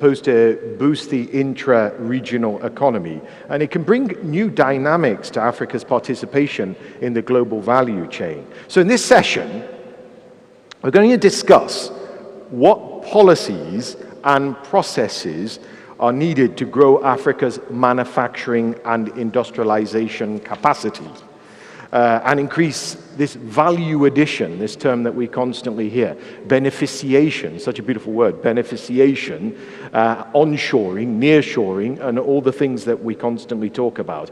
supposed to boost the intra-regional economy, and it can bring new dynamics to Africa's participation in the global value chain. So in this session, we're going to discuss what policies and processes are needed to grow Africa's manufacturing and industrialization capacity and increase this value addition, this term that we constantly hear, beneficiation, such a beautiful word, beneficiation, onshoring, nearshoring, and all the things that we constantly talk about.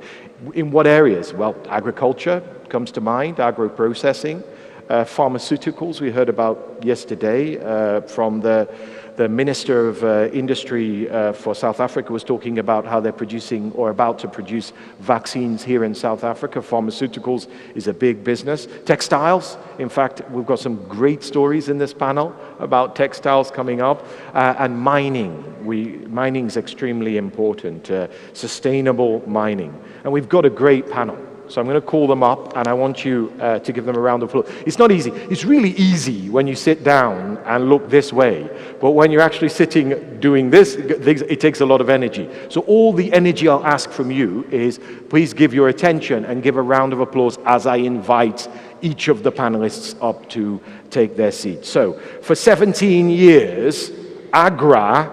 In what areas? Well, agriculture comes to mind, agro-processing, pharmaceuticals, we heard about yesterday from the Minister of Industry for South Africa was talking about how they're producing or about to produce vaccines here in South Africa. Pharmaceuticals is a big business. Textiles, in fact, we've got some great stories in this panel about textiles coming up. And mining. Mining is extremely important, sustainable mining. And we've got a great panel. So I'm going to call them up, and I want you to give them a round of applause. It's not easy. It's really easy when you sit down and look this way. But when you're actually sitting doing this, it takes a lot of energy. So all the energy I'll ask from you is please give your attention and give a round of applause as I invite each of the panelists up to take their seats. So for 17 years, AGRA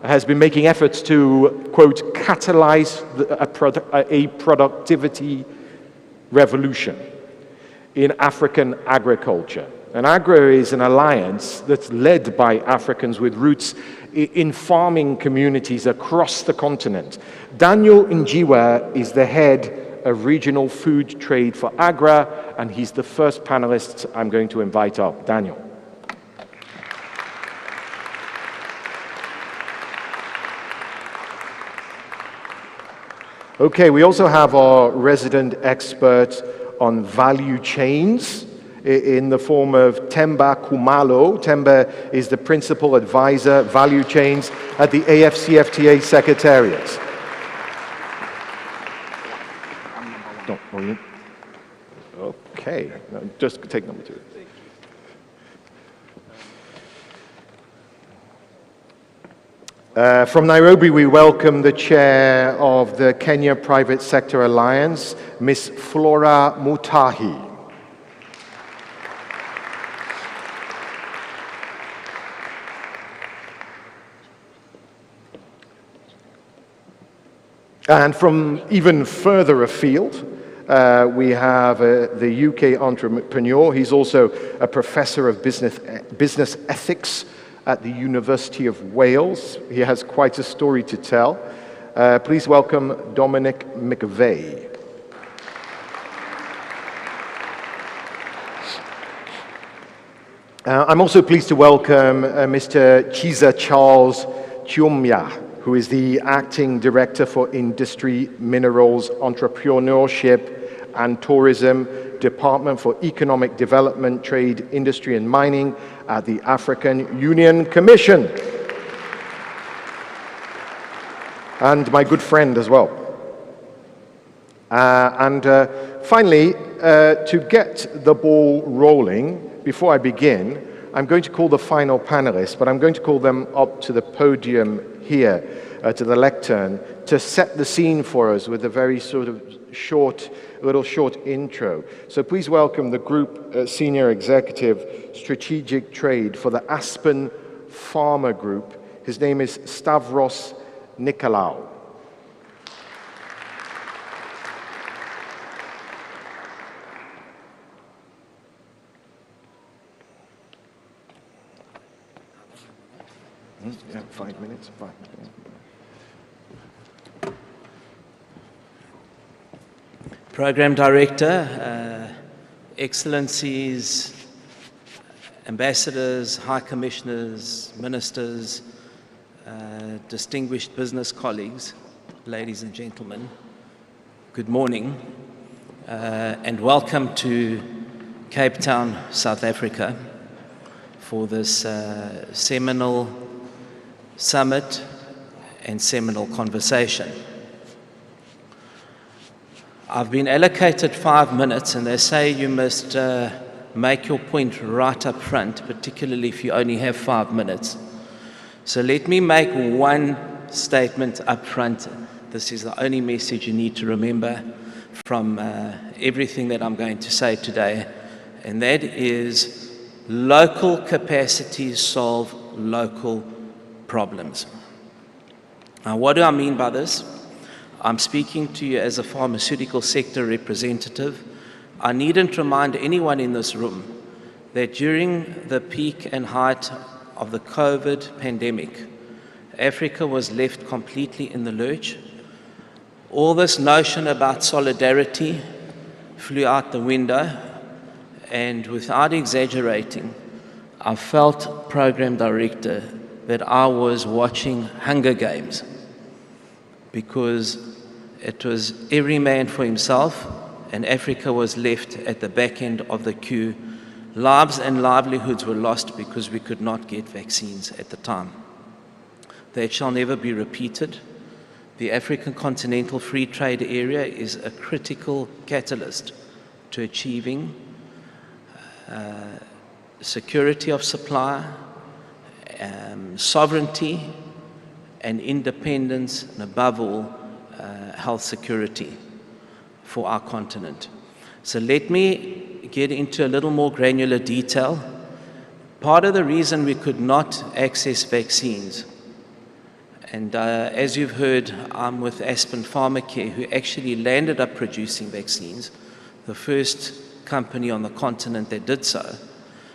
has been making efforts to, quote, catalyze a productivity revolution in African agriculture. And AGRA is an alliance that's led by Africans with roots in farming communities across the continent. Daniel Njiwa is the head of regional food trade for AGRA, and he's the first panelist I'm going to invite up. Daniel. Okay, we also have our resident expert on value chains in the form of Themba Khumalo. Themba is the principal advisor, value chains, at the AfCFTA Secretariat. Okay, just take number 2. From Nairobi, we welcome the chair of the Kenya Private Sector Alliance, Ms. Flora Mutahi. And from even further afield, we have the UK entrepreneur. He's also a professor of business ethics at the University of Wales. He has quite a story to tell. Please welcome Dominic McVeigh. I'm also pleased to welcome Mr. Chiza Charles Chiumya, who is the Acting Director for Industry, Minerals, Entrepreneurship and Tourism, Department for Economic Development, Trade, Industry and Mining at the African Union Commission. And my good friend as well. Finally, to get the ball rolling, before I begin, I'm going to call the final panelists, but I'm going to call them up to the podium here, to the lectern, to set the scene for us with a very sort of short intro. So please welcome the Group Senior Executive Strategic Trade for the Aspen Pharma Group. His name is Stavros Nikolaou. Yeah, 5 minutes. Program Director, Excellencies, Ambassadors, High Commissioners, Ministers, distinguished business colleagues, ladies and gentlemen, good morning, and welcome to Cape Town, South Africa, for this seminal summit and seminal conversation. I've been allocated 5 minutes, and they say you must make your point right up front, particularly if you only have 5 minutes. So let me make one statement up front. This is the only message you need to remember from everything that I'm going to say today, and that is local capacities solve local problems. Now, what do I mean by this? I'm speaking to you as a pharmaceutical sector representative. I needn't remind anyone in this room that during the peak and height of the COVID pandemic, Africa was left completely in the lurch. All this notion about solidarity flew out the window, and without exaggerating, I felt, program director, that I was watching Hunger Games, because it was every man for himself, and Africa was left at the back end of the queue. Lives and livelihoods were lost because we could not get vaccines at the time. That shall never be repeated. The African Continental Free Trade Area is a critical catalyst to achieving security of supply, sovereignty, and independence, and above all, health security for our continent. So let me get into a little more granular detail. Part of the reason we could not access vaccines, and as you've heard, I'm with Aspen Pharmacare, who actually landed up producing vaccines, the first company on the continent that did so.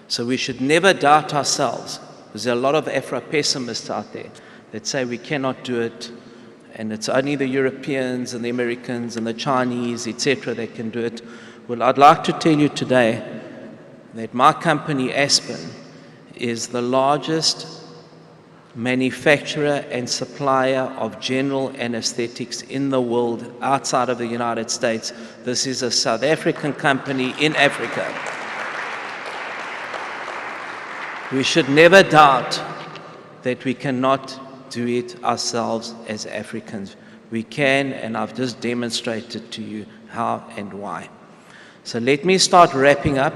So we should never doubt ourselves, because there are a lot of Afro-pessimists out there that say we cannot do it, and it's only the Europeans and the Americans and the Chinese, etc., that can do it. Well, I'd like to tell you today that my company, Aspen, is the largest manufacturer and supplier of general anesthetics in the world outside of the United States. This is a South African company in Africa. We should never doubt that we cannot do it ourselves as Africans. We can, and I've just demonstrated to you how and why. So let me start wrapping up.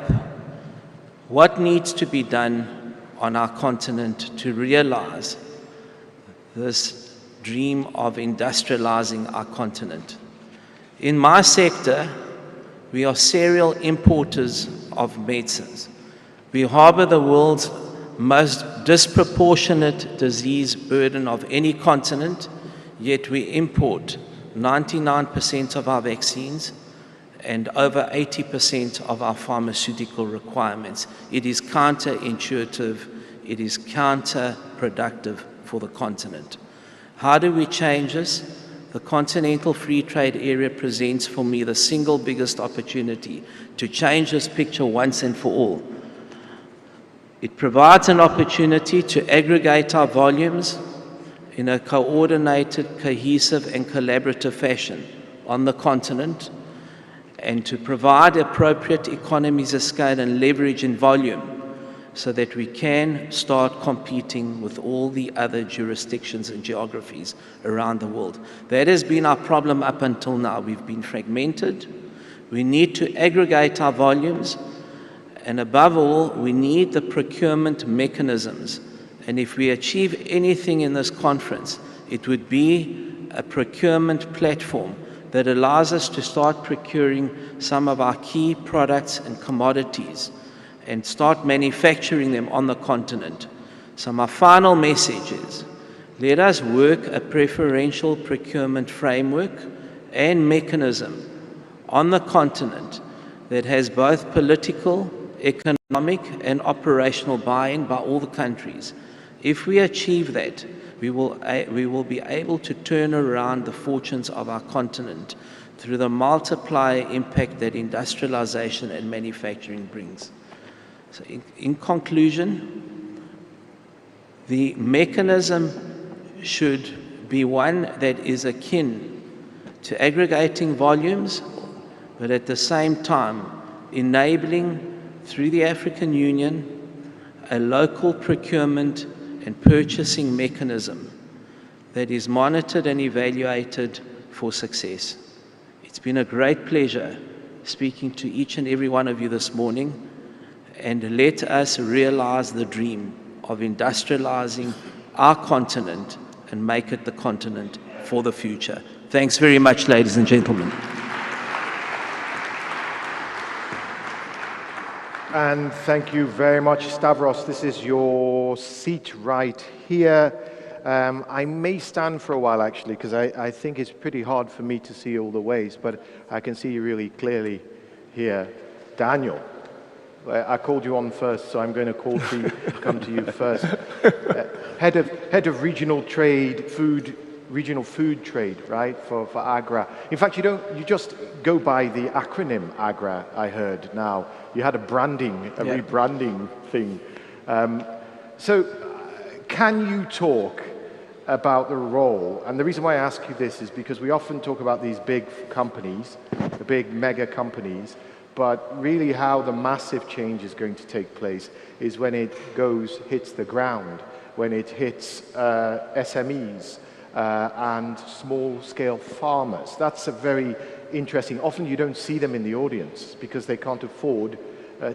What needs to be done on our continent to realize this dream of industrializing our continent? In my sector, we are serial importers of medicines. We harbor the world's most disproportionate disease burden of any continent, yet we import 99% of our vaccines and over 80% of our pharmaceutical requirements. It is counterintuitive, it is counterproductive for the continent. How do we change this? The Continental Free Trade Area presents for me the single biggest opportunity to change this picture once and for all. It provides an opportunity to aggregate our volumes in a coordinated, cohesive, and collaborative fashion on the continent, and to provide appropriate economies of scale and leverage in volume so that we can start competing with all the other jurisdictions and geographies around the world. That has been our problem up until now. We've been fragmented. We need to aggregate our volumes. And above all, we need the procurement mechanisms. And if we achieve anything in this conference, it would be a procurement platform that allows us to start procuring some of our key products and commodities and start manufacturing them on the continent. So my final message is, let us work a preferential procurement framework and mechanism on the continent that has both political, economic, and operational buy-in by all the countries. If we achieve that, we will be able to turn around the fortunes of our continent through the multiplier impact that industrialization and manufacturing brings. So in conclusion, the mechanism should be one that is akin to aggregating volumes, but at the same time enabling, through the African Union, a local procurement and purchasing mechanism that is monitored and evaluated for success. It's been a great pleasure speaking to each and every one of you this morning, and let us realize the dream of industrializing our continent and make it the continent for the future. Thanks very much, ladies and gentlemen. And thank you very much, Stavros. This is your seat right here. I may stand for a while, actually, because I think it's pretty hard for me to see all the ways, but I can see you really clearly here. Daniel, I called you on first, so I'm going to come to you first. Head of regional trade, regional food trade, right, for AGRA. In fact, you just go by the acronym AGRA, I heard now. You had a rebranding thing. So can you talk about the role? And the reason why I ask you this is because we often talk about these big companies, the big mega companies, but really how the massive change is going to take place is when it hits the ground, when it hits SMEs and small-scale farmers. That's a very interesting. Often you don't see them in the audience because they can't afford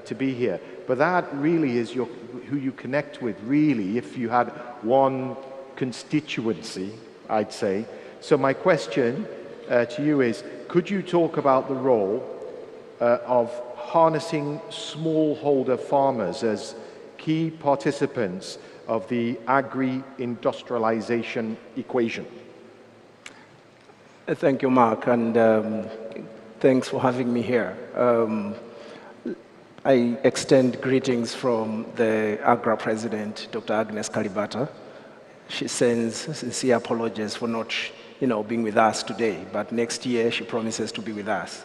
to be here. But that really is who you connect with, really, if you had one constituency, I'd say. So my question to you is, could you talk about the role of harnessing smallholder farmers as key participants of the agri-industrialization equation? Thank you, Mark, and thanks for having me here. I extend greetings from the AGRA president, Dr. Agnes Kalibata. She sends sincere apologies for not, being with us today, but next year she promises to be with us.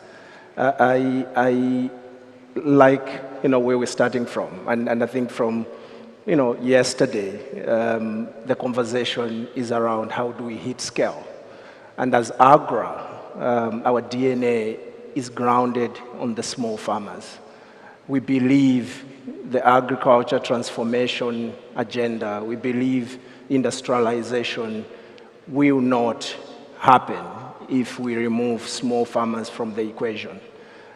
I like, where we're starting from, and I think from, yesterday, the conversation is around how do we hit scale. And as AGRA, our DNA is grounded on the small farmers. We believe the agriculture transformation agenda, we believe industrialization will not happen if we remove small farmers from the equation.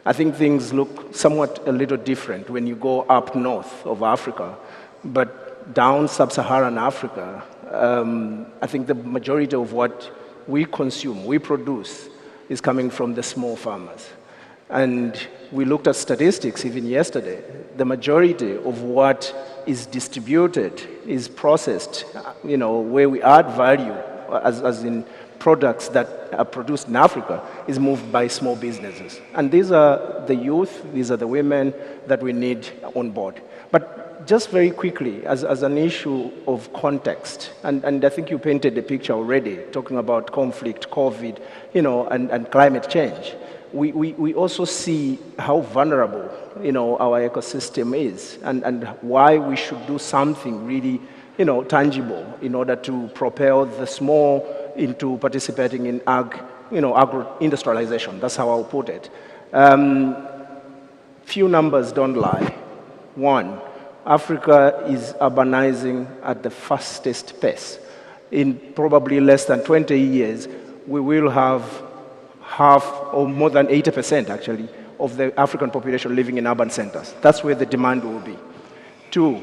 I think things look somewhat a little different when you go up north of Africa, but down sub-Saharan Africa, I think the majority of what we consume, we produce, is coming from the small farmers. And we looked at statistics even yesterday. The majority of what is distributed, is processed, where we add value, as in products that are produced in Africa, is moved by small businesses. And these are the youth, these are the women that we need on board. But just very quickly, as an issue of context, and I think you painted the picture already, talking about conflict, COVID, and climate change. We also see how vulnerable, our ecosystem is, and why we should do something really, tangible in order to propel the small into participating in agro-industrialization. That's how I'll put it. Few numbers don't lie. One, Africa is urbanizing at the fastest pace. In probably less than 20 years, we will have half or more than 80% actually of the African population living in urban centers. That's where the demand will be. Two,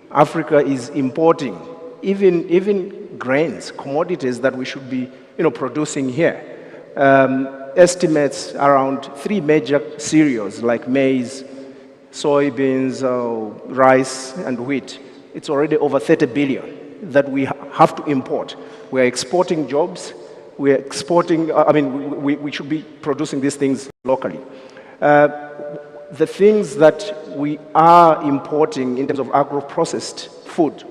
Africa is importing even grains, commodities that we should be producing here. Estimates around 3 major cereals like maize, soybeans, rice, and wheat. It's already over 30 billion that we have to import. We're exporting jobs. We're exporting, we should be producing these things locally. The things that we are importing in terms of agro-processed food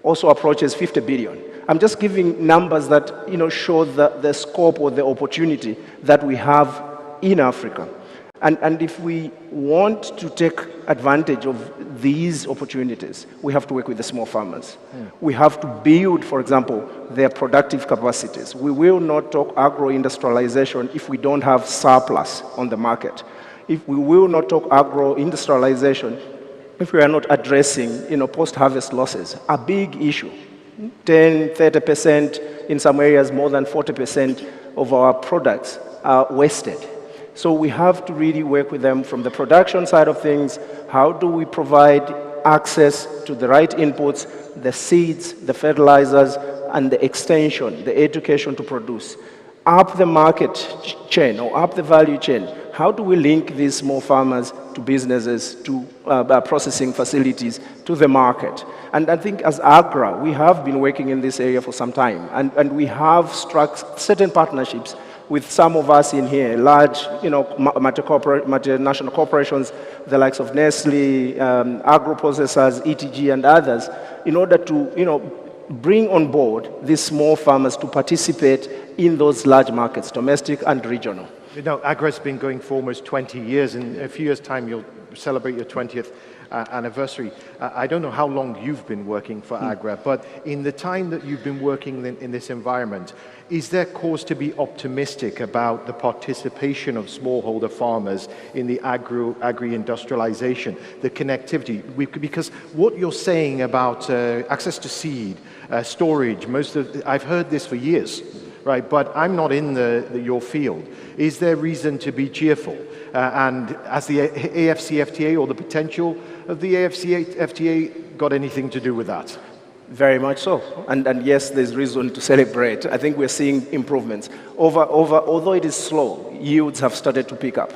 also approaches 50 billion. I'm just giving numbers that show the scope or the opportunity that we have in Africa. And if we want to take advantage of these opportunities, we have to work with the small farmers. We have to build, for example, their productive capacities. We will not talk agro-industrialization if we don't have surplus on the market. If we will not talk agro-industrialization if we are not addressing post-harvest losses, a big issue. 10, 30%, in some areas more than 40% of our products are wasted. So we have to really work with them from the production side of things. How do we provide access to the right inputs, the seeds, the fertilizers, and the extension, the education to produce. Up the market chain or up the value chain, how do we link these small farmers to businesses, to processing facilities, to the market? And I think as AGRA, we have been working in this area for some time, and we have struck certain partnerships with some of us in here, large, multinational corporations, the likes of Nestle, agro-processors, ETG, and others, in order to, bring on board these small farmers to participate in those large markets, domestic and regional. AGRA's been going for almost 20 years. In a few years' time, you'll celebrate your 20th anniversary. I don't know how long you've been working for AGRA, but in the time that you've been working in this environment, is there cause to be optimistic about the participation of smallholder farmers in the agri-industrialization, the connectivity? Because what you're saying about access to seed, storage, I've heard this for years, right? But I'm not in your field. Is there reason to be cheerful? And has the AfCFTA or the potential of the AfCFTA got anything to do with that? Very much so. And yes, there's reason to celebrate. I think we're seeing improvements. Although it is slow, yields have started to pick up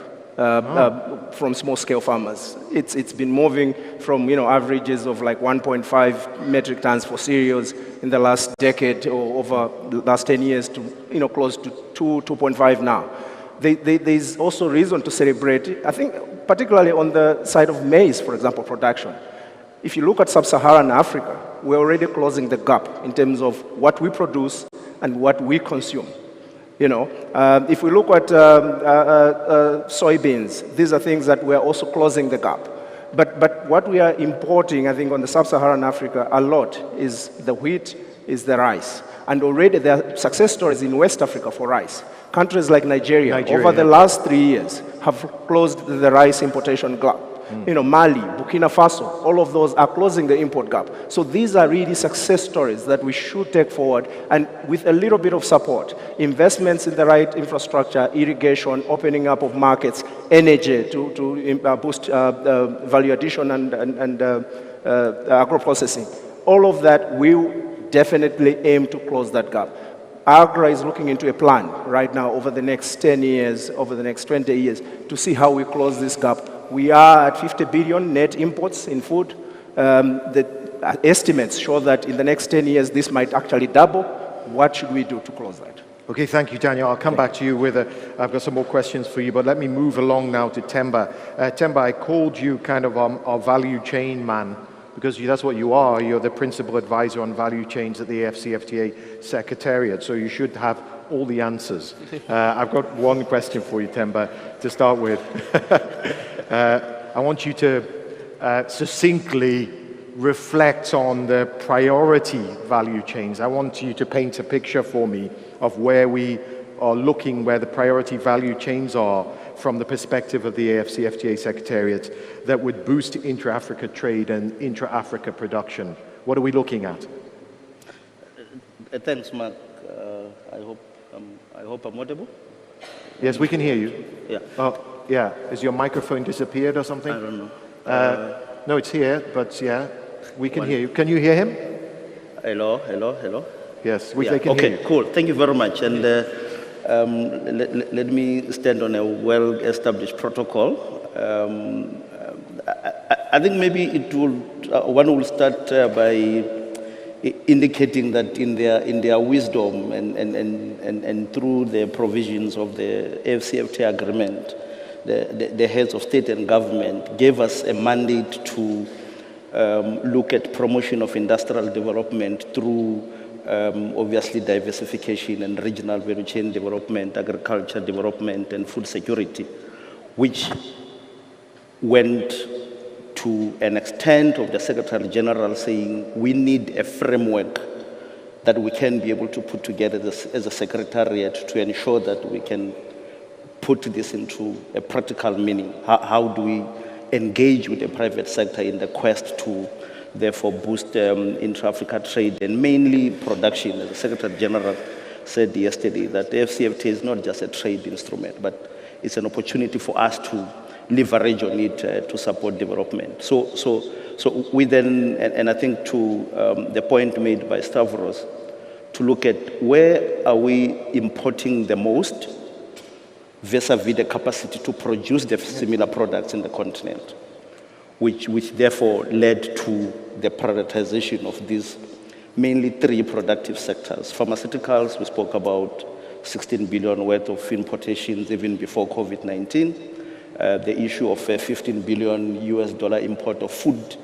from small-scale farmers. It's been moving from averages of like 1.5 metric tons for cereals in the last decade or over the last 10 years to close to 2.5 now. There's also reason to celebrate, I think, particularly on the side of maize, for example, production. If you look at sub-Saharan Africa, we're already closing the gap in terms of what we produce and what we consume. If we look at soybeans, these are things that we're also closing the gap. But what we are importing, I think, on the sub-Saharan Africa a lot is the wheat, is the rice. And already there are success stories in West Africa for rice. Countries like Nigeria over the last 3 years, have closed the rice importation gap. Mali, Burkina Faso, all of those are closing the import gap. So these are really success stories that we should take forward, and with a little bit of support, investments in the right infrastructure, irrigation, opening up of markets, energy to boost value addition and agro-processing. All of that will definitely aim to close that gap. AGRA is looking into a plan right now over the next 10 years, over the next 20 years, to see how we close this gap. We are at 50 billion net imports in food. The estimates show that in the next 10 years, this might actually double. What should we do to close that? Okay, thank you, Daniel. I'll come back to you with I've got some more questions for you, but let me move along now to Temba. Temba, I called you kind of our value chain man, because that's what you are. You're the principal advisor on value chains at the AfCFTA Secretariat, so you should have all the answers. I've got one question for you, Temba, to start with. I want you to succinctly reflect on the priority value chains. I want you to paint a picture for me of where we are looking, where the priority value chains are from the perspective of the AfCFTA Secretariat that would boost intra-Africa trade and intra-Africa production. What are we looking at? Thanks, Mark. I hope I'm audible. Yes, we can hear you. Yeah. Oh, yeah. Has your microphone disappeared or something? I don't know. No, it's here, but yeah, we can hear you. Can you hear him? Hello. Yes, they can hear you. Okay, cool. Thank you very much. And let me stand on a well-established protocol. I think maybe one will start by indicating that in their wisdom and through the provisions of the AfCFTA agreement, the heads of state and government gave us a mandate to look at promotion of industrial development through obviously diversification and regional value chain development, agriculture development, and food security, which went to an extent of the Secretary General saying we need a framework that we can be able to put together as a secretariat to ensure that we can put this into a practical meaning. How do we engage with the private sector in the quest to therefore boost intra-Africa trade and mainly production? As the Secretary General said yesterday, that the AfCFTA is not just a trade instrument, but it's an opportunity for us to leverage on it to support development. So So we then, and I think to the point made by Stavros, to look at where are we importing the most vis-a-vis the capacity to produce the similar products in the continent, which therefore led to the prioritization of these mainly three productive sectors. Pharmaceuticals, we spoke about 16 billion worth of importations even before COVID-19. The issue of $15 billion import of food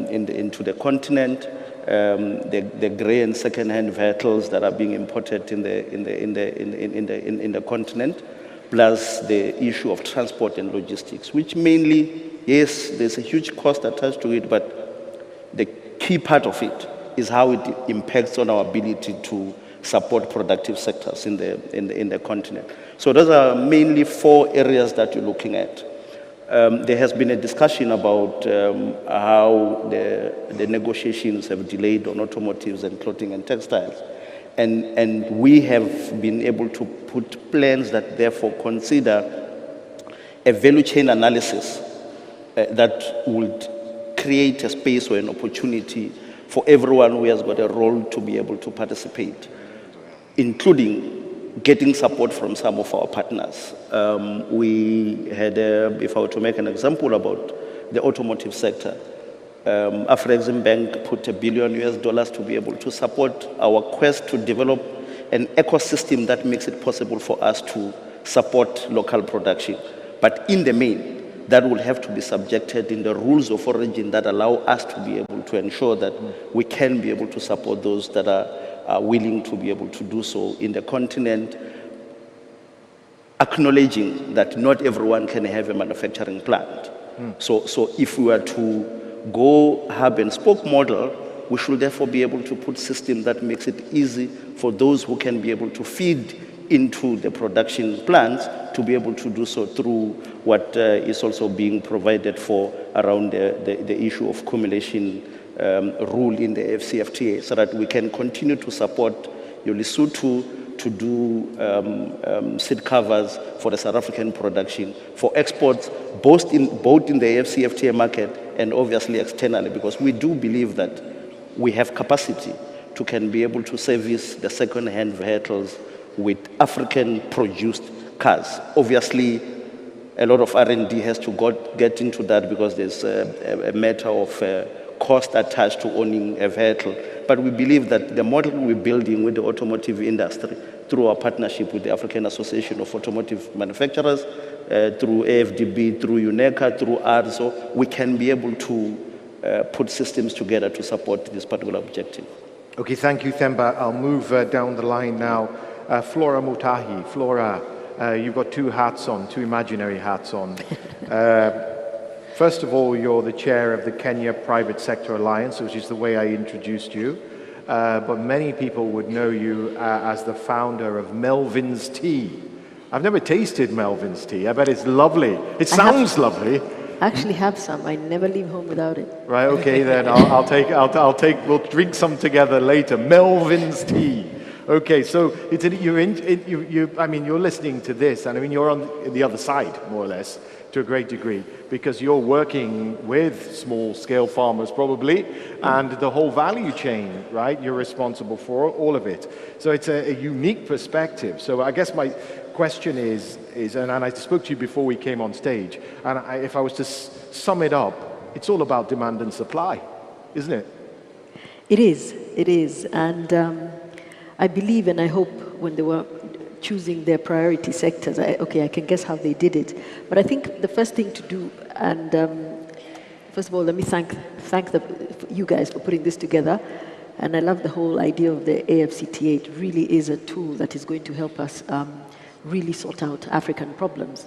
into the continent, the grey and second-hand vehicles that are being imported in the continent, plus the issue of transport and logistics, which mainly, yes, there's a huge cost attached to it, but the key part of it is how it impacts on our ability to support productive sectors in the continent. So those are mainly four areas that you're looking at. There has been a discussion about how the negotiations have delayed on automotives and clothing and textiles. And we have been able to put plans that therefore consider a value chain analysis that would create a space or an opportunity for everyone who has got a role to be able to participate, including getting support from some of our partners. We had, if I were to make an example about the automotive sector, Afrexim put $1 billion to be able to support our quest to develop an ecosystem that makes it possible for us to support local production. But in the main, that will have to be subjected in the rules of origin that allow us to be able to ensure that we can be able to support those that are willing to be able to do so in the continent, acknowledging that not everyone can have a manufacturing plant. So if we were to go hub and spoke model, we should therefore be able to put systems that makes it easy for those who can be able to feed into the production plants to be able to do so through what is also being provided for around the issue of cumulation rule in the AfCFTA, so that we can continue to support Lesotho to do seed covers for the South African production for exports, both in the AfCFTA market and obviously externally, because we do believe that we have capacity to can be able to service the second-hand vehicles with African-produced cars. Obviously, a lot of R&D has to get into that because there's a matter of cost attached to owning a vehicle. But we believe that the model we're building with the automotive industry, through our partnership with the African Association of Automotive Manufacturers, through AFDB, through UNECA, through ARZO, we can be able to put systems together to support this particular objective. Okay, thank you, Themba. I'll move down the line now. Flora Mutahi. Flora, you've got two hats on, two imaginary hats on. First of all, you're the chair of the Kenya Private Sector Alliance, which is the way I introduced you. But many people would know you as the founder of Melvin's Tea. I've never tasted Melvin's Tea. I bet it's lovely. It sounds lovely. I actually have some. I never leave home without it. Right, okay, then I'll take, we'll drink some together later. Melvin's Tea. Okay, so you're listening to this, and I mean, you're on the other side, more or less, to a great degree, because you're working with small-scale farmers, probably, and the whole value chain, right? You're responsible for all of it. So it's a unique perspective. So I guess my question is, and I spoke to you before we came on stage, and if I was to sum it up, it's all about demand and supply, isn't it? It is, and I believe and I hope when they were choosing their priority sectors, I can guess how they did it. But I think the first thing to do, and first of all, let me thank you guys for putting this together. And I love the whole idea of the AfCFTA. It really is a tool that is going to help us really sort out African problems.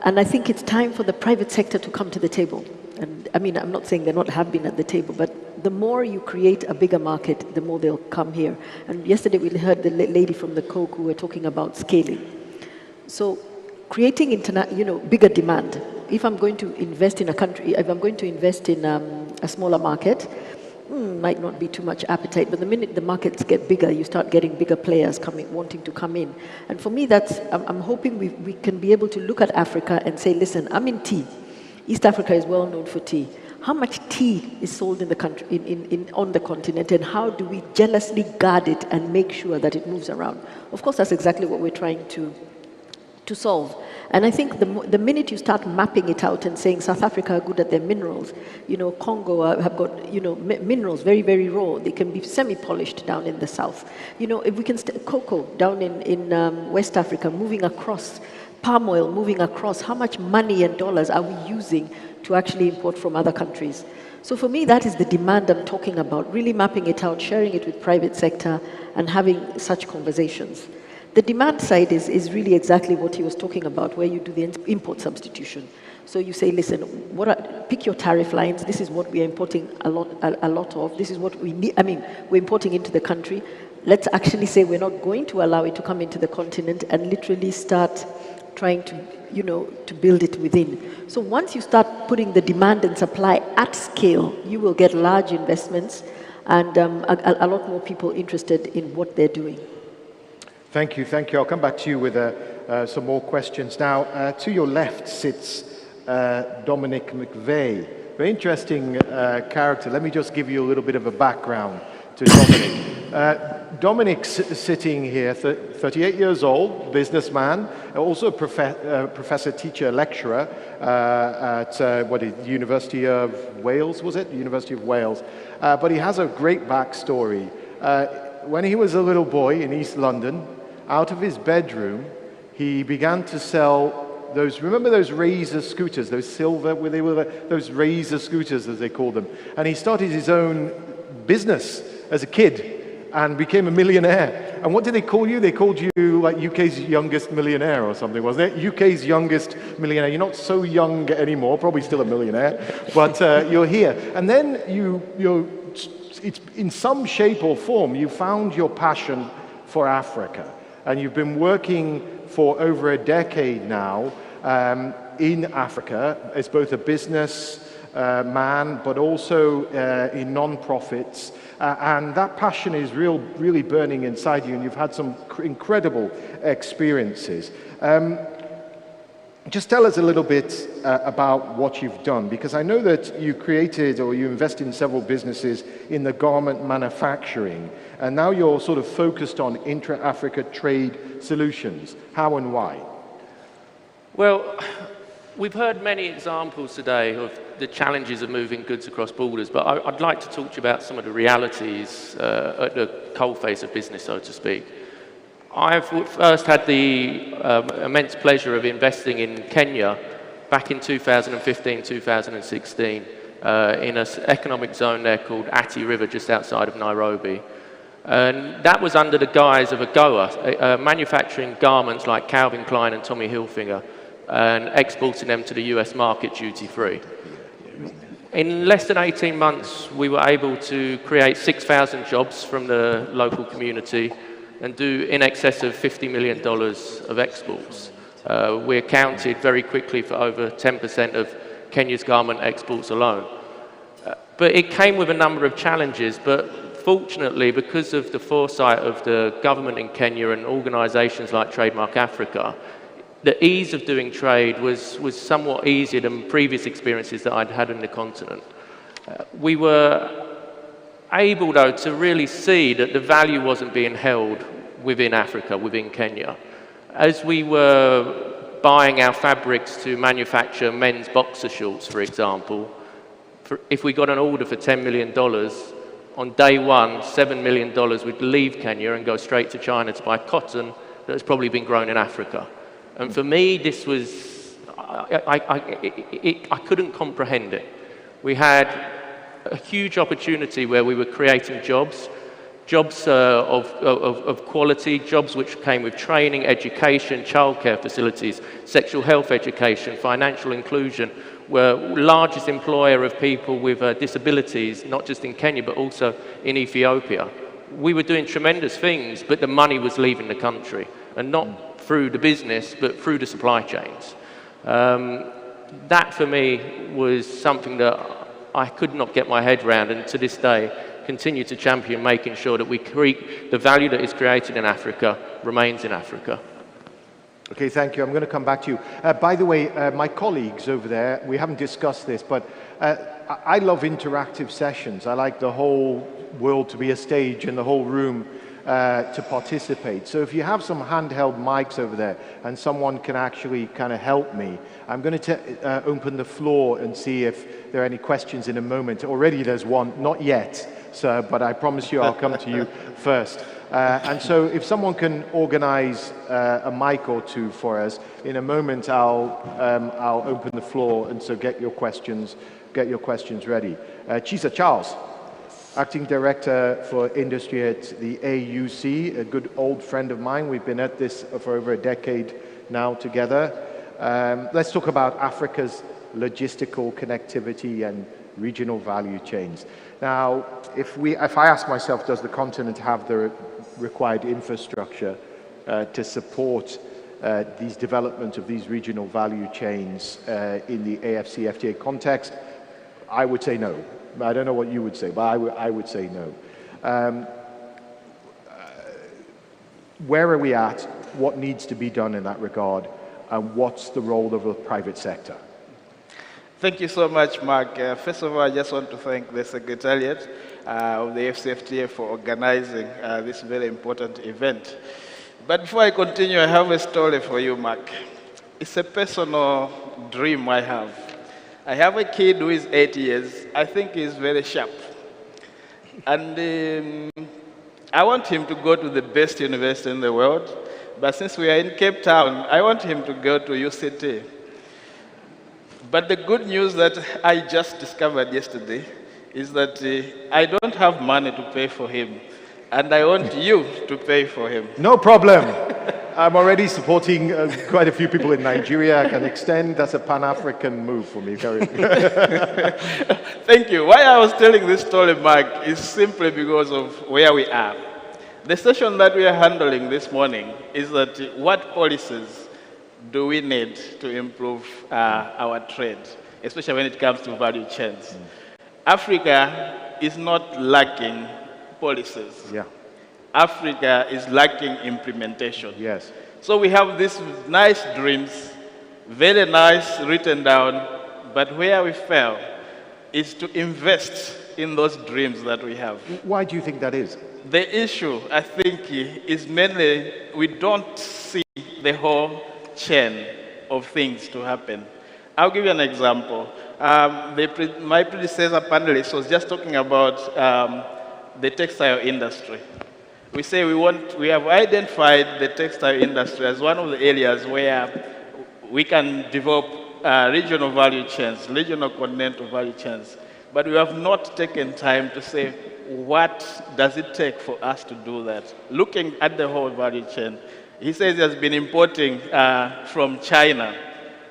And I think it's time for the private sector to come to the table. And I mean, I'm not saying they're not have been at the table, but the more you create a bigger market, the more they'll come here. And yesterday we heard the lady from the Coke who were talking about scaling. So creating bigger demand. If I'm going to invest in a country, if I'm going to invest in a smaller market, might not be too much appetite, but the minute the markets get bigger, you start getting bigger players wanting to come in. And for me, I'm hoping we can be able to look at Africa and say, listen, I'm in tea. East Africa is well known for tea. How much tea is sold in the country, on the continent, and how do we jealously guard it and make sure that it moves around? Of course, that's exactly what we're trying to solve. And I think the minute you start mapping it out and saying South Africa are good at their minerals, Congo have got, minerals very, very raw. They can be semi-polished down in the south. If we can, cocoa down in West Africa, moving across, palm oil moving across, how much money and dollars are we using to actually import from other countries? So for me, that is the demand I'm talking about, really mapping it out, sharing it with private sector, and having such conversations. The demand side is really exactly what he was talking about, where you do the import substitution. So you say, listen, pick your tariff lines. This is what we are importing a lot of. This is what we need. We're importing into the country. Let's actually say we're not going to allow it to come into the continent and literally start trying to, to build it within. So once you start putting the demand and supply at scale, you will get large investments and a lot more people interested in what they're doing. Thank you. I'll come back to you with some more questions. Now, to your left sits Dominic McVeigh. Very interesting character. Let me just give you a little bit of a background to Dominic. Dominic's sitting here, 38 years old, businessman, also a professor, teacher, lecturer at the University of Wales, was it? University of Wales. But he has a great backstory. When he was a little boy in East London, out of his bedroom, he began to sell remember those Razor scooters, those silver, those Razor scooters as they call them. And he started his own business as a kid and became a millionaire. And what did they call you? They called you like UK's youngest millionaire or something, wasn't it? UK's youngest millionaire. You're not so young anymore, probably still a millionaire, but you're here. And then it's in some shape or form, you found your passion for Africa. And you've been working for over a decade now in Africa as both a business man, but also in non-profits. And that passion is really burning inside you, and you've had some incredible experiences. Just tell us a little bit about what you've done, because I know that you created or you invested in several businesses in the garment manufacturing, and now you're sort of focused on intra-Africa trade solutions. How and why? Well, we've heard many examples today of the challenges of moving goods across borders, but I'd like to talk to you about some of the realities at the coalface of business, so to speak. I've first had the immense pleasure of investing in Kenya back in 2015, 2016, in an economic zone there called Athi River, just outside of Nairobi. And that was under the guise of AGOA, manufacturing garments like Calvin Klein and Tommy Hilfiger, and exporting them to the US market duty-free. In less than 18 months, we were able to create 6,000 jobs from the local community and do in excess of $50 million of exports. We accounted very quickly for over 10% of Kenya's garment exports alone. But it came with a number of challenges, but fortunately, because of the foresight of the government in Kenya and organisations like Trademark Africa, the ease of doing trade was somewhat easier than previous experiences that I'd had in the continent. We were able, though, to really see that the value wasn't being held within Africa, within Kenya. As we were buying our fabrics to manufacture men's boxer shorts, for example, if we got an order for $10 million, on day one, $7 million would leave Kenya and go straight to China to buy cotton that has probably been grown in Africa. And for me, this was, I couldn't comprehend it. We had a huge opportunity where we were creating jobs of quality, jobs which came with training, education, childcare facilities, sexual health education, financial inclusion. We're the largest employer of people with disabilities, not just in Kenya, but also in Ethiopia. We were doing tremendous things, but the money was leaving the country, and not through the business, but through the supply chains. That, for me, was something that I could not get my head around, and to this day, continue to champion making sure that we create the value that is created in Africa remains in Africa. Okay, thank you. I'm going to come back to you. By the way, my colleagues over there, we haven't discussed this, but I love interactive sessions. I like the whole world to be a stage and the whole room to participate. So if you have some handheld mics over there and someone can actually kind of help me, I'm going to open the floor and see if there are any questions in a moment. Already there's one, not yet, sir, but I promise you I'll come to you first. And so if someone can organize a mic or two for us, in a moment I'll open the floor, and so get your questions ready. Chisa Charles, Acting Director for Industry at the AUC, a good old friend of mine. We've been at this for over a decade now together. Let's talk about Africa's logistical connectivity and regional value chains. Now, if I ask myself, does the continent have the required infrastructure to support these development of these regional value chains in the AfCFTA context, I would say no. I don't know what you would say, but I would say no. Where are we at? What needs to be done in that regard? And what's the role of the private sector? Thank you so much, Mark. First of all, I just want to thank the Secretariat of the AfCFTA for organizing this very important event. But before I continue, I have a story for you, Mark. It's a personal dream I have. I have a kid who is 8 years. I think he's very sharp. And I want him to go to the best university in the world. But since we are in Cape Town, I want him to go to UCT. But the good news that I just discovered yesterday is that I don't have money to pay for him. And I want you to pay for him. No problem. I'm already supporting quite a few people in Nigeria. I can extend. That's a Pan-African move for me. Thank you. Why I was telling this story, Mark, is simply because of where we are. The session that we are handling this morning is that what policies do we need to improve our trade, especially when it comes to value chains. Africa is not lacking policies. Yeah. Africa is lacking implementation. Yes. So we have these nice dreams, very nice, written down, but where we fail is to invest in those dreams that we have. Why do you think that is? The issue, I think, is mainly we don't see the whole chain of things to happen. I'll give you an example. My predecessor panelist was just talking about the textile industry. We say we have identified the textile industry as one of the areas where we can develop regional value chains, regional continental value chains. But we have not taken time to say, what does it take for us to do that? Looking at the whole value chain, he says he has been importing from China,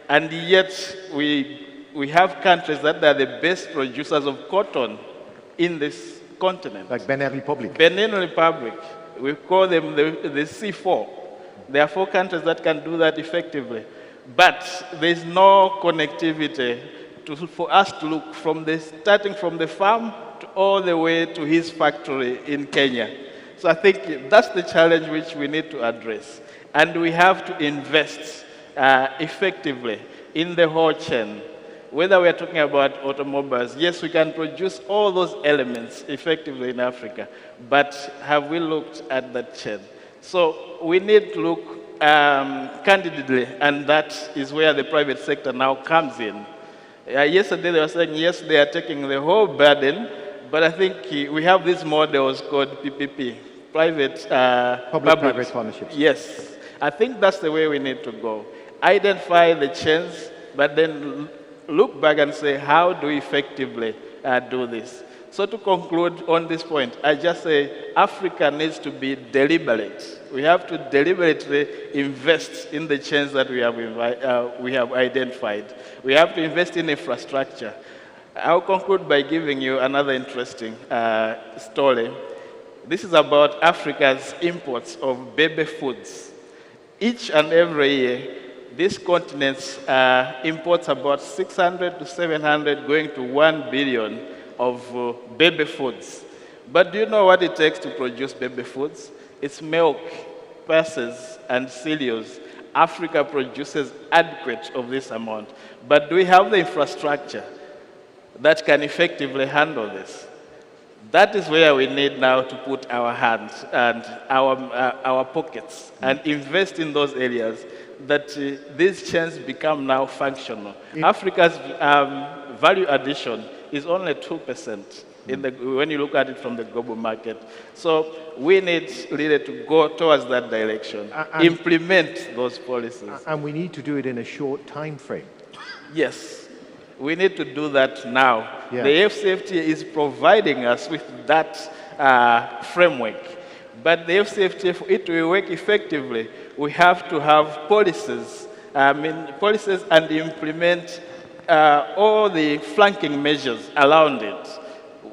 and yet we have countries that are the best producers of cotton in this continent. Like Benin Republic. Benin Republic. We call them the C4. There are 4 countries that can do that effectively. But there's no connectivity for us to look starting from the farm to all the way to his factory in Kenya. So I think that's the challenge which we need to address. And we have to invest effectively in the whole chain. Whether we're talking about automobiles, yes, we can produce all those elements effectively in Africa, but have we looked at that chain? So we need to look candidly, and that is where the private sector now comes in. Yesterday they were saying, yes, they are taking the whole burden, but I think we have these models called PPP, public-private partnerships. Yes, I think that's the way we need to go. Identify the chains, but then look back and say, how do we effectively do this? So to conclude on this point, I just say Africa needs to be deliberate. We have to deliberately invest in the chains that we have identified. We have to invest in infrastructure. I'll conclude by giving you another interesting story. This is about Africa's imports of baby foods. Each and every year, this continent imports about 600 to 700, going to 1 billion of baby foods. But do you know what it takes to produce baby foods? It's milk, pulses, and cereals. Africa produces adequate of this amount. But do we have the infrastructure that can effectively handle this? That is where we need now to put our hands and our pockets and invest in those areas that these chains become now functional. Africa's value addition is only 2% when you look at it from the global market. So we need really to go towards that direction, implement those policies. And we need to do it in a short time frame. Yes, we need to do that now. Yeah. The AfCFTA is providing us with that framework. But the AfCFTA, for it to work effectively, we have to have policies, policies and implement all the flanking measures around it.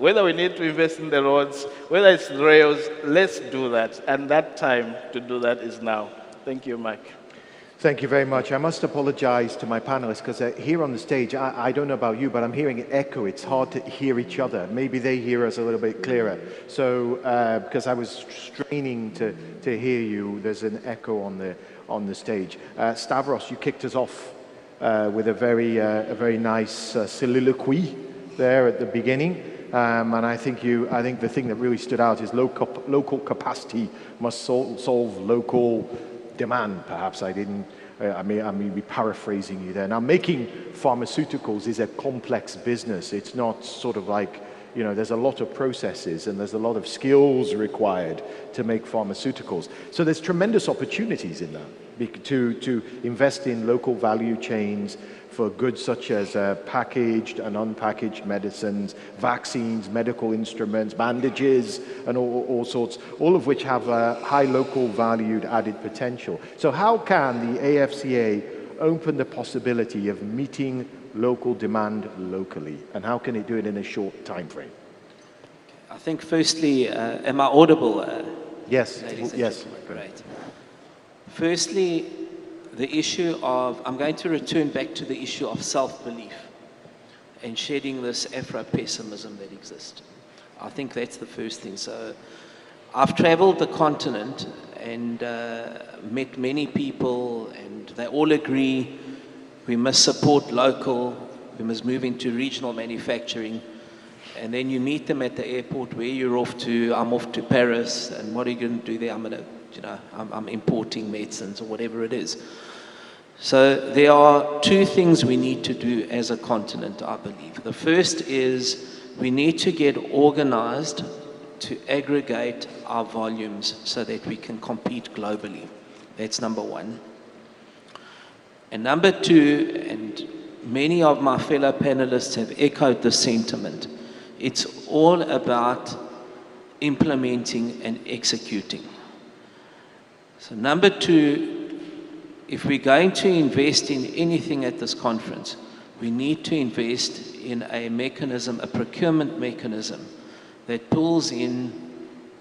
Whether we need to invest in the roads, whether it's rails, let's do that. And that time to do that is now. Thank you, Mike. Thank you very much. I must apologize to my panelists because here on the stage, I don't know about you, but I'm hearing an echo. It's hard to hear each other. Maybe they hear us a little bit clearer. So, because I was straining to hear you, there's an echo on the stage. Stavros, you kicked us off with a very nice soliloquy there at the beginning. And I think the thing that really stood out is local capacity must solve local demand. Perhaps I may be paraphrasing you there. Now, making pharmaceuticals is a complex business. It's not sort of like, there's a lot of processes and there's a lot of skills required to make pharmaceuticals. So there's tremendous opportunities in that to invest in local value chains for goods such as packaged and unpackaged medicines, vaccines, medical instruments, bandages, and all sorts, all of which have a high local valued added potential. So how can the AfCFTA open the possibility of meeting local demand locally, and how can it do it in a short time frame? I think firstly, am I audible? Yes, yes. Great. Firstly, the issue of, I'm going to return back to the issue of self-belief and shedding this Afro-pessimism that exists. I think that's the first thing. So I've traveled the continent and met many people, and they all agree we must support local, we must move into regional manufacturing. And then you meet them at the airport, where you're off to. I'm off to Paris, and what are you going to do there? I'm importing medicines or whatever it is. So there are two things we need to do as a continent, I believe. The first is we need to get organized to aggregate our volumes so that we can compete globally. That's number one. And number two, and many of my fellow panelists have echoed the sentiment, it's all about implementing and executing. So number two, if we're going to invest in anything at this conference, we need to invest in a mechanism, a procurement mechanism that pulls in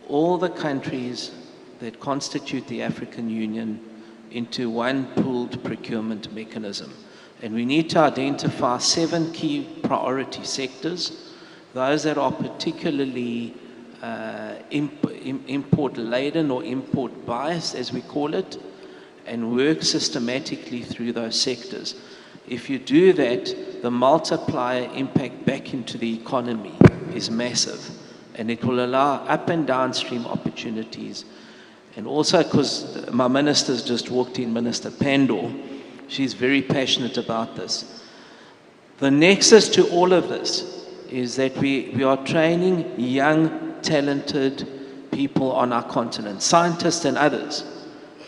all the countries that constitute the African Union into one pooled procurement mechanism. And we need to identify 7 key priority sectors, those that are particularly import laden or import biased, as we call it, and work systematically through those sectors. If you do that, the multiplier impact back into the economy is massive, and it will allow up and downstream opportunities. And also, because my minister's just walked in, Minister Pandor, she's very passionate about this. The nexus to all of this is that we are training young, talented people on our continent, scientists and others.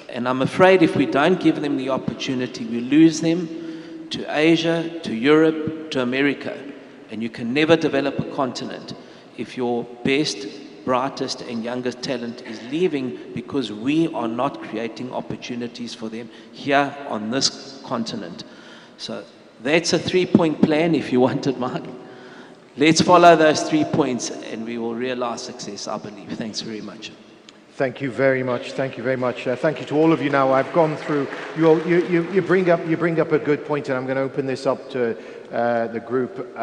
And I'm afraid if we don't give them the opportunity, we lose them to Asia, to Europe, to America. And you can never develop a continent if your best, brightest and youngest talent is leaving because we are not creating opportunities for them here on this continent. So that's a 3-point plan if you wanted mine. Let's follow those 3 points and we will realize success, I believe. Thanks very much. Thank you very much. Thank you very much. Thank you to all of you. Now, I've gone through. You bring up a good point, and I'm going to open this up to the group.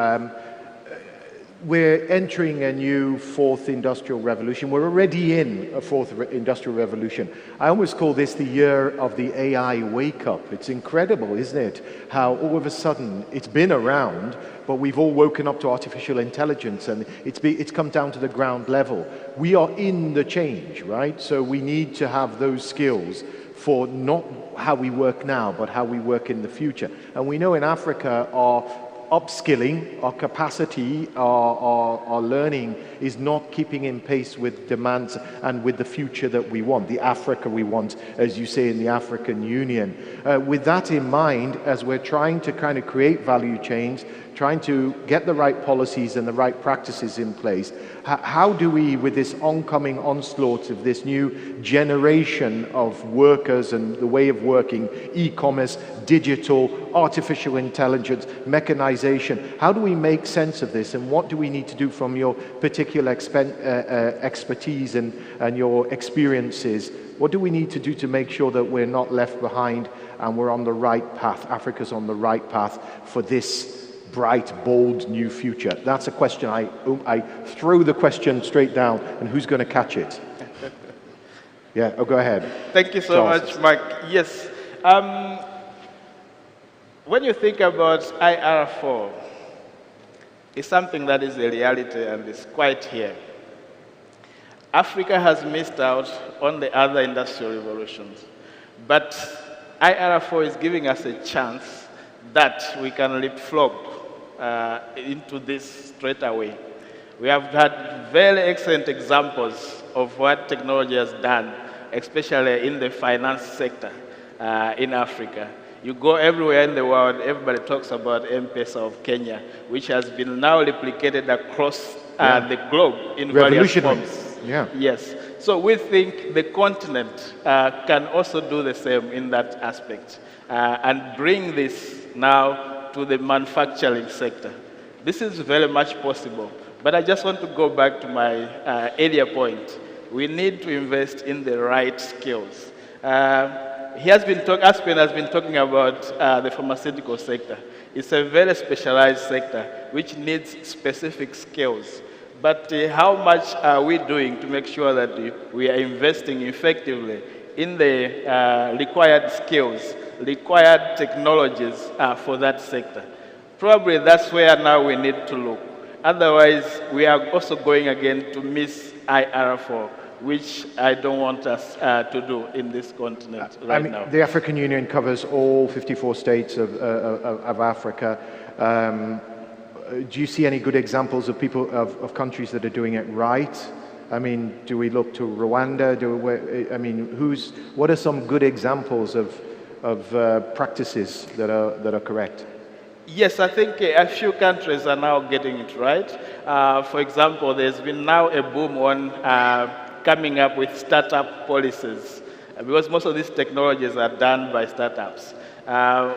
we're entering a new fourth industrial revolution. We're already in a fourth industrial revolution. I almost call this the year of the AI wake-up. It's incredible, isn't it? How all of a sudden, it's been around, but we've all woken up to artificial intelligence, and it's come down to the ground level. We are in the change, right? So we need to have those skills for not how we work now, but how we work in the future. And we know in Africa, our upskilling, our capacity, our learning is not keeping in pace with demands and with the future that we want, the Africa we want, as you say in the African Union. With that in mind, as we're trying to kind of create value chains, trying to get the right policies and the right practices in place, how do we, with this oncoming onslaught of this new generation of workers and the way of working, e-commerce, digital, artificial intelligence, mechanization, how do we make sense of this, and what do we need to do from your particular expertise and your experiences? What do we need to do to make sure that we're not left behind and we're on the right path, Africa's on the right path for this bright, bold new future? That's a question. I throw the question straight down, and who's going to catch it? Yeah, go ahead. Thank you so much, Mark. Yes. When you think about IR4, it's something that is a reality and is quite here. Africa has missed out on the other industrial revolutions, but IR4 is giving us a chance that we can leapfrog into this straight away. We have had very excellent examples of what technology has done, especially in the finance sector in Africa. You go everywhere in the world, everybody talks about M-Pesa of Kenya, which has been now replicated across the globe in various forms. Yeah. Yes. So we think the continent can also do the same in that aspect and bring this now to the manufacturing sector. This is very much possible. But I just want to go back to my earlier point. We need to invest in the right skills. Aspen has been talking about the pharmaceutical sector. It's a very specialized sector which needs specific skills. But how much are we doing to make sure that we are investing effectively in the required skills, required technologies for that sector? Probably that's where now we need to look. Otherwise, we are also going again to miss IR4, which I don't want us to do in this continent now. The African Union covers all 54 states of Africa. Do you see any good examples of of countries that are doing it right? I mean, do we look to Rwanda? What are some good examples of practices that are correct? Yes, I think a few countries are now getting it right. For example, there's been now a boom on coming up with startup policies, because most of these technologies are done by startups.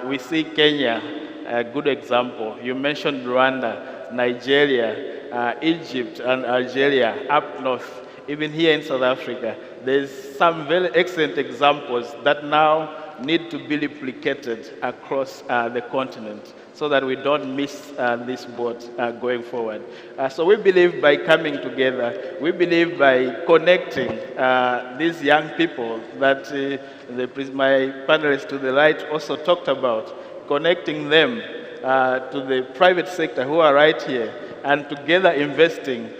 We see Kenya, a good example. You mentioned Rwanda, Nigeria, Egypt, and Algeria up north. Even here in South Africa, there's some very excellent examples that now need to be replicated across the continent, so that we don't miss this boat going forward. So we believe by coming together, we believe by connecting these young people that my panelists to the right also talked about, connecting them to the private sector who are right here, and together investing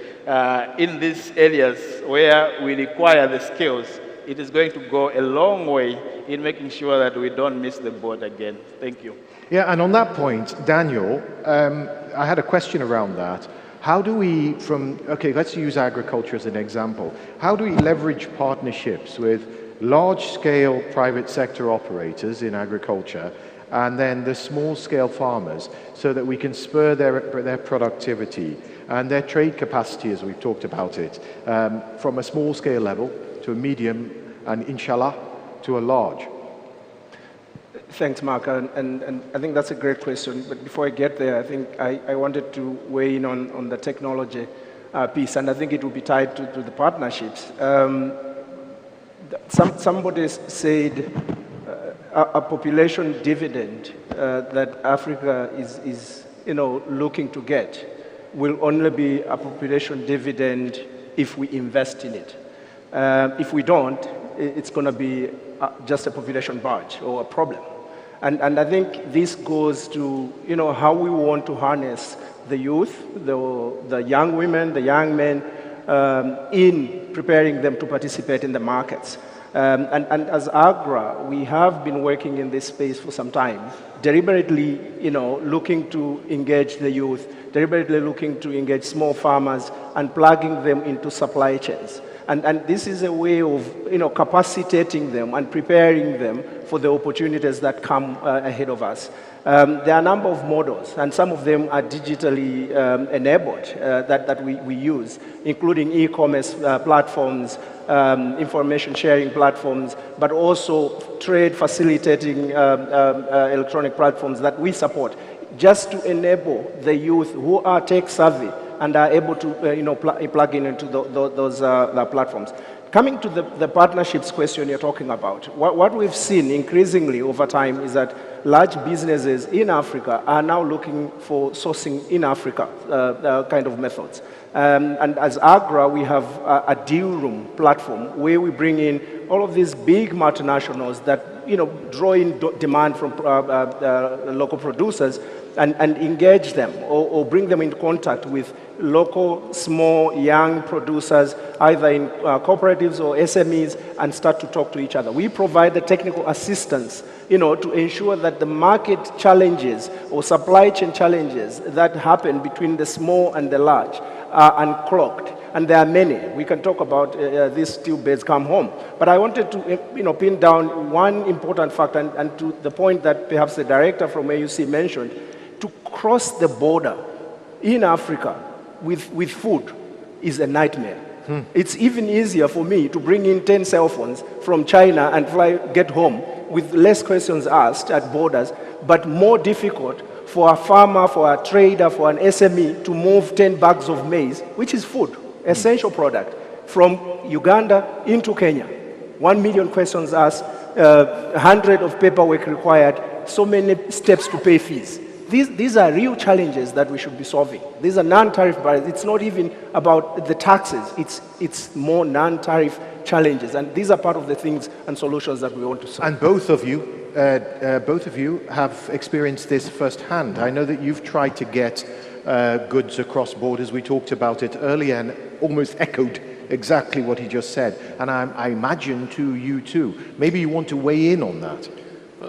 in these areas where we require the skills, it is going to go a long way in making sure that we don't miss the boat again. Thank you. Yeah, and on that point, Daniel, I had a question around that. How do we, let's use agriculture as an example. How do we leverage partnerships with large-scale private sector operators in agriculture and then the small-scale farmers so that we can spur their productivity and their trade capacity, as we've talked about it, from a small-scale level to a medium and, inshallah, to a large? Thanks, Mark, and I think that's a great question. But before I get there, I think I wanted to weigh in on the technology piece, and I think it will be tied to the partnerships. Somebody said a population dividend that Africa is looking to get will only be a population dividend if we invest in it. If we don't, it's going to be just a population barge or a problem. And I think this goes to how we want to harness the youth, the young women, the young men, in preparing them to participate in the markets. And as AGRA, we have been working in this space for some time, deliberately looking to engage the youth, deliberately looking to engage small farmers and plugging them into supply chains. And this is a way of capacitating them and preparing them for the opportunities that come ahead of us. There are a number of models, and some of them are digitally enabled that we use, including e-commerce platforms, information sharing platforms, but also trade facilitating electronic platforms that we support, just to enable the youth who are tech savvy and are able to plug in into those platforms. Coming to the partnerships question you're talking about, what we've seen increasingly over time is that large businesses in Africa are now looking for sourcing in Africa kind of methods. And as AGRA, we have a deal room platform where we bring in all of these big multinationals that draw in demand from local producers and engage them or bring them in contact with local, small, young producers, either in cooperatives or SMEs, and start to talk to each other. We provide the technical assistance, to ensure that the market challenges or supply chain challenges that happen between the small and the large are unclogged. And there are many. We can talk about these steel beds come home. But I wanted to pin down one important fact, and to the point that perhaps the director from AUC mentioned, to cross the border in Africa with food is a nightmare. It's even easier for me to bring in 10 cell phones from China and get home with less questions asked at borders, but more difficult for a farmer, for a trader, for an SME to move 10 bags of maize, which is food, essential product, from Uganda into Kenya. 1 million questions asked, 100 of paperwork required, so many steps to pay fees. These are real challenges that we should be solving. These are non-tariff barriers. It's not even about the taxes. It's more non-tariff challenges. And these are part of the things and solutions that we want to solve. And both of you have experienced this firsthand. I know that you've tried to get goods across borders. We talked about it earlier and almost echoed exactly what he just said. And I imagine to you too. Maybe you want to weigh in on that.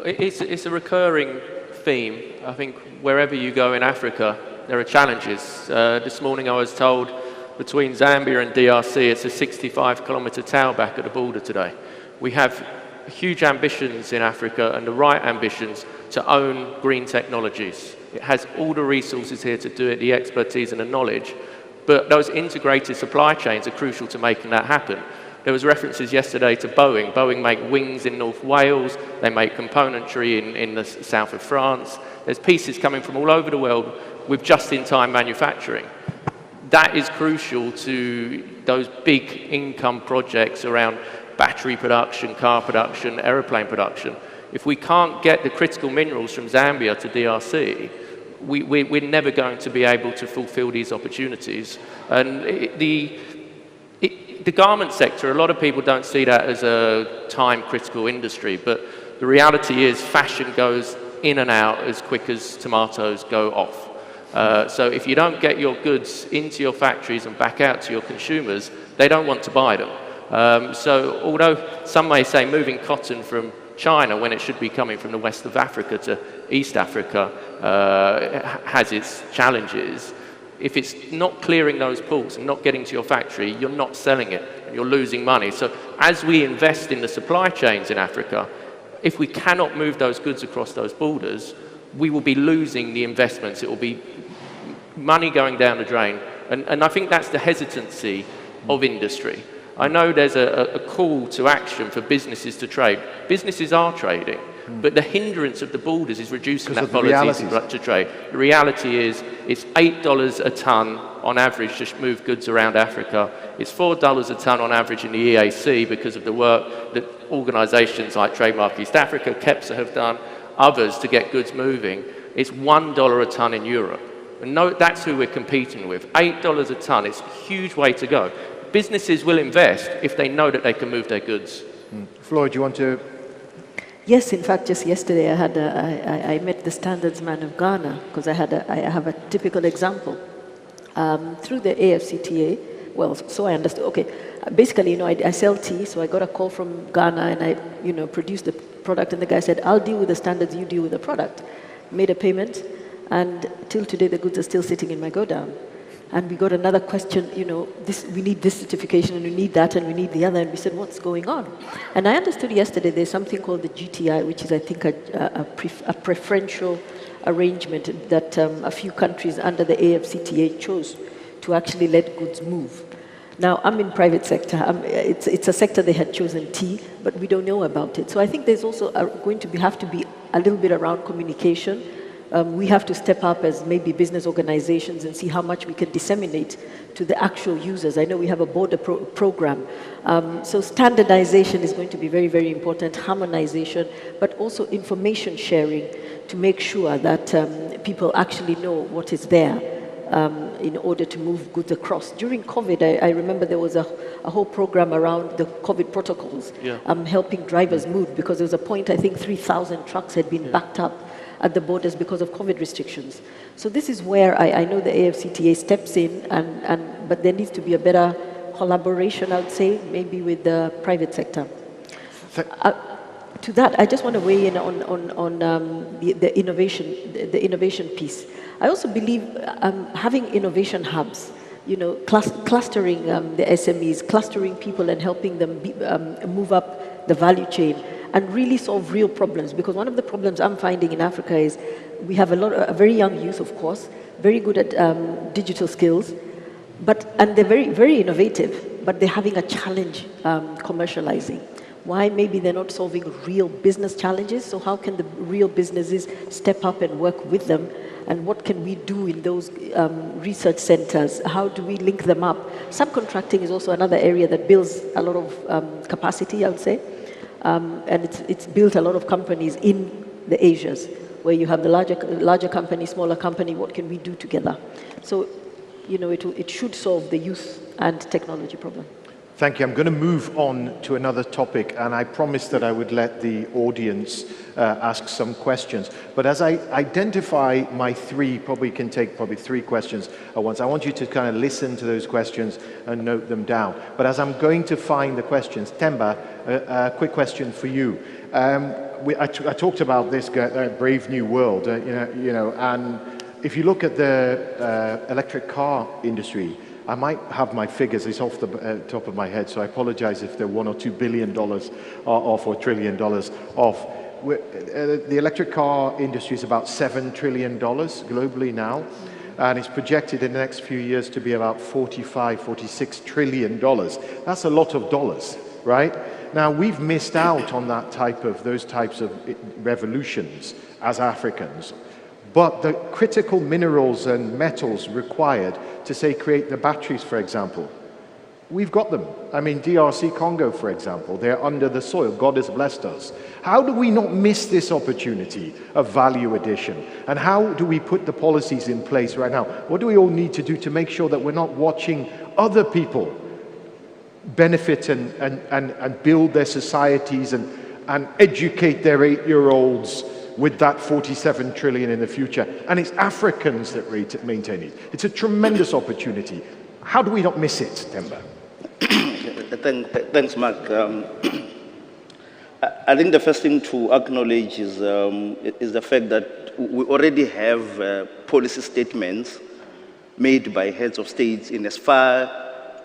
It's a recurring theme. I think wherever you go in Africa, there are challenges. This morning I was told between Zambia and DRC, it's a 65-kilometer tailback at the border today. We have huge ambitions in Africa and the right ambitions to own green technologies. It has all the resources here to do it, the expertise and the knowledge, but those integrated supply chains are crucial to making that happen. There was references yesterday to Boeing. Boeing make wings in North Wales. They make componentry in the south of France. There's pieces coming from all over the world with just-in-time manufacturing. That is crucial to those big income projects around battery production, car production, aeroplane production. If we can't get the critical minerals from Zambia to DRC, we're never going to be able to fulfill these opportunities. And the garment sector, a lot of people don't see that as a time-critical industry, but the reality is fashion goes in and out as quick as tomatoes go off. So if you don't get your goods into your factories and back out to your consumers, they don't want to buy them. So although some may say moving cotton from China when it should be coming from the west of Africa to East Africa has its challenges, if it's not clearing those ports and not getting to your factory, you're not selling it and you're losing money. So as we invest in the supply chains in Africa, if we cannot move those goods across those borders, we will be losing the investments. It will be money going down the drain. And I think that's the hesitancy of industry. I know there's a call to action for businesses to trade. Businesses are trading, but the hindrance of the borders is reducing that ability to trade. The reality is it's $8 a ton on average to move goods around Africa. It's $4 a ton on average in the EAC because of the work that organisations like Trademark East Africa, KEPSA have done, others to get goods moving. It's $1 a ton in Europe. And no, that's who we're competing with. $8 a tonne, it's a huge way to go. Businesses will invest if they know that they can move their goods. Floyd, do you want to? Yes, in fact, just yesterday I met the standards man of Ghana because I have a typical example. Through the AfCFTA, well, so I understood, okay, basically, I sell tea, so I got a call from Ghana and I, produced the product and the guy said, I'll deal with the standards, you deal with the product. Made a payment and till today the goods are still sitting in my godown. And we got another question, we need this certification and we need that and we need the other. And we said, what's going on? And I understood yesterday there's something called the GTI, which is, I think, a preferential arrangement that a few countries under the AfCFTA chose to actually let goods move. Now, I'm in private sector. It's a sector they had chosen tea, but we don't know about it. So I think there's also going to have to be a little bit around communication. We have to step up as maybe business organizations and see how much we can disseminate to the actual users. I know we have a border program. So standardization is going to be very, very important, harmonization, but also information sharing to make sure that people actually know what is there in order to move goods across. During COVID, I remember there was a whole program around the COVID protocols, helping drivers move, because there was a point, I think 3,000 trucks had been backed up at the borders because of COVID restrictions. So this is where I know the AfCFTA steps in, but there needs to be a better collaboration, I would say, maybe with the private sector. To that, I just want to weigh in on the innovation piece. I also believe having innovation hubs, clustering the SMEs, clustering people and helping them move up the value chain and really solve real problems. Because one of the problems I'm finding in Africa is we have a very young youth, of course, very good at digital skills, and they're very, very innovative, but they're having a challenge commercializing. Why? Maybe they're not solving real business challenges, so how can the real businesses step up and work with them? And what can we do in those research centers? How do we link them up? Subcontracting is also another area that builds a lot of capacity, I would say. And it's built a lot of companies in the Asias, where you have the larger company, smaller company, what can we do together? So, it should solve the youth and technology problem. Thank you. I'm going to move on to another topic, and I promised that I would let the audience ask some questions. But as I identify my probably can take three questions at once. I want you to kind of listen to those questions and note them down. But as I'm going to find the questions, Themba, a quick question for you. I talked about this brave new world, and if you look at the electric car industry, I might have my figures, it's off the top of my head, so I apologize if they're $1 or $2 billion off or $1 trillion off. The electric car industry is about $7 trillion globally now, and it's projected in the next few years to be about $46 trillion. That's a lot of dollars, right? Now, we've missed out on those types of revolutions as Africans. But the critical minerals and metals required to, say, create the batteries, for example, we've got them. I mean, DRC Congo, for example, they're under the soil. God has blessed us. How do we not miss this opportunity of value addition? And how do we put the policies in place right now? What do we all need to do to make sure that we're not watching other people benefit and build their societies and educate their 8-year-olds with that 47 trillion in the future? And it's Africans that maintain it. It's a tremendous opportunity. How do we not miss it, Themba? Thanks, Mark. I think the first thing to acknowledge is the fact that we already have policy statements made by heads of states in as far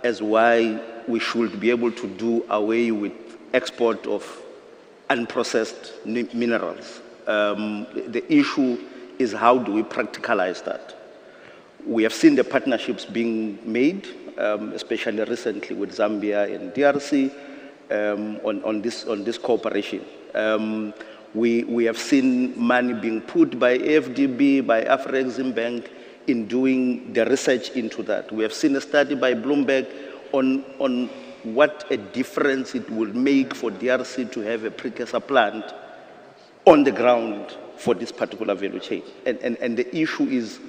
as why we should be able to do away with export of unprocessed minerals. The issue is how do we practicalize that? We have seen the partnerships being made, especially recently with Zambia and DRC, on this cooperation. We have seen money being put by AFDB, by Afrexim Bank in doing the research into that. We have seen a study by Bloomberg on what a difference it will make for DRC to have a precursor plant on the ground for this particular value chain. And the issue is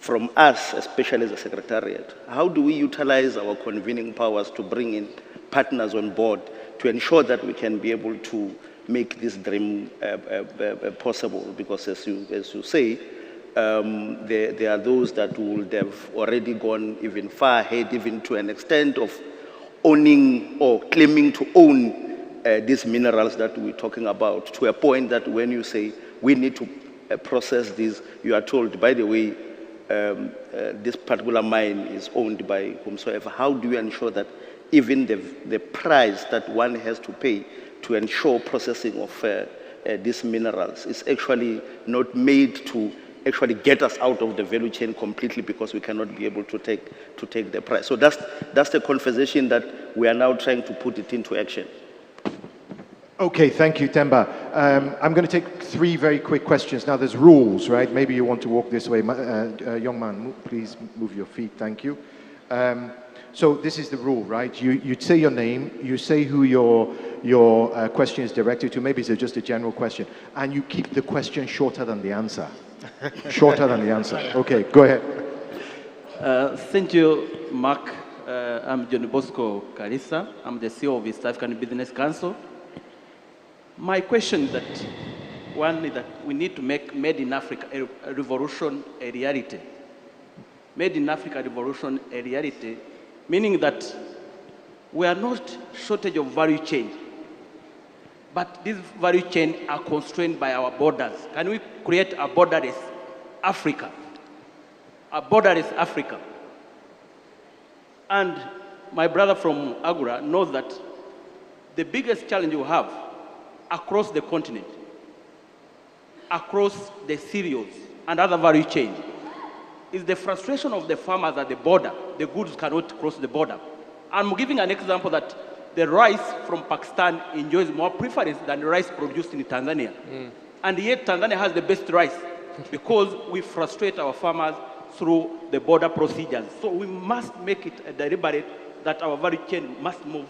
from us, especially as a secretariat, how do we utilize our convening powers to bring in partners on board to ensure that we can be able to make this dream possible? Because as you say, there are those that would have already gone even far ahead, even to an extent of owning or claiming to own these minerals that we're talking about, to a point that when you say we need to process these, you are told, by the way, this particular mine is owned by whomsoever. How do you ensure that even the price that one has to pay to ensure processing of these minerals is actually not made to actually get us out of the value chain completely, because we cannot be able to take the price? So that's the conversation that we are now trying to put it into action. Okay, thank you, Temba. I'm going to take 3 very quick questions. Now, there's rules, right? Maybe you want to walk this way. Young man, please move your feet. Thank you. So this is the rule, right? You say your name, you say who your question is directed to. Maybe it's just a general question. And you keep the question shorter than the answer. Shorter than the answer. Okay, go ahead. Thank you, Mark. I'm John Bosco Carissa. I'm the CEO of East African Business Council. My question is that, one is that we need to make Made in Africa a revolution a reality. Made in Africa revolution a reality, meaning that we are not shortage of value chain, but these value chain are constrained by our borders. Can we create a borderless Africa? A borderless Africa. And my brother from Agura knows that the biggest challenge we have across the continent, across the cereals and other value chain, is the frustration of the farmers at the border. The goods cannot cross the border. I'm giving an example that the rice from Pakistan enjoys more preference than the rice produced in Tanzania. And yet Tanzania has the best rice because we frustrate our farmers through the border procedures. So we must make it a deliberate that our value chain must move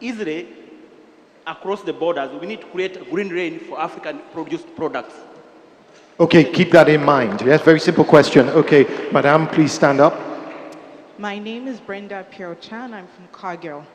easily across the borders. We need to create a green lane for African produced products. Okay, keep that in mind. Yes, very simple question. Okay, Madam, please stand up. My name is Brenda Piochan. I'm from Cargill.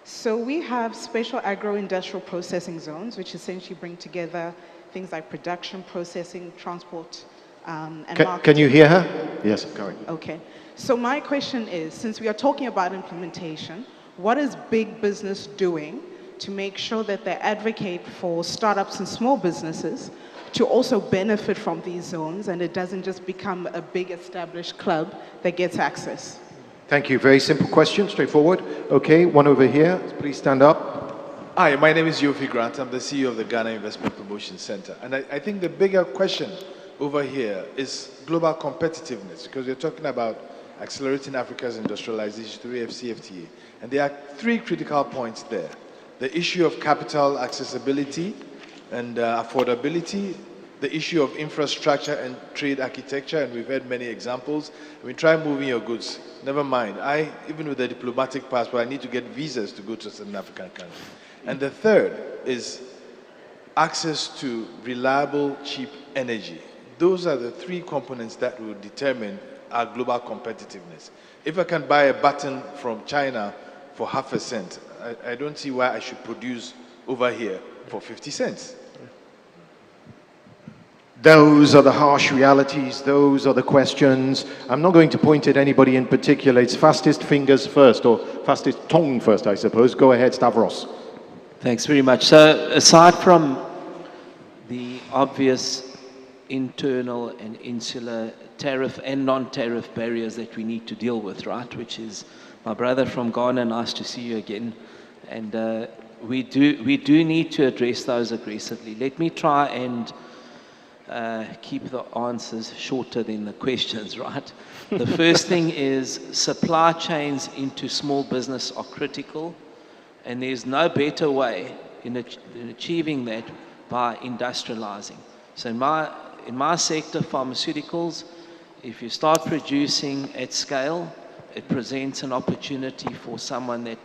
So we have special agro-industrial processing zones, which essentially bring together things like production, processing, transport, and marketing. Can you hear her? Yes, go ahead. Okay. So my question is, since we are talking about implementation, what is big business doing to make sure that they advocate for startups and small businesses to also benefit from these zones, and it doesn't just become a big established club that gets access? Thank you. Very simple question, straightforward. Okay, one over here. Please stand up. Hi, my name is Yofi Grant. I'm the CEO of the Ghana Investment Promotion Center. And I think the bigger question over here is global competitiveness, because we're talking about accelerating Africa's industrialization through AfCFTA. And there are 3 critical points there. The issue of capital accessibility and affordability, the issue of infrastructure and trade architecture, and we've had many examples. I mean, try moving your goods. Never mind. Even with a diplomatic passport, I need to get visas to go to certain African countries. And the third is access to reliable, cheap energy. Those are the 3 components that will determine our global competitiveness. If I can buy a button from China for half a cent, I don't see why I should produce over here for 50 cents. Those are the harsh realities. Those are the questions. I'm not going to point at anybody in particular. It's fastest fingers first, or fastest tongue first, I suppose. Go ahead, Stavros. Thanks very much. So aside from the obvious internal and insular tariff and non-tariff barriers that we need to deal with, right, which is my brother from Ghana, nice to see you again. And we do need to address those aggressively. Let me try and keep the answers shorter than the questions, right? The first thing is supply chains into small business are critical, and there's no better way in achieving that by industrializing. So in my sector, pharmaceuticals, if you start producing at scale, it presents an opportunity for someone that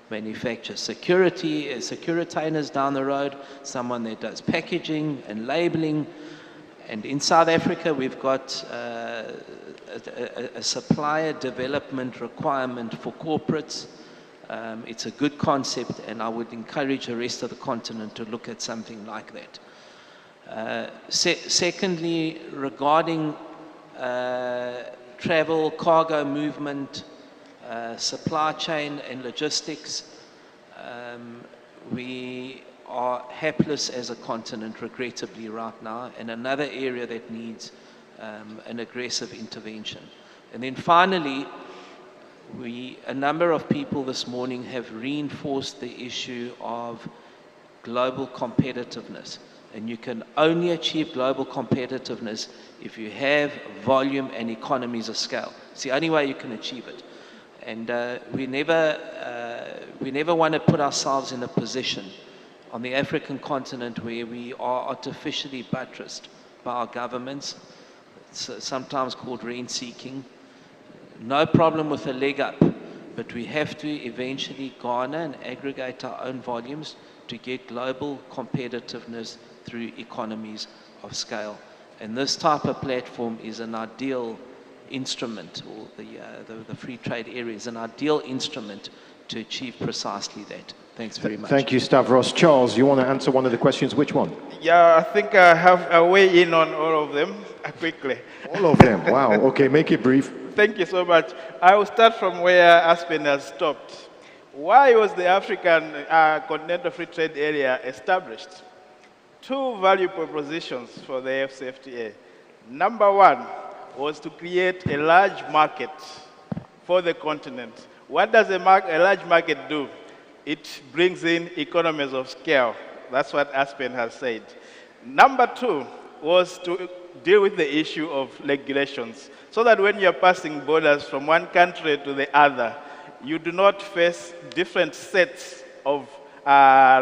manufactures securitainers down the road, someone that does packaging and labeling, And in South Africa, we've got a supplier development requirement for corporates. It's a good concept, and I would encourage the rest of the continent to look at something like that. Secondly, regarding travel, cargo movement, supply chain and logistics, we are hapless as a continent, regrettably, right now, and another area that needs an aggressive intervention. And then finally, a number of people this morning have reinforced the issue of global competitiveness. And you can only achieve global competitiveness if you have volume and economies of scale. It's the only way you can achieve it. And we never want to put ourselves in a position on the African continent where we are artificially buttressed by our governments. It's sometimes called rent-seeking. No problem with a leg up, but we have to eventually garner and aggregate our own volumes to get global competitiveness through economies of scale. And this type of platform is an ideal instrument, or the free trade area is an ideal instrument to achieve precisely that. Thanks very much. Thank you, Stavros. Charles, you want to answer one of the questions? Which one? Yeah, I think I have a way in on all of them quickly. All of them? Wow. Okay, make it brief. Thank you so much. I will start from where Aspen has stopped. Why was the African Continental Free Trade Area established? Two value propositions for the AfCFTA. Number one was to create a large market for the continent. What does a large market do? It brings in economies of scale. That's what Aspen has said. Number two was to deal with the issue of regulations, so that when you're passing borders from one country to the other, you do not face different sets of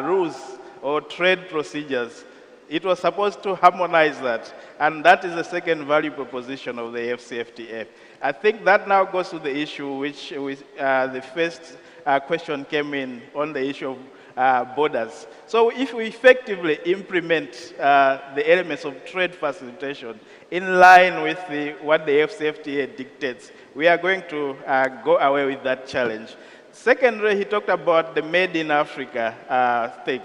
rules or trade procedures. It was supposed to harmonize that, and that is the second value proposition of the AfCFTA. I think that now goes to the issue which the first question came in on the issue of borders. So if we effectively implement the elements of trade facilitation in line with what the AfCFTA dictates, we are going to go away with that challenge. Secondly, he talked about the Made in Africa thing.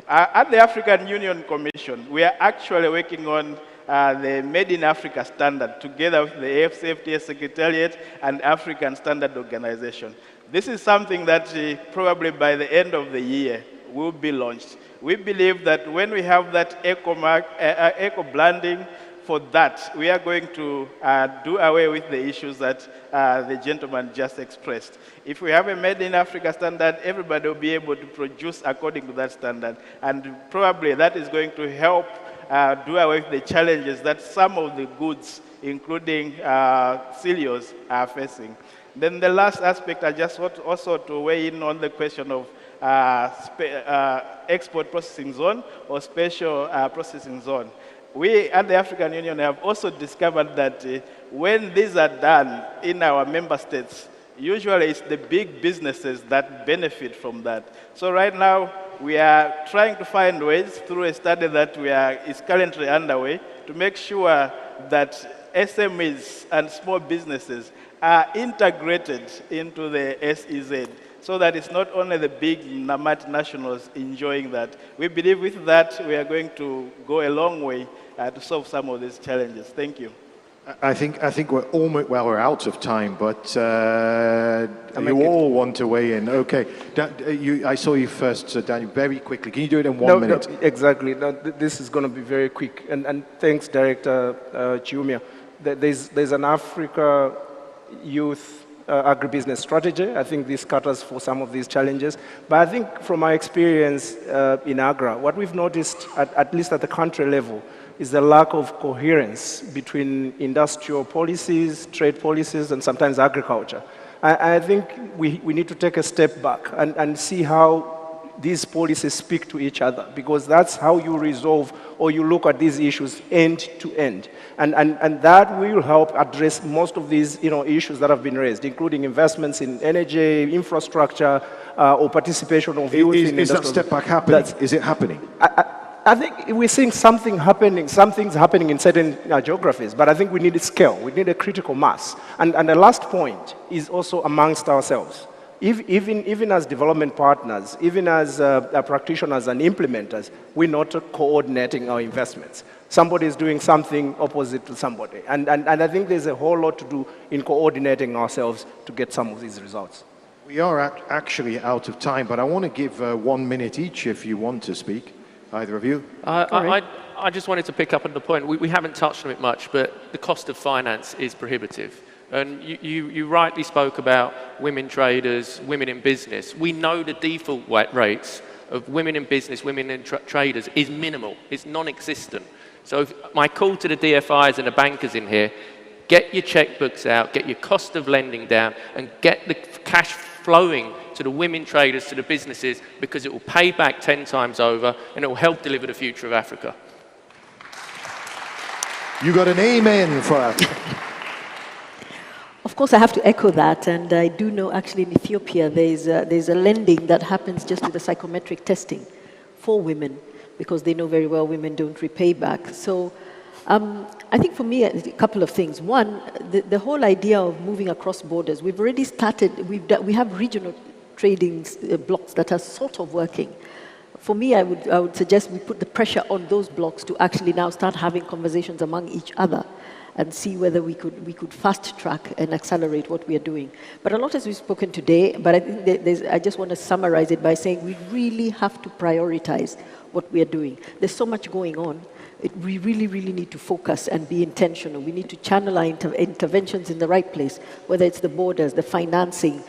At the African Union Commission, we are actually working on the Made in Africa standard together with the AfCFTA Secretariat and African Standard Organization. This is something that probably by the end of the year will be launched. We believe that when we have that eco-blending for that, we are going to do away with the issues that the gentleman just expressed. If we have a Made in Africa standard, everybody will be able to produce according to that standard, and probably that is going to help do away with the challenges that some of the goods, including cereals, are facing. Then the last aspect, I just want also to weigh in on the question of export processing zone or special processing zone. We at the African Union have also discovered that when these are done in our member states, usually it's the big businesses that benefit from that. So right now, we are trying to find ways through a study that is currently underway to make sure that SMEs and small businesses are integrated into the SEZ, so that it's not only the big multinationals enjoying that. We believe with that we are going to go a long way to solve some of these challenges. Thank you. I think we're almost, well, we're out of time, but you all want to weigh in. Okay, I saw you first, so Daniel, very quickly. Can you do it in 1 minute? No, exactly. No, this is going to be very quick. And thanks, Director Chiumia. There's an Africa Youth agribusiness strategy. I think this caters for some of these challenges. But I think from my experience in Agra, what we've noticed, at least at the country level, is the lack of coherence between industrial policies, trade policies, and sometimes agriculture. I think we need to take a step back and see how these policies speak to each other, because that's how you resolve or you look at these issues end to end. And that will help address most of these issues that have been raised, including investments in energy, infrastructure, or participation of youth in Is that step back happening? Is it happening? I think we're seeing something happening, some things happening in certain geographies, but I think we need a scale, we need a critical mass. And the last point is also amongst ourselves. Even as development partners, even as practitioners and implementers, we're not coordinating our investments. Somebody is doing something opposite to somebody. And I think there's a whole lot to do in coordinating ourselves to get some of these results. We are actually out of time, but I want to give 1 minute each if you want to speak, either of you. I just wanted to pick up on the point. We haven't touched on it much, but the cost of finance is prohibitive. And you rightly spoke about women traders, women in business. We know the default rates of women in business, women in traders is minimal. It's non-existent. So my call to the DFIs and the bankers in here, get your checkbooks out, get your cost of lending down, and get the cash flowing to the women traders, to the businesses, because it will pay back 10 times over, and it will help deliver the future of Africa. You got an amen for us. Of course, I have to echo that, and I do know actually in Ethiopia there's a lending that happens just with the psychometric testing for women, because they know very well women don't repay back. So I think for me, a couple of things. One, the whole idea of moving across borders, we've already started, we have regional trading blocks that are sort of working. For me, I would suggest we put the pressure on those blocks to actually now start having conversations among each other and see whether we could fast track and accelerate what we are doing. But a lot has been spoken today, but I think I just want to summarize it by saying we really have to prioritize what we are doing. There's so much going on. We really, really need to focus and be intentional. We need to channel our interventions in the right place, whether it's the borders, the financing,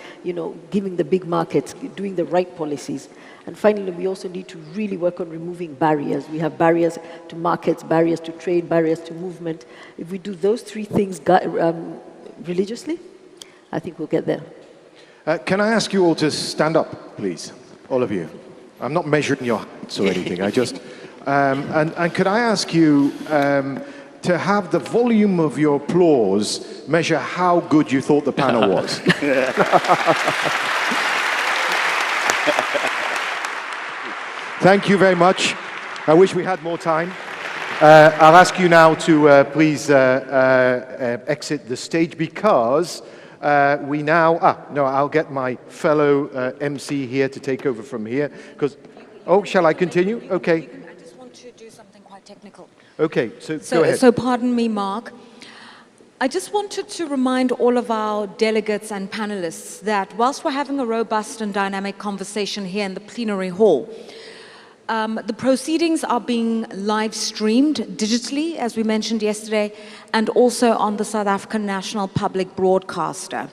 giving the big markets, doing the right policies. And finally, we also need to really work on removing barriers. We have barriers to markets, barriers to trade, barriers to movement. If we do those three things religiously, I think we'll get there. Can I ask you all to stand up, please? All of you. I'm not measuring your heights or anything. I just... and could I ask you to have the volume of your applause measure how good you thought the panel was? Thank you very much. I wish we had more time. I'll ask you now to please exit the stage, because we now... no, I'll get my fellow MC here to take over from here. Because, shall I continue? Okay. To do something quite technical. Okay, so go ahead. So pardon me, Mark. I just wanted to remind all of our delegates and panelists that whilst we're having a robust and dynamic conversation here in the plenary hall, the proceedings are being live streamed digitally, as we mentioned yesterday, and also on the South African National Public Broadcaster.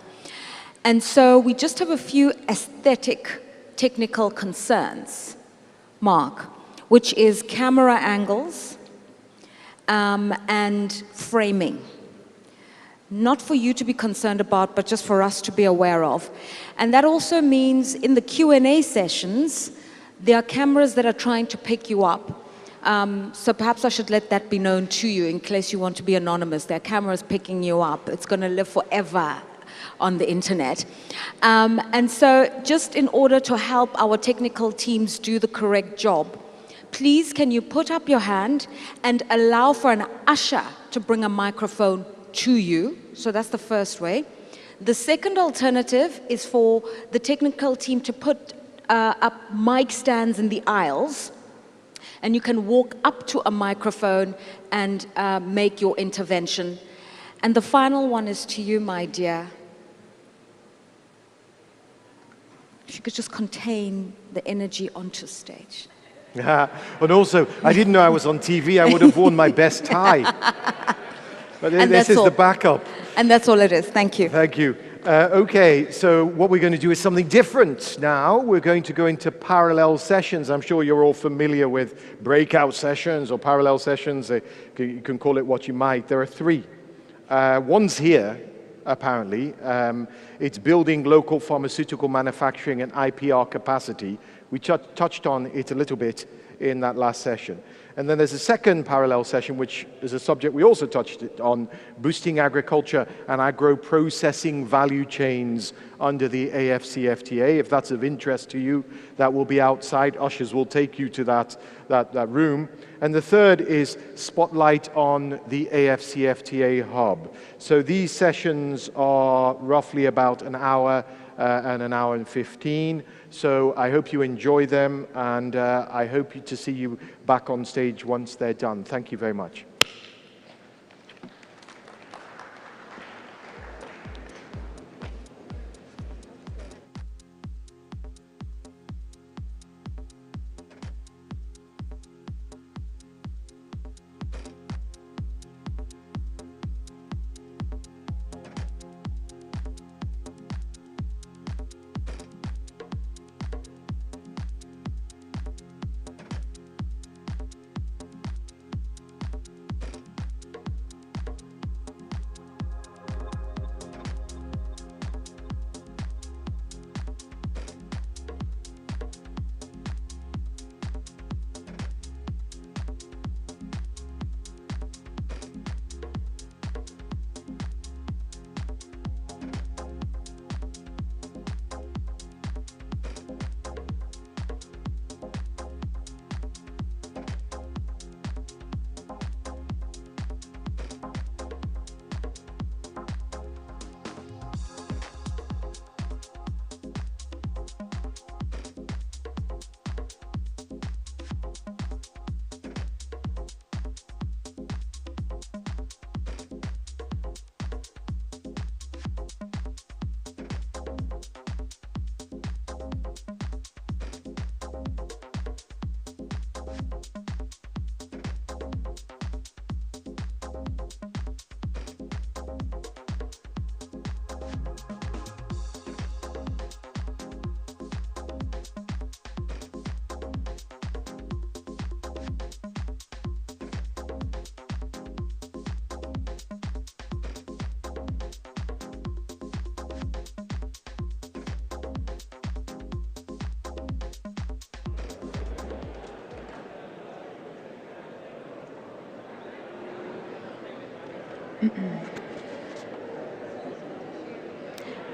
And so we just have a few aesthetic technical concerns, Mark, which is camera angles and framing. Not for you to be concerned about, but just for us to be aware of. And that also means in the Q&A sessions, there are cameras that are trying to pick you up. So perhaps I should let that be known to you in case you want to be anonymous. There are cameras picking you up. It's going to live forever on the internet. And so just in order to help our technical teams do the correct job, please can you put up your hand and allow for an usher to bring a microphone to you. So that's the first way. The second alternative is for the technical team to put up mic stands in the aisles, and you can walk up to a microphone and make your intervention. And the final one is to you, my dear. If you could just contain the energy onto stage. And also, I didn't know I was on TV. I would have worn my best tie. But this is the backup. And that's all it is. Thank you. Thank you. Okay, so what we're going to do is something different now. We're going to go into parallel sessions. I'm sure you're all familiar with breakout sessions or parallel sessions. You can call it what you might. There are three. One's here, apparently. It's building local pharmaceutical manufacturing and IPR capacity We touched on it a little bit in that last session. And then there's a second parallel session, which is a subject we also touched on, boosting agriculture and agro-processing value chains under the AfCFTA. If that's of interest to you, that will be outside. Ushers will take you to that room. And the third is spotlight on the AfCFTA hub. So these sessions are roughly about an hour and an hour and 15. So I hope you enjoy them, and I hope to see you back on stage once they're done. Thank you very much.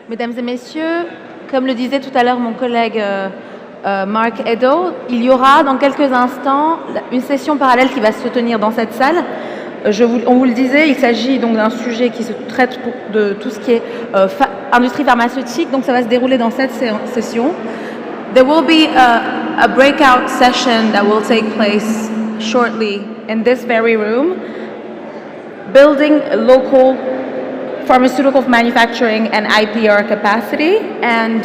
Mesdames et messieurs, comme le disait tout à l'heure mon collègue Mark Edo, il y aura dans quelques instants une session parallèle qui va se tenir dans cette salle. On vous le disait, il s'agit donc d'un sujet qui se traite de tout ce qui est industrie pharmaceutique, donc ça va se dérouler dans cette session. There will be a breakout session that will take place shortly in this very room, building a local pharmaceutical manufacturing and IPR capacity. And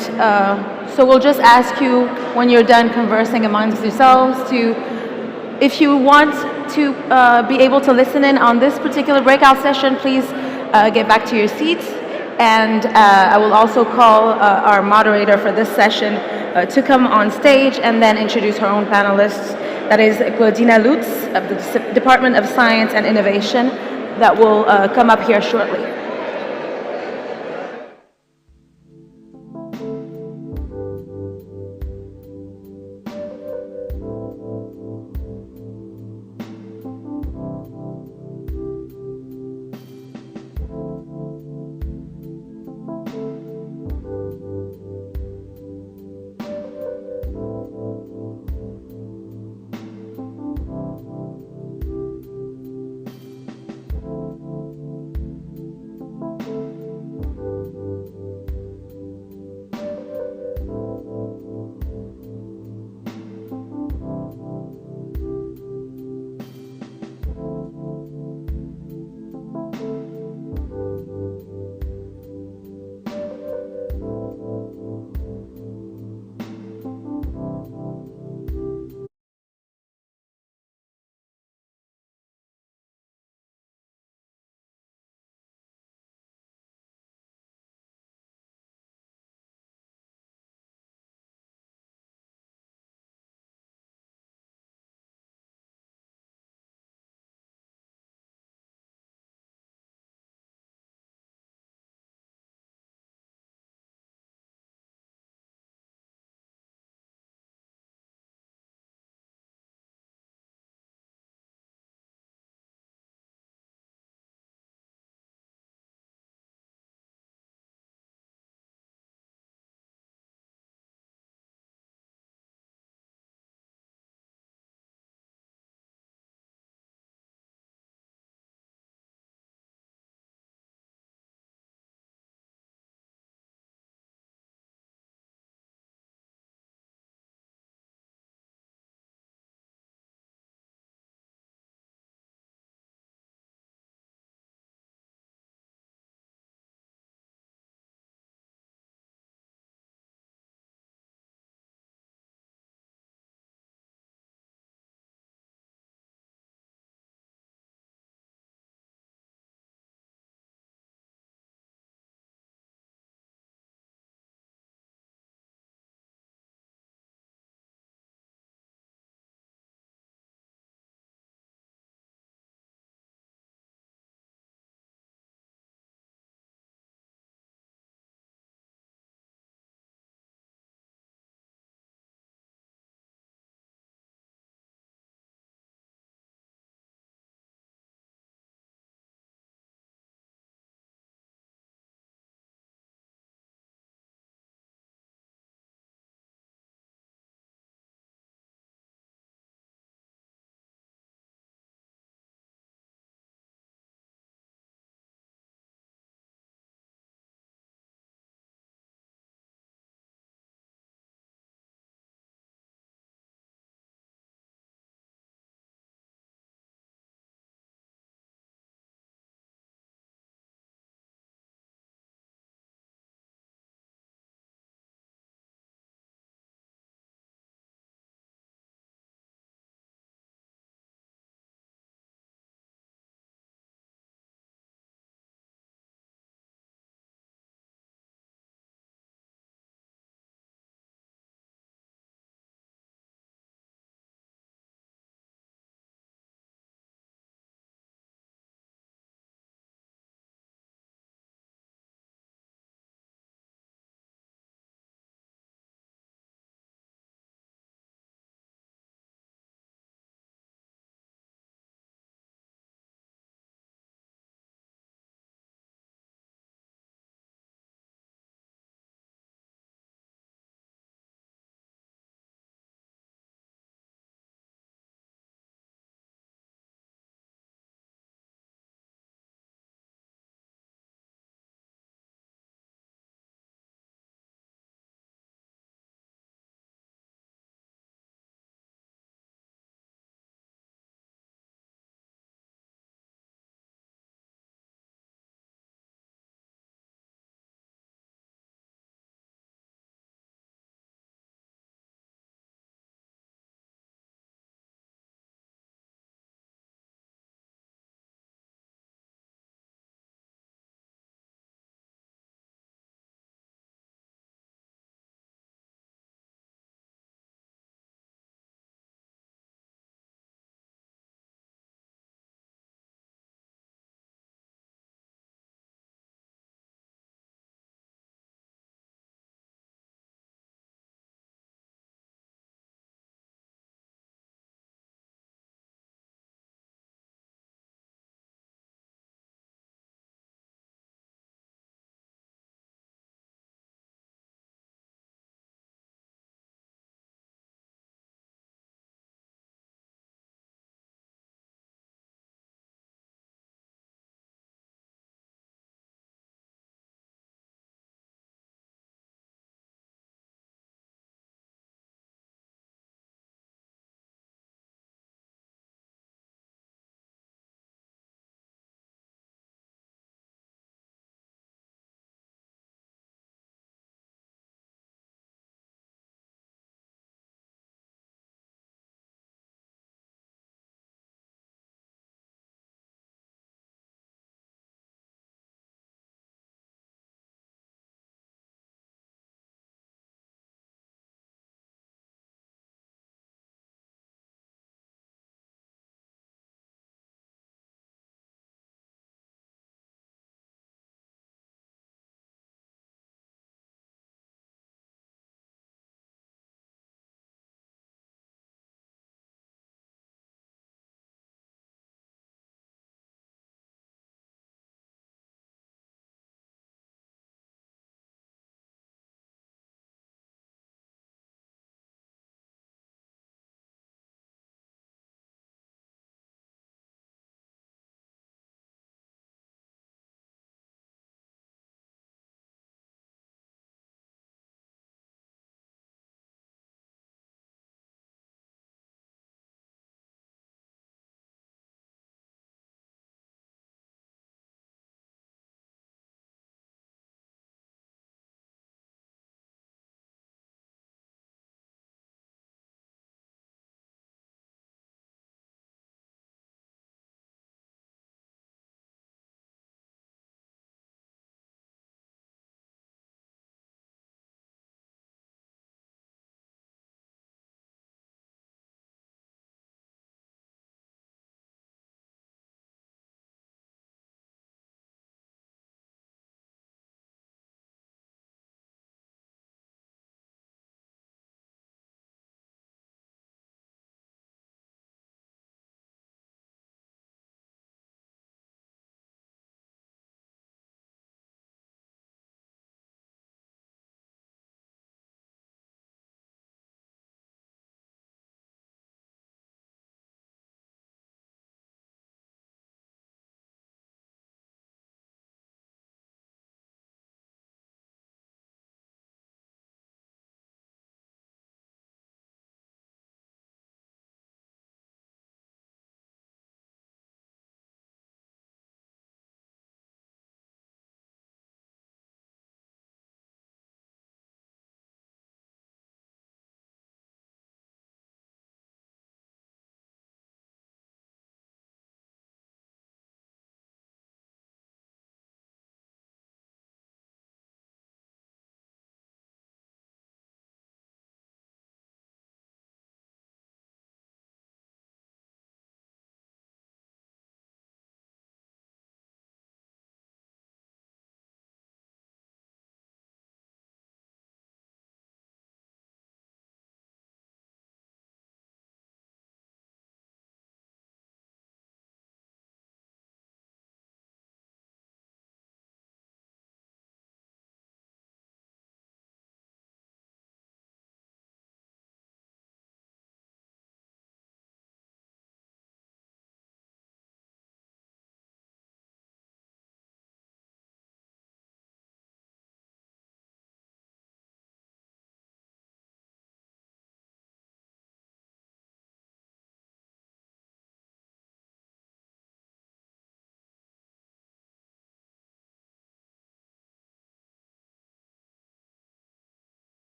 so we'll just ask you, when you're done conversing amongst yourselves, if you want to be able to listen in on this particular breakout session, please get back to your seats. And I will also call our moderator for this session to come on stage and then introduce her own panelists. That is Claudina Lutz of the Department of Science and Innovation that will come up here shortly.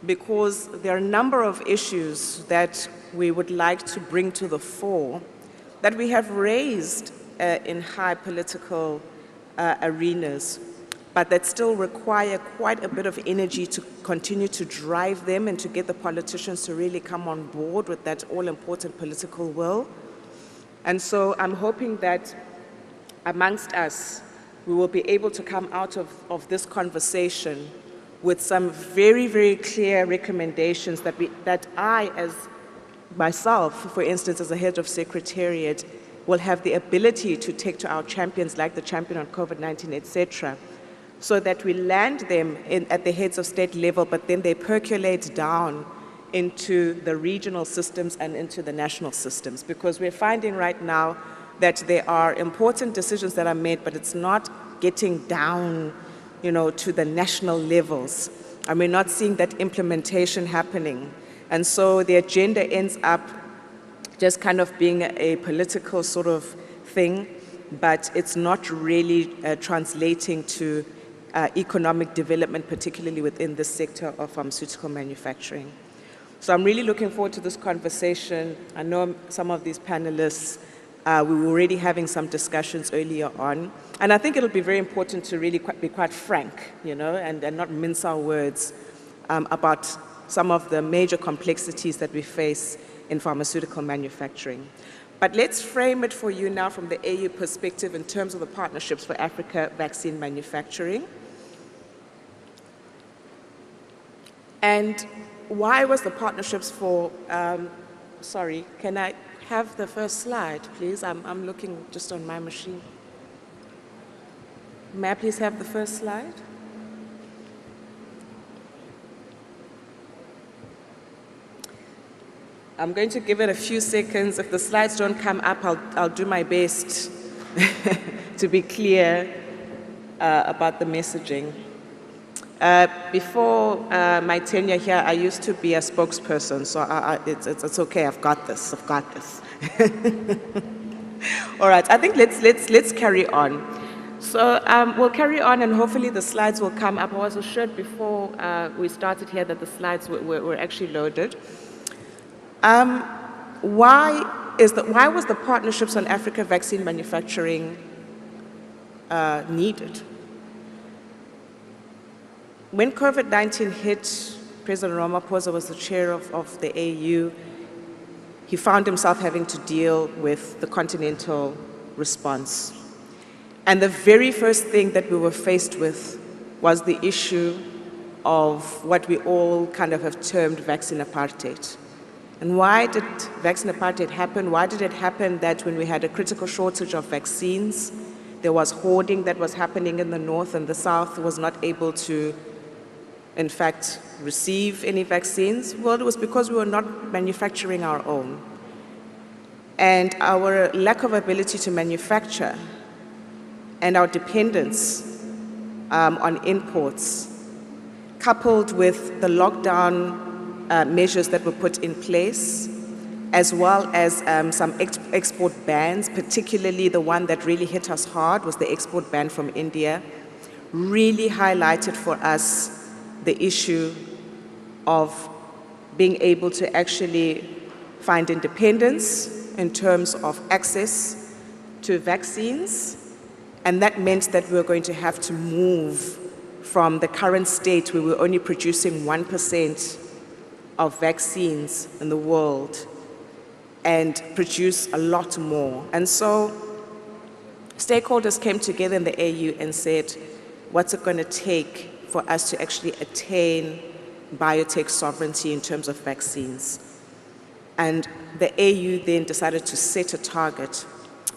because there are a number of issues that we would like to bring to the fore that we have raised in high political arenas, but that still require quite a bit of energy to continue to drive them and to get the politicians to really come on board with that all-important political will. And so I'm hoping that amongst us, we will be able to come out of this conversation with some very, very clear recommendations that I, as myself, for instance, as a head of secretariat, will have the ability to take to our champions, like the champion on COVID-19, etc., so that we land them at the heads of state level, but then they percolate down into the regional systems and into the national systems. Because we're finding right now that there are important decisions that are made, but it's not getting down, to the national levels. And we're not seeing that implementation happening. And so the agenda ends up just kind of being a political sort of thing, but it's not really translating to economic development, particularly within this sector of pharmaceutical manufacturing. So I'm really looking forward to this conversation. I know some of these panelists, we were already having some discussions earlier on. And I think it'll be very important to really be quite frank, and not mince our words about some of the major complexities that we face in pharmaceutical manufacturing. But let's frame it for you now from the AU perspective in terms of the Partnerships for Africa vaccine manufacturing. And why was the Partnerships for, sorry, can I have the first slide, please? I'm looking just on my machine. May I please have the first slide? I'm going to give it a few seconds. If the slides don't come up, I'll do my best to be clear about the messaging. Before my tenure here, I used to be a spokesperson, so it's okay. I've got this. All right. I think let's carry on. So we'll carry on, and hopefully the slides will come up. I was assured before we started here that the slides were actually loaded. Why was the Partnerships on Africa vaccine manufacturing needed? When COVID-19 hit, President Ramaphosa was the chair of the AU. He found himself having to deal with the Continental response. And the very first thing that we were faced with was the issue of what we all kind of have termed vaccine apartheid. And why did vaccine apartheid happen? Why did it happen that when we had a critical shortage of vaccines, there was hoarding that was happening in the north, and the south was not able to, in fact, receive any vaccines? Well, it was because we were not manufacturing our own. And our lack of ability to manufacture and our dependence on imports, coupled with the lockdown measures that were put in place, as well as some export bans, particularly the one that really hit us hard was the export ban from India, really highlighted for us the issue of being able to actually find independence in terms of access to vaccines. And that meant that we were going to have to move from the current state where we're only producing 1% of vaccines in the world and produce a lot more. And so stakeholders came together in the AU and said, what's it going to take for us to actually attain biotech sovereignty in terms of vaccines? And the AU then decided to set a target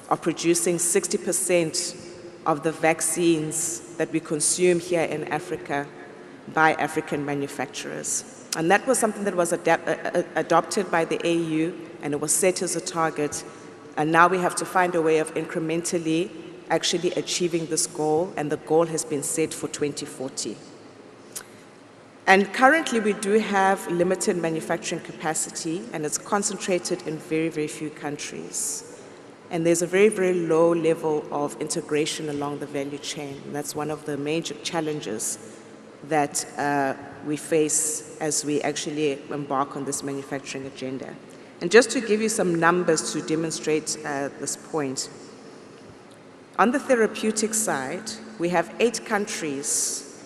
of producing 60% of the vaccines that we consume here in Africa by African manufacturers. And that was something that was adopted by the AU, and it was set as a target. And now we have to find a way of incrementally actually achieving this goal, and the goal has been set for 2040. And currently we do have limited manufacturing capacity, and it's concentrated in very, very few countries. And there's a very, very low level of integration along the value chain. And that's one of the major challenges that we face as we actually embark on this manufacturing agenda. And just to give you some numbers to demonstrate this point, on the therapeutic side, we have 8 countries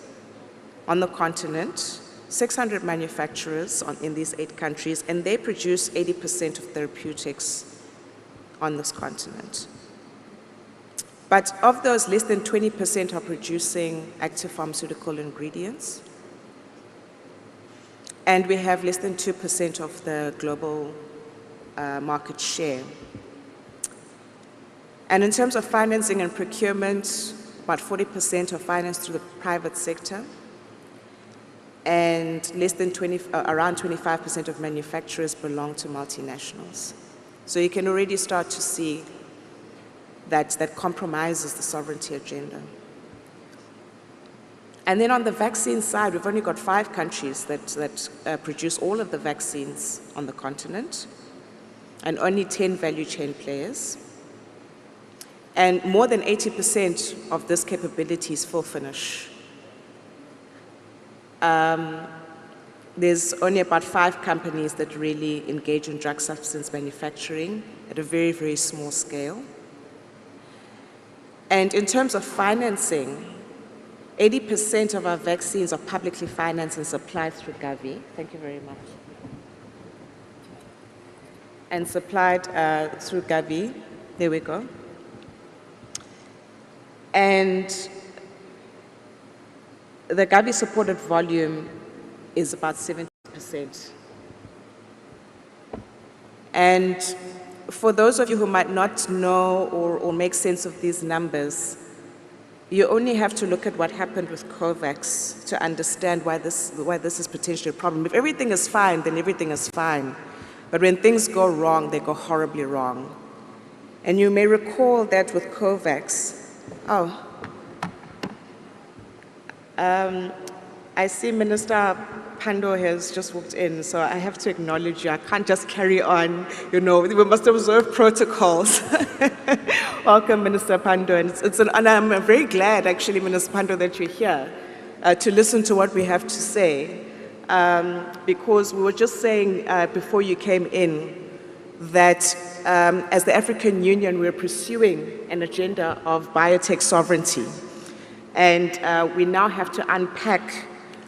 on the continent, 600 manufacturers in these 8 countries, and they produce 80% of therapeutics on this continent. But of those, less than 20% are producing active pharmaceutical ingredients. And we have less than 2% of the global market share. And in terms of financing and procurement, about 40% are financed through the private sector. And less than around 25% of manufacturers belong to multinationals. So you can already start to see that compromises the sovereignty agenda. And then on the vaccine side, we've only got 5 countries that produce all of the vaccines on the continent, and only 10 value chain players. And more than 80% of this capability is full finish. There's only about 5 companies that really engage in drug substance manufacturing at a very, very small scale. And in terms of financing, 80% of our vaccines are publicly financed and supplied through Gavi. Thank you very much. And supplied through Gavi. There we go. And the Gavi-supported volume is about 70%. And for those of you who might not know or make sense of these numbers, you only have to look at what happened with COVAX to understand why this is potentially a problem. If everything is fine, then everything is fine. But when things go wrong, they go horribly wrong. And you may recall that with COVAX, I see Minister Pando has just walked in, so I have to acknowledge you. I can't just carry on, we must observe protocols. Welcome, Minister Pando, and I'm very glad, actually, Minister Pando, that you're here to listen to what we have to say, because we were just saying before you came in that as the African Union, we're pursuing an agenda of biotech sovereignty, and we now have to unpack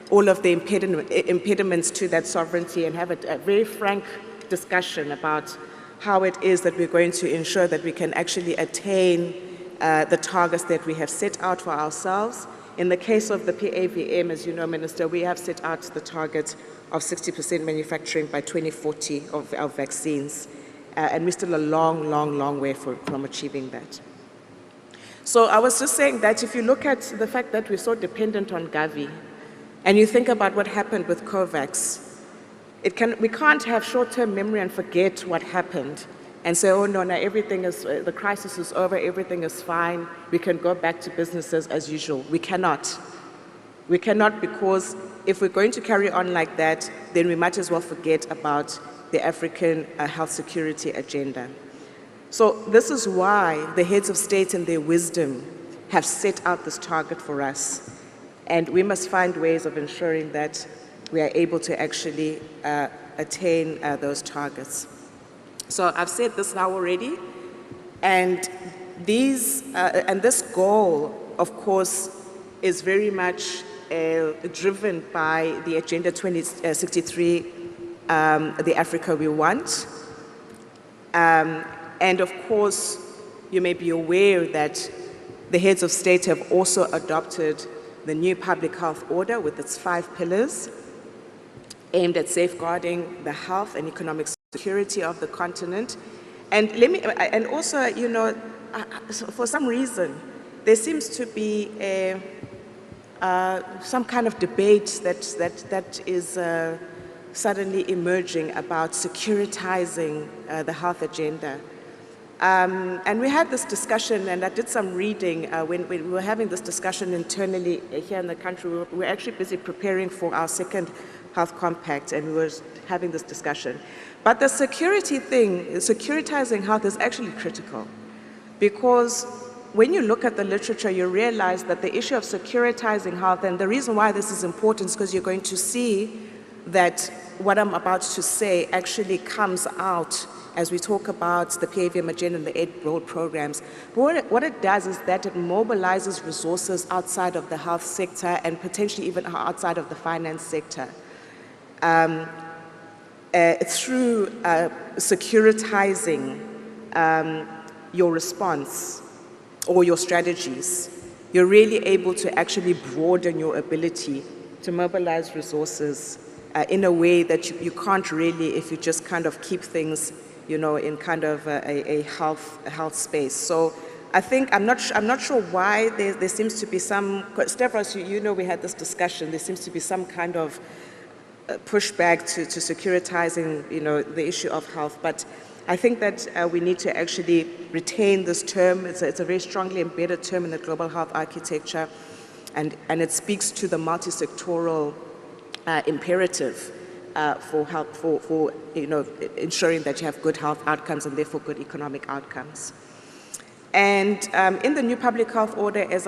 all of the impediments to that sovereignty and have a very frank discussion about how it is that we're going to ensure that we can actually attain the targets that we have set out for ourselves. In the case of the PAVM, as you know, Minister, we have set out the target of 60% manufacturing by 2040 of our vaccines. And we're still a long, long, long way from achieving that. So I was just saying that if you look at the fact that we're so dependent on Gavi, and you think about what happened with COVAX, we can't have short-term memory and forget what happened and say, oh no, everything is, the crisis is over, everything is fine, we can go back to businesses as usual. We cannot. We cannot, because if we're going to carry on like that, then we might as well forget about the African health security agenda. So this is why the heads of state in their wisdom have set out this target for us. And we must find ways of ensuring that we are able to actually attain those targets. So I've said this now already, and this goal, of course, is very much driven by the Agenda 2063, the Africa we want. And of course, you may be aware that the heads of state have also adopted the new public health order with its 5 pillars aimed at safeguarding the health and economic security of the continent. And also, for some reason, there seems to be some kind of debate that is suddenly emerging about securitizing the health agenda. And we had this discussion, and I did some reading when we were having this discussion internally here in the country. We were actually busy preparing for our second health compact, and we were having this discussion. But the security thing, securitizing health, is actually critical, because when you look at the literature, you realize that the issue of securitizing health, and the reason why this is important is because you're going to see that what I'm about to say actually comes out as we talk about the PAVM agenda and the 8 broad programs. But what it does is that it mobilizes resources outside of the health sector and potentially even outside of the finance sector. Through securitizing your response or your strategies, you're really able to actually broaden your ability to mobilize resources in a way that you can't really if you just kind of keep things, you know, in kind of a health space. So I think, I'm not sure why there seems to be some, Stavros, you know, we had this discussion, there seems to be some kind of pushback to securitizing, you know, the issue of health, but I think that we need to actually retain this term. It's a very strongly embedded term in the global health architecture, and it speaks to the multi-sectoral imperative for health, for you know, ensuring that you have good health outcomes and therefore good economic outcomes. And in the new public health order, as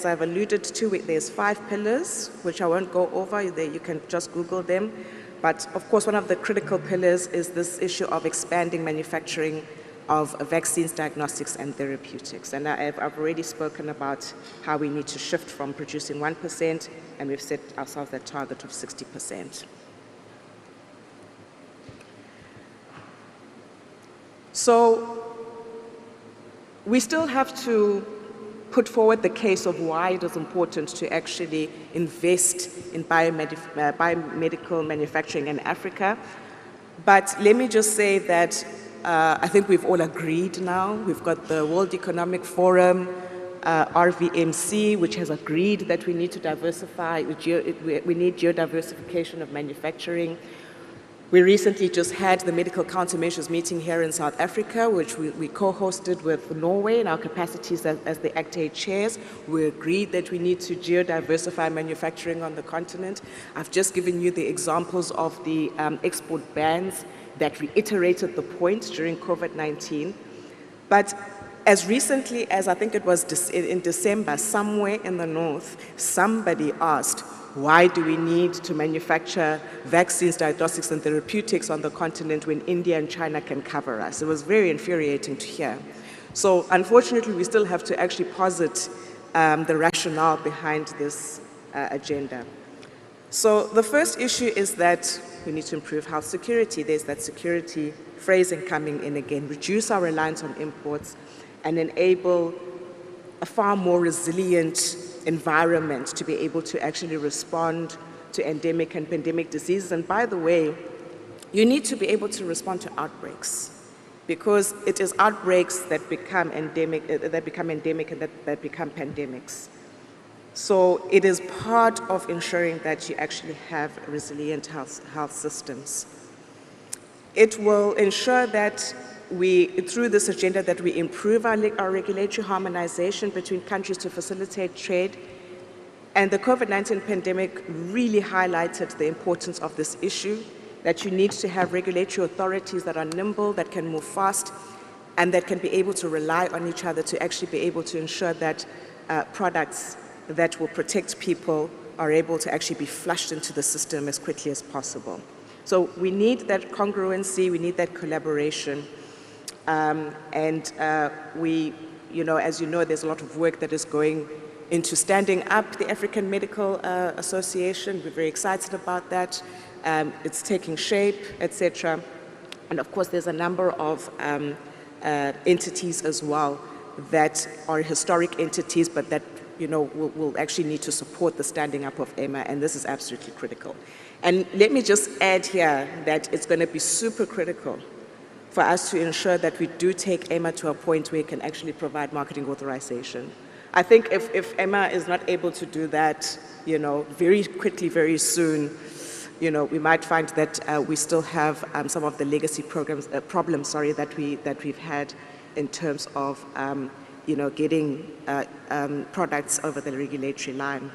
I've alluded to, there's 5 pillars, which I won't go over. You can just Google them. But of course, one of the critical pillars is this issue of expanding manufacturing of vaccines, diagnostics, and therapeutics. And I've already spoken about how we need to shift from producing 1%, and we've set ourselves that target of 60%. So we still have to put forward the case of why it is important to actually invest in biomedical manufacturing in Africa. But let me just say that I think we've all agreed now. We've got the World Economic Forum, RVMC, which has agreed that we need to diversify, we need geodiversification of manufacturing. We recently just had the Medical Countermeasures meeting here in South Africa, which we co-hosted with Norway in our capacities as the ACTA chairs. We agreed that we need to geodiversify manufacturing on the continent. I've just given you the examples of the export bans that reiterated the point during COVID-19. But as recently as I think it was in December, somewhere in the north, somebody asked, why do we need to manufacture vaccines, diagnostics, and therapeutics on the continent when India and China can cover us? It was very infuriating to hear. So unfortunately, we still have to actually posit the rationale behind this agenda. So the first issue is that we need to improve health security. There's that security phrasing coming in again, reduce our reliance on imports, and enable a far more resilient environment to be able to actually respond to endemic and pandemic diseases. And by the way, you need to be able to respond to outbreaks, because it is outbreaks that become endemic and that become pandemics. So it is part of ensuring that you actually have resilient health systems. It will ensure that through this agenda, that we improve our regulatory harmonization between countries to facilitate trade. And the COVID-19 pandemic really highlighted the importance of this issue, that you need to have regulatory authorities that are nimble, that can move fast, and that can be able to rely on each other to actually be able to ensure that products that will protect people are able to actually be flushed into the system as quickly as possible. So we need that congruency, we need that collaboration. We, you know, as you know, there's a lot of work that is going into standing up the African Medical Association. We're very excited about that. It's taking shape, etc. And of course, there's a number of entities as well that are historic entities, but that, you know, will actually need to support the standing up of EMA, and this is absolutely critical. And let me just add here that it's going to be super critical for us to ensure that we do take EMA to a point where it can actually provide marketing authorization. I think if EMA is not able to do that, you know, very quickly, very soon, you know, we might find that we still have some of the legacy problems that we've had in terms of, you know, getting products over the regulatory line.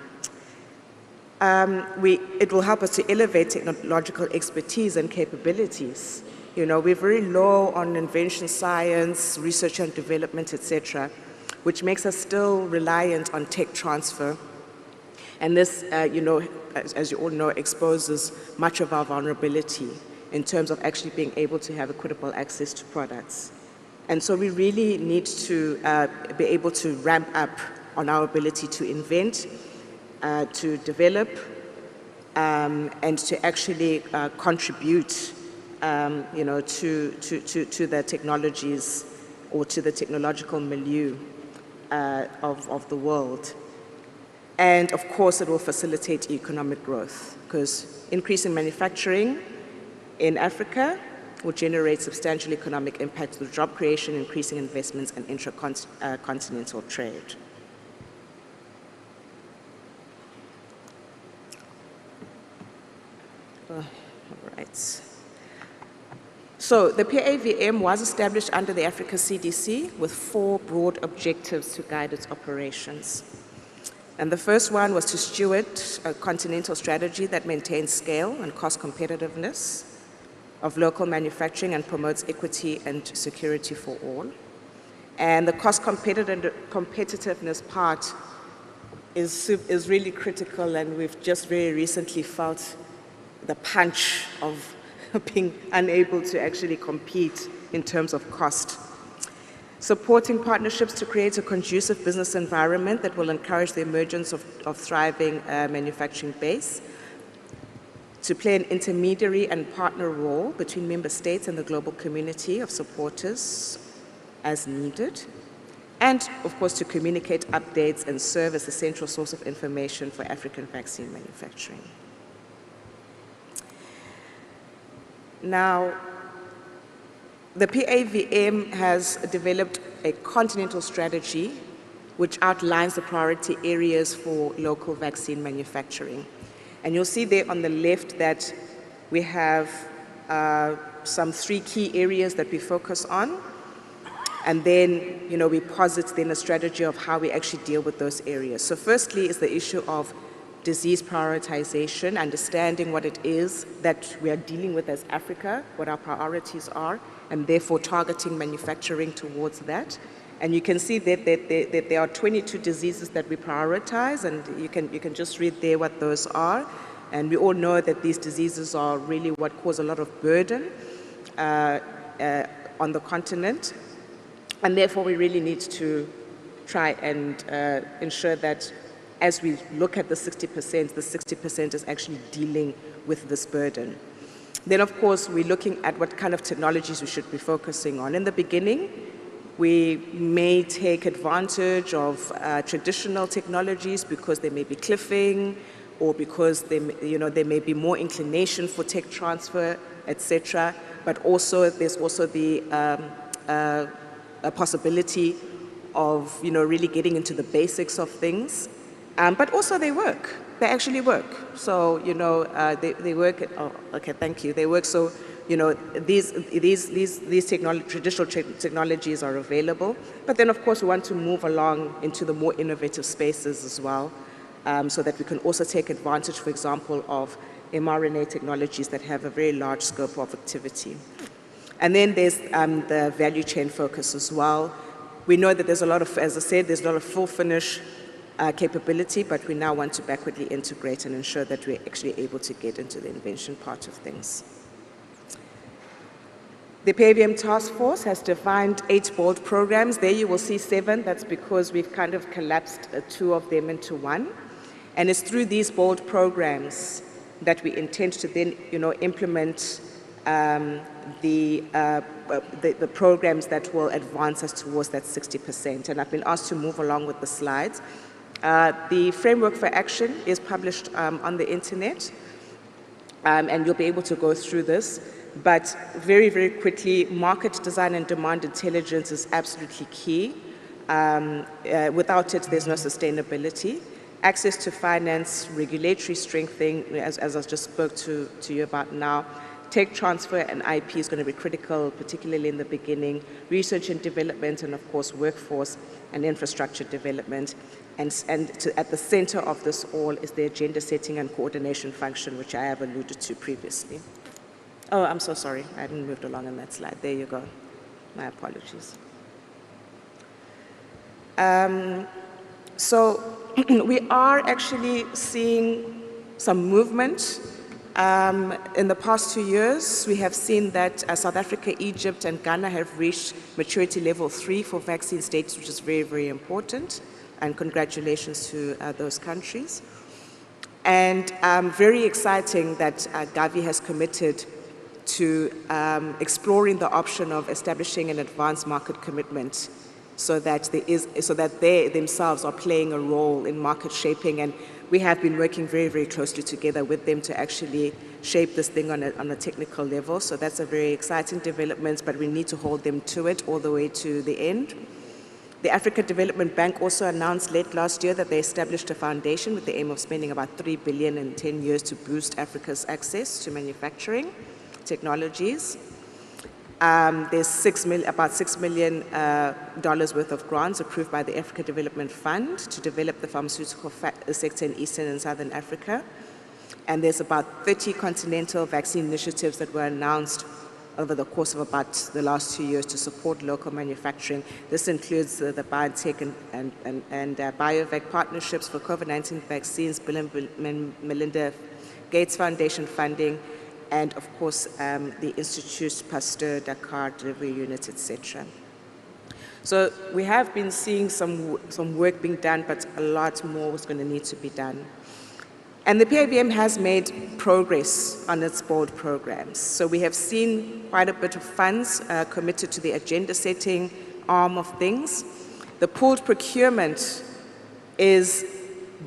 It will help us to elevate technological expertise and capabilities. You know, we're very low on invention science, research and development, etc. which makes us still reliant on tech transfer. And this, as you all know, exposes much of our vulnerability in terms of actually being able to have equitable access to products. And so we really need to be able to ramp up on our ability to invent, to develop, and to actually contribute, to the technologies or to the technological milieu of the world. And of course, it will facilitate economic growth, because increasing manufacturing in Africa will generate substantial economic impact through job creation, increasing investments, and intra-continental trade. All right. So the PAVM was established under the Africa CDC with 4 broad objectives to guide its operations. And the first one was to steward a continental strategy that maintains scale and cost competitiveness of local manufacturing and promotes equity and security for all. And the cost competitiveness part is really critical, and we've just very recently felt the punch of being unable to actually compete in terms of cost. Supporting partnerships to create a conducive business environment that will encourage the emergence of thriving manufacturing base. To play an intermediary and partner role between member states and the global community of supporters as needed. And of course, to communicate updates and serve as a central source of information for African vaccine manufacturing. Now, the PAVM has developed a continental strategy which outlines the priority areas for local vaccine manufacturing. And you'll see there on the left that we have some 3 key areas that we focus on. And then, we posit then a strategy of how we actually deal with those areas. So firstly is the issue of disease prioritization, understanding what it is that we are dealing with as Africa, what our priorities are, and therefore targeting manufacturing towards that. And you can see that there are 22 diseases that we prioritize, and you can just read there what those are. And we all know that these diseases are really what cause a lot of burden on the continent. And therefore, we really need to try and ensure that as we look at the 60% is actually dealing with this burden. Then, of course, we're looking at what kind of technologies we should be focusing on. In the beginning, we may take advantage of traditional technologies because they may be cliffing, or because there may be more inclination for tech transfer, etc. But also, there's also the a possibility of really getting into the basics of things. But also they work. They actually work. So they work. Oh, okay, thank you. They work. So these traditional technologies are available. But then of course we want to move along into the more innovative spaces as well, so that we can also take advantage, for example, of mRNA technologies that have a very large scope of activity. And then there's the value chain focus as well. We know that there's a lot of, as I said, there's a lot of full finish capability, but we now want to backwardly integrate and ensure that we're actually able to get into the invention part of things. The PAVM task force has defined 8 bold programs. There you will see 7. That's because we've kind of collapsed 2 of them into 1. And it's through these bold programs that we intend to then, implement the programs that will advance us towards that 60%. And I've been asked to move along with the slides. The framework for action is published on the internet, and you'll be able to go through this. But very, very quickly, market design and demand intelligence is absolutely key. Without it, there's no sustainability. Access to finance, regulatory strengthening, as I just spoke to you about now. Tech transfer and IP is going to be critical, particularly in the beginning. Research and development, and of course, workforce and infrastructure development. And at the center of this all is the agenda setting and coordination function, which I have alluded to previously. Oh, I'm so sorry. I hadn't moved along on that slide. There you go. My apologies. So we are actually seeing some movement. In the past 2 years, we have seen that South Africa, Egypt, and Ghana have reached maturity level 3 for vaccine states, which is very, very important. And congratulations to those countries. And very exciting that Gavi has committed to exploring the option of establishing an advanced market commitment so that they themselves are playing a role in market shaping. And we have been working very, very closely together with them to actually shape this thing on a technical level. So that's a very exciting development, but we need to hold them to it all the way to the end. The Africa Development Bank also announced late last year that they established a foundation with the aim of spending about $3 billion in 10 years to boost Africa's access to manufacturing technologies. There's about $6 million worth of grants approved by the Africa Development Fund to develop the pharmaceutical sector in Eastern and Southern Africa. And there's about 30 Continental vaccine initiatives that were announced over the course of about the last 2 years to support local manufacturing. This includes the biotech and BioVac partnerships for COVID-19 vaccines, Bill and Melinda Gates Foundation funding, and of course the Institut Pasteur Dakar delivery unit, etc. So we have been seeing some work being done, but a lot more is going to need to be done. And the PAVM has made progress on its bold programs. So we have seen quite a bit of funds committed to the agenda setting arm of things. The pooled procurement is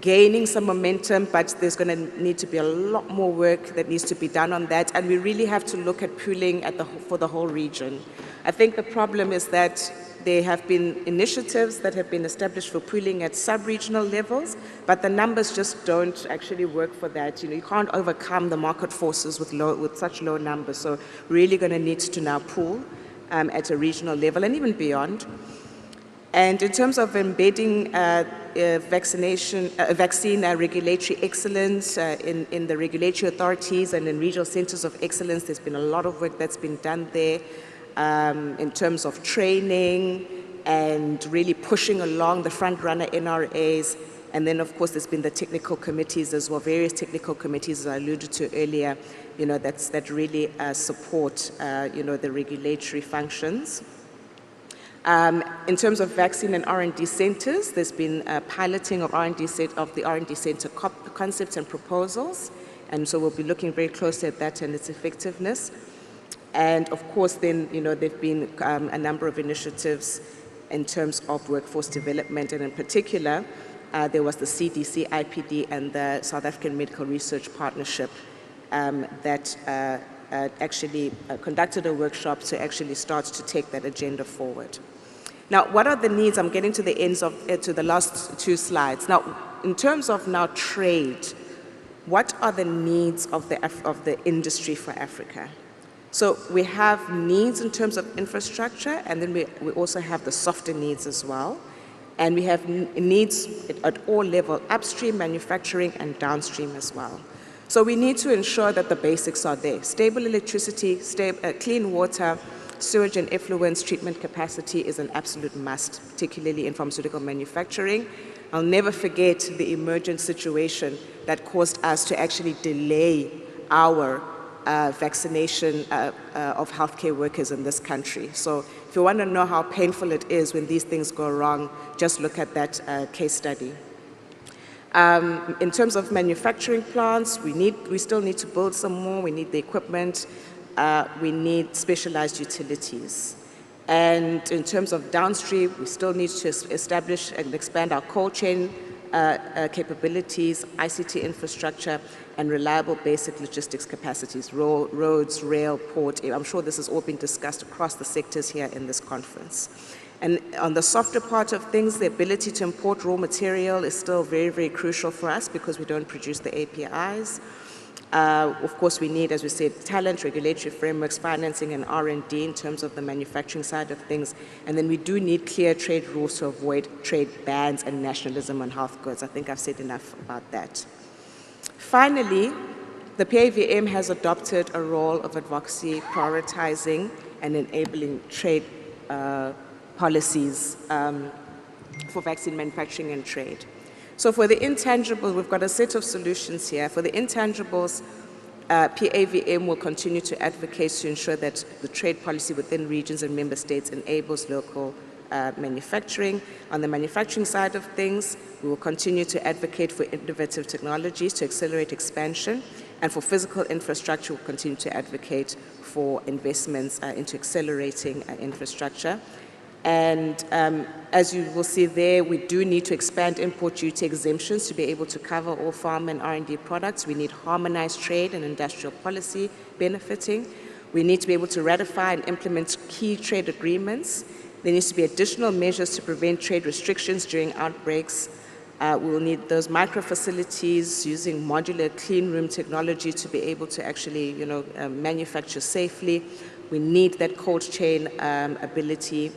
gaining some momentum, but there's going to need to be a lot more work that needs to be done on that. And we really have to look at pooling for the whole region. I think the problem is that there have been initiatives that have been established for pooling at sub-regional levels, but the numbers just don't actually work for that. You can't overcome the market forces with such low numbers. So really going to need to now pool at a regional level and even beyond. And in terms of embedding vaccine regulatory excellence in the regulatory authorities and in regional centers of excellence, there's been a lot of work that's been done there. In terms of training and really pushing along the front-runner NRAs. And then, of course, there's been the technical committees as well, various technical committees, as I alluded to earlier, that really support, the regulatory functions. In terms of vaccine and R&D centers, there's been piloting of the R&D center concepts and proposals. And so we'll be looking very closely at that and its effectiveness. And of course, then, there've been a number of initiatives in terms of workforce development, and in particular, there was the CDC, IPD, and the South African Medical Research Partnership that actually conducted a workshop to actually start to take that agenda forward. Now, what are the needs? I'm getting to the ends to the last two slides. Now, in terms of now trade, what are the needs of the industry for Africa? So we have needs in terms of infrastructure, and then we also have the softer needs as well. And we have needs at all levels, upstream, manufacturing, and downstream as well. So we need to ensure that the basics are there. Stable electricity, clean water, sewage and effluent treatment capacity is an absolute must, particularly in pharmaceutical manufacturing. I'll never forget the emergent situation that caused us to actually delay our vaccination of healthcare workers in this country. So if you want to know how painful it is when these things go wrong, just look at that case study. In terms of manufacturing plants, we still need to build some more. We need the equipment. We need specialized utilities. And in terms of downstream, we still need to establish and expand our cold chain capabilities, ICT infrastructure, and reliable basic logistics capacities, roads, rail, port. I'm sure this has all been discussed across the sectors here in this conference. And on the softer part of things, the ability to import raw material is still very, very crucial for us because we don't produce the APIs. Of course, we need, as we said, talent, regulatory frameworks, financing, and R&D in terms of the manufacturing side of things. And then we do need clear trade rules to avoid trade bans and nationalism on health goods. I think I've said enough about that. Finally, the PAVM has adopted a role of advocacy, prioritizing and enabling trade policies for vaccine manufacturing and trade. So for the intangibles, we've got a set of solutions here. For the intangibles, PAVM will continue to advocate to ensure that the trade policy within regions and member states enables local manufacturing. On the manufacturing side of things, we will continue to advocate for innovative technologies to accelerate expansion. And for physical infrastructure, we'll continue to advocate for investments into accelerating infrastructure. And as you will see there, we do need to expand import duty exemptions to be able to cover all farm and R&D products. We need harmonized trade and industrial policy benefiting. We need to be able to ratify and implement key trade agreements. There needs to be additional measures to prevent trade restrictions during outbreaks. We will need those micro-facilities using modular clean room technology to be able to actually, manufacture safely. We need that cold chain ability.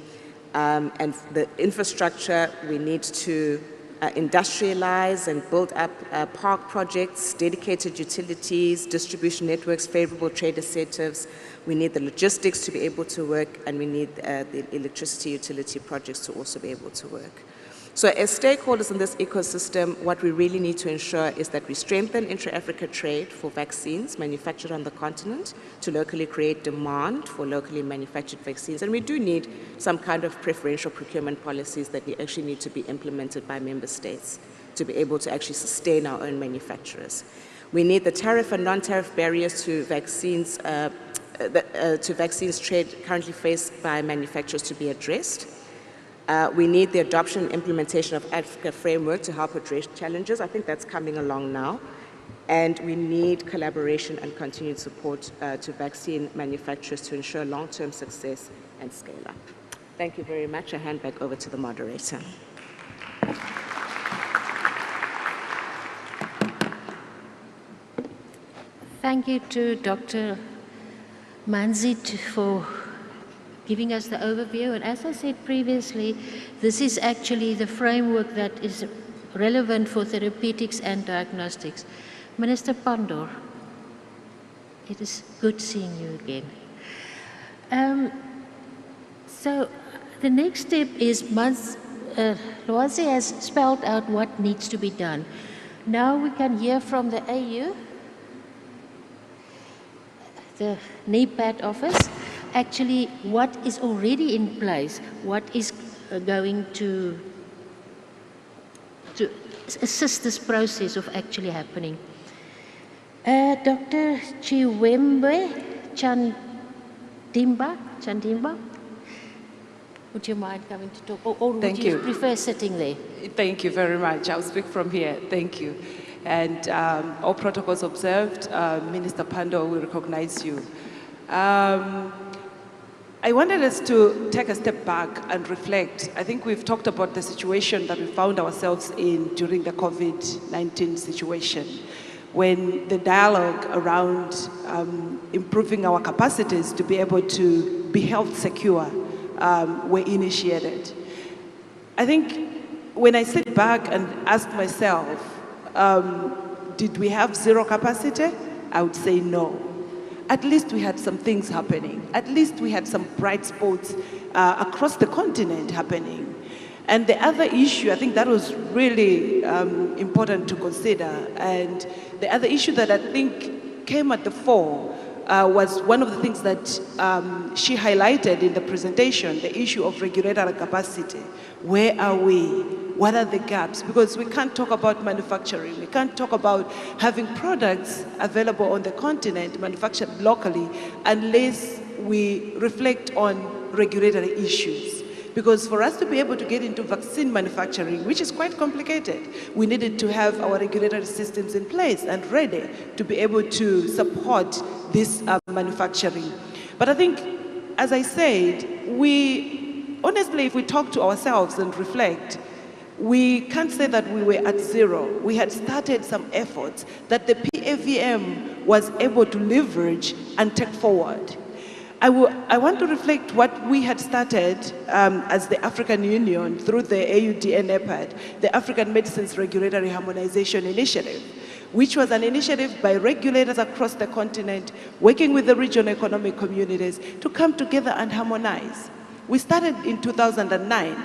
And the infrastructure, we need to industrialize and build up park projects, dedicated utilities, distribution networks, favorable trade incentives. We need the logistics to be able to work, and we need the electricity utility projects to also be able to work. So as stakeholders in this ecosystem, what we really need to ensure is that we strengthen intra-Africa trade for vaccines manufactured on the continent to locally create demand for locally manufactured vaccines. And we do need some kind of preferential procurement policies that we actually need to be implemented by member states to be able to actually sustain our own manufacturers. We need the tariff and non-tariff barriers to vaccines trade currently faced by manufacturers to be addressed. We need the adoption and implementation of Africa framework to help address challenges. I think that's coming along now. And we need collaboration and continued support to vaccine manufacturers to ensure long-term success and scale up. Thank you very much. I hand back over to the moderator. Thank you to Dr. Manzit for giving us the overview. And as I said previously, this is actually the framework that is relevant for therapeutics and diagnostics. Minister Pandor, it is good seeing you again. So the next step is Loazi has spelled out what needs to be done. Now we can hear from the AU, the NEPAD office, actually what is already in place, what is going to assist this process of actually happening. Dr. Chiwembe Chandimba, would you mind coming to talk, or would you prefer sitting there? Thank you very much. I'll speak from here. Thank you. And all protocols observed, Minister Pandor will recognize you. I wanted us to take a step back and reflect. I think we've talked about the situation that we found ourselves in during the COVID-19 situation, when the dialogue around improving our capacities to be able to be health secure were initiated. I think when I sit back and ask myself, did we have zero capacity? I would say no. At least we had some things happening. At least we had some bright spots across the continent happening. And the other issue, I think that was really important to consider. And the other issue that I think came at the fore was one of the things that she highlighted in the presentation, the issue of regulatory capacity. Where are we? What are the gaps? Because we can't talk about manufacturing. We can't talk about having products available on the continent, manufactured locally, unless we reflect on regulatory issues. Because for us to be able to get into vaccine manufacturing, which is quite complicated, we needed to have our regulatory systems in place and ready to be able to support this manufacturing. But I think, as I said, honestly, if we talk to ourselves and reflect, we can't say that we were at zero. We had started some efforts that the PAVM was able to leverage and take forward. I want to reflect what we had started as the African Union through the AUD and NEPAD, the African Medicines Regulatory Harmonization Initiative, which was an initiative by regulators across the continent working with the regional economic communities to come together and harmonize. We started in 2009.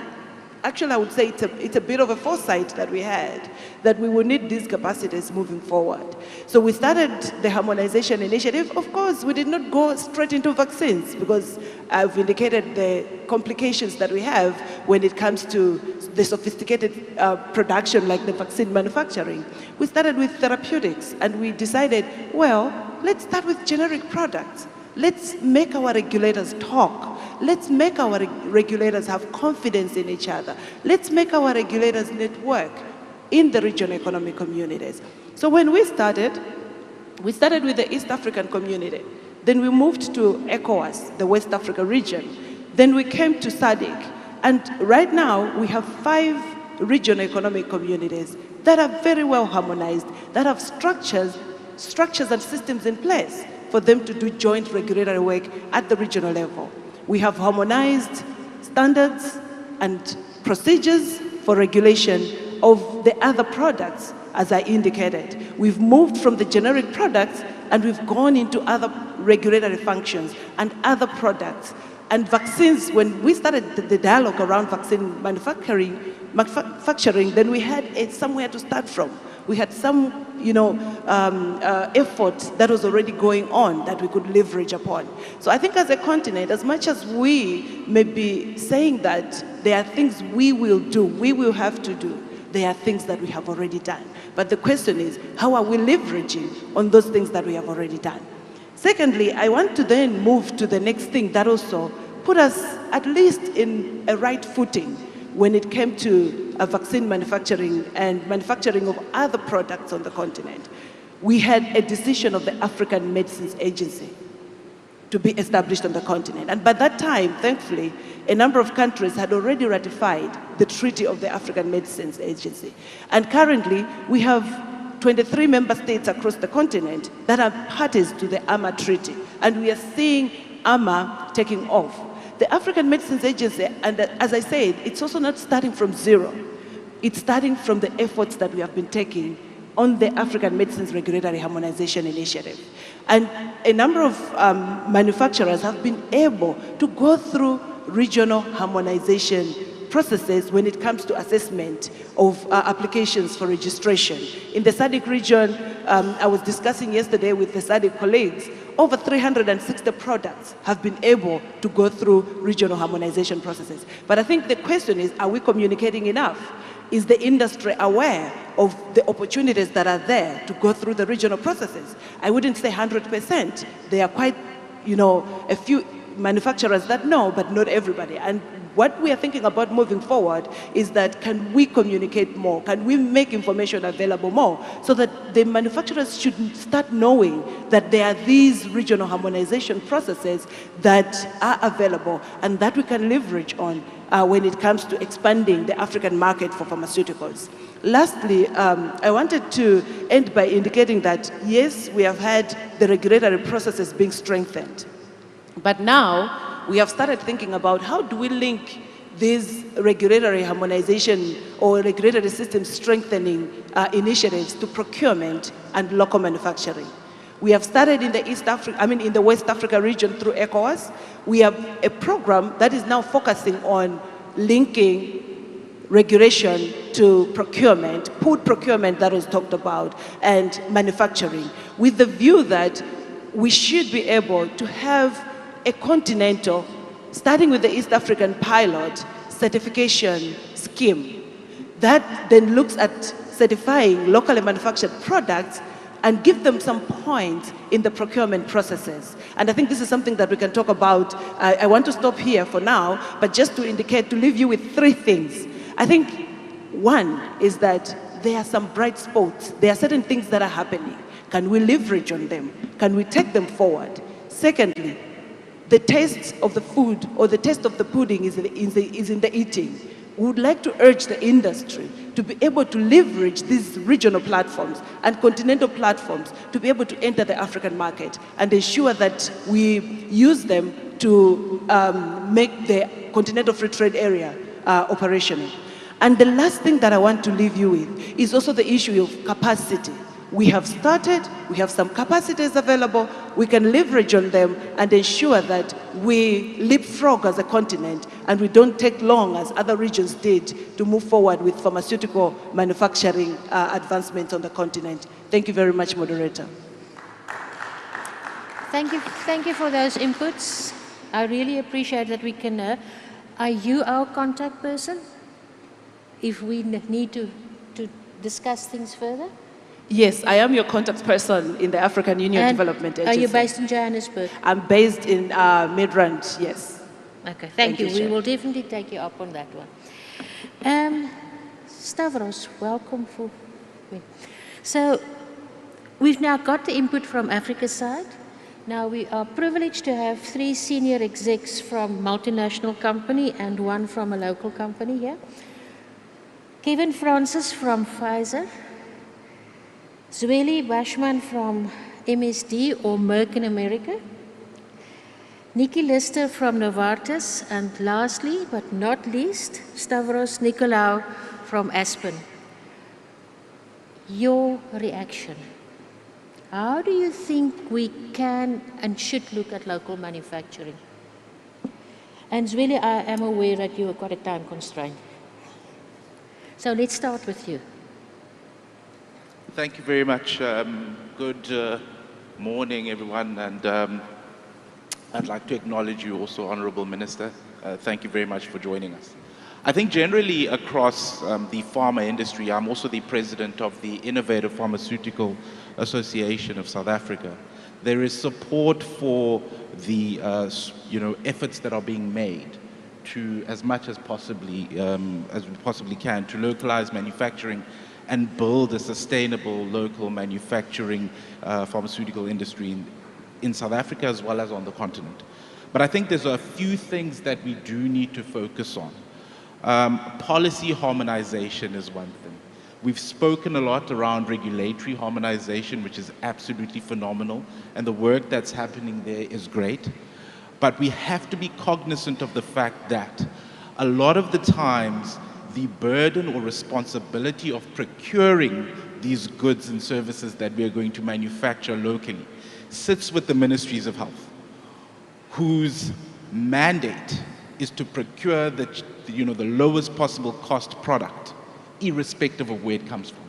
actually I would say it's a bit of a foresight that we had, that we will need these capacities moving forward. So we started the harmonization initiative. Of course, we did not go straight into vaccines because I've indicated the complications that we have when it comes to the sophisticated production like the vaccine manufacturing. We started with therapeutics and we decided, well, let's start with generic products. Let's make our regulators talk. Let's make our regulators have confidence in each other. Let's make our regulators network in the regional economic communities. So when we started with the East African community. Then we moved to ECOWAS, the West Africa region. Then we came to SADC. And right now, we have 5 regional economic communities that are very well harmonized, that have structures and systems in place for them to do joint regulatory work at the regional level. We have harmonized standards and procedures for regulation of the other products, as I indicated. We've moved from the generic products and we've gone into other regulatory functions and other products. And vaccines, when we started the dialogue around vaccine manufacturing, then we had somewhere to start from. We had some, effort that was already going on that we could leverage upon. So I think as a continent, as much as we may be saying that there are things we will do, we will have to do, there are things that we have already done. But the question is, how are we leveraging on those things that we have already done? Secondly, I want to then move to the next thing that also put us at least in a right footing when it came to vaccine manufacturing and manufacturing of other products on the continent. We had a decision of the African Medicines Agency to be established on the continent. And by that time, thankfully, a number of countries had already ratified the Treaty of the African Medicines Agency. And currently, we have 23 member states across the continent that are parties to the AMA Treaty. And we are seeing AMA taking off. The African Medicines Agency, and as I said, it's also not starting from zero. It's starting from the efforts that we have been taking on the African Medicines Regulatory Harmonization Initiative. And a number of manufacturers have been able to go through regional harmonization processes when it comes to assessment of applications for registration. In the SADC region, I was discussing yesterday with the SADC colleagues, over 360 products have been able to go through regional harmonization processes. But I think the question is, are we communicating enough? Is the industry aware of the opportunities that are there to go through the regional processes? I wouldn't say 100%. There are quite, a few manufacturers that know, but not everybody. And what we are thinking about moving forward is that can we communicate more? Can we make information available more so that the manufacturers should start knowing that there are these regional harmonization processes that are available and that we can leverage on when it comes to expanding the African market for pharmaceuticals. Lastly, I wanted to end by indicating that, yes, we have had the regulatory processes being strengthened. But now, we have started thinking about how do we link these regulatory harmonization or regulatory system strengthening initiatives to procurement and local manufacturing. We have started in the West Africa region through ECOWAS. We have a program that is now focusing on linking regulation to procurement, food procurement that was talked about, and manufacturing, with the view that we should be able to have a continental, starting with the East African pilot certification scheme that then looks at certifying locally manufactured products and give them some points in the procurement processes. And I think this is something that we can talk about. I want to stop here for now, but just to indicate, to leave you with 3 things. I think one is that there are some bright spots. There are certain things that are happening. Can we leverage on them? Can we take them forward? Secondly, the taste of the food or the taste of the pudding is in the eating. We would like to urge the industry to be able to leverage these regional platforms and continental platforms to be able to enter the African market and ensure that we use them to make the Continental Free Trade Area operational. And the last thing that I want to leave you with is also the issue of capacity. We have started, we have some capacities available, we can leverage on them and ensure that we leapfrog as a continent and we don't take long as other regions did to move forward with pharmaceutical manufacturing advancements on the continent. Thank you very much, Moderator. Thank you for those inputs. I really appreciate that we can. Are you our contact person if we need to discuss things further? Yes, I am your contact person in the African Union And Development Agency. Are you based in Johannesburg? I'm based in Midrand, yes. Okay, thank you. We Chair. will definitely take you up on that one. Stavros, welcome for me. So we've now got the input from Africa's side. Now we are privileged to have 3 senior execs from multinational company and 1 from a local company here. Kevin Francis from Pfizer, Zweli Bashman from MSD or Merck in America, Nikki Lister from Novartis, and lastly but not least, Stavros Nicolaou from Aspen. Your reaction. How do you think we can and should look at local manufacturing? And Zweli, I am aware that you have got a time constraint. So let's start with you. Thank you very much. Good morning, everyone. And I'd like to acknowledge you also, Honorable Minister. Thank you very much for joining us. I think generally across the pharma industry, I'm also the president of the Innovative Pharmaceutical Association of South Africa. There is support for the efforts that are being made to, as much as possibly as we possibly can, to localize manufacturing and build a sustainable local manufacturing pharmaceutical industry in South Africa as well as on the continent. But I think there's a few things that we do need to focus on. Policy harmonization is one thing. We've spoken a lot around regulatory harmonization, which is absolutely phenomenal, and the work that's happening there is great. But we have to be cognizant of the fact that a lot of the times the burden or responsibility of procuring these goods and services that we are going to manufacture locally sits with the ministries of health, whose mandate is to procure the lowest possible cost product, irrespective of where it comes from.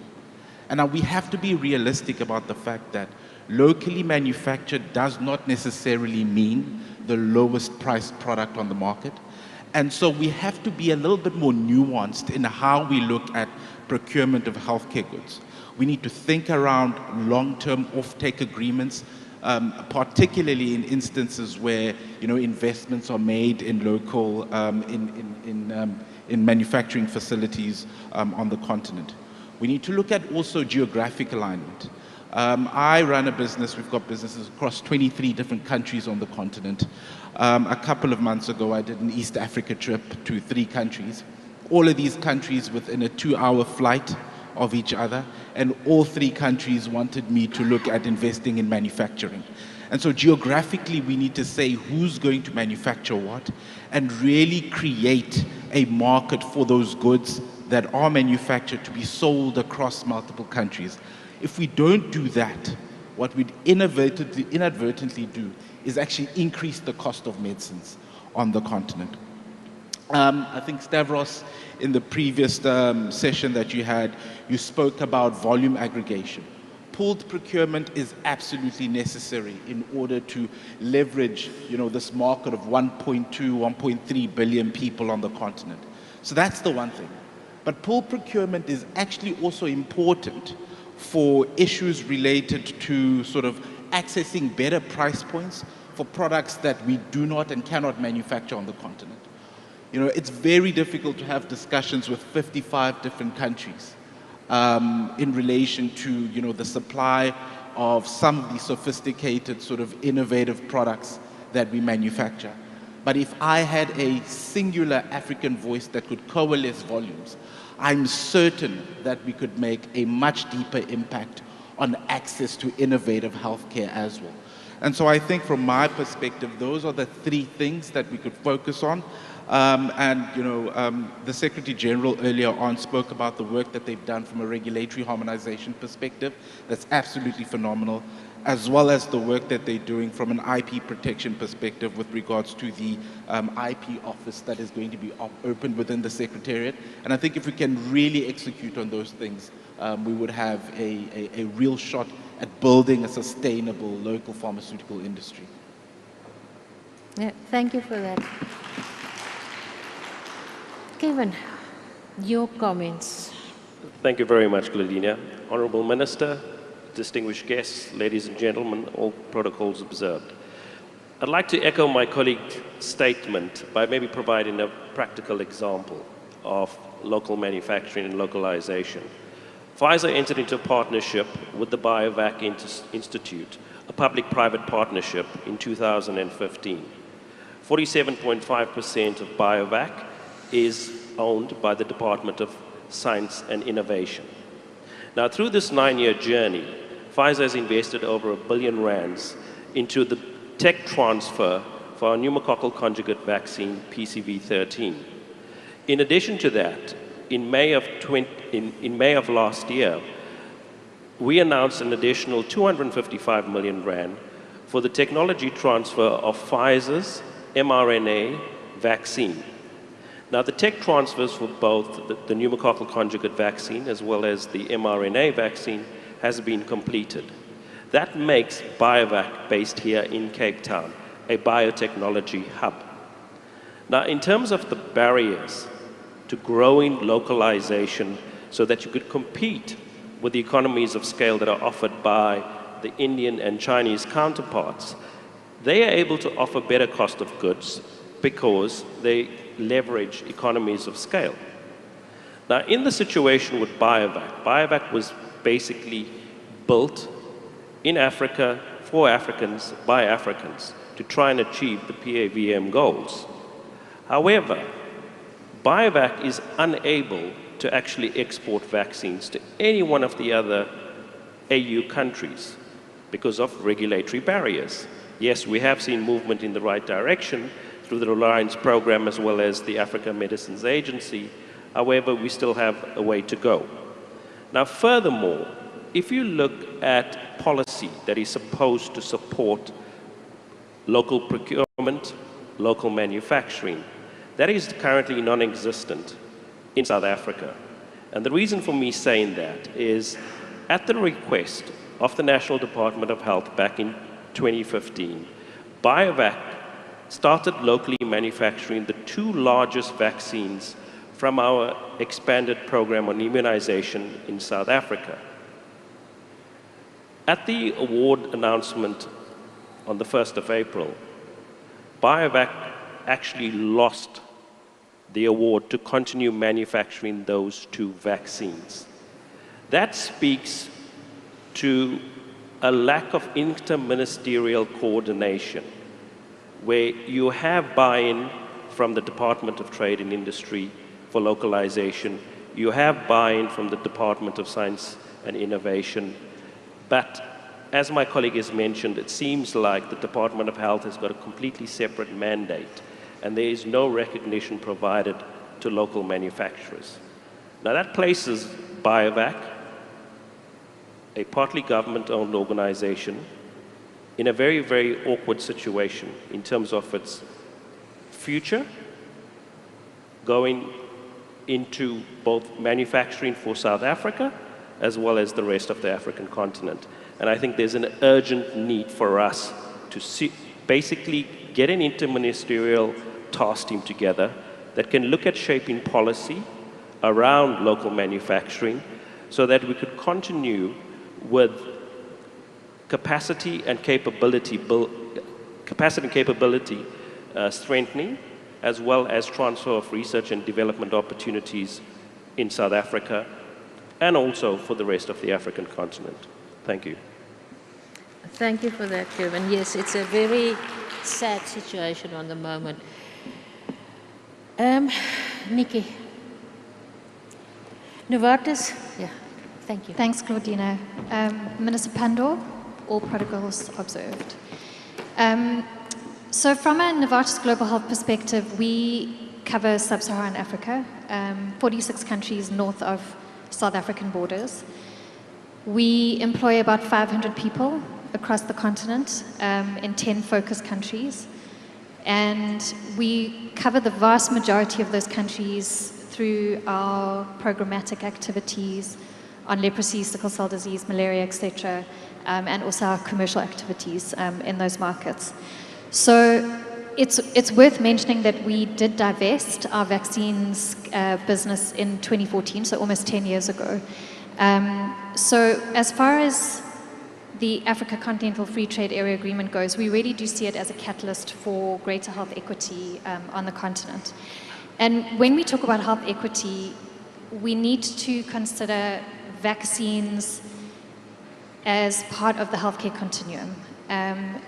And now we have to be realistic about the fact that locally manufactured does not necessarily mean the lowest priced product on the market. And so we have to be a little bit more nuanced in how we look at procurement of healthcare goods. We need to think around long-term off-take agreements, particularly in instances where investments are made in local, in manufacturing facilities on the continent. We need to look at also geographic alignment. I run a business, we've got businesses across 23 different countries on the continent. A couple of months ago, I did an East Africa trip to 3 countries. All of these countries within a 2-hour flight of each other, and all 3 countries wanted me to look at investing in manufacturing. And so geographically, we need to say who's going to manufacture what and really create a market for those goods that are manufactured to be sold across multiple countries. If we don't do that, what we'd inadvertently do is actually increase the cost of medicines on the continent. I think Stavros, in the previous session that you had, you spoke about volume aggregation. Pooled procurement is absolutely necessary in order to leverage, this market of 1.2, 1.3 billion people on the continent. So that's the one thing. But pooled procurement is actually also important for issues related to sort of accessing better price points for products that we do not and cannot manufacture on the continent. It's very difficult to have discussions with 55 different countries in relation to, the supply of some of the sophisticated sort of innovative products that we manufacture. But if I had a singular African voice that could coalesce volumes, I'm certain that we could make a much deeper impact on access to innovative healthcare as well. And so I think from my perspective, those are the 3 things that we could focus on. The Secretary General earlier on spoke about the work that they've done from a regulatory harmonization perspective. That's absolutely phenomenal, as well as the work that they're doing from an IP protection perspective with regards to the IP office that is going to be opened within the Secretariat. And I think if we can really execute on those things, we would have a real shot at building a sustainable local pharmaceutical industry. Yeah, thank you for that. Kevin, your comments. Thank you very much, Gladina. Honourable Minister, distinguished guests, ladies and gentlemen, all protocols observed. I'd like to echo my colleague's statement by maybe providing a practical example of local manufacturing and localization. Pfizer entered into a partnership with the BioVac Institute, a public-private partnership in 2015. 47.5% of BioVac is owned by the Department of Science and Innovation. Now, through this 9-year journey, Pfizer has invested over R1 billion into the tech transfer for our pneumococcal conjugate vaccine, PCV13. In addition to that, in May of last year, we announced an additional 255 million rand for the technology transfer of Pfizer's mRNA vaccine. Now, the tech transfers for both the pneumococcal conjugate vaccine as well as the mRNA vaccine has been completed. That makes BioVac, based here in Cape Town, a biotechnology hub. Now, in terms of the barriers to growing localization so that you could compete with the economies of scale that are offered by the Indian and Chinese counterparts, they are able to offer better cost of goods because they leverage economies of scale. Now, in the situation with BioVac, BioVac was basically built in Africa, for Africans, by Africans, to try and achieve the PAVM goals. However, BioVac is unable to actually export vaccines to any one of the other AU countries because of regulatory barriers. Yes, we have seen movement in the right direction through the Reliance program as well as the Africa Medicines Agency. However, we still have a way to go. Now, furthermore, if you look at policy that is supposed to support local procurement, local manufacturing, that is currently non-existent in South Africa. And the reason for me saying that is at the request of the National Department of Health back in 2015, BioVac started locally manufacturing the 2 largest vaccines from our expanded program on immunization in South Africa. At the award announcement on the 1st of April, BioVac actually lost the award to continue manufacturing those 2 vaccines. That speaks to a lack of interministerial coordination, where you have buy-in from the Department of Trade and Industry for localization, you have buy-in from the Department of Science and Innovation, but as my colleague has mentioned, it seems like the Department of Health has got a completely separate mandate, and there is no recognition provided to local manufacturers. Now that places BioVac, a partly government-owned organization, in a very, very awkward situation in terms of its future, going into both manufacturing for South Africa as well as the rest of the African continent. And I think there's an urgent need for us to basically get an interministerial task team together that can look at shaping policy around local manufacturing so that we could continue with capacity and capability strengthening, as well as transfer of research and development opportunities in South Africa and also for the rest of the African continent. Thank you. Thank you for that, Kevin. Yes, it's a very sad situation on the moment. Nikki. Novartis? Yeah, thank you. Thanks, Claudina. Minister Pandor, all protocols observed. So from a Novartis Global Health perspective, we cover sub-Saharan Africa, 46 countries north of South African borders. We employ about 500 people across the continent in 10 focus countries. And we cover the vast majority of those countries through our programmatic activities on leprosy, sickle cell disease, malaria, etc., and also our commercial activities in those markets. So it's worth mentioning that we did divest our vaccines business in 2014, so almost 10 years ago. So as far as the Africa Continental Free Trade Area Agreement goes, we really do see it as a catalyst for greater health equity on the continent. And when we talk about health equity, we need to consider vaccines as part of the healthcare continuum.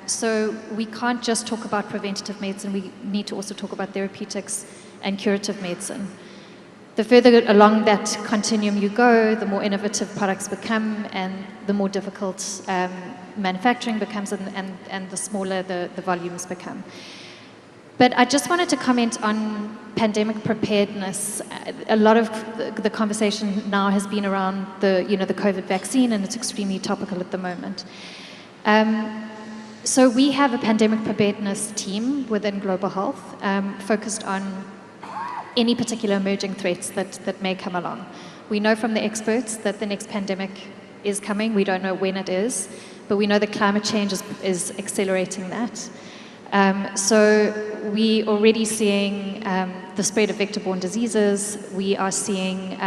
So we can't just talk about preventative medicine, we need to also talk about therapeutics and curative medicine. The further along that continuum you go, the more innovative products become and the more difficult manufacturing becomes and the smaller the volumes become. But I just wanted to comment on pandemic preparedness. A lot of the conversation now has been around the COVID vaccine, and it's extremely topical at the moment. So we have a pandemic preparedness team within Global Health focused on any particular emerging threats that may come along. We know from the experts that the next pandemic is coming. We don't know when it is, but we know that climate change is accelerating that. So we're already seeing the spread of vector-borne diseases. We are seeing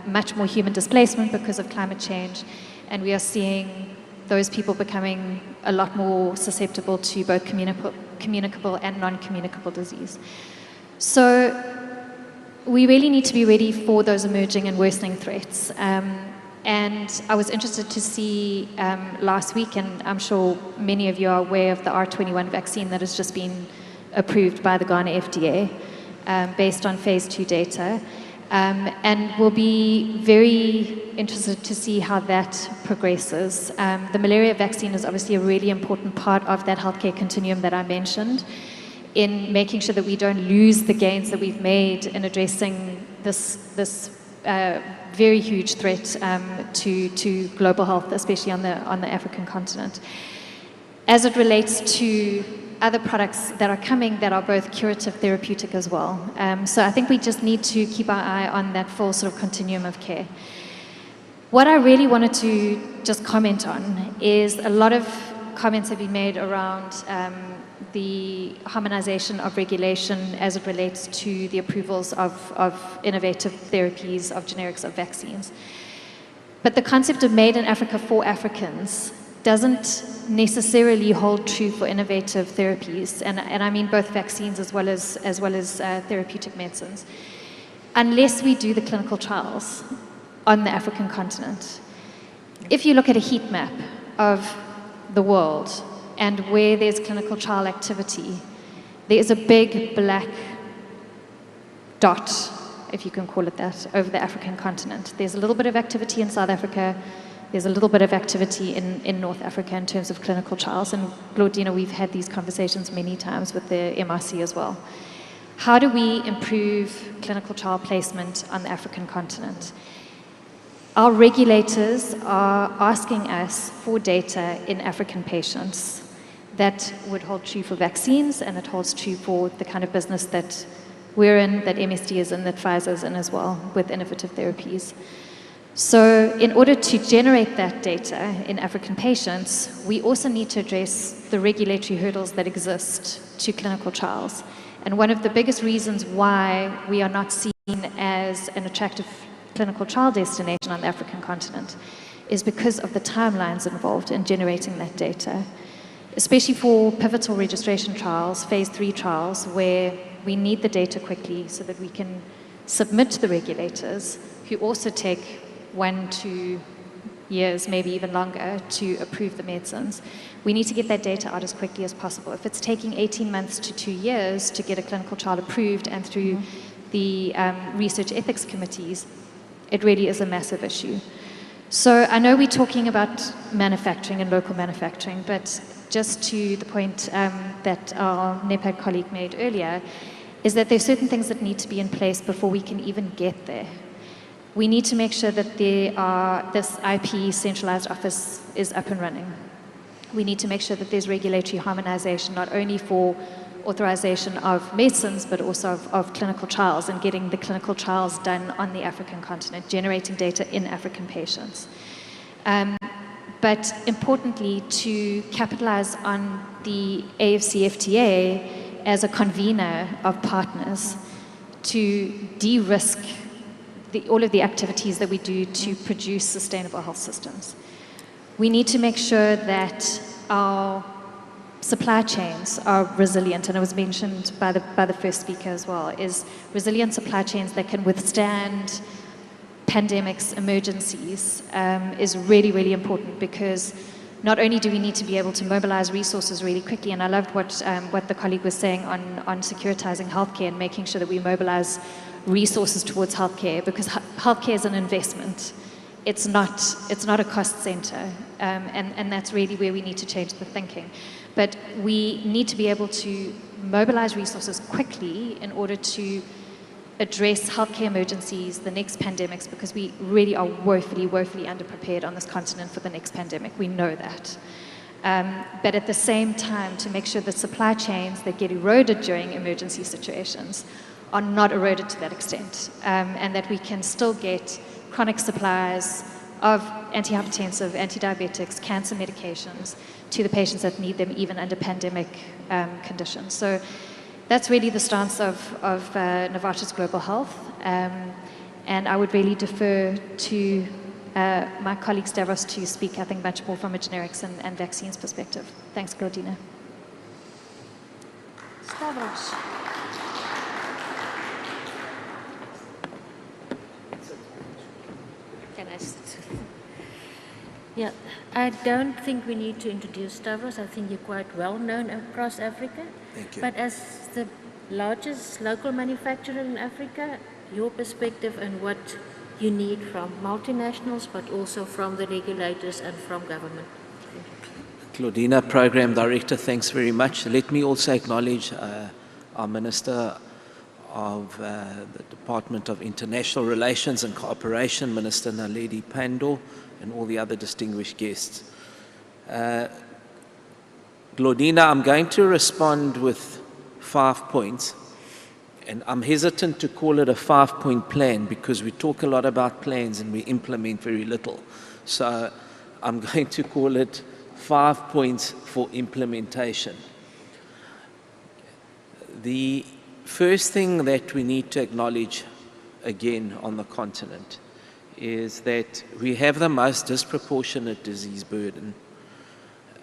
much more human displacement because of climate change, and we are seeing those people becoming a lot more susceptible to both communicable and non-communicable disease. So we really need to be ready for those emerging and worsening threats. And I was interested to see last week, and I'm sure many of you are aware of the R21 vaccine that has just been approved by the Ghana FDA based on phase 2 data. And we'll be very interested to see how that progresses. The malaria vaccine is obviously a really important part of that healthcare continuum that I mentioned, in making sure that we don't lose the gains that we've made in addressing this very huge threat to global health, especially on the African continent. As it relates to other products that are coming that are both curative, therapeutic as well. So I think we just need to keep our eye on that full sort of continuum of care. What I really wanted to just comment on is a lot of comments have been made around the harmonization of regulation as it relates to the approvals of innovative therapies, of generics, of vaccines. But the concept of made in Africa for Africans doesn't necessarily hold true for innovative therapies, and I mean both vaccines as well as therapeutic medicines, unless we do the clinical trials on the African continent. If you look at a heat map of the world and where there's clinical trial activity, there is a big black dot, if you can call it that, over the African continent. There's a little bit of activity in South Africa. There's a little bit of activity in North Africa in terms of clinical trials. And Claudina, we've had these conversations many times with the MRC as well. How do we improve clinical trial placement on the African continent? Our regulators are asking us for data in African patients. That would hold true for vaccines, and it holds true for the kind of business that we're in, that MSD is in, that Pfizer is in as well, with innovative therapies. So in order to generate that data in African patients, we also need to address the regulatory hurdles that exist to clinical trials. And one of the biggest reasons why we are not seen as an attractive clinical trial destination on the African continent is because of the timelines involved in generating that data, especially for pivotal registration trials, phase 3 trials, where we need the data quickly so that we can submit to the regulators, who also take 1-2 years, maybe even longer, to approve the medicines. We need to get that data out as quickly as possible. If it's taking 18 months to 2 years to get a clinical trial approved and through the research ethics committees, it really is a massive issue. So I know we're talking about manufacturing and local manufacturing, but just to the point that our NEPAD colleague made earlier, is that there are certain things that need to be in place before we can even get there. We need to make sure that this IP centralized office is up and running. We need to make sure that there's regulatory harmonization, not only for authorization of medicines, but also of clinical trials, and getting the clinical trials done on the African continent, generating data in African patients. But importantly, to capitalize on the AfCFTA as a convener of partners to de-risk all of the activities that we do to produce sustainable health systems. We need to make sure that our supply chains are resilient, and it was mentioned by the first speaker as well, is resilient supply chains that can withstand pandemics, emergencies, is really, really important, because not only do we need to be able to mobilize resources really quickly, and I loved what the colleague was saying on securitizing healthcare and making sure that we mobilize resources towards healthcare, because healthcare is an investment. It's not a cost center, and that's really where we need to change the thinking. But we need to be able to mobilize resources quickly in order to address healthcare emergencies, the next pandemics, because we really are woefully, woefully underprepared on this continent for the next pandemic. We know that. But at the same time, to make sure that supply chains that get eroded during emergency situations are not eroded to that extent, and that we can still get chronic supplies of antihypertensive, antidiabetics, cancer medications to the patients that need them, even under pandemic conditions. So that's really the stance of Novartis Global Health, and I would really defer to my colleague Stavros to speak, I think, much more from a generics and vaccines perspective. Thanks, Claudina. Stavros. Can I sit? Yeah, I don't think we need to introduce Stavros. I think you're quite well known across Africa. Thank you. But as the largest local manufacturer in Africa, your perspective and what you need from multinationals, but also from the regulators and from government. Claudina, Program Director, thanks very much. Let me also acknowledge our Minister of the Department of International Relations and Cooperation, Minister Naledi Pandor, and all the other distinguished guests. Claudina, I'm going to respond with 5 points, and I'm hesitant to call it a 5-point plan because we talk a lot about plans and we implement very little. So I'm going to call it 5 points for implementation. The first thing that we need to acknowledge again on the continent is that we have the most disproportionate disease burden,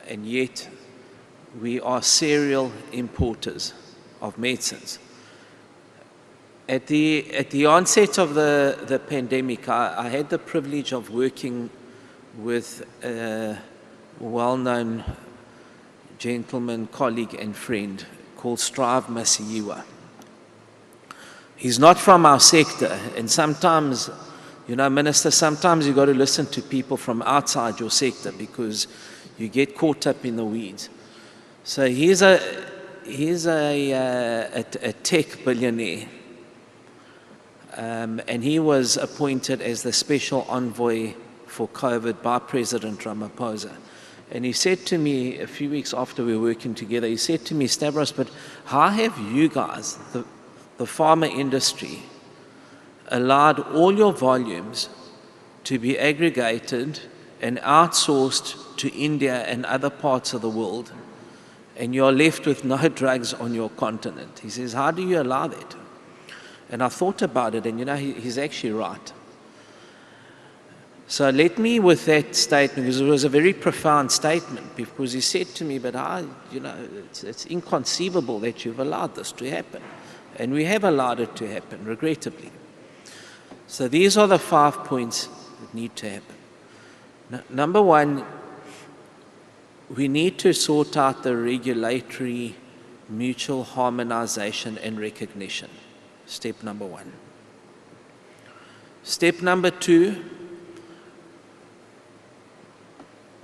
and yet we are serial importers of medicines. At the onset of the pandemic, I had the privilege of working with a well-known gentleman, colleague and friend called Strive Masiyiwa. He's not from our sector, and sometimes, you know, Minister, sometimes you've got to listen to people from outside your sector because you get caught up in the weeds. So he's a tech billionaire, and he was appointed as the special envoy for COVID by President Ramaphosa. And he said to me a few weeks after we were working together, he said to me, Stavros, but how have you guys, the pharma industry, allowed all your volumes to be aggregated and outsourced to India and other parts of the world, and you're left with no drugs on your continent? He says, how do you allow that? And I thought about it, and you know, he's actually right. So let me, with that statement, because it was a very profound statement, because he said to me, but you know, it's inconceivable that you've allowed this to happen. And we have allowed it to happen, regrettably. So these are the 5 points that need to happen. Number one, we need to sort out the regulatory mutual harmonization and recognition. Step number one. Step number two,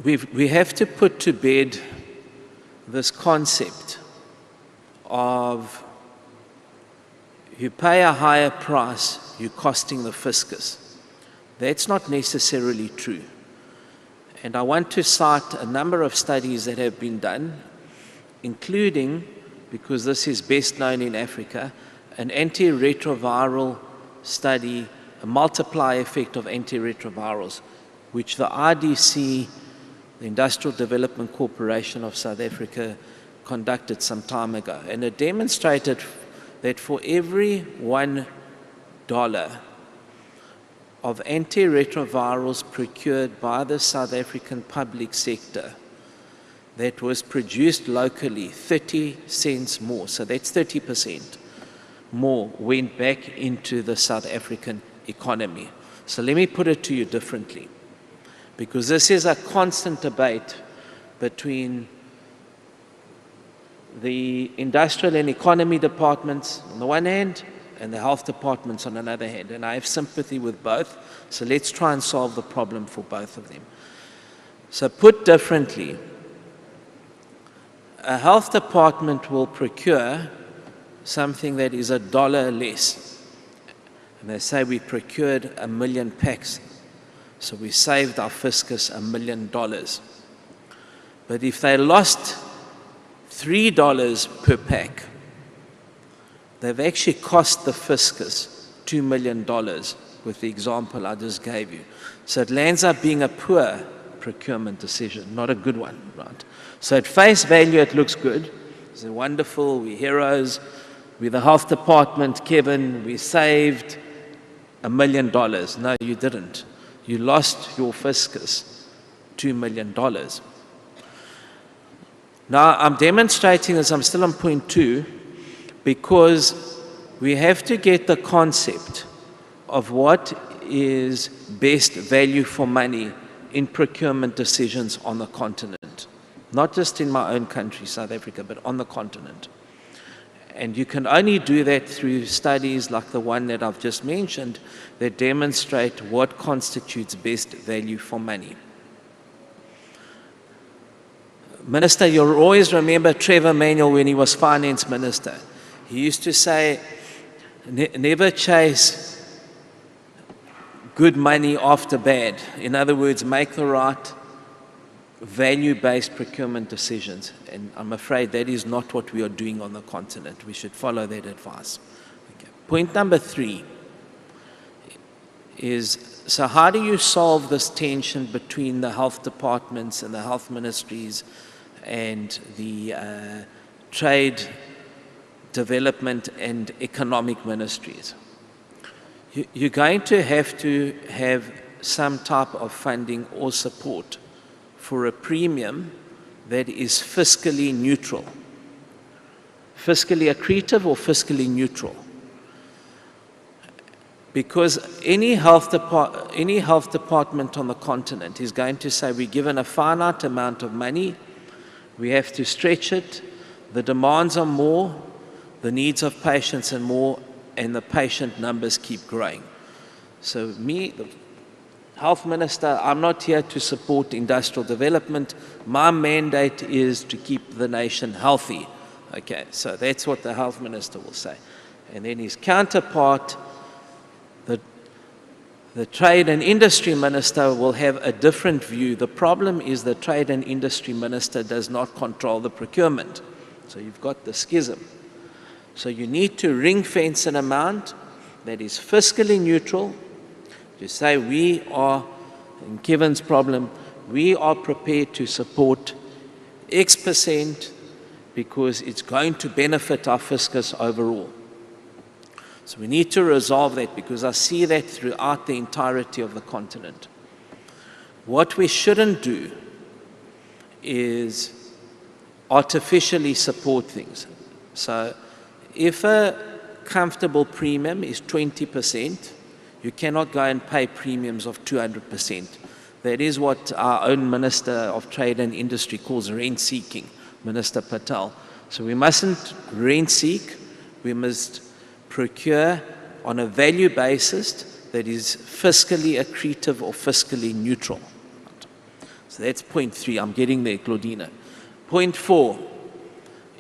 we have to put to bed this concept of you pay a higher price, you're costing the fiscus. That's not necessarily true. And I want to cite a number of studies that have been done, including, because this is best known in Africa, an antiretroviral study, a multiplier effect of antiretrovirals, which the IDC, the Industrial Development Corporation of South Africa, conducted some time ago. And it demonstrated that for every $1 of antiretrovirals procured by the South African public sector that was produced locally, 30 cents more, so that's 30% more, went back into the South African economy. So let me put it to you differently, because this is a constant debate between the industrial and economy departments on the one hand and the health departments on another hand, and I have sympathy with both, so let's try and solve the problem for both of them. So put differently, a health department will procure something that is $1 less, and they say we procured 1 million packs, so we saved our fiscus $1 million. But if they lost $3 per pack, they've actually cost the fiscus $2 million with the example I just gave you. So it lands up being a poor procurement decision, not a good one, right? So at face value, it looks good. It's wonderful, we're heroes. We're the health department, Kevin, we saved $1 million. No, you didn't. You lost your fiscus $2 million. Now, I'm demonstrating this, I'm still on point 2, because we have to get the concept of what is best value for money in procurement decisions on the continent. Not just in my own country, South Africa, but on the continent. And you can only do that through studies like the one that I've just mentioned that demonstrate what constitutes best value for money. Minister, you'll always remember Trevor Manuel when he was finance minister. He used to say, never chase good money after bad. In other words, make the right value-based procurement decisions. And I'm afraid that is not what we are doing on the continent. We should follow that advice. Okay. Point number 3 is, so how do you solve this tension between the health departments and the health ministries and the trade, development and economic ministries? You're going to have some type of funding or support for a premium that is fiscally neutral. Fiscally accretive or fiscally neutral. Because any health department on the continent is going to say, we're given a finite amount of money, we have to stretch it, the demands are more, the needs of patients are more, and the patient numbers keep growing. So me, the health minister, I'm not here to support industrial development. My mandate is to keep the nation healthy. Okay, so that's what the health minister will say. And then his counterpart, the trade and industry minister, will have a different view. The problem is the trade and industry minister does not control the procurement. So you've got the schism. So you need to ring fence an amount that is fiscally neutral. You say, we are, in Kevin's problem, we are prepared to support X% because it's going to benefit our fiscus overall. So we need to resolve that, because I see that throughout the entirety of the continent. What we shouldn't do is artificially support things. So if a comfortable premium is 20%, you cannot go and pay premiums of 200%. That is what our own Minister of Trade and Industry calls rent seeking, Minister Patel. So we mustn't rent seek, we must procure on a value basis that is fiscally accretive or fiscally neutral. So that's point 3. I'm getting there, Claudina. Point 4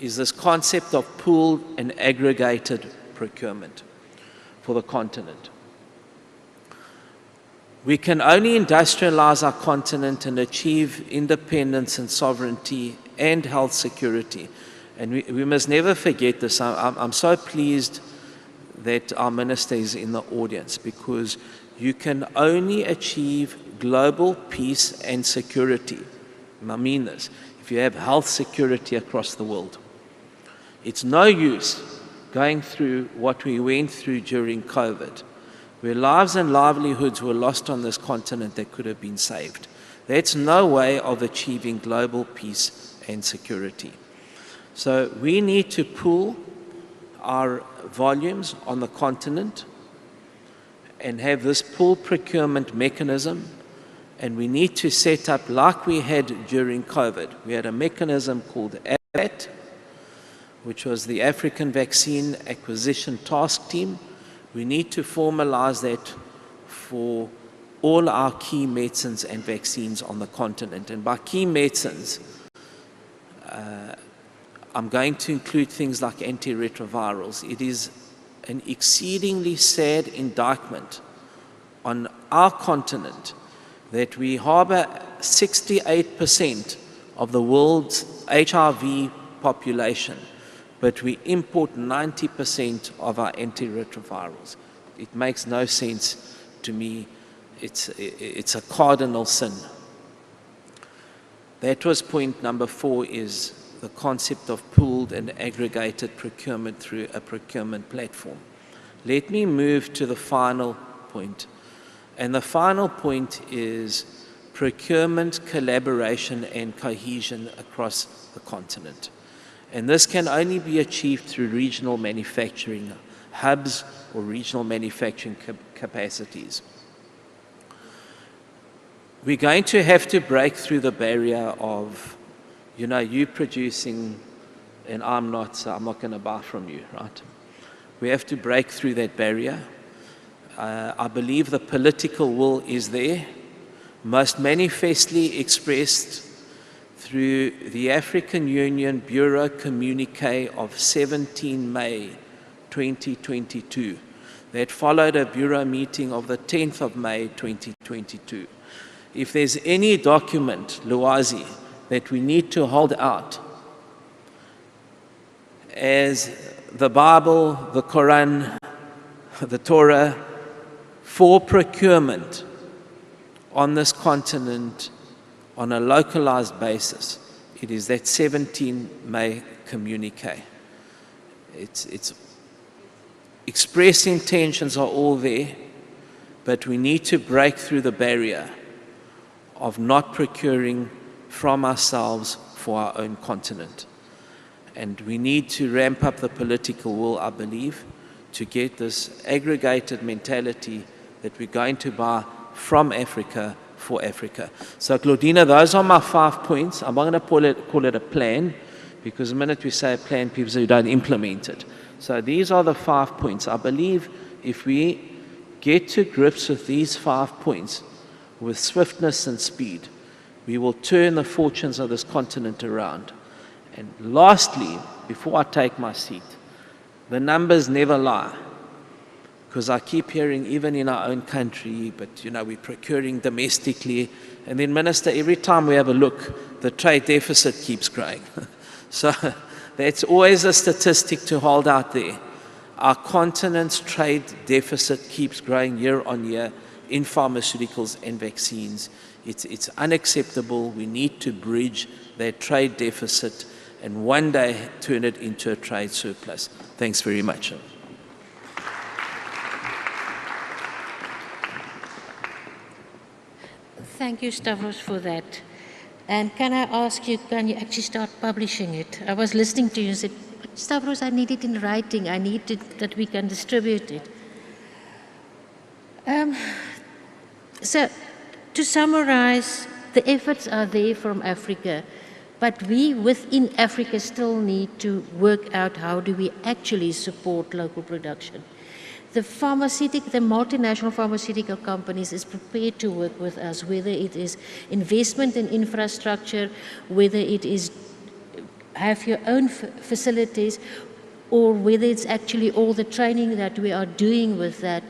is this concept of pooled and aggregated procurement. for the continent. We can only industrialize our continent and achieve independence and sovereignty and health security. And we must never forget this. I'm so pleased that our minister is in the audience, because you can only achieve global peace and security, and I mean this, if you have health security across the world. It's no use going through what we went through during COVID, where lives and livelihoods were lost on this continent that could have been saved. That's no way of achieving global peace and security. So we need to pool our volumes on the continent and have this pool procurement mechanism. And we need to set up, like we had during COVID, we had a mechanism called AfCFTA, which was the African Vaccine Acquisition Task Team. We need to formalize that for all our key medicines and vaccines on the continent. And by key medicines, I'm going to include things like antiretrovirals. It is an exceedingly sad indictment on our continent that we harbor 68% of the world's HIV population, but we import 90% of our antiretrovirals. It makes no sense to me. It's a cardinal sin. That was point number 4, is the concept of pooled and aggregated procurement through a procurement platform. Let me move to the final point. And the final point is procurement, collaboration, and cohesion across the continent. And this can only be achieved through regional manufacturing hubs or regional manufacturing capacities. We're going to have to break through the barrier of, you know, you producing and I'm not, so I'm not going to buy from you, right? We have to break through that barrier. I believe the political will is there, most manifestly expressed through the African Union Bureau Communique of 17 May 2022. That followed a Bureau meeting of the 10th of May 2022. If there's any document, Luazi, that we need to hold out as the Bible, the Quran, the Torah, for procurement on this continent on a localized basis, it is that 17 May communique. It's expressed intentions are all there, but we need to break through the barrier of not procuring from ourselves for our own continent. And we need to ramp up the political will, I believe, to get this aggregated mentality that we're going to buy from Africa for Africa. So Claudina, those are my 5 points. I'm not going to call it a plan, because the minute we say a plan, people say you don't implement it. So these are the 5 points. I believe if we get to grips with these 5 points with swiftness and speed, we will turn the fortunes of this continent around. And lastly, before I take my seat, the numbers never lie. Because I keep hearing, even in our own country, but you know, we're procuring domestically. And then, Minister, every time we have a look, the trade deficit keeps growing. So that's always a statistic to hold out there. Our continent's trade deficit keeps growing year on year in pharmaceuticals and vaccines. It's unacceptable. We need to bridge that trade deficit and one day turn it into a trade surplus. Thanks very much. Thank you, Stavros, for that. And can I ask you, can you actually start publishing it? I was listening to you and said, Stavros, I need it in writing. I need it that we can distribute it. So, to summarize, the efforts are there from Africa, but we within Africa still need to work out how do we actually support local production. The multinational pharmaceutical companies is prepared to work with us, whether it is investment in infrastructure, whether it is have your own facilities. or whether it's actually all the training that we are doing with that.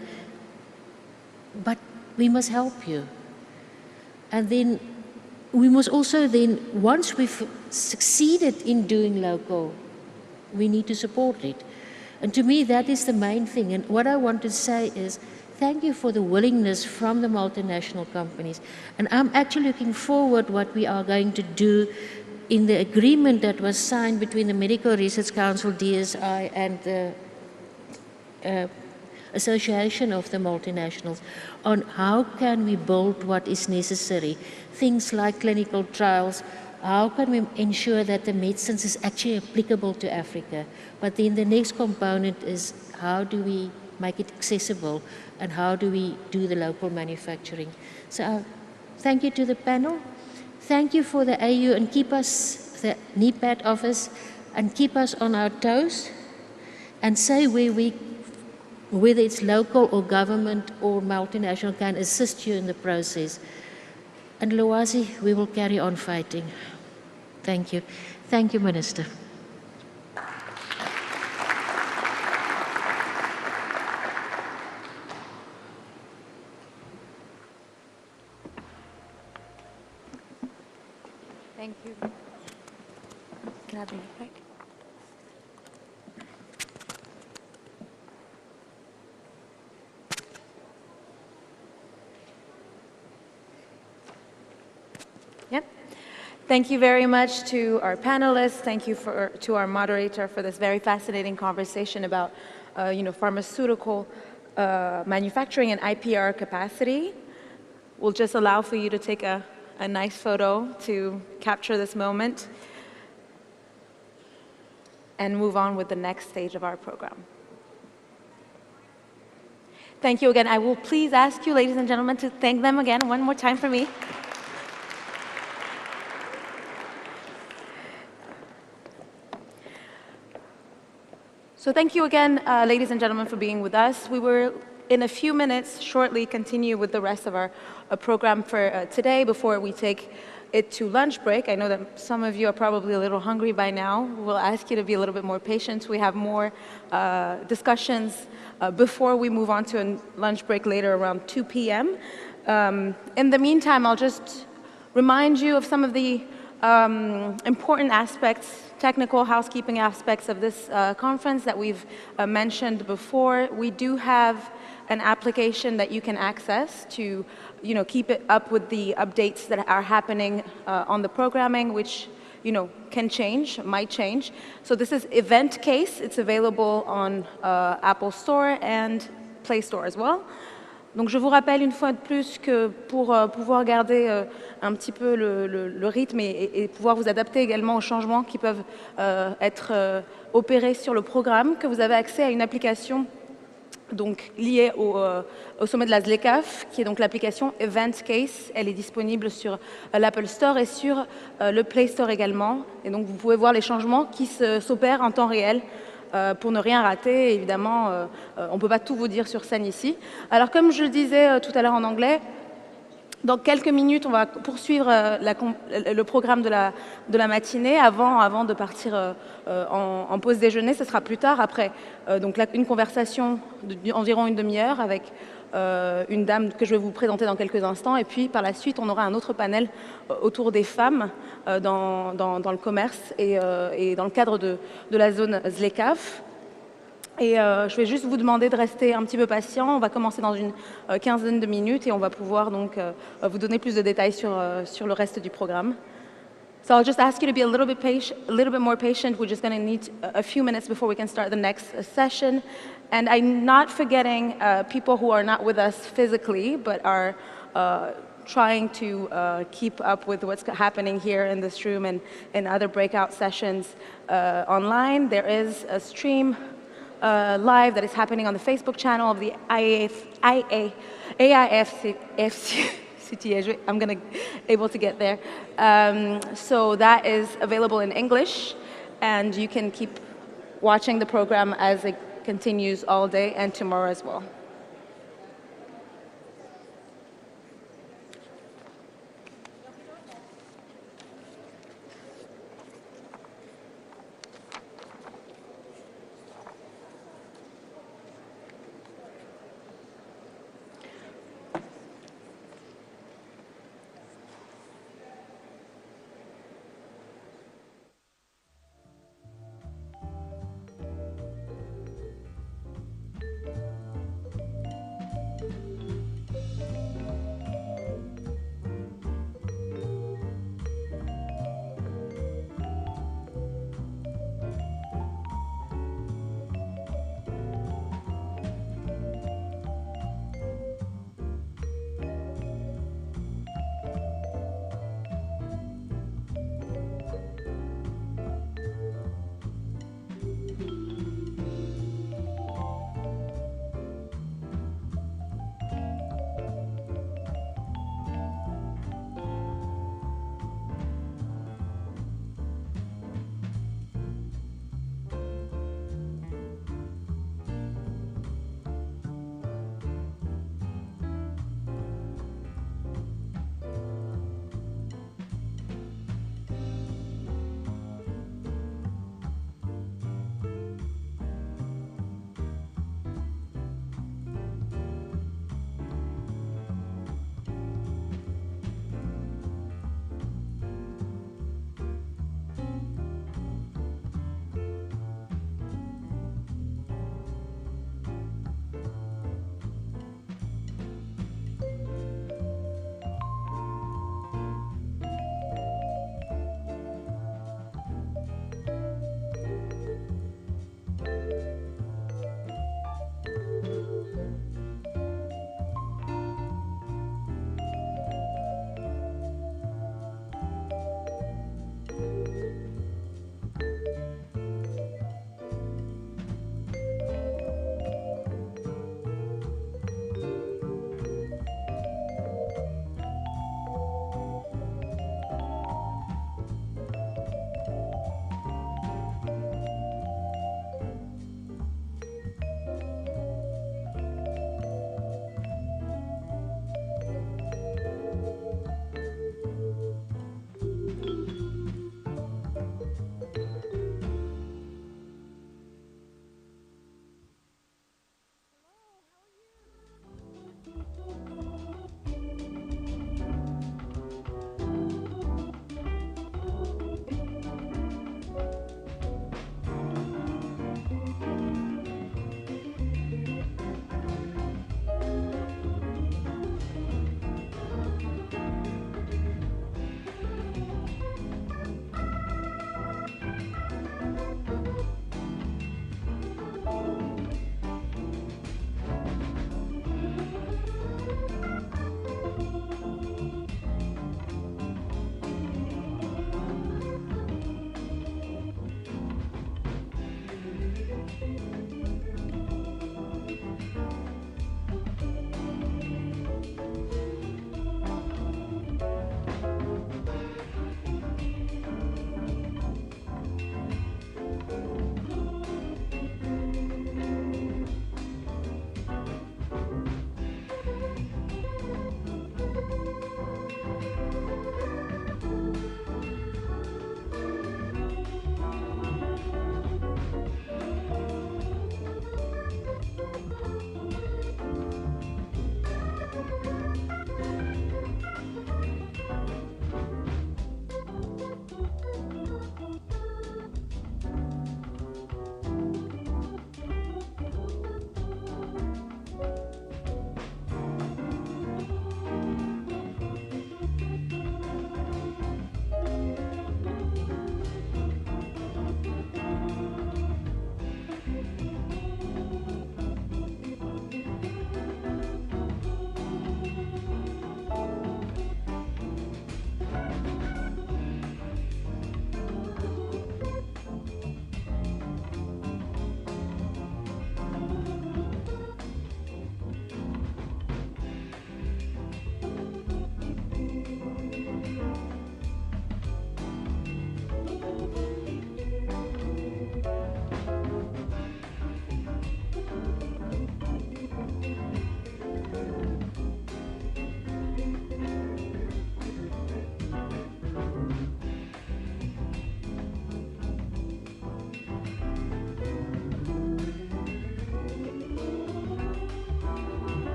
But we must help you. And then we must also then, once we've succeeded in doing local, we need to support it. And to me, that is the main thing. And what I want to say is, thank you for the willingness from the multinational companies. And I'm actually looking forward what we are going to do in the agreement that was signed between the Medical Research Council, DSI, and the Association of the Multinationals on how can we build what is necessary. Things like clinical trials, how can we ensure that the medicines is actually applicable to Africa? But then the next component is how do we make it accessible and how do we do the local manufacturing? So thank you to the panel. Thank you for the AU, and keep us, the NEPAD office, and keep us on our toes and say whether it's local or government or multinational can assist you in the process. And Lwazi, we will carry on fighting. Thank you. Thank you, Minister. Thank you. Can I bring it back? Yep. Thank you very much to our panelists. Thank you to our moderator for this very fascinating conversation about pharmaceutical manufacturing and IPR capacity. We'll just allow for you to take a nice photo to capture this moment and move on with the next stage of our program. Thank you again. I will please ask you, ladies and gentlemen, to thank them again one more time for me. So thank you again, ladies and gentlemen, for being with us. We will, in a few minutes, shortly continue with the rest of our program for today before we take it to lunch break. I know that some of you are probably a little hungry by now. We'll ask you to be a little bit more patient. We have more discussions before we move on to a lunch break later around 2 p.m. In the meantime, I'll just remind you of some of the important aspects, technical housekeeping aspects of this conference that we've mentioned before. We do have an application that you can access to keep it up with the updates that are happening on the programming, which can change, might change. So this is Event Case. It's available on Apple Store and Play Store as well. Donc je vous rappelle une fois de plus que pour pouvoir garder un petit peu le rythme et pouvoir vous adapter également aux changements qui peuvent être opérés sur le programme, que vous avez accès à une application donc liée au sommet de la ZLECAf, qui est donc l'application Event Case. Elle est disponible sur l'Apple Store et sur le Play Store également. Et donc vous pouvez voir les changements qui s'opèrent en temps réel. Pour ne rien rater, évidemment, on ne peut pas tout vous dire sur scène ici. Alors comme je le disais tout à l'heure en anglais, dans quelques minutes, on va poursuivre le programme de la matinée avant de partir en pause déjeuner. Ce sera plus tard, après donc une conversation d'environ une demi-heure avec une dame que je vais vous présenter dans quelques instants. Et puis par la suite, on aura un autre panel autour des femmes dans le commerce et dans le cadre de la zone ZLECAf. Et je vais juste vous demander de rester un petit peu patient. On va commencer dans une quinzaine de minutes et on va pouvoir donc vous donner plus de détails sur le reste du programme. So I'll just ask you to be a little bit more patient. We're just going to need a few minutes before we can start the next session. And I'm not forgetting people who are not with us physically, but are trying to keep up with what's happening here in this room and in other breakout sessions online. There is a stream live that is happening on the Facebook channel of the AIFCTA. I'm going to able to get there. So that is available in English, and you can keep watching the program as it continues all day and tomorrow as well.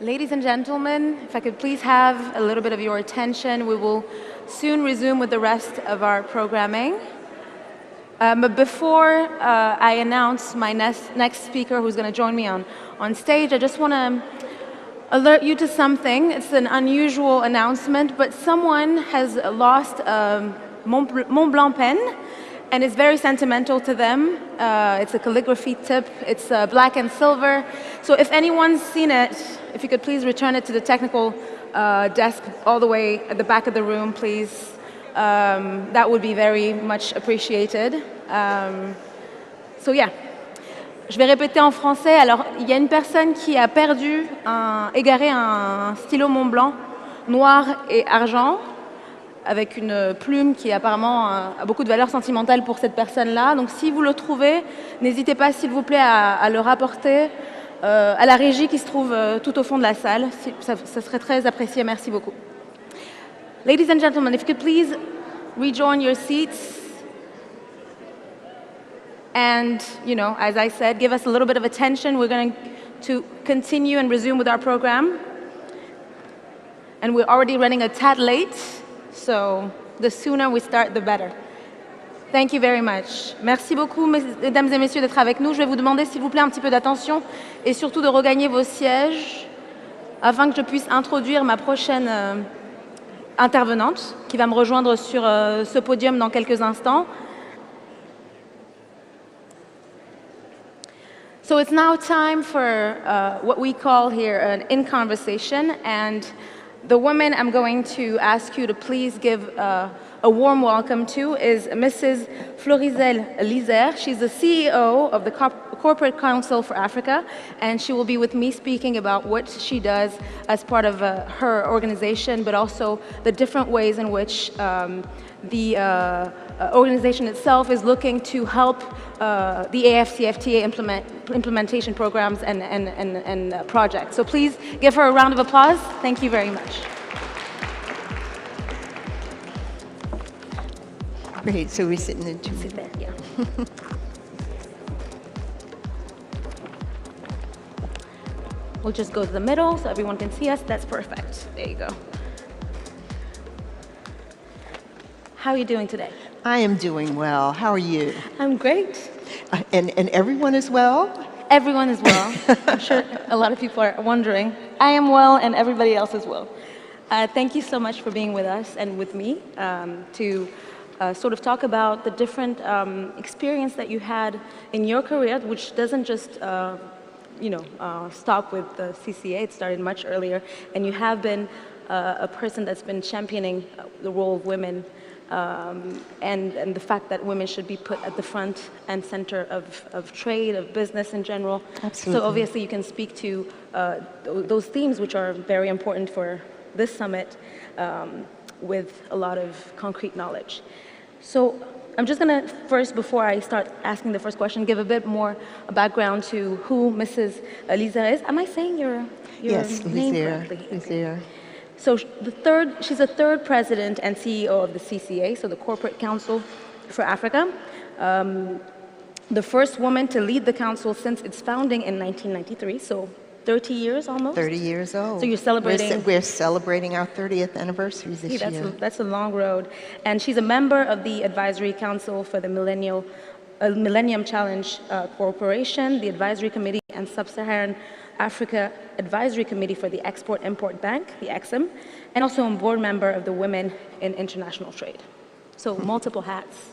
Ladies and gentlemen, if I could please have a little bit of your attention, we will soon resume with the rest of our programming. But before I announce my next speaker who's going to join me on stage, I just want to alert you to something. It's an unusual announcement, but someone has lost a Mont Blanc pen, and it's very sentimental to them. It's a calligraphy tip. It's black and silver. So if anyone's seen it, if you could please return it to the technical desk all the way at the back of the room, please. That would be very much appreciated. So yeah. Je vais répéter en français. Alors, il y a une personne qui a égaré un stylo Mont Blanc noir et argent avec une plume qui apparemment a beaucoup de valeur sentimentale pour cette personne-là. Donc si vous le trouvez, n'hésitez pas s'il vous plaît à le rapporter à la régie qui se trouve tout au fond de la salle. Ça serait très apprécié. Merci beaucoup. Ladies and gentlemen, if you could please rejoin your seats. And, you know, as I said, give us a little bit of attention. We're going to continue and resume with our program. And we're already running a tad late, so the sooner we start, the better. Thank you very much. Merci beaucoup, mesdames et messieurs, d'être avec nous. Je vais vous demander, s'il vous plaît, un petit peu d'attention et surtout de regagner vos sièges afin que je puisse introduire ma prochaine intervenante qui va me rejoindre sur ce podium dans quelques instants. So it's now time for what we call here an in-conversation, and the woman I'm going to ask you to please give a warm welcome to is Mrs. Florizelle Lizer. She's the CEO of the Corporate Council for Africa, and she will be with me speaking about what she does as part of her organization, but also the different ways in which the organization itself is looking to help the AfCFTA implementation programs and projects. So please give her a round of applause. Thank you very much. Great, so we're sitting in two. Sit there, yeah. We'll just go to the middle so everyone can see us. That's perfect. There you go. How are you doing today? I am doing well. How are you? I'm great. And everyone is well? Everyone is well. I'm sure a lot of people are wondering. I am well, and everybody else is well. Thank you so much for being with us and with me to sort of talk about the different experience that you had in your career, which doesn't just stop with the CCA. It started much earlier, and you have been a person that's been championing the role of women and the fact that women should be put at the front and center of trade, of business in general. Absolutely. So obviously you can speak to those themes which are very important for this summit with a lot of concrete knowledge. So I'm just going to first, before I start asking the first question, give a bit more background to who Mrs. Lizer is. Am I saying your yes, name Lizer, correctly? Lizer. So she's the third president and CEO of the CCA, so the Corporate Council for Africa. The first woman to lead the council since its founding in 1993, so 30 years almost? 30 years old. So you're celebrating... We're celebrating our 30th anniversary this year. That's a long road. And she's a member of the Advisory Council for the Millennium Challenge Corporation, the Advisory Committee and Sub-Saharan Africa Advisory Committee for the Export-Import Bank, the EXIM, and also a board member of the Women in International Trade. So multiple hats,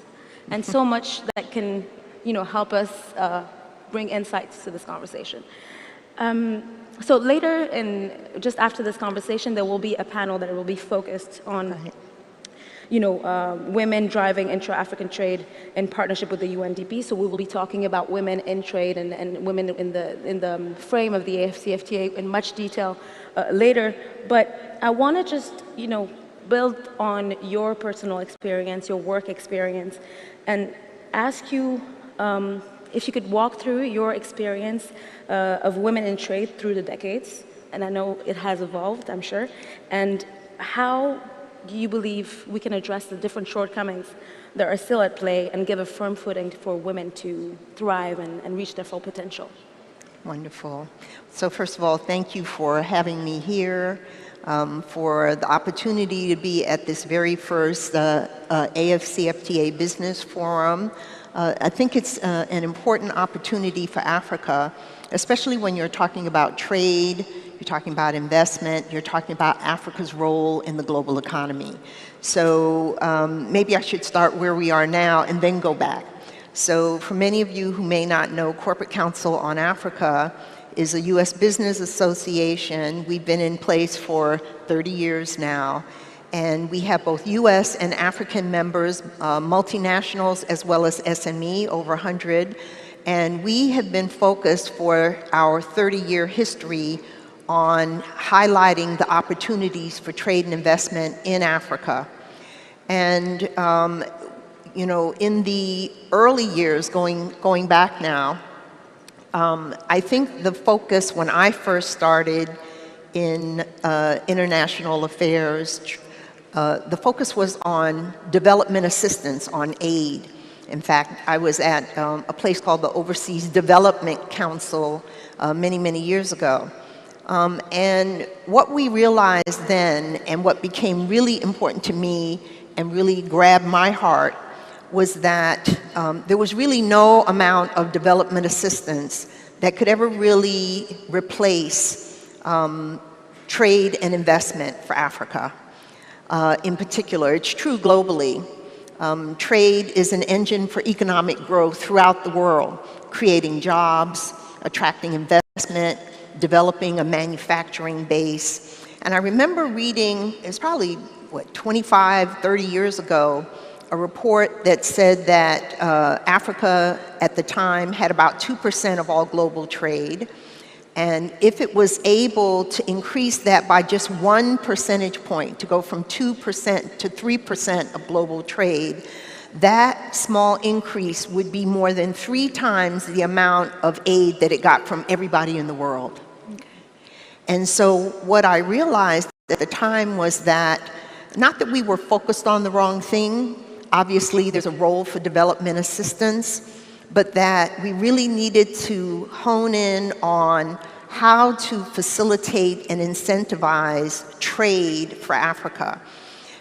and so much that can, help us bring insights to this conversation. So later, just after this conversation, there will be a panel that will be focused on, women driving intra-African trade in partnership with the UNDP. So we will be talking about women in trade and women in the frame of the AfCFTA in much detail later. But I want to just, build on your personal experience, your work experience, and ask you if you could walk through your experience of women in trade through the decades. And I know it has evolved, I'm sure. And how do you believe we can address the different shortcomings that are still at play and give a firm footing for women to thrive and reach their full potential? Wonderful. So first of all, thank you for having me here, for the opportunity to be at this very first AfCFTA Business Forum. I think it's an important opportunity for Africa, especially when you're talking about trade, you're talking about investment, you're talking about Africa's role in the global economy. So maybe I should start where we are now and then go back. So for many of you who may not know, Corporate Council on Africa is a U.S. business association. We've been in place for 30 years now. And we have both U.S. and African members, multinationals as well as SME, over 100. And we have been focused for our 30-year history on highlighting the opportunities for trade and investment in Africa. And you know, in the early years, going back now, I think the focus when I first started in international affairs, the focus was on development assistance, on aid. In fact, I was at a place called the Overseas Development Council many, many years ago. And what we realized then, and what became really important to me and really grabbed my heart, was that there was really no amount of development assistance that could ever really replace trade and investment for Africa. In particular, it's true globally. Trade is an engine for economic growth throughout the world, creating jobs, attracting investment, developing a manufacturing base. And I remember reading, it's probably, what, 25, 30 years ago, a report that said that Africa at the time had about 2% of all global trade. And if it was able to increase that by just 1 percentage point, to go from 2% to 3% of global trade, that small increase would be more than 3 times the amount of aid that it got from everybody in the world. And so what I realized at the time was that, not that we were focused on the wrong thing, obviously there's a role for development assistance, but that we really needed to hone in on how to facilitate and incentivize trade for Africa.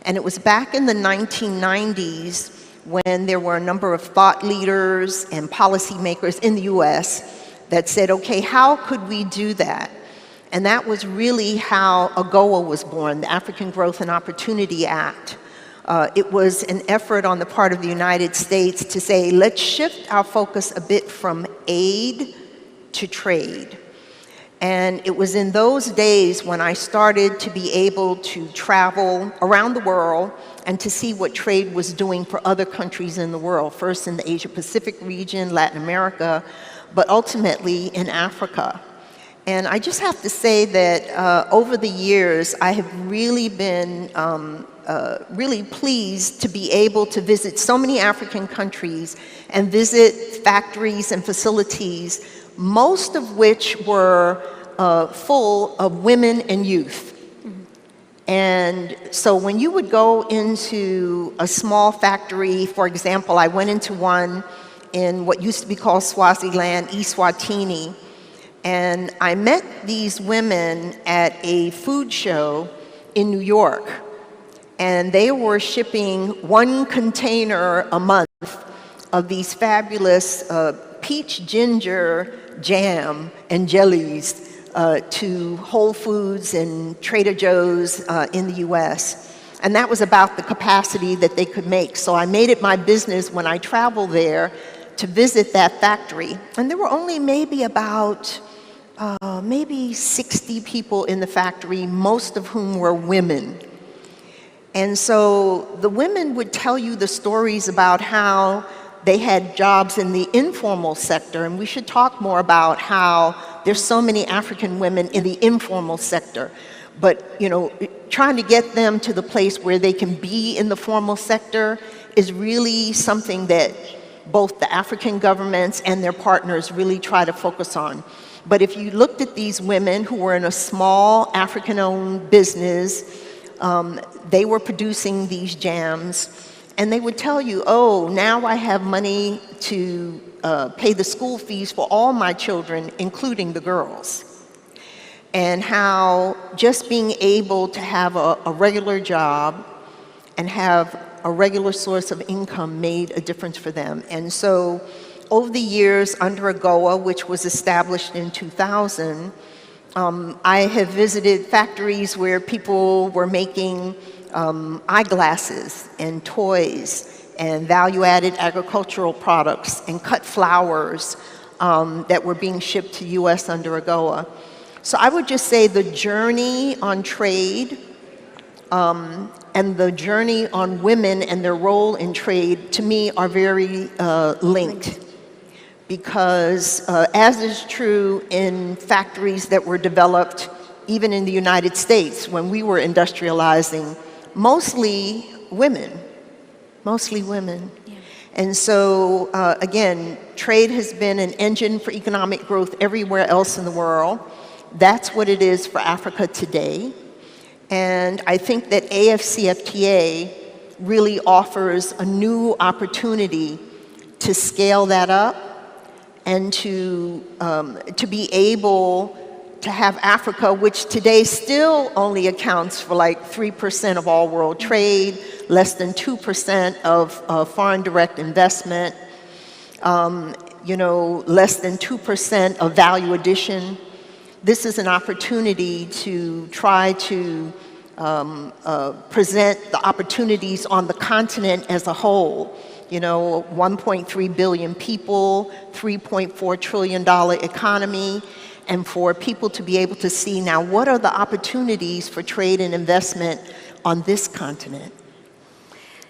And it was back in the 1990s when there were a number of thought leaders and policymakers in the US that said, okay, how could we do that? And that was really how AGOA was born, the African Growth and Opportunity Act. It was an effort on the part of the United States to say, let's shift our focus a bit from aid to trade. And it was in those days when I started to be able to travel around the world and to see what trade was doing for other countries in the world, first in the Asia-Pacific region, Latin America, but ultimately in Africa. And I just have to say that over the years, I have really been really pleased to be able to visit so many African countries and visit factories and facilities, most of which were full of women and youth. And so when you would go into a small factory, for example, I went into one in what used to be called Swaziland, Eswatini, and I met these women at a food show in New York. And they were shipping 1 container a month of these fabulous peach ginger jam and jellies to Whole Foods and Trader Joe's in the US. And that was about the capacity that they could make. So I made it my business when I traveled there to visit that factory. And there were only maybe about maybe 60 people in the factory, most of whom were women. And so the women would tell you the stories about how they had jobs in the informal sector, and we should talk more about how there's so many African women in the informal sector. But, you know, trying to get them to the place where they can be in the formal sector is really something that both the African governments and their partners really try to focus on. But if you looked at these women who were in a small African-owned business, they were producing these jams, and they would tell you, oh, now I have money to pay the school fees for all my children, including the girls. And how just being able to have a regular job and have a regular source of income made a difference for them. And so over the years under AGOA, which was established in 2000, I have visited factories where people were making eyeglasses and toys and value-added agricultural products and cut flowers that were being shipped to US under AGOA. So I would just say the journey on trade and the journey on women and their role in trade, to me, are very linked. Because as is true in factories that were developed even in the United States when we were industrializing, mostly women. Yeah. And so, again, trade has been an engine for economic growth everywhere else in the world. That's what it is for Africa today. And I think that AfCFTA really offers a new opportunity to scale that up and to be able to have Africa, which today still only accounts for like 3% of all world trade, less than 2% of foreign direct investment, less than 2% of value addition. This is an opportunity to try to present the opportunities on the continent as a whole. 1.3 billion people, $3.4 trillion economy, and for people to be able to see now what are the opportunities for trade and investment on this continent.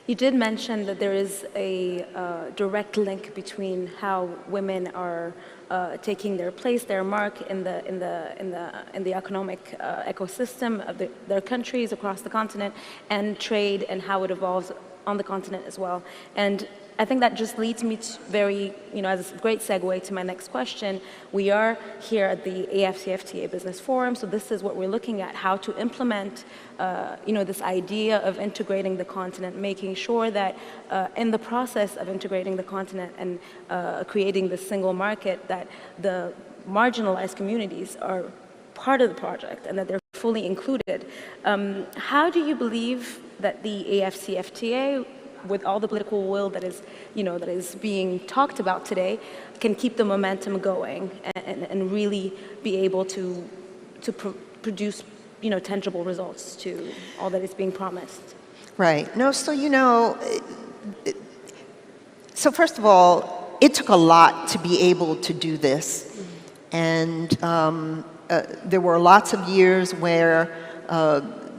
You did mention that there is a direct link between how women are taking their place, their mark in the economic ecosystem of their countries across the continent, and trade and how it evolves on the continent as well. And I think that just leads me to as a great segue to my next question. We are here at the AfCFTA Business Forum, so this is what we're looking at, how to implement, this idea of integrating the continent, making sure that in the process of integrating the continent and creating the single market, that the marginalized communities are part of the project and that they're fully included. How do you believe that the AfCFTA, with all the political will that is being talked about today, can keep the momentum going and really be able to produce tangible results to all that is being promised? Right. No, so so first of all, it took a lot to be able to do this. And there were lots of years where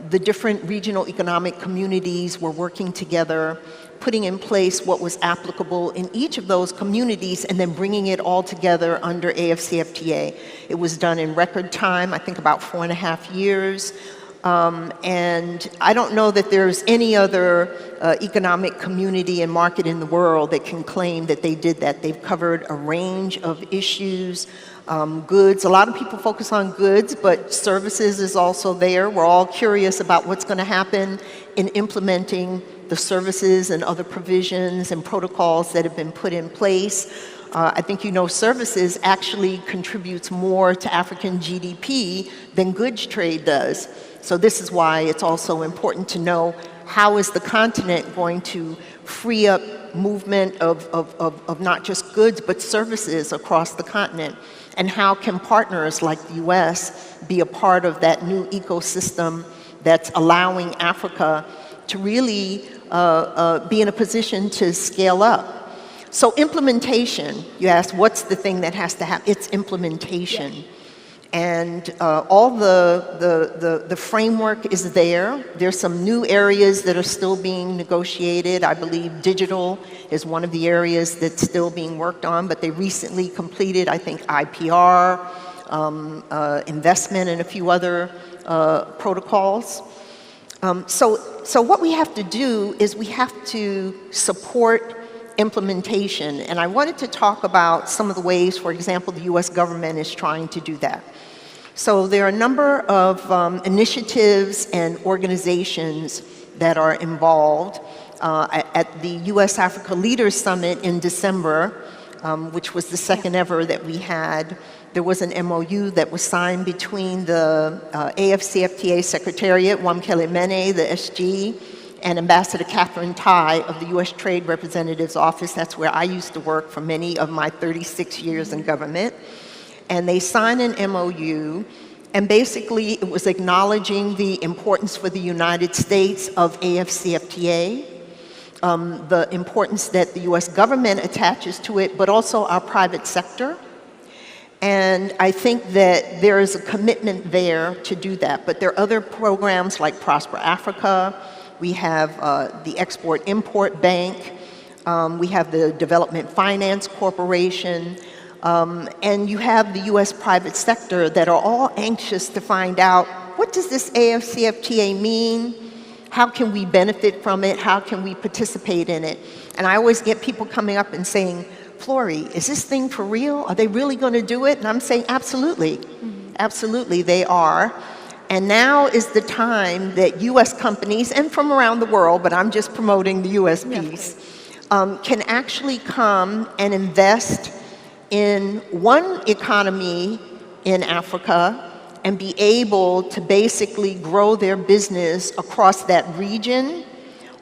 the different regional economic communities were working together, putting in place what was applicable in each of those communities, and then bringing it all together under AfCFTA. It was done in record time, I think about 4.5 years. And I don't know that there's any other economic community and market in the world that can claim that they did that. They've covered a range of issues. Goods, a lot of people focus on goods, but services is also there. We're all curious about what's going to happen in implementing the services and other provisions and protocols that have been put in place. I think services actually contributes more to African GDP than goods trade does. So this is why it's also important to know how is the continent going to free up movement of not just goods but services across the continent. And how can partners like the US be a part of that new ecosystem that's allowing Africa to really be in a position to scale up? So implementation, you asked what's the thing that has to happen? It's implementation. Yes. And all the framework is there. There's some new areas that are still being negotiated. I believe digital is one of the areas that's still being worked on, but they recently completed, I think, IPR, investment, and a few other protocols. So what we have to do is we have to support implementation. And I wanted to talk about some of the ways, for example, the US government is trying to do that. So there are a number of initiatives and organizations that are involved. At the US-Africa Leaders Summit in December, which was the second ever that we had. There was an MOU that was signed between the AfCFTA Secretariat, Wamkele Mene, the SG, and Ambassador Catherine Tai of the U.S. Trade Representative's Office. That's where I used to work for many of my 36 years in government. And they signed an MOU, and basically it was acknowledging the importance for the United States of AfCFTA, the importance that the U.S. government attaches to it, but also our private sector. And I think that there is a commitment there to do that. But there are other programs like Prosper Africa. We have the Export-Import Bank. We have the Development Finance Corporation. And you have the U.S. private sector that are all anxious to find out, what does this AfCFTA mean? How can we benefit from it? How can we participate in it? And I always get people coming up and saying, Flory, is this thing for real? Are they really going to do it? And I'm saying, absolutely. Absolutely, they are. And now is the time that U.S. companies, and from around the world, but I'm just promoting the U.S. piece, can actually come and invest in one economy in Africa and be able to basically grow their business across that region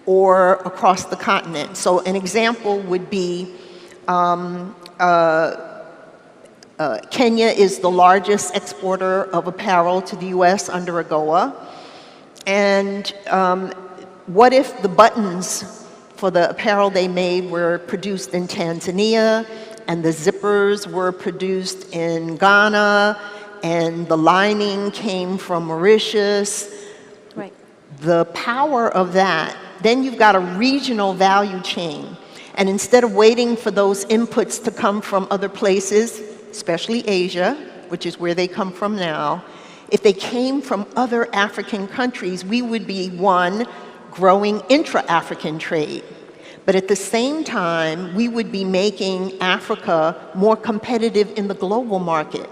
or across the continent. So an example would be Kenya is the largest exporter of apparel to the U.S. under AGOA. And what if the buttons for the apparel they made were produced in Tanzania, and the zippers were produced in Ghana, and the lining came from Mauritius? Right. The power of that, then you've got a regional value chain. And instead of waiting for those inputs to come from other places, especially Asia, which is where they come from now, if they came from other African countries, we would be, one, growing intra-African trade. But at the same time, we would be making Africa more competitive in the global market.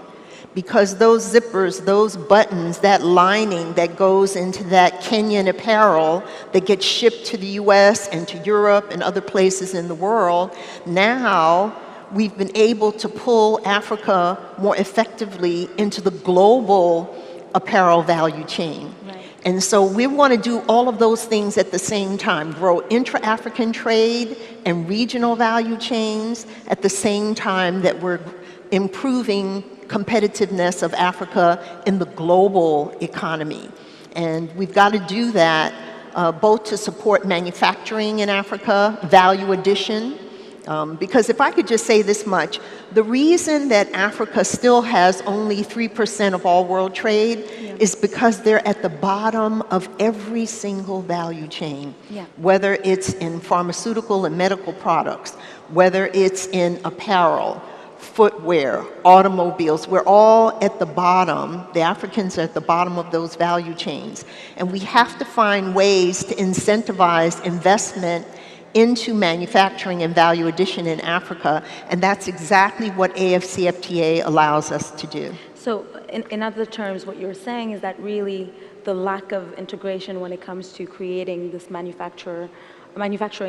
Because those zippers, those buttons, that lining that goes into that Kenyan apparel that gets shipped to the US and to Europe and other places in the world, now we've been able to pull Africa more effectively into the global apparel value chain. Right. And so we want to do all of those things at the same time, grow intra-African trade and regional value chains at the same time that we're improving competitiveness of Africa in the global economy. And we've got to do that both to support manufacturing in Africa, value addition, because if I could just say this much, the reason that Africa still has only 3% of all world trade is because they're at the bottom of every single value chain, whether it's in pharmaceutical and medical products, whether it's in apparel, footwear, automobiles. We're all at the bottom. The Africans are at the bottom of those value chains. And we have to find ways to incentivize investment into manufacturing and value addition in Africa. And that's exactly what AfCFTA allows us to do. So in other terms, what you're saying is that really the lack of integration when it comes to creating this manufacturing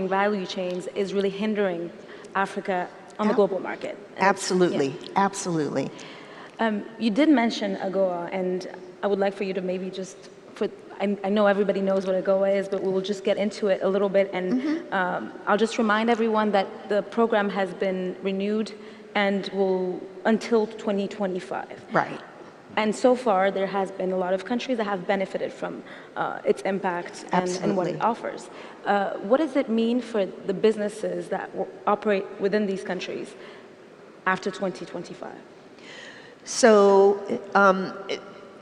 value chains is really hindering Africa on the global market. Absolutely, absolutely. You did mention AGOA, and I would like for you to maybe just I know everybody knows what AGOA is, but we will just get into it a little bit, and I'll just remind everyone that the program has been renewed and will until 2025. Right. And so far, there has been a lot of countries that have benefited from its impact and what it offers. What does it mean for the businesses that operate within these countries after 2025? So,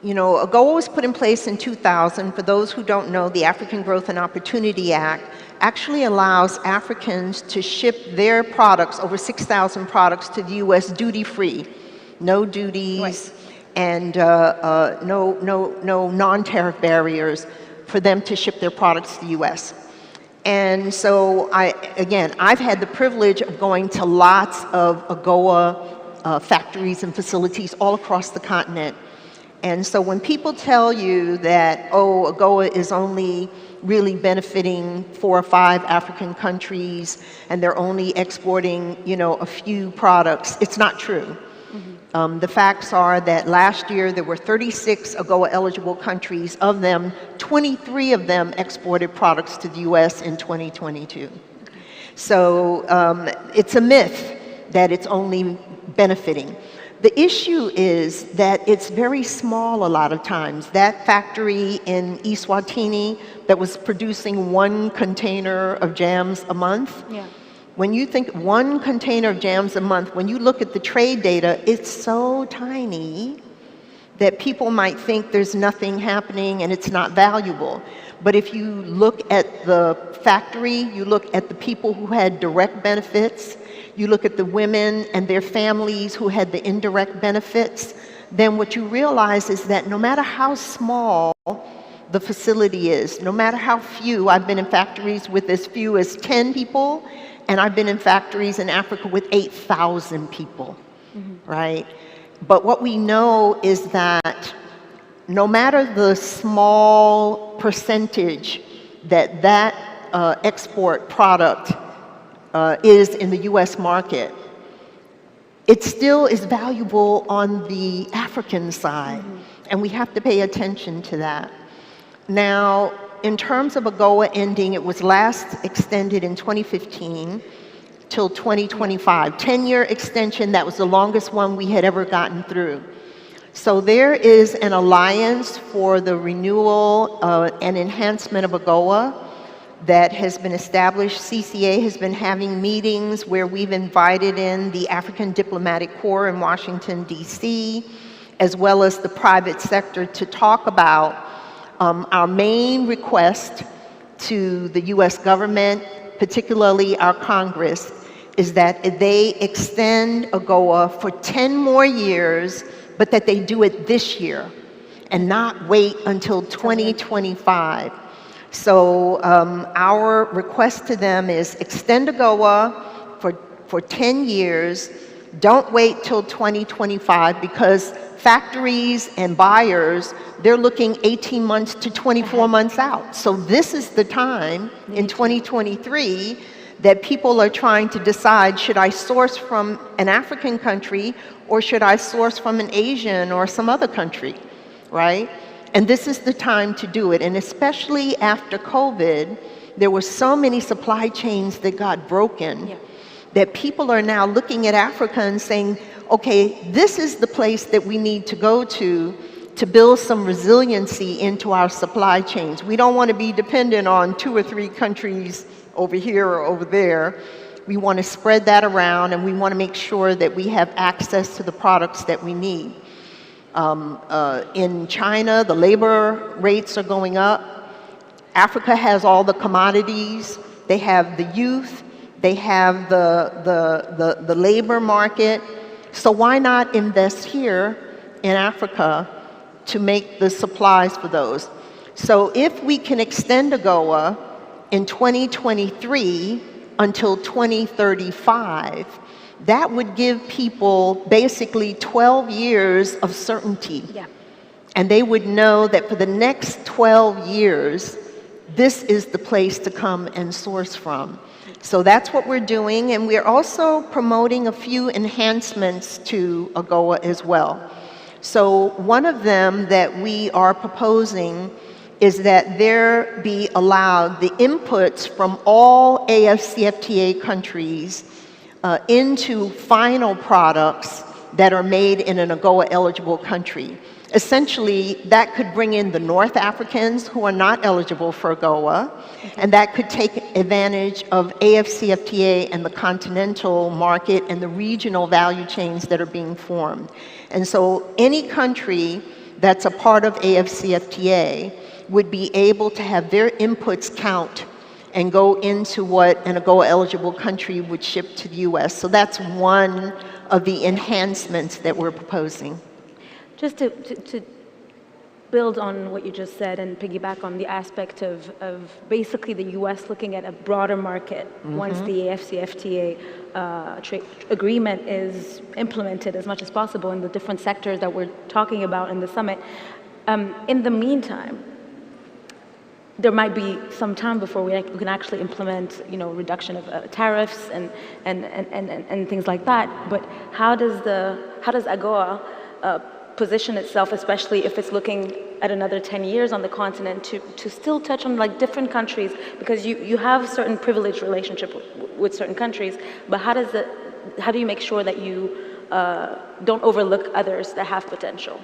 you know, AGOA was put in place in 2000. For those who don't know, the African Growth and Opportunity Act actually allows Africans to ship their products, over 6,000 products, to the U.S. duty-free. No duties. Right. And no non-tariff barriers for them to ship their products to the U.S. And so, I've had the privilege of going to lots of AGOA factories and facilities all across the continent. And so when people tell you that, oh, AGOA is only really benefiting 4 or 5 African countries and they're only exporting, you know, a few products, it's not true. The facts are that last year there were 36 AGOA eligible countries. Of them, 23 of them exported products to the US in 2022. So it's a myth that it's only benefiting. The issue is that it's very small a lot of times. That factory in Eswatini that was producing 1 container of jams a month, when you think 1 container of jams a month, when you look at the trade data, it's so tiny that people might think there's nothing happening and it's not valuable. But if you look at the factory, you look at the people who had direct benefits, you look at the women and their families who had the indirect benefits, then what you realize is that no matter how small the facility is, no matter how few, I've been in factories with as few as 10 people, and I've been in factories in Africa with 8,000 people, right? But what we know is that no matter the small percentage that export product is in the US market, it still is valuable on the African side, and we have to pay attention to that. Now, in terms of AGOA ending, it was last extended in 2015 till 2025. 10-year extension, that was the longest one we had ever gotten through. So there is an alliance for the renewal and enhancement of AGOA that has been established. CCA has been having meetings where we've invited in the African Diplomatic Corps in Washington, D.C., as well as the private sector to talk about our main request to the U.S. government, particularly our Congress, is that they extend AGOA for 10 more years, but that they do it this year and not wait until 2025. So our request to them is extend AGOA for 10 years. Don't wait till 2025 because factories and buyers, they're looking 18 months to 24 months out. So this is the time in 2023 that people are trying to decide, should I source from an African country or should I source from an Asian or some other country, right? And this is the time to do it. And especially after COVID, there were so many supply chains that got broken that people are now looking at Africa and saying, okay, this is the place that we need to go to build some resiliency into our supply chains. We don't want to be dependent on 2 or 3 countries over here or over there. We want to spread that around, and we want to make sure that we have access to the products that we need. In China, the labor rates are going up. Africa has all the commodities. They have the youth. They have the labor market. So why not invest here in Africa to make the supplies for those? So if we can extend AGOA in 2023 until 2035, that would give people basically 12 years of certainty. And they would know that for the next 12 years, this is the place to come and source from. So that's what we're doing, and we're also promoting a few enhancements to AGOA as well. So one of them that we are proposing is that there be allowed the inputs from all AfCFTA countries into final products that are made in an AGOA-eligible country. Essentially, that could bring in the North Africans who are not eligible for AGOA, and that could take advantage of AfCFTA and the continental market and the regional value chains that are being formed. And so any country that's a part of AfCFTA would be able to have their inputs count and go into what an AGOA-eligible country would ship to the US. So that's one of the enhancements that we're proposing. Just to build on what you just said and piggyback on the aspect of basically the US looking at a broader market once the AfCFTA trade agreement is implemented as much as possible in the different sectors that we're talking about in the summit. In the meantime, there might be some time before we can actually implement, reduction of tariffs and things like that. But how does AGOA position itself, especially if it's looking at another 10 years on the continent, to still touch on like different countries, because you have certain privileged relationship with certain countries, but how do you make sure that you don't overlook others that have potential?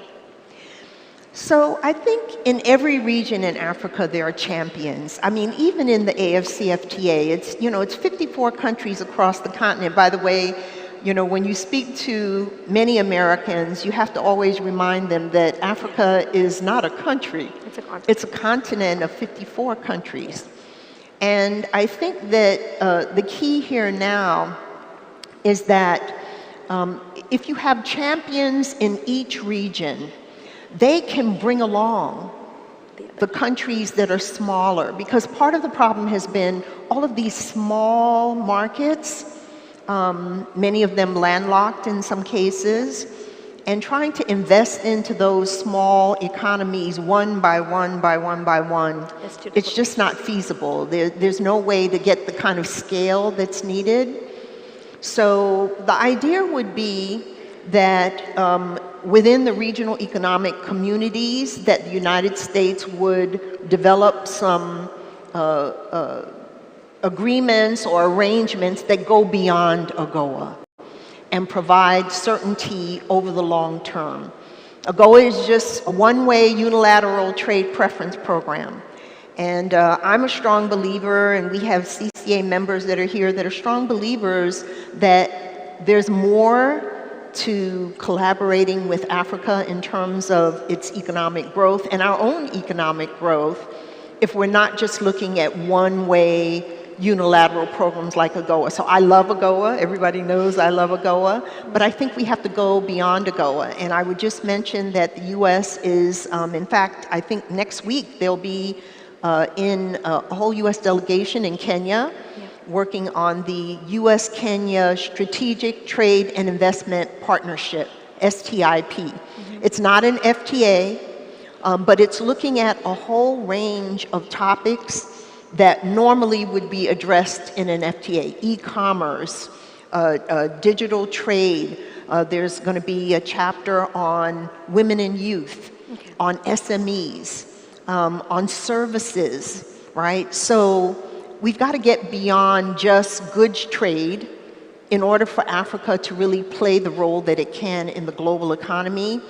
So I think in every region in Africa there are champions. I mean, even in the AfCFTA, it's 54 countries across the continent. By the way, when you speak to many Americans, you have to always remind them that Africa is not a country. It's a continent of 54 countries. And I think that the key here now is that if you have champions in each region, they can bring along the countries that are smaller, because part of the problem has been all of these small markets, many of them landlocked in some cases, and trying to invest into those small economies one by one by one by one, it's just not feasible. There's no way to get the kind of scale that's needed. So the idea would be that within the regional economic communities, that the United States would develop some agreements or arrangements that go beyond AGOA and provide certainty over the long term. AGOA is just a one-way unilateral trade preference program. And I'm a strong believer, and we have CCA members that are here that are strong believers that there's more to collaborating with Africa in terms of its economic growth and our own economic growth if we're not just looking at one-way unilateral programs like AGOA. So I love AGOA, everybody knows I love AGOA, but I think we have to go beyond AGOA. And I would just mention that the US is, in fact, I think next week they'll be in a whole US delegation in Kenya, working on the US-Kenya Strategic Trade and Investment Partnership, STIP. It's not an FTA, but it's looking at a whole range of topics that normally would be addressed in an FTA. E-commerce, digital trade. There's going to be a chapter on women and youth, on SMEs, on services, right? So we've got to get beyond just goods trade in order for Africa to really play the role that it can in the global economy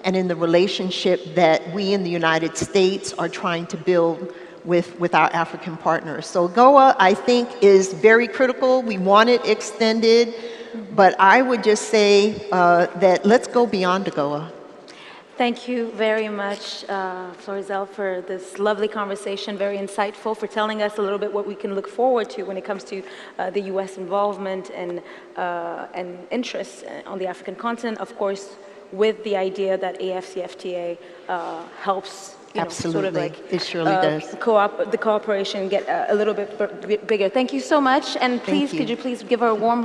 and in the relationship that we in the United States are trying to build with our African partners. So AGOA, I think, is very critical. We want it extended, but I would just say that let's go beyond AGOA. Thank you very much, Florizel, for this lovely conversation, very insightful, for telling us a little bit what we can look forward to when it comes to the U.S. involvement and interests on the African continent, of course, with the idea that AfCFTA helps Absolutely, sort of like, it surely does. The cooperation get a little bit bigger. Thank you so much, and please, could you please give her a warm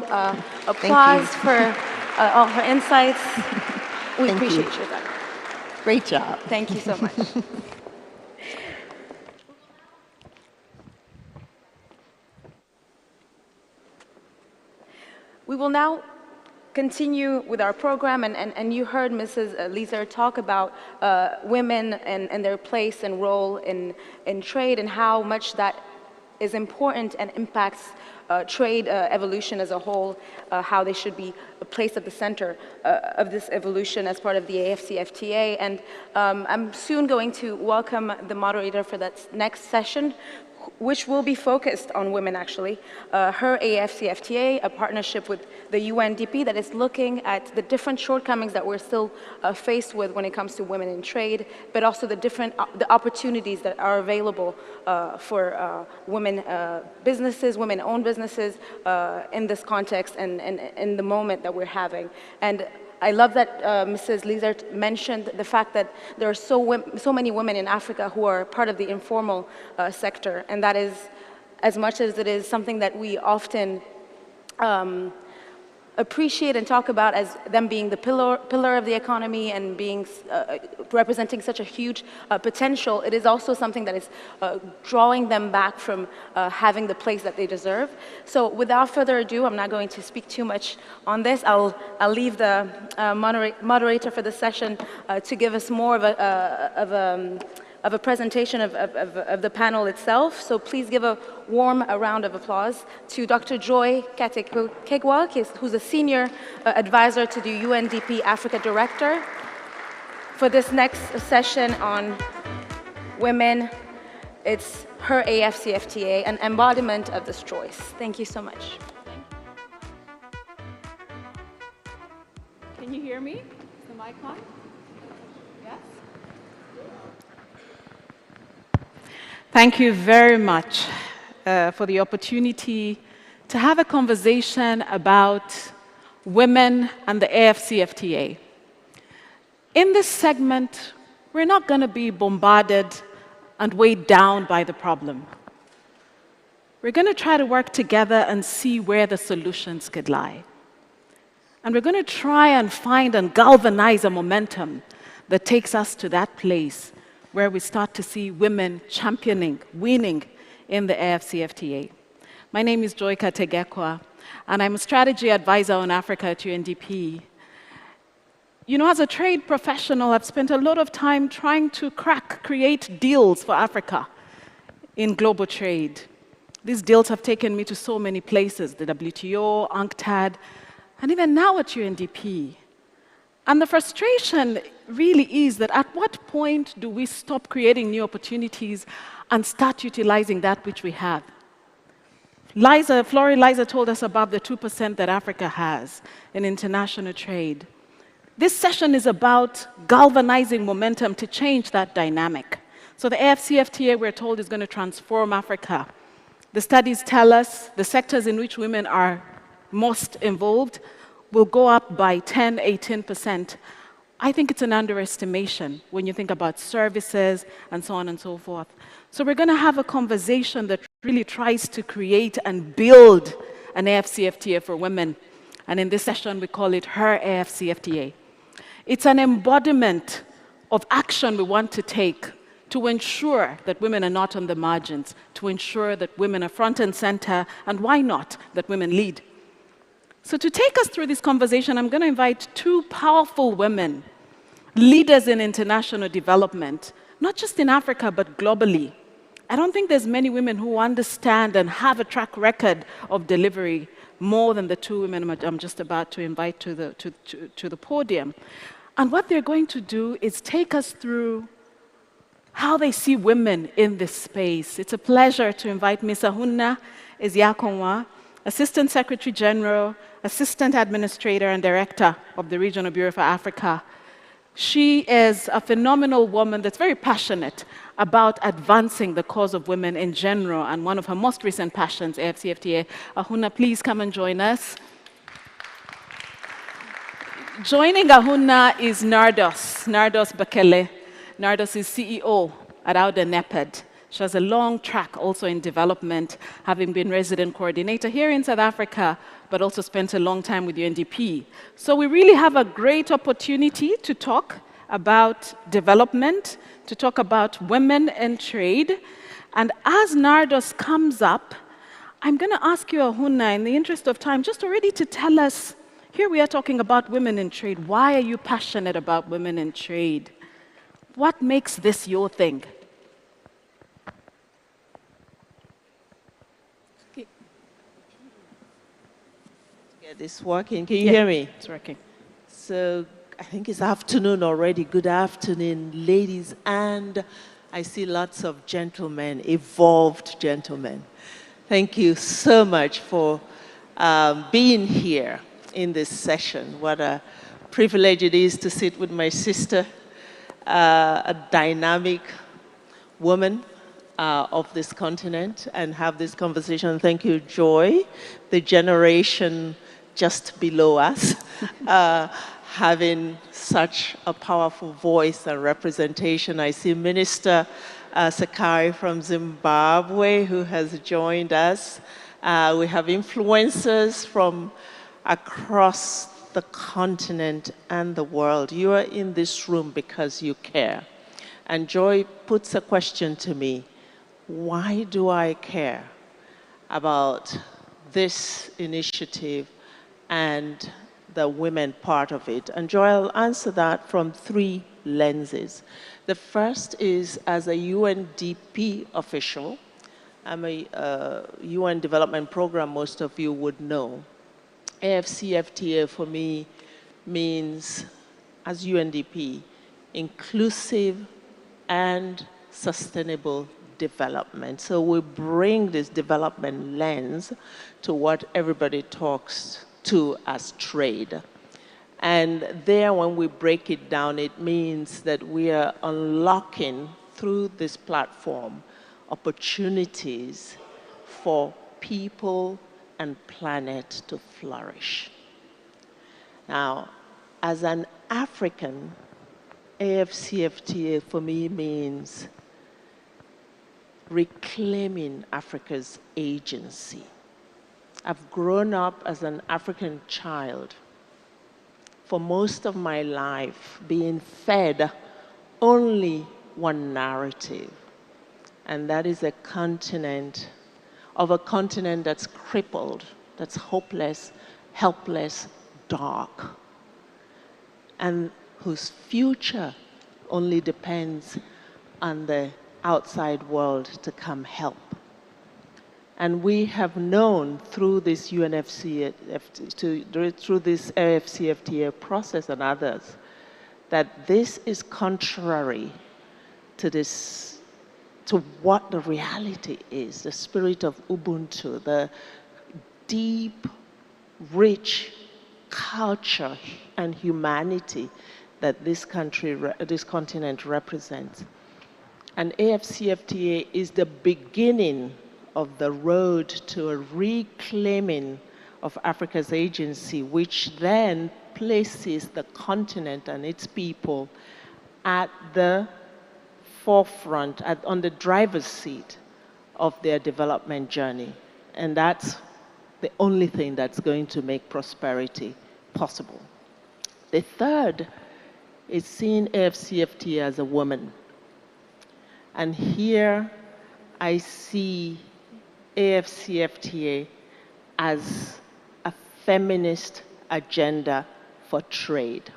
applause for all her insights. We appreciate you. Great job. Thank you so much. We will now continue with our program, and you heard Mrs. Lisa talk about women and their place and role in trade and how much that is important and impacts trade evolution as a whole, how they should be placed at the center of this evolution as part of the AfCFTA. And I'm soon going to welcome the moderator for that next session, which will be focused on women, actually. Her AfCFTA, a partnership with the UNDP that is looking at the different shortcomings that we're still faced with when it comes to women in trade, but also the opportunities that are available for women businesses, women-owned businesses in this context and in the moment that we're having. And I love that Mrs. Liezert mentioned the fact that there are so many women in Africa who are part of the informal sector, and that is, as much as it is something that we often appreciate and talk about as them being the pillar of the economy and being representing such a huge potential, it is also something that is drawing them back from having the place that they deserve. So without further ado, I'm not going to speak too much on this. I'll leave the moderator for the session to give us more of a presentation of the panel itself. So please give a warm round of applause to Dr. Joy Katekegwa, who's a senior advisor to the UNDP Africa Director, for this next session on women. It's her AfCFTA, an embodiment of this choice. Thank you so much. Can you hear me? Is the mic on? Yes? Thank you very much for the opportunity to have a conversation about women and the AfCFTA. In this segment, we're not going to be bombarded and weighed down by the problem. We're going to try to work together and see where the solutions could lie. And we're going to try and find and galvanize a momentum that takes us to that place where we start to see women championing, winning in the AfCFTA. My name is Joy Katekegwa, and I'm a strategy advisor on Africa at UNDP. You know, as a trade professional, I've spent a lot of time trying to create deals for Africa in global trade. These deals have taken me to so many places, the WTO, UNCTAD, and even now at UNDP. And the frustration really is that at what point do we stop creating new opportunities and start utilizing that which we have? Flora Liza told us about the 2% that Africa has in international trade. This session is about galvanizing momentum to change that dynamic. So the AfCFTA, we're told, is going to transform Africa. The studies tell us the sectors in which women are most involved will go up by 10, 18%. I think it's an underestimation when you think about services and so on and so forth. So we're going to have a conversation that really tries to create and build an AfCFTA for women. And in this session, we call it her AfCFTA. It's an embodiment of action we want to take to ensure that women are not on the margins, to ensure that women are front and center, and why not, that women lead. So to take us through this conversation, I'm going to invite two powerful women, leaders in international development, not just in Africa, but globally. I don't think there's many women who understand and have a track record of delivery more than the two women I'm just about to invite to the podium. And what they're going to do is take us through how they see women in this space. It's a pleasure to invite Ms. Ahunna Eziakonwa, Assistant Secretary General, Assistant Administrator and Director of the Regional Bureau for Africa. She is a phenomenal woman that's very passionate about advancing the cause of women in general, and one of her most recent passions, AfCFTA. Ahunna, please come and join us. Joining Ahunna is Nardos Bakele. Nardos is CEO at Auda NEPAD. She has a long track also in development, having been resident coordinator here in South Africa, but also spent a long time with UNDP. So we really have a great opportunity to talk about development, to talk about women and trade. And as Nardos comes up, I'm going to ask you, Ahunna, in the interest of time, just already to tell us, here we are talking about women in trade. Why are you passionate about women in trade? What makes this your thing? Get this working. Can you hear me? It's working. So I think it's afternoon already. Good afternoon, ladies. And I see lots of gentlemen, evolved gentlemen. Thank you so much for being here in this session. What a privilege it is to sit with my sister, a dynamic woman of this continent, and have this conversation. Thank you, Joy, the generation just below us, having such a powerful voice and representation. I see Minister Sakai from Zimbabwe who has joined us. We have influencers from across the continent and the world. You are in this room because you care. And Joy puts a question to me: why do I care about this initiative and the women part of it? And Joy, I'll answer that from 3 lenses. The first is as a UNDP official. I'm a UN Development Program, most of you would know. AfCFTA for me means, as UNDP, inclusive and sustainable development. So we bring this development lens to what everybody talks to as trade. And there, when we break it down, it means that we are unlocking, through this platform, opportunities for people and planet to flourish. Now, as an African, AfCFTA for me means reclaiming Africa's agency. I've grown up as an African child for most of my life being fed only one narrative, and that is a continent that's crippled, that's hopeless, helpless, dark, and whose future only depends on the outside world to come help. And we have known through this through this AfCFTA process and others, that this is contrary to what the reality is, the spirit of Ubuntu, the deep, rich culture and humanity that this continent represents. And AfCFTA is the beginning of the road to a reclaiming of Africa's agency, which then places the continent and its people at the forefront, on the driver's seat of their development journey. And that's the only thing that's going to make prosperity possible. The third is seeing AfCFTA as a woman. And here I see AfCFTA as a feminist agenda for trade.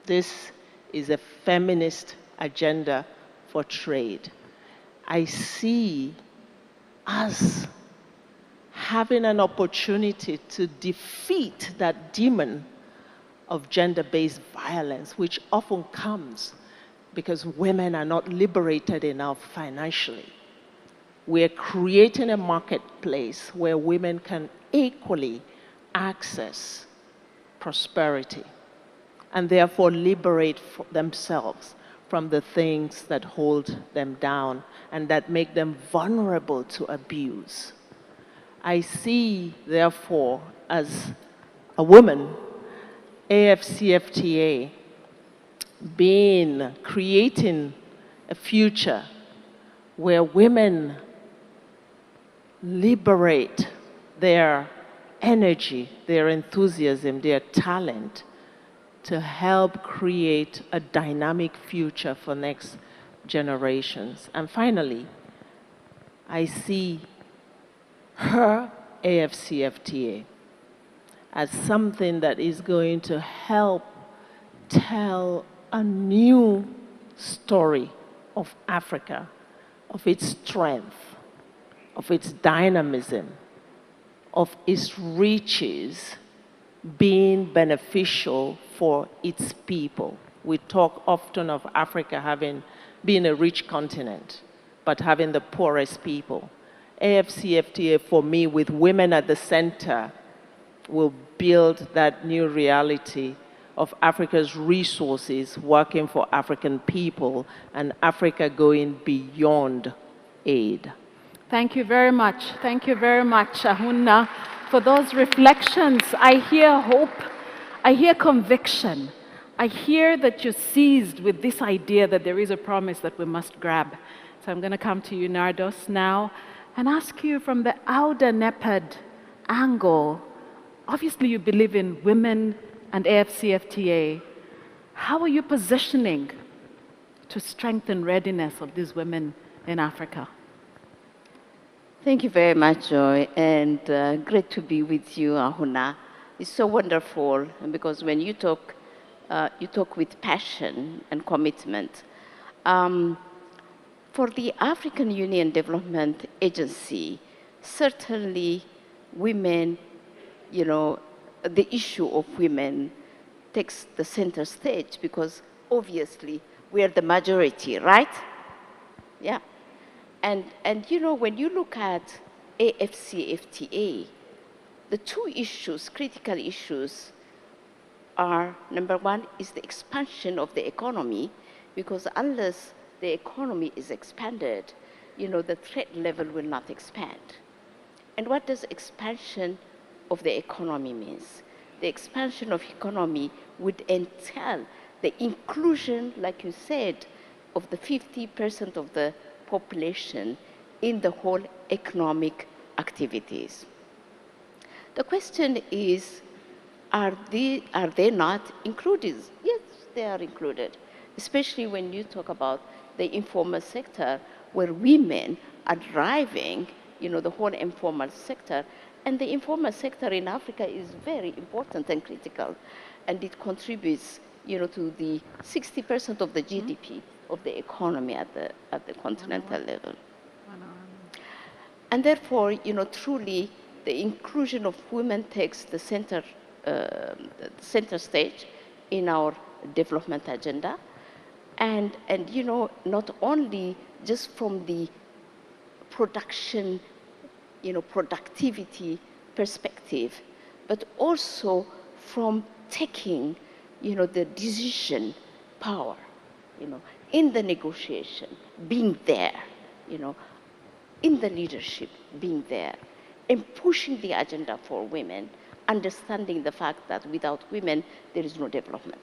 This is a feminist agenda for trade. I see us having an opportunity to defeat that demon of gender-based violence, which often comes because women are not liberated enough financially. We're creating a marketplace where women can equally access prosperity and therefore liberate themselves from the things that hold them down and that make them vulnerable to abuse. I see, therefore, as a woman, AfCFTA creating a future where women liberate their energy, their enthusiasm, their talent to help create a dynamic future for next generations. And finally, I see her AfCFTA as something that is going to help tell a new story of Africa, of its strength, of its dynamism, of its riches being beneficial for its people. We talk often of Africa being a rich continent, but having the poorest people. AfCFTA, for me, with women at the center, will build that new reality of Africa's resources working for African people and Africa going beyond aid. Thank you very much. Thank you very much, Ahunna, for those reflections. I hear hope. I hear conviction. I hear that you're seized with this idea that there is a promise that we must grab. So I'm going to come to you, Nardos, now and ask you from the Auda NEPAD angle. Obviously, you believe in women and AfCFTA. How are you positioning to strengthen readiness of these women in Africa? Thank you very much, Joy, and great to be with you, Ahuna. It's so wonderful because when you talk with passion and commitment. For the African Union Development Agency, certainly women, the issue of women takes the center stage because obviously we are the majority, right? Yeah. And when you look at AfCFTA, the two issues, critical issues, are number one is the expansion of the economy, because unless the economy is expanded, the threat level will not expand. And what does expansion of the economy means? The expansion of economy would entail the inclusion, like you said, of the 50% of the population in the whole economic activities. The question is, are they not included? Yes, they are included, especially when you talk about the informal sector, where women are driving, the whole informal sector. And the informal sector in Africa is very important and critical, and it contributes, to the 60% of the GDP of the economy at the continental level. And therefore, truly, the inclusion of women takes the center stage in our development agenda. And not only just from the production, productivity perspective, but also from taking, the decision power, in the negotiation, being there, in the leadership, being there, and pushing the agenda for women, understanding the fact that without women, there is no development.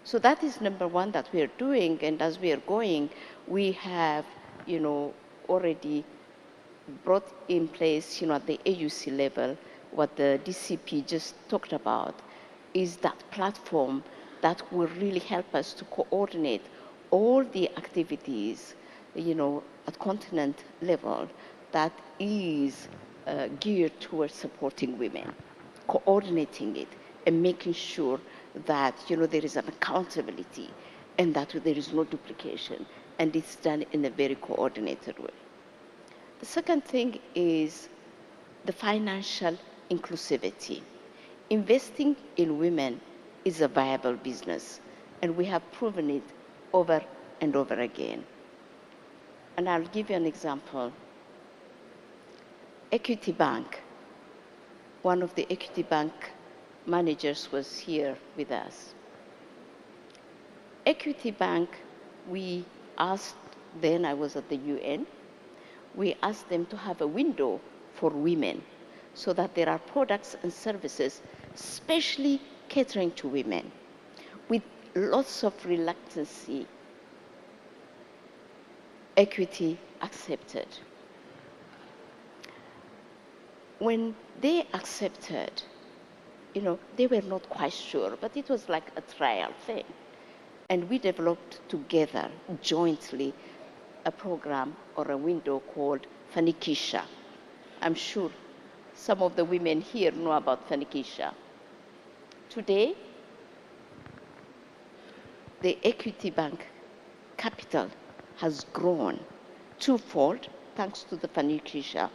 So that is number one that we are doing, and as we are going, we have, already brought in place, at the AUC level, what the DCP just talked about, is that platform that will really help us to coordinate all the activities, at continent level that is geared towards supporting women, coordinating it, and making sure that there is an accountability and that there is no duplication, and it's done in a very coordinated way. The second thing is the financial inclusivity. Investing in women is a viable business, and we have proven it over and over again. And I'll give you an example. Equity Bank, one of the Equity Bank managers was here with us. Equity Bank, we asked, then I was at the UN, we asked them to have a window for women so that there are products and services specially catering to women. With lots of reluctancy, Equity accepted. When they accepted, they were not quite sure, but it was like a trial thing. And we developed together, jointly, a program or a window called Fanikisha. I'm sure some of the women here know about Fanikisha. Today, the Equity Bank capital has grown twofold thanks to the Fanikisha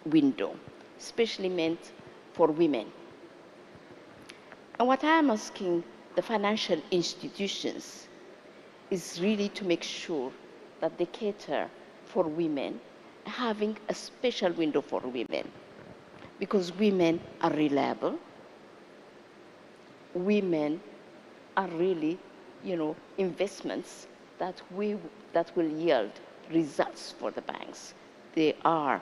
window, especially meant for women. And what I am asking the financial institutions is really to make sure that they cater for women, having a special window for women, because women are reliable. Women are really, investments that will yield results for the banks. They are,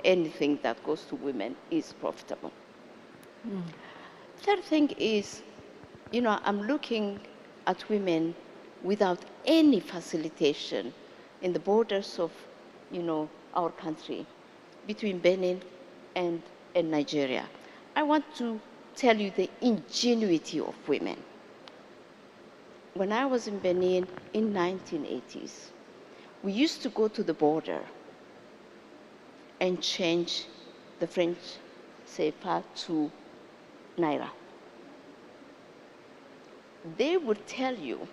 anything that goes to women is profitable. Third thing is You know, I'm looking at women without any facilitation in the borders of, you know, our country, between Benin and Nigeria. I want to tell you the ingenuity of women. When I was in Benin in 1980s, we used to go to the border and change the French CFA to Naira. They would tell you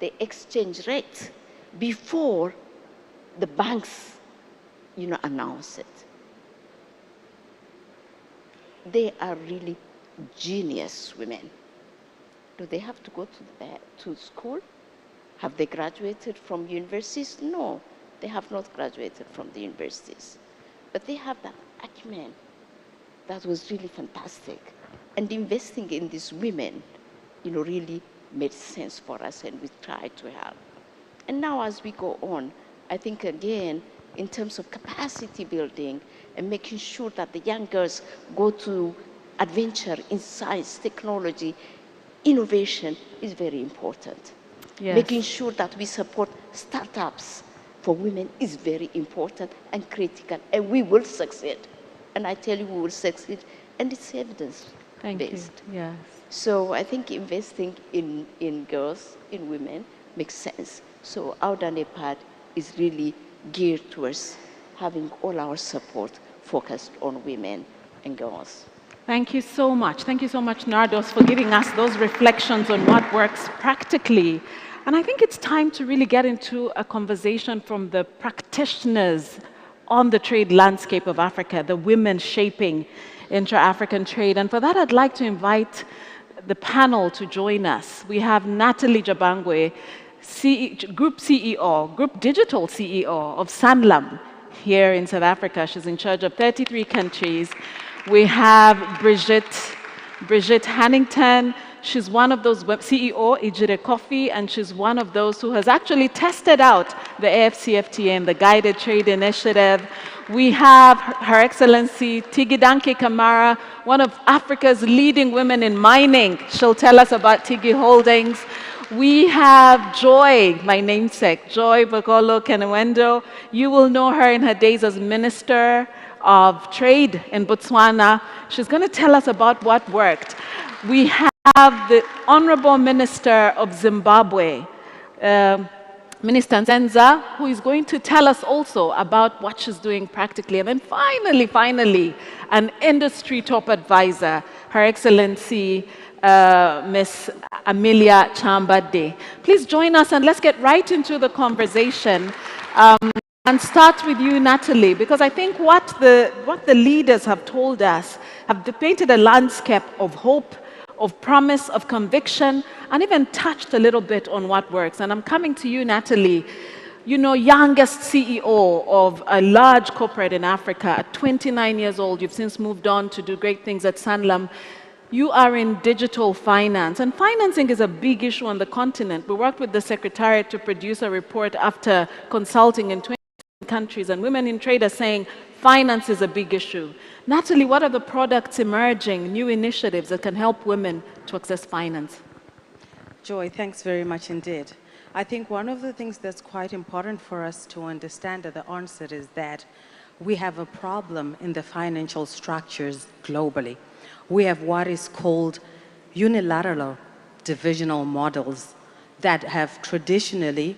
the exchange rate before the banks, you know, announce it. They are really genius women. Do they have to go to school? Have they graduated from universities? No, they have not graduated from the universities. But they have that acumen that was really fantastic. And investing in these women, you know, really made sense for us, and we tried to help. And now as we go on, I think again, in terms of capacity building and making sure that the young girls go to adventure in science, technology, innovation is very important. Yes. Making sure that we support startups for women is very important and critical, and we will succeed. And I tell you, we will succeed, and it's evidence-based. Thank you. Yes. So I think investing in girls, in women, makes sense. So our NEPAD is really geared towards having all our support focused on women and girls. Thank you so much. Thank you so much, Nardos, for giving us those reflections on what works practically. And I think it's time to really get into a conversation from the practitioners on the trade landscape of Africa, the women shaping intra-African trade. And for that, I'd like to invite the panel to join us. We have Natalie Jabangwe, Group CEO, Group Digital CEO of Sanlam here in South Africa. She's in charge of 33 countries. We have Brigitte Hannington. She's one of those CEO, Ijire Coffee, and she's one of those who has actually tested out the AfCFTA and the Guided Trade Initiative. We have Her Excellency Tigidanke Kamara, one of Africa's leading women in mining. She'll tell us about Tigi Holdings. We have Joy, my namesake, Joy Bokolo Kenewendo. You will know her in her days as Minister of Trade in Botswana. She's going to tell us about what worked. We have the Honorable Minister of Zimbabwe, Minister Nzenza, who is going to tell us also about what she's doing practically. And then finally, an industry top advisor, Her Excellency Miss Amelia Chambade. Please join us and let's get right into the conversation. And start with you, Natalie, because I think what the leaders have told us have painted a landscape of hope, of promise, of conviction, and even touched a little bit on what works. And I'm coming to you, Natalie, you know, youngest CEO of a large corporate in Africa, at 29 years old. You've since moved on to do great things at Sanlam. You are in digital finance, and financing is a big issue on the continent. We worked with the Secretariat to produce a report after consulting in 20 countries, and women in trade are saying finance is a big issue. Natalie, what are the products emerging, new initiatives that can help women to access finance? Joy, thanks very much indeed. I think one of the things that's quite important for us to understand at the onset is that we have a problem in the financial structures globally. We have what is called unilateral divisional models that have traditionally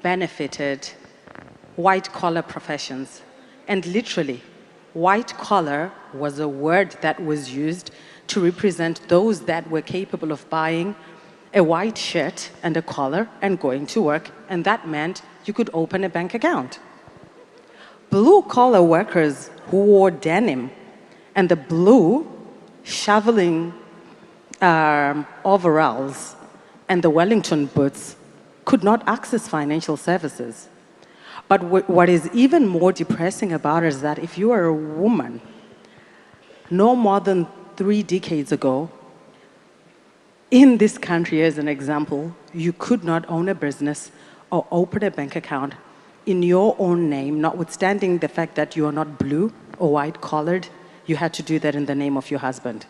benefited white-collar professions. And literally, white-collar was a word that was used to represent those that were capable of buying a white shirt and a collar and going to work, and that meant you could open a bank account. Blue-collar workers who wore denim and the blue shoveling overalls and the Wellington boots could not access financial services. But what is even more depressing about it is that if you are a woman, no more than 3 decades ago, in this country, as an example, you could not own a business or open a bank account in your own name, notwithstanding the fact that you are not blue or white-collared. You had to do that in the name of your husband.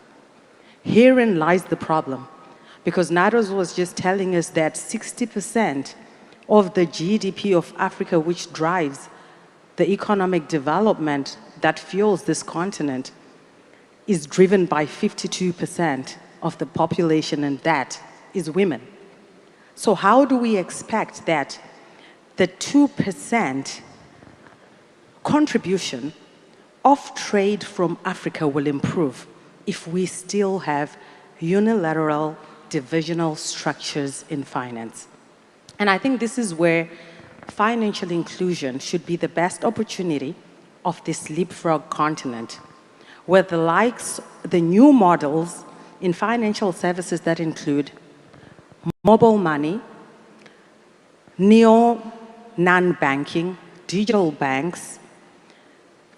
Herein lies the problem, Because Nados was just telling us that 60% of the GDP of Africa, which drives the economic development that fuels this continent, is driven by 52% of the population, and that is women. So how do we expect that the 2% contribution of trade from Africa will improve if we still have unilateral divisional structures in finance? And I think this is where financial inclusion should be the best opportunity of this leapfrog continent, where the new models in financial services that include mobile money, non-banking, digital banks,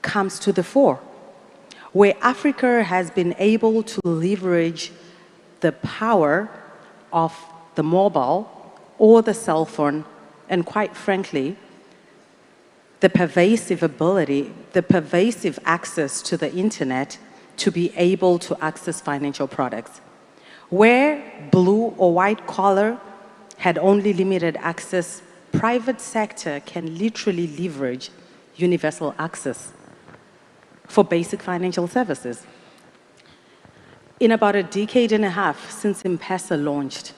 comes to the fore, where Africa has been able to leverage the power of the mobile or the cell phone, and quite frankly, the pervasive access to the internet to be able to access financial products. Where blue or white collar had only limited access, private sector can literally leverage universal access for basic financial services. In about a decade and a half since M-Pesa launched,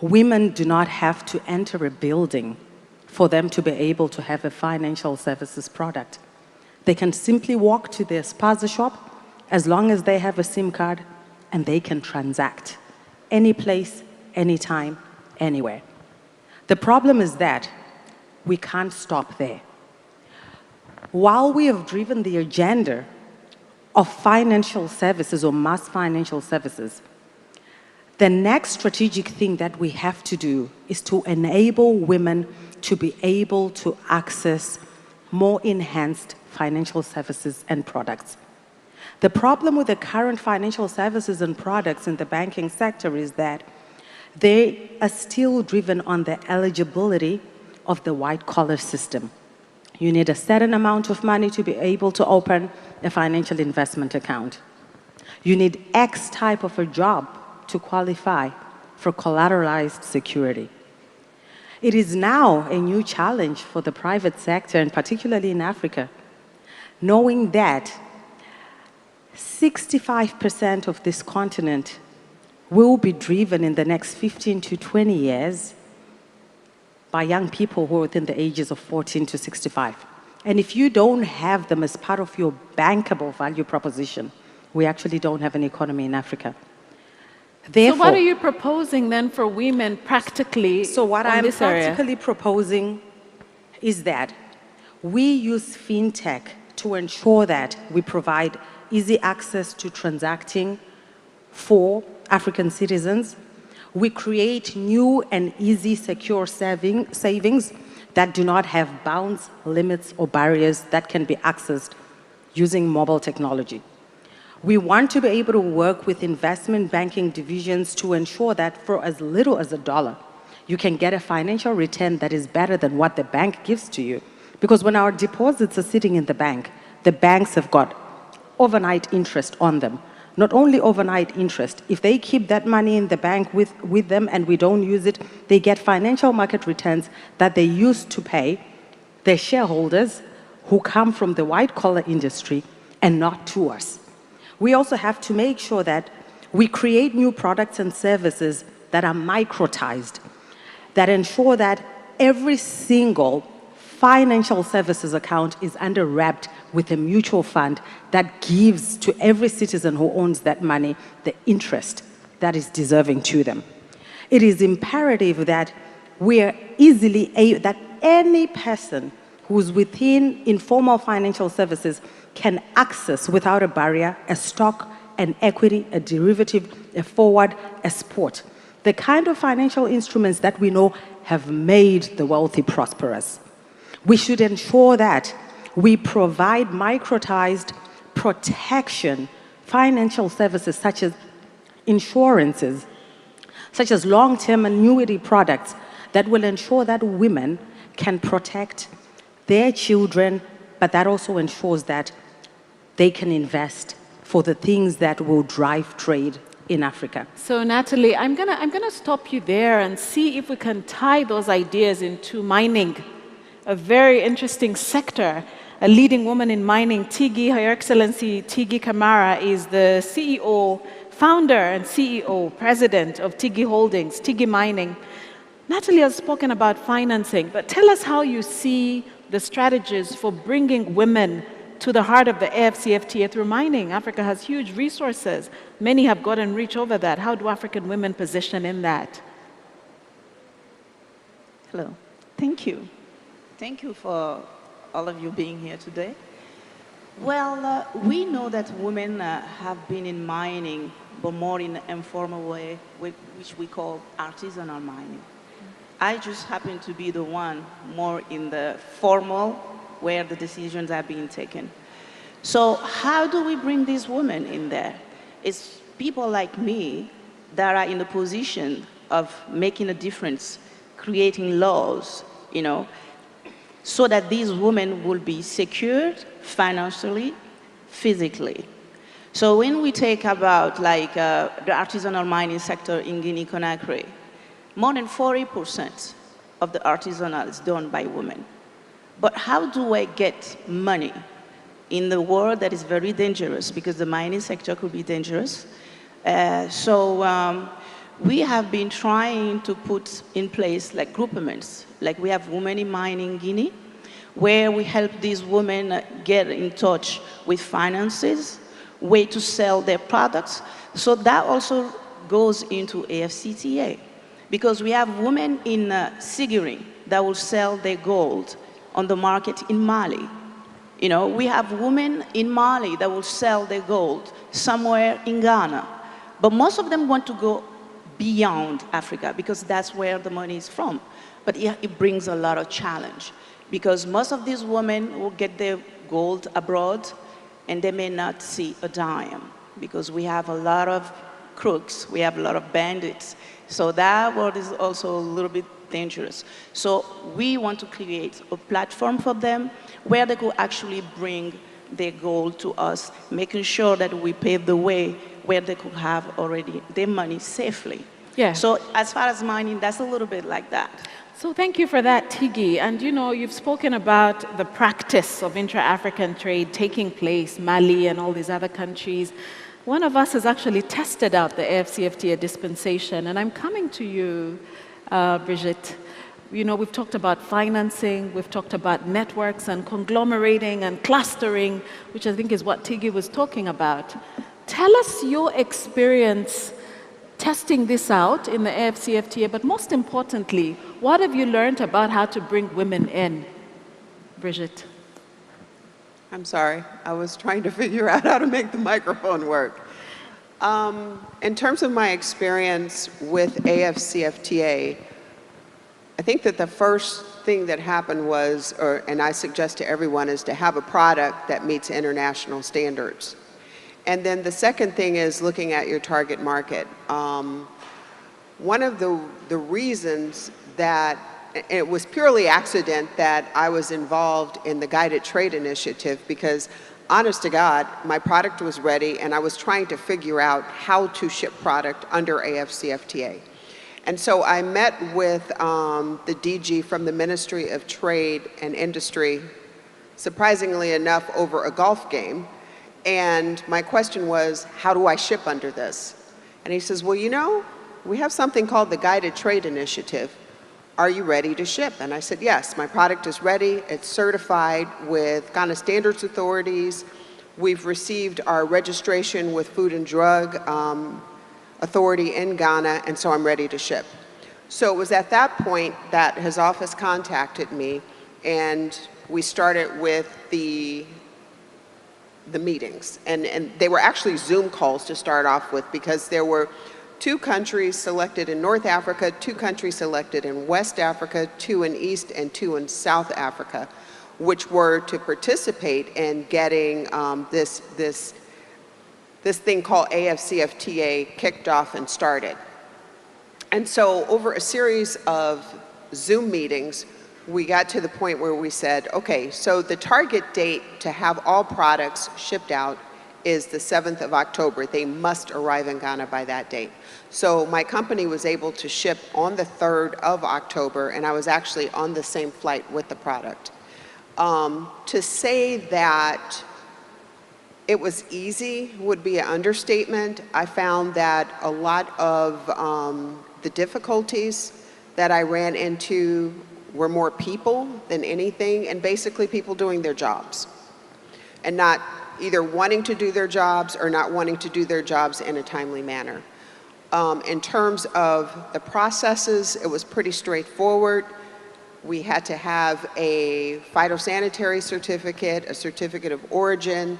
women do not have to enter a building for them to be able to have a financial services product. They can simply walk to their spaza shop as long as they have a SIM card, and they can transact any place, anytime, anywhere. The problem is that we can't stop there. While we have driven the agenda of financial services or mass financial services, the next strategic thing that we have to do is to enable women to be able to access more enhanced financial services and products. The problem with the current financial services and products in the banking sector is that they are still driven on the eligibility of the white-collar system. You need a certain amount of money to be able to open a financial investment account. You need X type of a job to qualify for collateralized security. It is now a new challenge for the private sector, and particularly in Africa, knowing that 65% of this continent will be driven in the next 15 to 20 years by young people who are within the ages of 14 to 65. And if you don't have them as part of your bankable value proposition, we actually don't have an economy in Africa. Therefore, so what are you proposing then for women practically? So what I'm this practically proposing is that we use fintech to ensure that we provide easy access to transacting for African citizens. We create new and easy secure savings that do not have bounds, limits, or barriers that can be accessed using mobile technology. We want to be able to work with investment banking divisions to ensure that for as little as $1, you can get a financial return that is better than what the bank gives to you. Because when our deposits are sitting in the banks have got overnight interest on them. Not only overnight interest, if they keep that money in the bank with them and we don't use it, they get financial market returns that they use to pay their shareholders who come from the white-collar industry and not to us. We also have to make sure that we create new products and services that are microtized, that ensure that every single financial services account is under-wrapped with a mutual fund that gives to every citizen who owns that money the interest that is deserving to them. It is imperative that we are that any person who's within informal financial services can access without a barrier a stock, an equity, a derivative, a forward, a spot. The kind of financial instruments that we know have made the wealthy prosperous. We should ensure that we provide microtized protection financial services such as insurances, such as long-term annuity products that will ensure that women can protect their children, but that also ensures that they can invest for the things that will drive trade in Africa. So Natalie, I'm gonna stop you there and see if we can tie those ideas into mining, a very interesting sector. A leading woman in mining, Tigi, Her Excellency Tigi Kamara, is the CEO, founder and CEO, president of Tigi Holdings, Tigi Mining. Natalie has spoken about financing, but tell us how you see the strategies for bringing women to the heart of the AfCFTA through mining. Africa has huge resources. Many have gotten rich over that. How do African women position in that? Hello. Thank you. Thank you for all of you being here today. Well, we know that women have been in mining, but more in an informal way, which we call artisanal mining. I just happen to be the one more in the formal, where the decisions are being taken. So how do we bring these women in there? It's people like me that are in the position of making a difference, creating laws, you know, so that these women will be secured financially, physically. So when we take about like the artisanal mining sector in Guinea-Conakry, more than 40% of the artisanal is done by women. But how do I get money in the world that is very dangerous, because the mining sector could be dangerous? We have been trying to put in place like groupaments, like we have Women in Mining Guinea, where we help these women get in touch with finances, way to sell their products. So that also goes into AfCFTA, because we have women in Sigiri that will sell their gold on the market in Mali. You know, we have women in Mali that will sell their gold somewhere in Ghana. But most of them want to go beyond Africa because that's where the money is from. But it brings a lot of challenge because most of these women will get their gold abroad and they may not see a dime because we have a lot of crooks, we have a lot of bandits. So that world is also a little bit dangerous. So we want to create a platform for them where they could actually bring their gold to us, making sure that we pave the way where they could have already their money safely. Yeah. So as far as mining, that's a little bit like that. So thank you for that, Tigi. And you know, you've spoken about the practice of intra-African trade taking place, Mali and all these other countries. One of us has actually tested out the AfCFTA dispensation, and I'm coming to you, Brigitte. You know, we've talked about financing, we've talked about networks and conglomerating and clustering, which I think is what Tigi was talking about. Tell us your experience testing this out in the AfCFTA, but most importantly, what have you learned about how to bring women in? Brigitte. I'm sorry, I was trying to figure out how to make the microphone work. In terms of my experience with AfCFTA, I think that the first thing that happened was, and I suggest to everyone, is to have a product that meets international standards. And then the second thing is looking at your target market. One of the reasons that it was purely accident that I was involved in the Guided Trade Initiative because, honest to God, my product was ready and I was trying to figure out how to ship product under AfCFTA. And so I met with the DG from the Ministry of Trade and Industry, surprisingly enough, over a golf game. And my question was, how do I ship under this? And he says, well, you know, we have something called the Guided Trade Initiative. Are you ready to ship? And I said, yes, my product is ready. It's certified with Ghana Standards Authorities. We've received our registration with Food and Drug Authority in Ghana, and so I'm ready to ship. So it was at that point that his office contacted me, and we started with the meetings. And they were actually Zoom calls to start off with because there were 2 countries selected in North Africa, 2 countries selected in West Africa, 2 in East and 2 in South Africa, which were to participate in getting this thing called AfCFTA kicked off and started. And so over a series of Zoom meetings, we got to the point where we said, okay, so the target date to have all products shipped out is the 7th of October. They must arrive in Ghana by that date. So my company was able to ship on the 3rd of October, and I was actually on the same flight with the product. To say that it was easy would be an understatement. I found that a lot of the difficulties that I ran into were more people than anything, and basically people doing their jobs and not either wanting to do their jobs or not wanting to do their jobs in a timely manner. In terms of the processes, it was pretty straightforward. We had to have a phytosanitary certificate, a certificate of origin,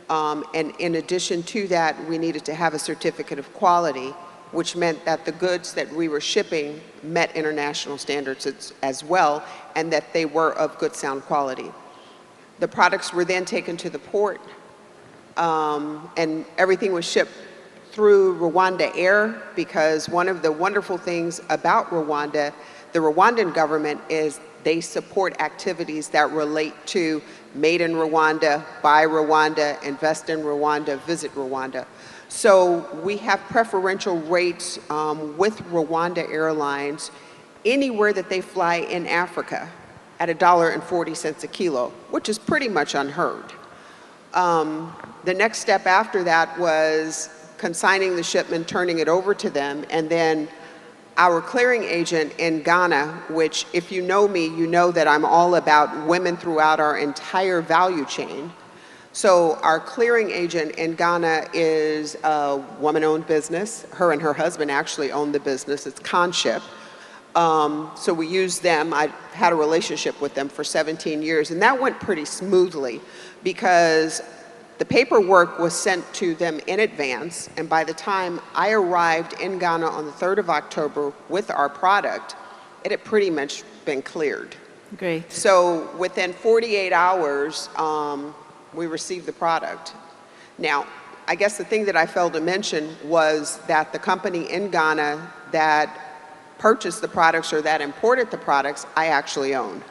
and in addition to that, we needed to have a certificate of quality, which meant that the goods that we were shipping met international standards as well, and that they were of good sound quality. The products were then taken to the port, and everything was shipped through Rwanda Air, because one of the wonderful things about Rwanda, the Rwandan government, is they support activities that relate to Made in Rwanda, Buy Rwanda, Invest in Rwanda, Visit Rwanda. So we have preferential rates with Rwanda Airlines anywhere that they fly in Africa at $1.40 a kilo, which is pretty much unheard. The next step after that was consigning the shipment, turning it over to them, and then our clearing agent in Ghana, which if you know me, you know that I'm all about women throughout our entire value chain. So our clearing agent in Ghana is a woman-owned business. Her and her husband actually own the business. It's Conship. So we use them. I had a relationship with them for 17 years, and that went pretty smoothly because the paperwork was sent to them in advance, and by the time I arrived in Ghana on the 3rd of October with our product, it had pretty much been cleared. Great. So within 48 hours, we received the product. Now, I guess the thing that I failed to mention was that the company in Ghana that purchased the products or that imported the products, I actually own.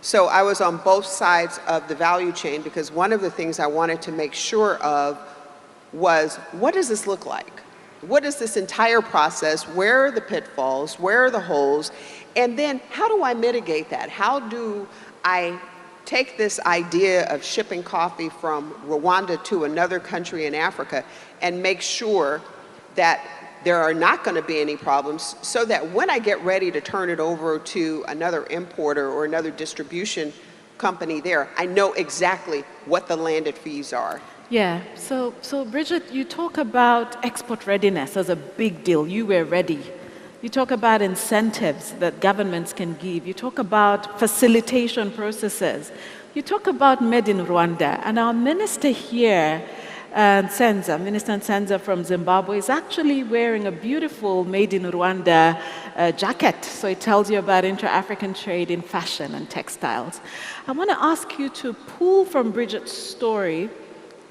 So I was on both sides of the value chain because one of the things I wanted to make sure of was, what does this look like? What is this entire process? Where are the pitfalls? Where are the holes? And then how do I mitigate that? How do I take this idea of shipping coffee from Rwanda to another country in Africa and make sure that there are not going to be any problems, so that when I get ready to turn it over to another importer or another distribution company there, I know exactly what the landed fees are. Yeah, so Bridget, you talk about export readiness as a big deal. You were ready. You talk about incentives that governments can give. You talk about facilitation processes. You talk about Made in Rwanda. And our minister here, Minister Nsenza from Zimbabwe, is actually wearing a beautiful Made in Rwanda jacket. So it tells you about intra-African trade in fashion and textiles. I want to ask you to pull from Bridget's story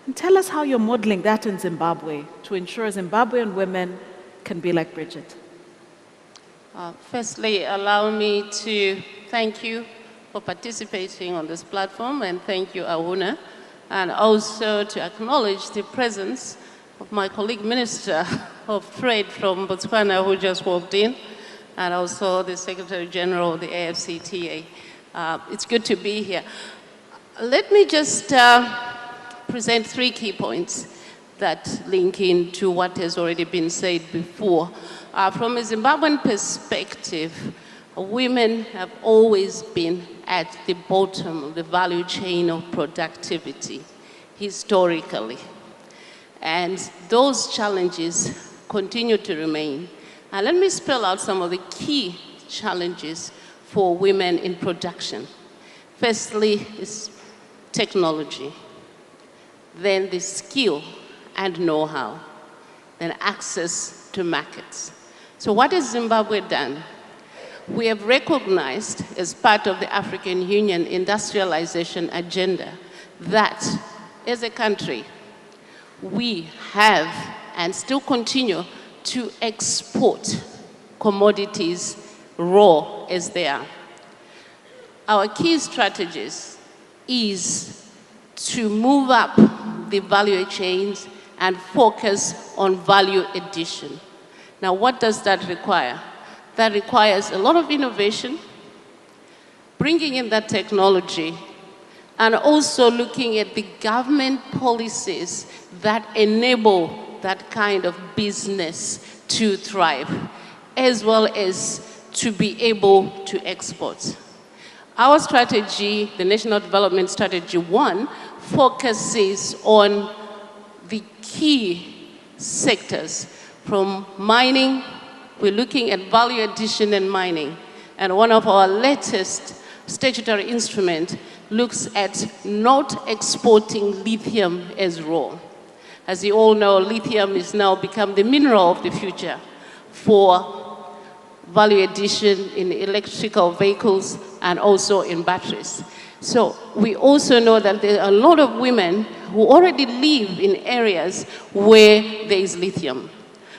and tell us how you're modeling that in Zimbabwe to ensure Zimbabwean women can be like Bridget. Firstly, allow me to thank you for participating on this platform, and thank you, Awuna, and also to acknowledge the presence of my colleague Minister of Trade from Botswana who just walked in, and also the Secretary General of the AfCFTA. It's good to be here. Let me just present 3 key points that link into what has already been said before. From a Zimbabwean perspective, women have always been at the bottom of the value chain of productivity, historically. And those challenges continue to remain. And let me spell out some of the key challenges for women in production. Firstly is technology, then the skill and know-how, then access to markets. So what has Zimbabwe done? We have recognized as part of the African Union industrialization agenda that as a country, we have and still continue to export commodities raw as they are. Our key strategies is to move up the value chains and focus on value addition. Now, what does that require? That requires a lot of innovation, bringing in that technology, and also looking at the government policies that enable that kind of business to thrive, as well as to be able to export. Our strategy, the National Development Strategy 1, focuses on the key sectors. From mining, we're looking at value addition in mining. And one of our latest statutory instruments looks at not exporting lithium as raw. As you all know, lithium is now become the mineral of the future for value addition in electrical vehicles and also in batteries. So we also know that there are a lot of women who already live in areas where there is lithium.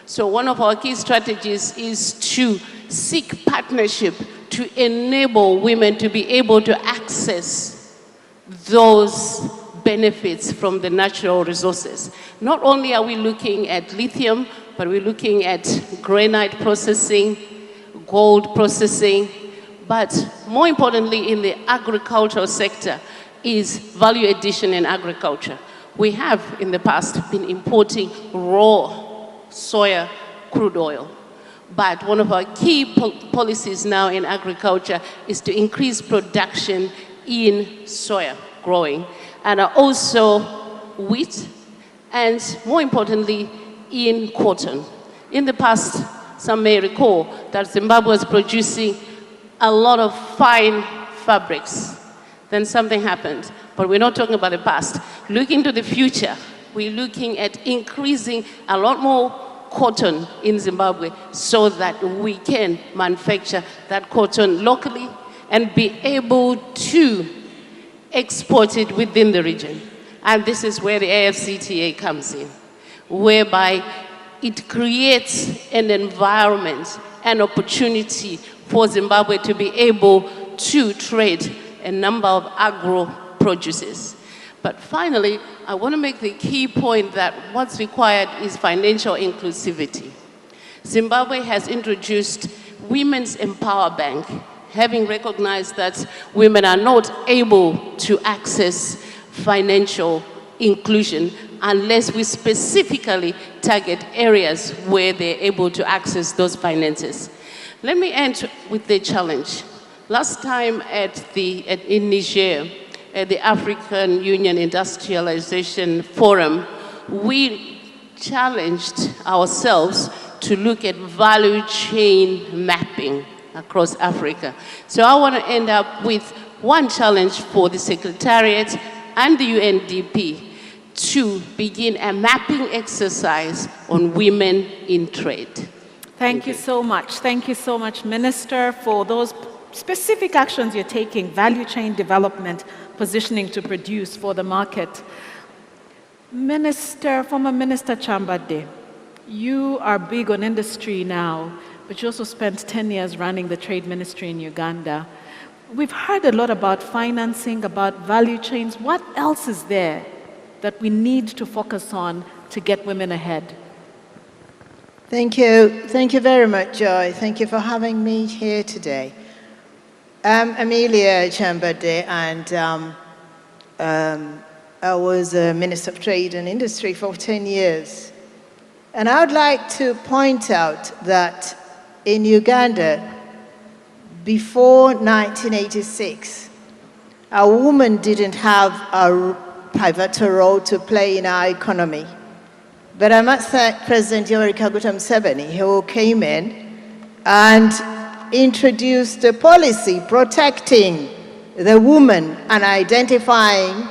So one of our key strategies is to seek partnership to enable women to be able to access those benefits from the natural resources. Not only are we looking at lithium, but we're looking at granite processing, gold processing, but more importantly in the agricultural sector is value addition in agriculture. We have in the past been importing raw soya crude oil. But one of our key policies now in agriculture is to increase production in soya growing, and also wheat, and more importantly, in cotton. In the past, some may recall that Zimbabwe was producing a lot of fine fabrics. Then something happened, but we're not talking about the past. Looking to the future, we're looking at increasing a lot more cotton in Zimbabwe so that we can manufacture that cotton locally and be able to export it within the region. And this is where the AfCFTA comes in, whereby it creates an environment, an opportunity for Zimbabwe to be able to trade a number of agro-produces. But finally, I want to make the key point that what's required is financial inclusivity. Zimbabwe has introduced Women's Empower Bank, having recognized that women are not able to access financial inclusion unless we specifically target areas where they're able to access those finances. Let me end with the challenge. Last time in Niger, at the African Union Industrialization Forum, we challenged ourselves to look at value chain mapping across Africa. So I want to end up with one challenge for the Secretariat and the UNDP to begin a mapping exercise on women in trade. Thank you so much. Thank you so much, Minister, for those specific actions you're taking, value chain development, positioning to produce for the market. Former Minister Chambade, you are big on industry now, but you also spent 10 years running the trade ministry in Uganda. We've heard a lot about financing, about value chains. What else is there that we need to focus on to get women ahead? Thank you. Thank you very much, Joy. Thank you for having me here today. I'm Amelia Chambade, and I was a Minister of Trade and Industry for 10 years. And I would like to point out that in Uganda, before 1986, a woman didn't have a pivotal role to play in our economy. But I must thank President Yoweri Kaguta Museveni, who came in and introduced a policy protecting the woman and identifying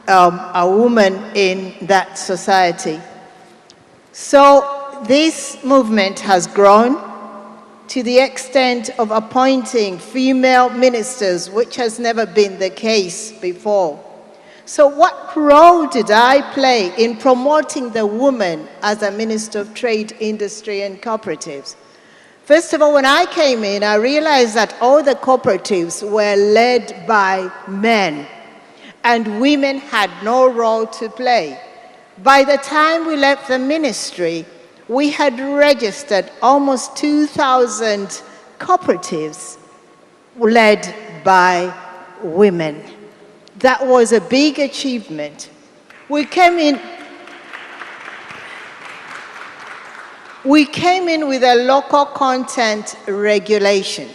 a woman in that society. So this movement has grown to the extent of appointing female ministers, which has never been the case before. So what role did I play in promoting the woman as a Minister of Trade, Industry and Cooperatives? First of all, when I came in, I realized that all the cooperatives were led by men, and women had no role to play. By the time we left the ministry, we had registered almost 2,000 cooperatives led by women. That was a big achievement. We came in with a local content regulation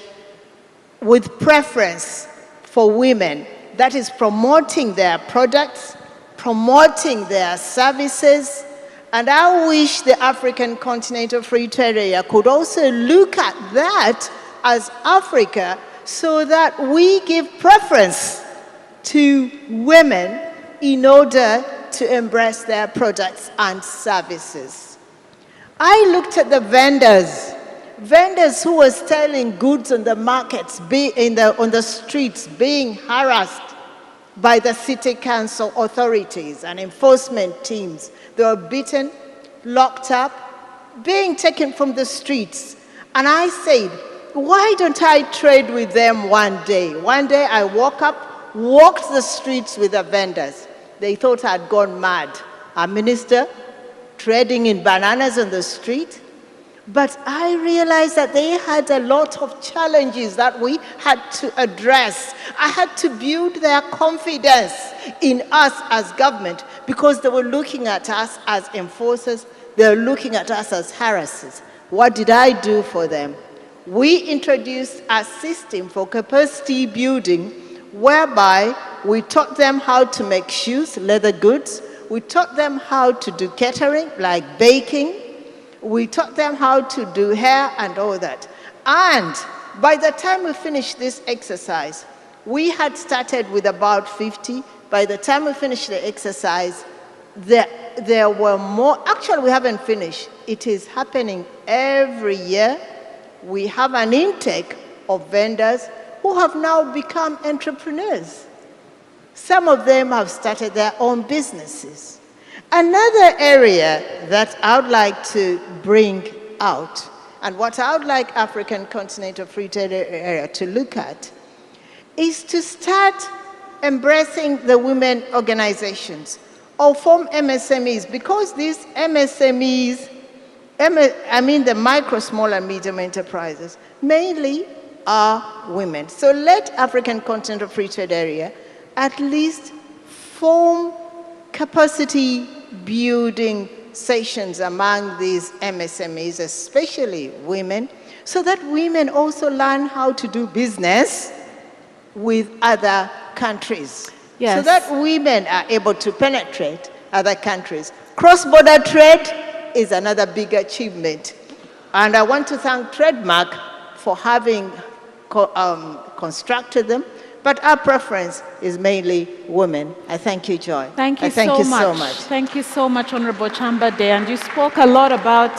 with preference for women, that is promoting their products, promoting their services, and I wish the African Continental Free Trade Area could also look at that as Africa so that we give preference to women in order to embrace their products and services. I looked at the vendors who were selling goods on the markets, on the streets, being harassed by the city council authorities and enforcement teams. They were beaten, locked up, being taken from the streets. And I said, why don't I trade with them one day? One day I woke up, walked the streets with the vendors. They thought I'd gone mad. A minister trading in bananas on the street. But I realized that they had a lot of challenges that we had to address. I had to build their confidence in us as government because they were looking at us as enforcers. They were looking at us as harassers. What did I do for them? We introduced a system for capacity building whereby we taught them how to make shoes, leather goods. We taught them how to do catering, like baking. We taught them how to do hair and all that. And by the time we finished this exercise, we had started with about 50. By the time we finished the exercise, there were more. Actually, we haven't finished. It is happening every year. We have an intake of vendors who have now become entrepreneurs. Some of them have started their own businesses. Another area that I would like to bring out, and what I would like African Continental Free Trade Area to look at, is to start embracing the women organizations or form MSMEs, because these MSMEs, I mean the micro, small, and medium enterprises, mainly are women. So let African Continental Free Trade Area at least form capacity building sessions among these MSMEs, especially women, so that women also learn how to do business with other countries. Yes. So that women are able to penetrate other countries. Cross-border trade is another big achievement. And I want to thank Trademark for having constructed them. But our preference is mainly women. I thank you, Joy. Thank you, so much. Thank you so much, Honorable Chambade. And you spoke a lot about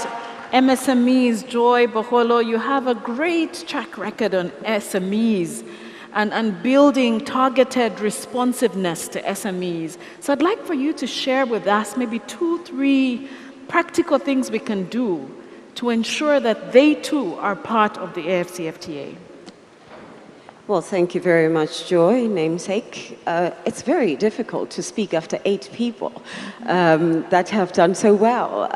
MSMEs. Joy, Boholo, you have a great track record on SMEs and building targeted responsiveness to SMEs. So I'd like for you to share with us maybe 2, 3 practical things we can do to ensure that they too are part of the AfCFTA. Well, thank you very much, Joy, namesake. It's very difficult to speak after 8 people that have done so well.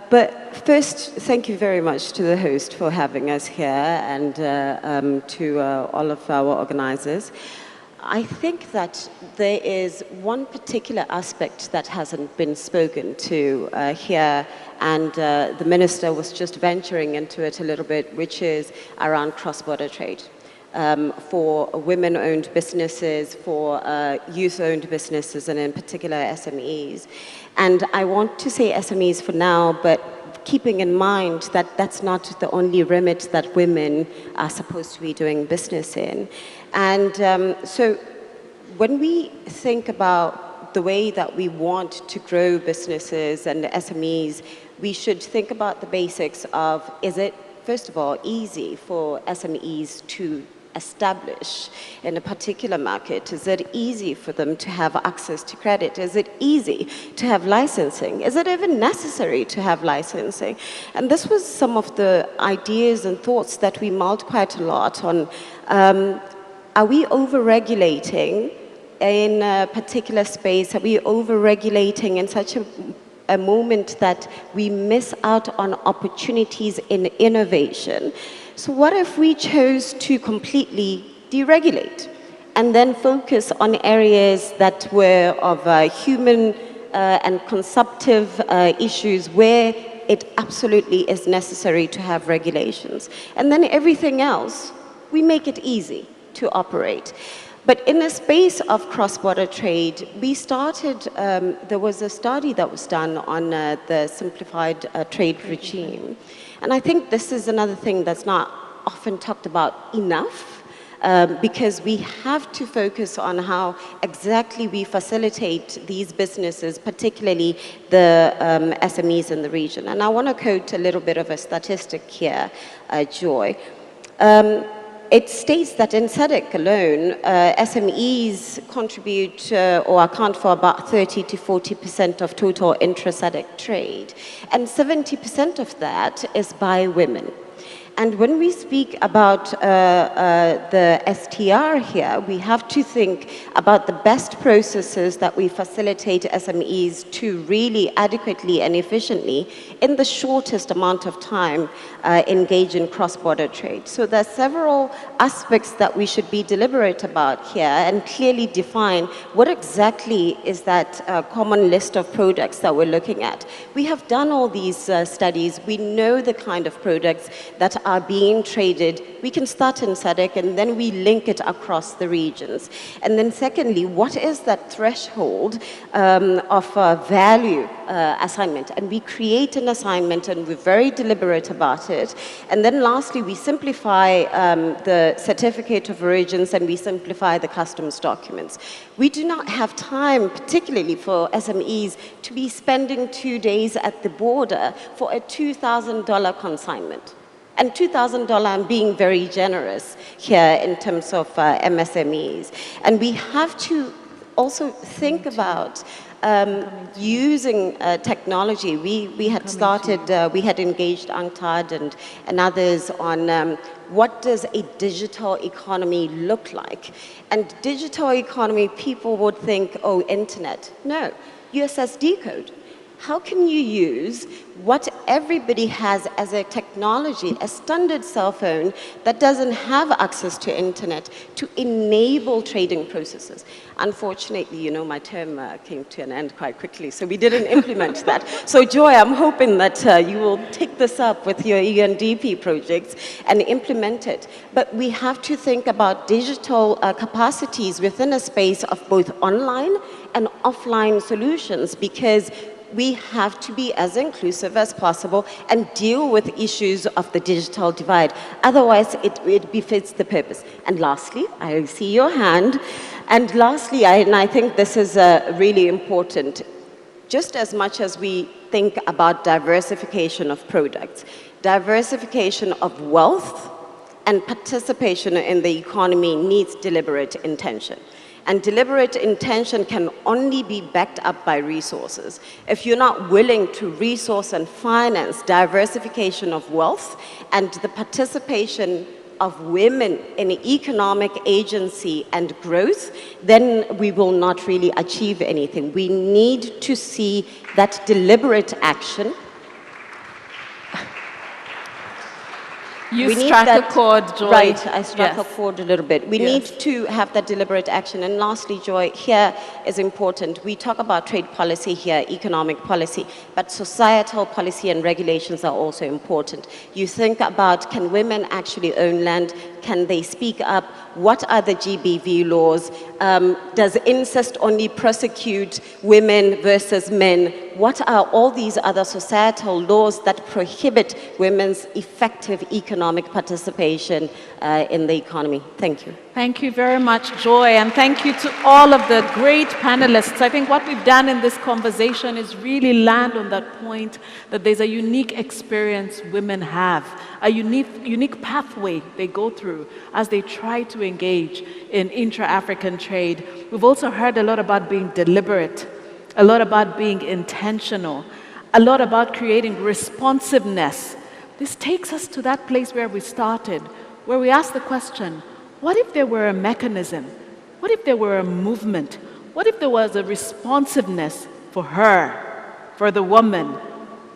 But first, thank you very much to the host for having us here and to all of our organizers. I think that there is one particular aspect that hasn't been spoken to here, and the minister was just venturing into it a little bit, which is around cross-border trade. For women-owned businesses, for youth-owned businesses, and in particular SMEs. And I want to say SMEs for now, but keeping in mind that that's not the only remit that women are supposed to be doing business in. And so when we think about the way that we want to grow businesses and SMEs, we should think about the basics of, is it, first of all, easy for SMEs to establish in a particular market? Is it easy for them to have access to credit? Is it easy to have licensing? Is it even necessary to have licensing? And this was some of the ideas and thoughts that we mulled quite a lot on. Are we over-regulating in a particular space? Are we over-regulating in such a moment that we miss out on opportunities in innovation? So what if we chose to completely deregulate and then focus on areas that were of human and consumptive issues where it absolutely is necessary to have regulations? And then everything else, we make it easy to operate. But in the space of cross-border trade, we started, there was a study that was done on the simplified trade regime. And I think this is another thing that's not often talked about enough, because we have to focus on how exactly we facilitate these businesses, particularly the SMEs in the region. And I want to quote a little bit of a statistic here, Joy. It states that in SADC alone, SMEs contribute or account for about 30 to 40% of total intra-SADC trade. And 70% of that is by women. And when we speak about the STR here, we have to think about the best processes that we facilitate SMEs to really adequately and efficiently, in the shortest amount of time, engage in cross-border trade. So there are several aspects that we should be deliberate about here and clearly define what exactly is that common list of products that we're looking at. We have done all these studies. We know the kind of products that are being traded. We can start in SADC and then we link it across the regions. And then secondly, what is that threshold of value assignment? And we create an assignment and we're very deliberate about it. And then lastly, we simplify the certificate of origins and we simplify the customs documents. We do not have time, particularly for SMEs, to be spending 2 days at the border for a $2,000 consignment. And $2,000, I'm being very generous here in terms of MSMEs. And we have to also think about using technology. We had started, we had engaged UNCTAD and others on what does a digital economy look like. And digital economy, people would think, oh, internet. No, USSD code. How can you use what everybody has as a technology, a standard cell phone that doesn't have access to internet, to enable trading processes? Unfortunately, you know, my term came to an end quite quickly, so we didn't implement that. So Joy, I'm hoping that you will take this up with your UNDP projects and implement it. But we have to think about digital capacities within a space of both online and offline solutions, because we have to be as inclusive as possible and deal with issues of the digital divide. Otherwise, it befits the purpose. And lastly, I see your hand. And lastly, and I think this is really important, just as much as we think about diversification of products, diversification of wealth and participation in the economy needs deliberate intention. And deliberate intention can only be backed up by resources. If you're not willing to resource and finance diversification of wealth and the participation of women in economic agency and growth, then we will not really achieve anything. We need to see that deliberate action. You struck a chord, Joy. Right, I struck a chord a little bit. We need to have that deliberate action. And lastly, Joy, here is important. We talk about trade policy here, economic policy, but societal policy and regulations are also important. You think about, can women actually own land? Can they speak up? What are the GBV laws? Does incest only prosecute women versus men? What are all these other societal laws that prohibit women's effective economic participation in the economy? Thank you. Thank you very much, Joy, and thank you to all of the great panelists. I think what we've done in this conversation is really land on that point that there's a unique experience women have, a unique pathway they go through as they try to engage in intra-African trade. We've also heard a lot about being deliberate, a lot about being intentional, a lot about creating responsiveness. This takes us to that place where we started, where we asked the question, what if there were a mechanism What if there were a movement? What if there was a responsiveness for her, for the woman?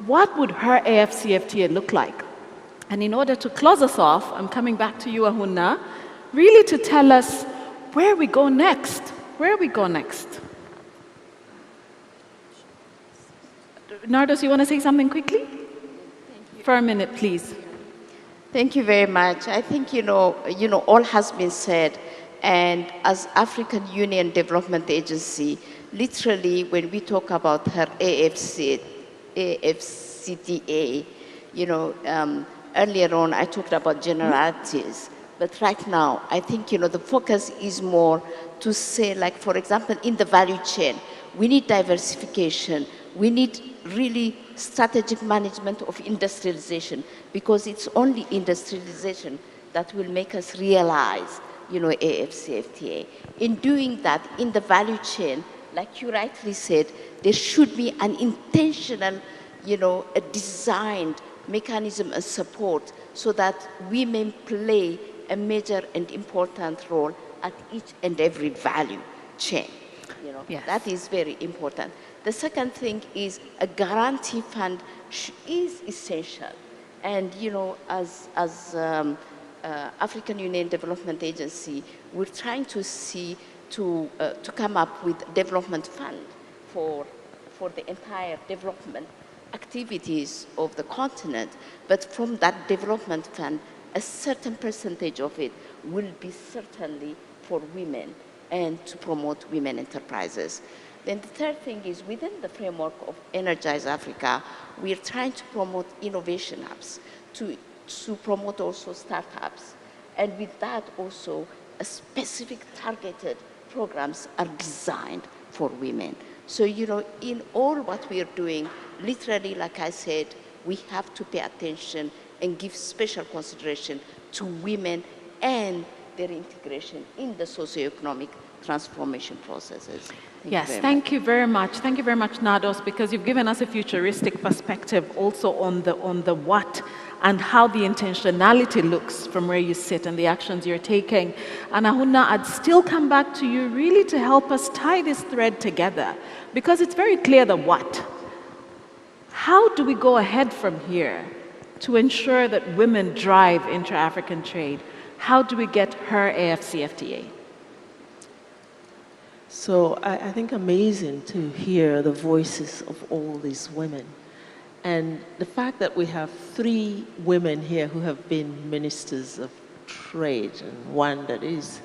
What would her AfCFTA look like? And in order to close us off, I'm coming back to you, Ahuna, really to tell us where we go next. Where we go next. Nardos, you want to say something quickly? For a minute, please. Thank you very much. I think, all has been said. And as African Union Development Agency, literally, when we talk about her AfCFTA, earlier on I talked about generalities. But right now, I think, the focus is more to say, like, for example, in the value chain, we need diversification. We need really strategic management of industrialization, because it's only industrialization that will make us realize, AfCFTA. In doing that, in the value chain, like you rightly said, there should be an intentional, a designed mechanism and support so that women play a major and important role at each and every value chain. Yes. That is very important. The second thing is a guarantee fund is essential. And, as African Union Development Agency, we're trying to see to come up with development fund for the entire development activities of the continent. But from that development fund, a certain percentage of it will be certainly for women and to promote women enterprises. Then the third thing is, within the framework of Energize Africa, we are trying to promote innovation hubs, to promote also startups. And with that also, a specific targeted programs are designed for women. So, in all what we are doing, literally, like I said, we have to pay attention and give special consideration to women and their integration in the socioeconomic transformation processes. Thank you very much. Thank you very much, Nardos, because you've given us a futuristic perspective also on the what and how the intentionality looks from where you sit and the actions you're taking. And Ahuna, I'd still come back to you really to help us tie this thread together, because it's very clear the what. How do we go ahead from here to ensure that women drive intra-African trade? How do we get her AfCFTA? So I think amazing to hear the voices of all these women. And the fact that we have 3 women here who have been ministers of trade and one that is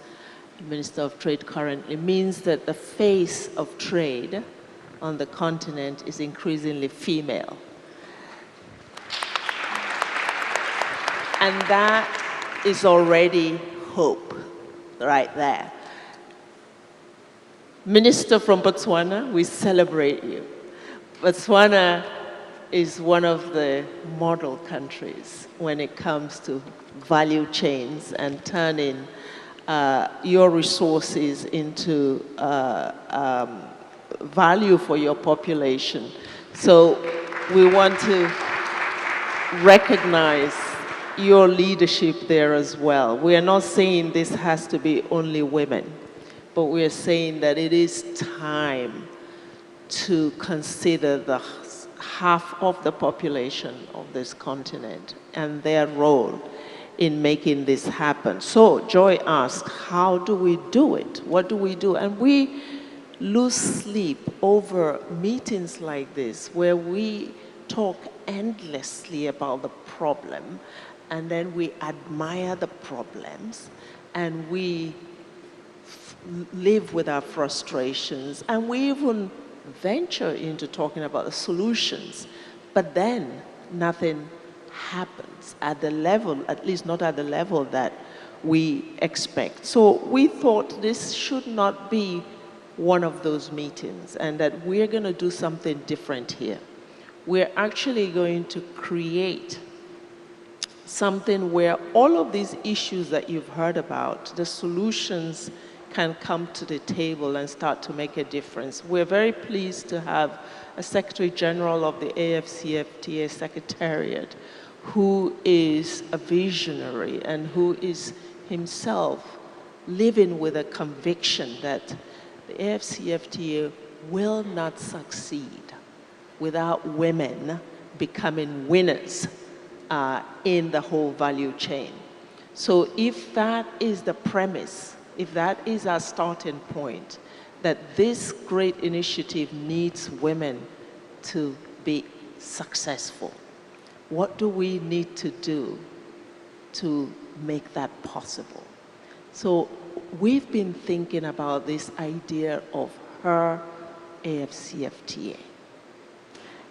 Minister of Trade currently means that the face of trade on the continent is increasingly female. And that is already hope right there. Minister from Botswana, we celebrate you. Botswana is one of the model countries when it comes to value chains and turning your resources into value for your population. So we want to recognize your leadership there as well. We are not saying this has to be only women, but we are saying that it is time to consider the half of the population of this continent and their role in making this happen. So Joy asked, how do we do it? What do we do? And we lose sleep over meetings like this where we talk endlessly about the problem, and then we admire the problems, and we live with our frustrations, and we even venture into talking about the solutions, but then nothing happens at the level, at least not at the level that we expect. So we thought this should not be one of those meetings, and that we're going to do something different here. We're actually going to create something where all of these issues that you've heard about, the solutions can come to the table and start to make a difference. We're very pleased to have a Secretary General of the AfCFTA Secretariat who is a visionary and who is himself living with a conviction that the AfCFTA will not succeed without women becoming winners in the whole value chain. So if that is the premise, if that is our starting point, that this great initiative needs women to be successful, what do we need to do to make that possible? So we've been thinking about this idea of her AfCFTA.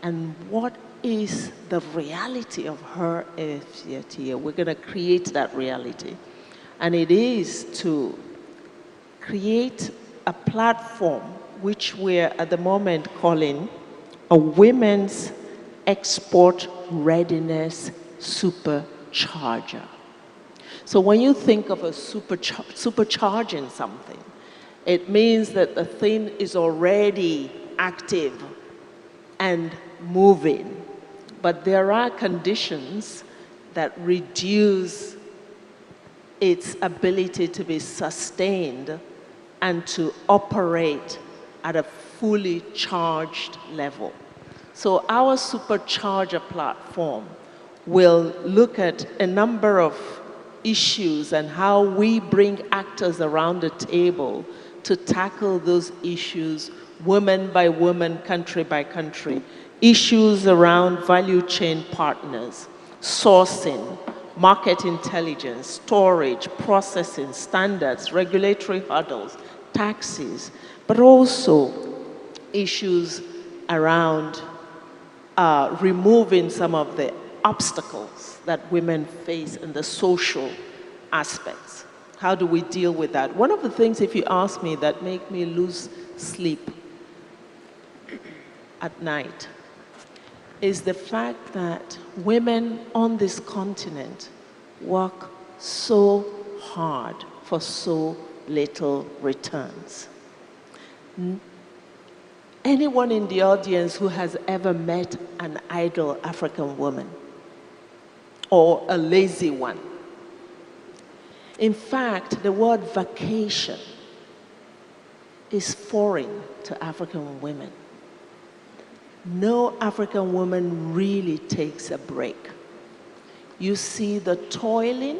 And what is the reality of her AfCFTA? We're going to create that reality. And it is to create a platform which we're at the moment calling a Women's Export Readiness Supercharger. So when you think of a supercharging something, it means that the thing is already active and moving, but there are conditions that reduce its ability to be sustained and to operate at a fully charged level. So our supercharger platform will look at a number of issues and how we bring actors around the table to tackle those issues, woman by woman, country by country. Issues around value chain partners, sourcing, market intelligence, storage, processing, standards, regulatory hurdles, taxes, but also issues around removing some of the obstacles that women face in the social aspects. How do we deal with that? One of the things, if you ask me, that make me lose sleep at night is the fact that women on this continent work so hard for so little returns. Anyone in the audience who has ever met an idle African woman or a lazy one? In fact, the word vacation is foreign to African women. No African woman really takes a break. You see the toiling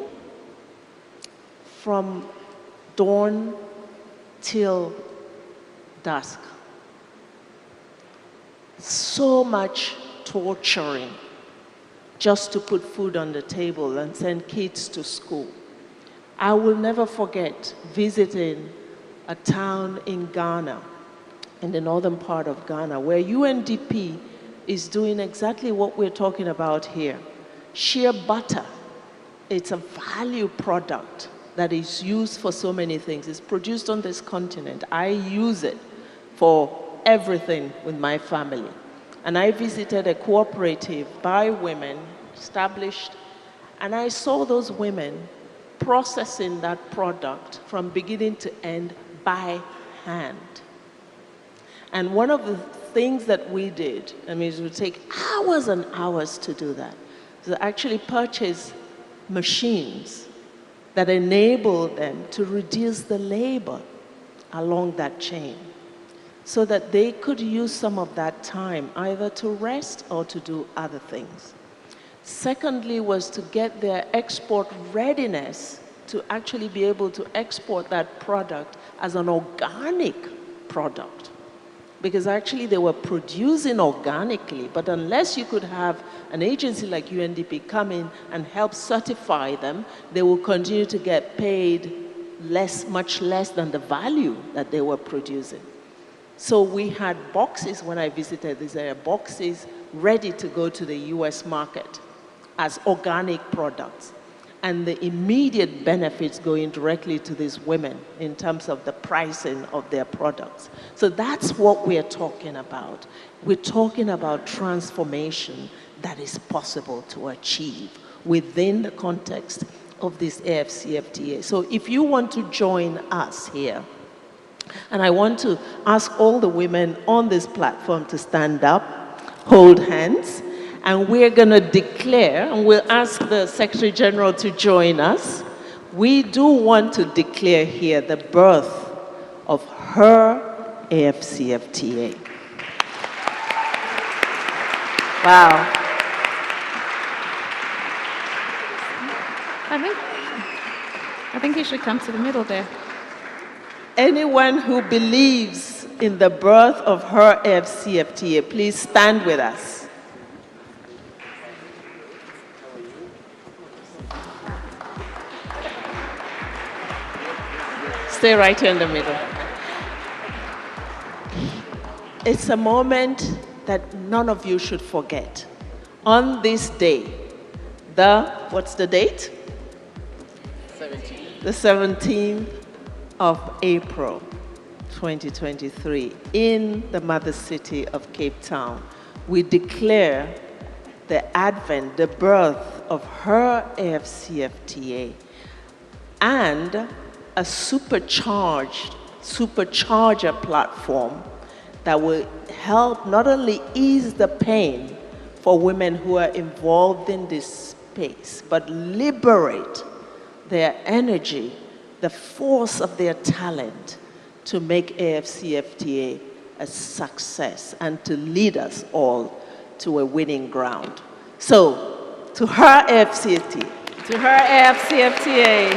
from dawn till dusk. So much torturing just to put food on the table and send kids to school. I will never forget visiting a town in Ghana, in the northern part of Ghana, where UNDP is doing exactly what we're talking about here. Shea butter, it's a value product that is used for so many things. It's produced on this continent. I use it for everything with my family. And I visited a cooperative by women, established, and I saw those women processing that product from beginning to end by hand. And one of the things that we did, I mean, it would take hours and hours to do that, to actually purchase machines that enable them to reduce the labor along that chain so that they could use some of that time either to rest or to do other things. Secondly was to get their export readiness to actually be able to export that product as an organic product. Because actually they were producing organically, but unless you could have an agency like UNDP come in and help certify them, they will continue to get paid less, much less than the value that they were producing. So we had boxes when I visited these boxes ready to go to the US market as organic products. And the immediate benefits going directly to these women in terms of the pricing of their products. So that's what we're talking about. We're talking about transformation that is possible to achieve within the context of this AfCFTA. So if you want to join us here, and I want to ask all the women on this platform to stand up, hold hands, and we're going to declare, and we'll ask the Secretary General to join us. we do want to declare here the birth of her AfCFTA. Wow. I think you should come to the middle there. Anyone who believes in the birth of her AfCFTA, please stand with us. Stay right here in the middle. It's a moment that none of you should forget. On this day, what's the date? 17th. The 17th of April, 2023, in the mother city of Cape Town, we declare the advent, the birth of her AfCFTA, and a supercharger platform that will help not only ease the pain for women who are involved in this space, but liberate their energy, the force of their talent to make AfCFTA a success and to lead us all to a winning ground. So, to her AfCFTA. To her AfCFTA.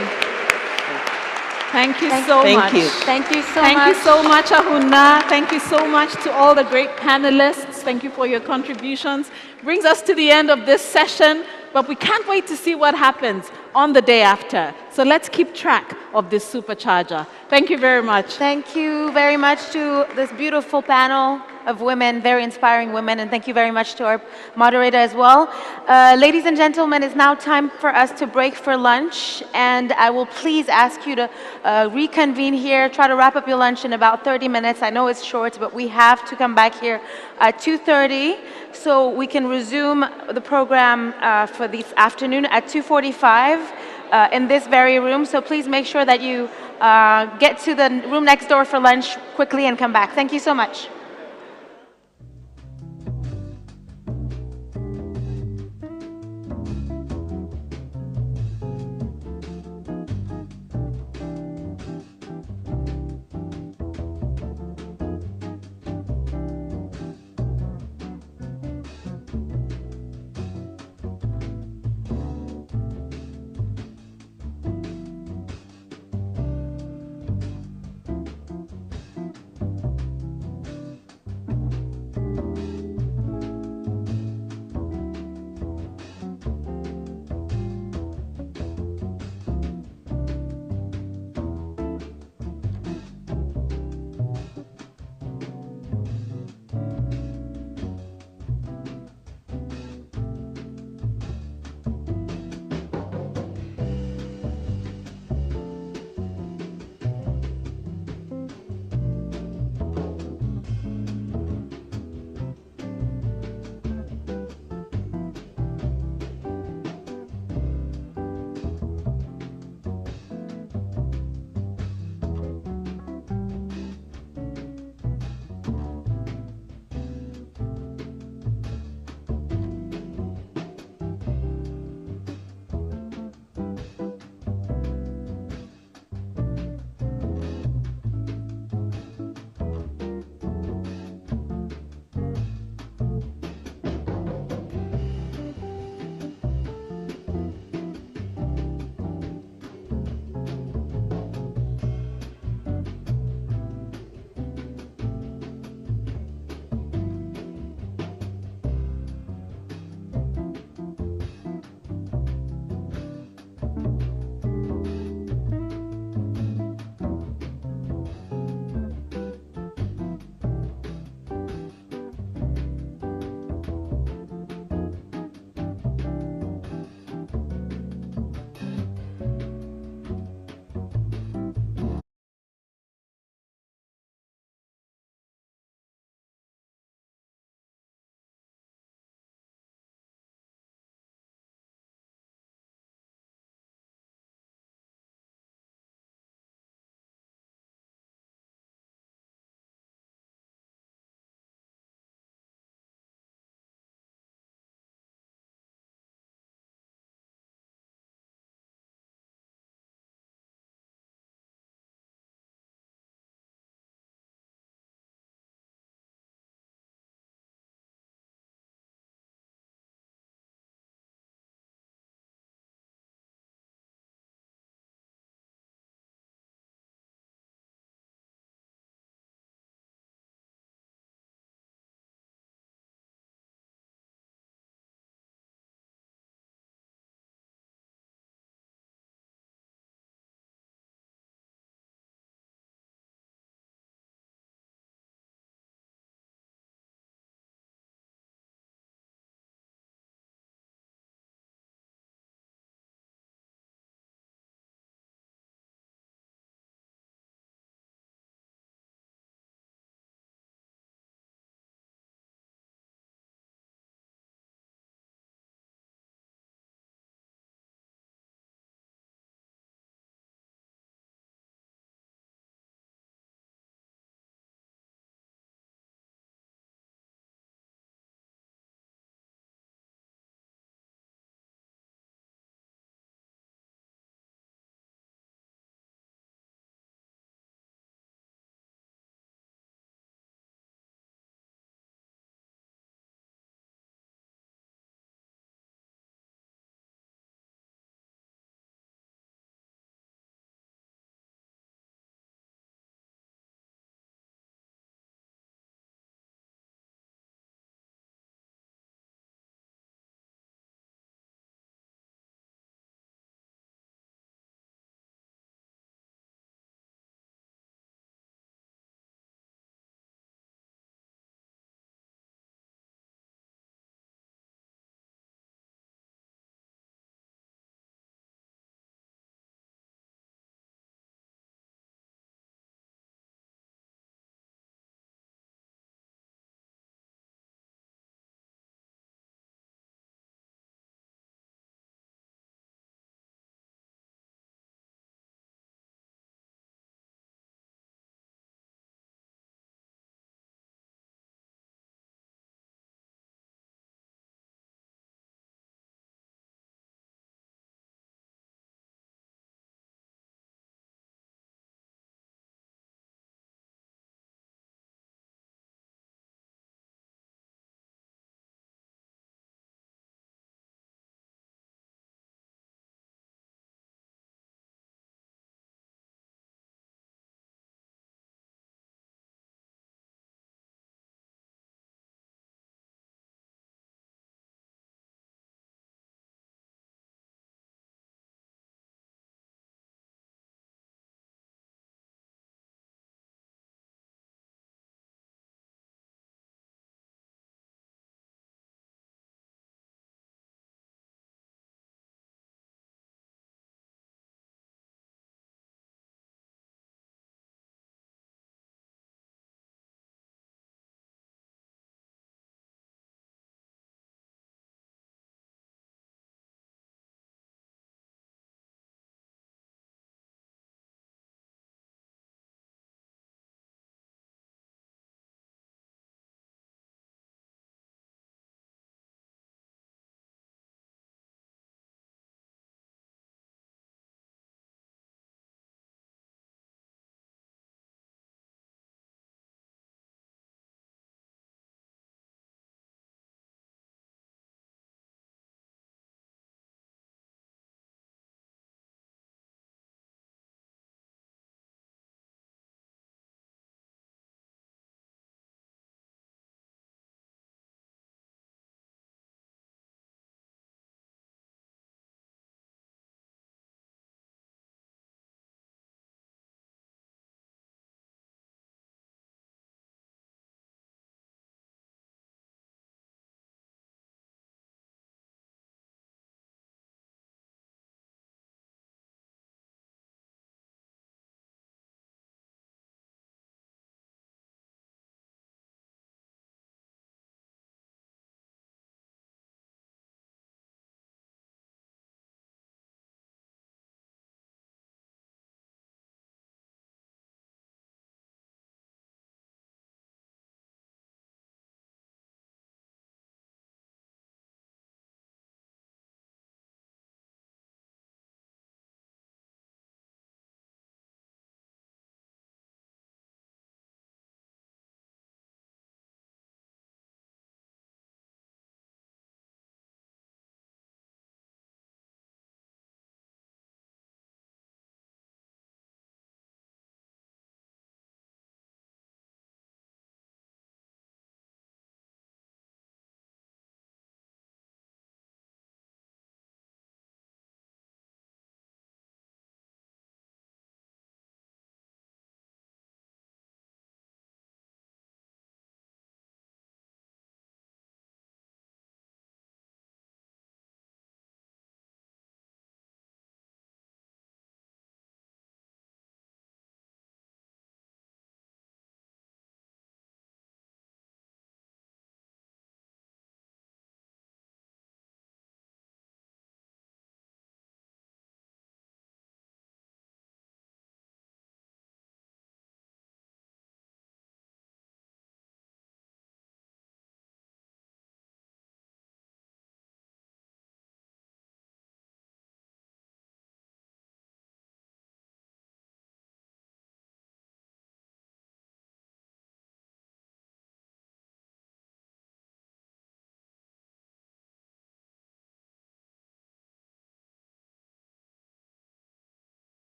Thank you so much. Thank you so much. Thank you so much, Ahuna. Thank you so much to all the great panelists. Thank you for your contributions. Brings us to the end of this session, but we can't wait to see what happens on the day after. So let's keep track of this supercharger. Thank you very much. Thank you very much to this beautiful panel of women, very inspiring women, and thank you very much to our moderator as well. Ladies and gentlemen, it's now time for us to break for lunch, and I will please ask you to reconvene here, try to wrap up your lunch in about 30 minutes. I know it's short, but we have to come back here at 2:30, so we can resume the program for this afternoon at 2:45 in this very room. So please make sure that you get to the room next door for lunch quickly and come back. Thank you so much.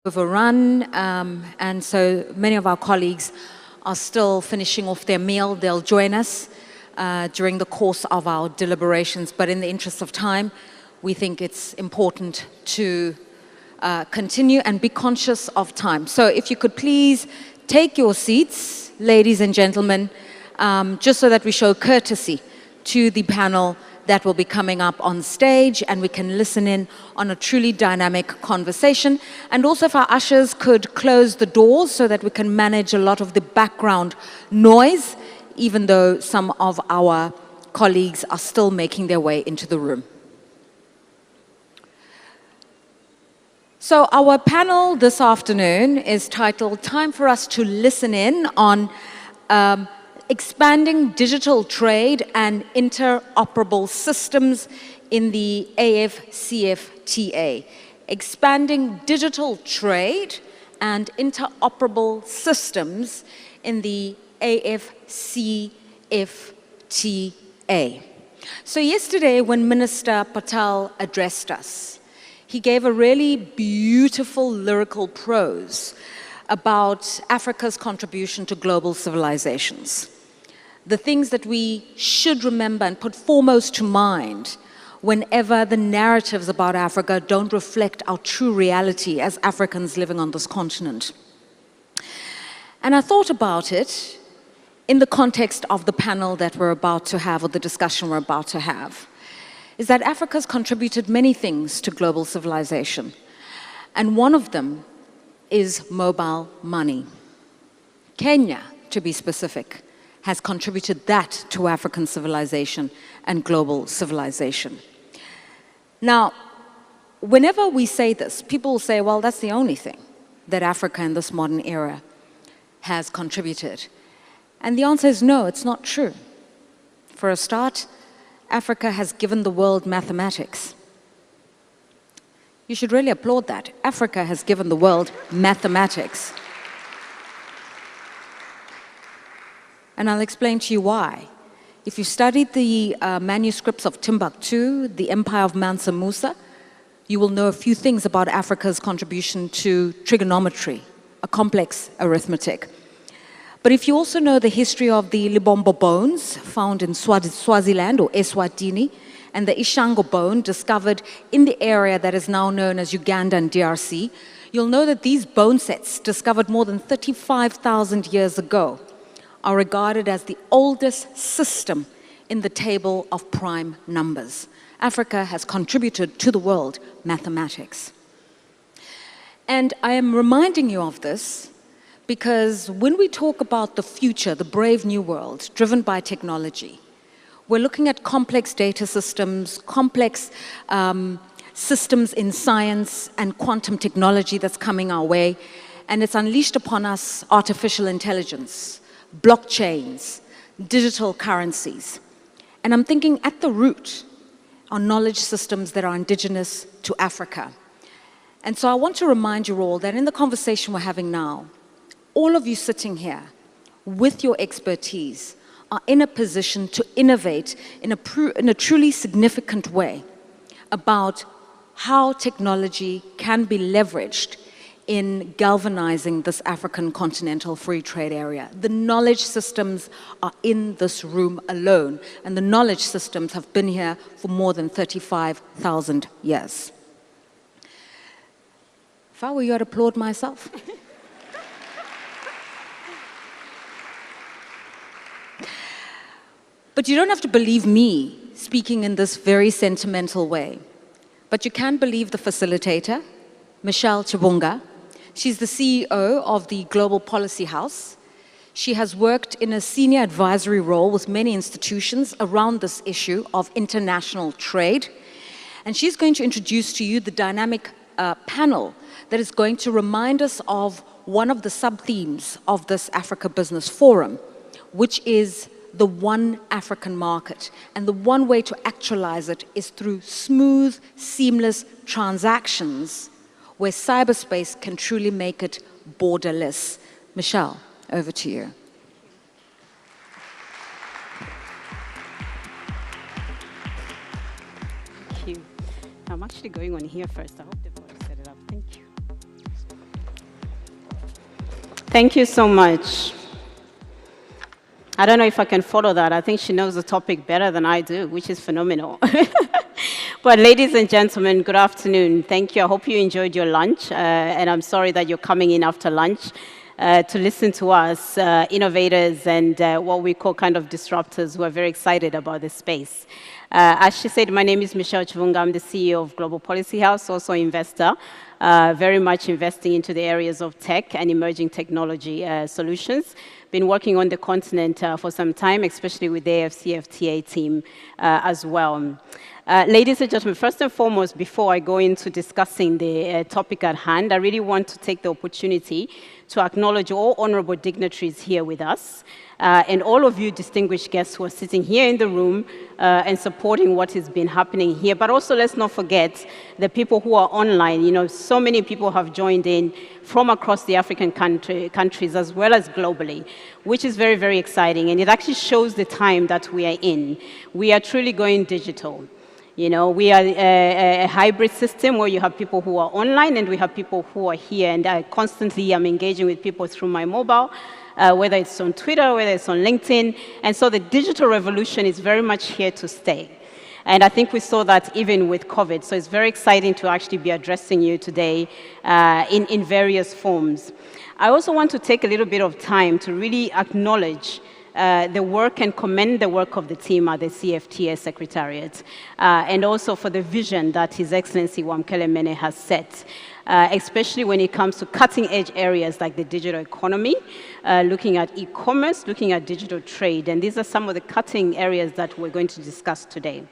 overrun, and so many of our colleagues are still finishing off their meal. They'll join us during the course of our deliberations, but in the interest of time, we think it's important to continue and be conscious of time. So if you could please take your seats, ladies and gentlemen, just so that we show courtesy to the panel that will be coming up on stage, and we can listen in on a truly dynamic conversation. And also if our ushers could close the doors so that we can manage a lot of the background noise, even though some of our colleagues are still making their way into the room. So our panel this afternoon is titled Time for Us to Listen In on Expanding Digital Trade and Interoperable Systems in the AfCFTA. Expanding Digital Trade and Interoperable Systems in the AfCFTA. So yesterday when Minister Patel addressed us, he gave a really beautiful lyrical prose about Africa's contribution to global civilizations. The things that we should remember and put foremost to mind whenever the narratives about Africa don't reflect our true reality as Africans living on this continent. And I thought about it in the context of the panel that we're about to have, or the discussion we're about to have, is that Africa's contributed many things to global civilization. And one of them is mobile money. Kenya, to be specific, has contributed that to African civilization and global civilization. Now, whenever we say this, people will say, well, that's the only thing that Africa in this modern era has contributed. And the answer is no, it's not true. For a start, Africa has given the world mathematics. You should really applaud that. Africa has given the world mathematics. And I'll explain to you why. If you studied the manuscripts of Timbuktu, the Empire of Mansa Musa, you will know a few things about Africa's contribution to trigonometry, a complex arithmetic. But if you also know the history of the Libombo bones found in Swaziland or Eswatini, and the Ishango bone discovered in the area that is now known as Uganda and DRC, you'll know that these bone sets, discovered more than 35,000 years ago, are regarded as the oldest system in the table of prime numbers. Africa has contributed to the world mathematics. And I am reminding you of this because when we talk about the future, the brave new world driven by technology, we're looking at complex data systems, complex systems in science and quantum technology that's coming our way, and it's unleashed upon us artificial intelligence, blockchains, digital currencies. And I'm thinking at the root are knowledge systems that are indigenous to Africa. And so I want to remind you all that in the conversation we're having now, all of you sitting here with your expertise are in a position to innovate in a truly significant way about how technology can be leveraged in galvanizing this African continental free trade area. The knowledge systems are in this room alone, and the knowledge systems have been here for more than 35,000 years. If I were you, I'd applaud myself. But you don't have to believe me speaking in this very sentimental way. But you can believe the facilitator, Michelle Chibunga. She's the CEO of the Global Policy House. She has worked in a senior advisory role with many institutions around this issue of international trade. And she's going to introduce to you the dynamic panel that is going to remind us of one of the sub-themes of this Africa Business Forum, which is the one African market. And the one way to actualize it is through smooth, seamless transactions where cyberspace can truly make it borderless. Michelle, over to you. Thank you. I'm actually going on here first. I hope they've already set it up. Thank you. Thank you so much. I don't know if I can follow that. I think she knows the topic better than I do, which is phenomenal. But ladies and gentlemen, good afternoon. Thank you. I hope you enjoyed your lunch. And I'm sorry that you're coming in after lunch to listen to us, innovators and what we call kind of disruptors who are very excited about this space. As she said, my name is Michelle Chivunga. I'm the CEO of Global Policy House, also investor, very much investing into the areas of tech and emerging technology solutions. Been working on the continent for some time, especially with the AfCFTA team as well. Ladies and gentlemen, first and foremost, before I go into discussing the topic at hand, I really want to take the opportunity to acknowledge all honorable dignitaries here with us, and all of you distinguished guests who are sitting here in the room and supporting what has been happening here. But also, let's not forget the people who are online. You know, so many people have joined in from across the African countries as well as globally, which is very, very exciting. And it actually shows the time that we are in. We are truly going digital. You know, we are a hybrid system where you have people who are online and we have people who are here. And I constantly am engaging with people through my mobile, whether it's on Twitter, whether it's on LinkedIn. And so the digital revolution is very much here to stay. And I think we saw that even with COVID. So it's very exciting to actually be addressing you today in various forms. I also want to take a little bit of time to really acknowledge the work and commend the work of the team at the CFTA Secretariat, and also for the vision that His Excellency Wamkele Mene has set, especially when it comes to cutting-edge areas like the digital economy, looking at e-commerce, looking at digital trade, and these are some of the cutting areas that we're going to discuss today.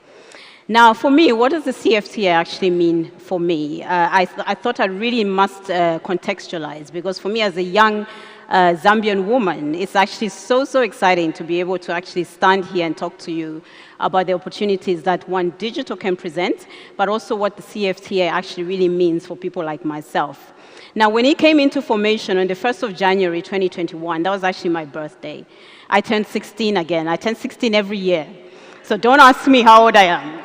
Now, for me, what does the CFTA actually mean for me? I thought I really must contextualize, because for me as a young Zambian woman, it's actually so exciting to be able to actually stand here and talk to you about the opportunities that one digital can present, but also what the CFTA actually really means for people like myself. Now, when it came into formation on the 1st of January 2021, that was actually my birthday. I turned 16 again. I turn 16 every year. So don't ask me how old I am.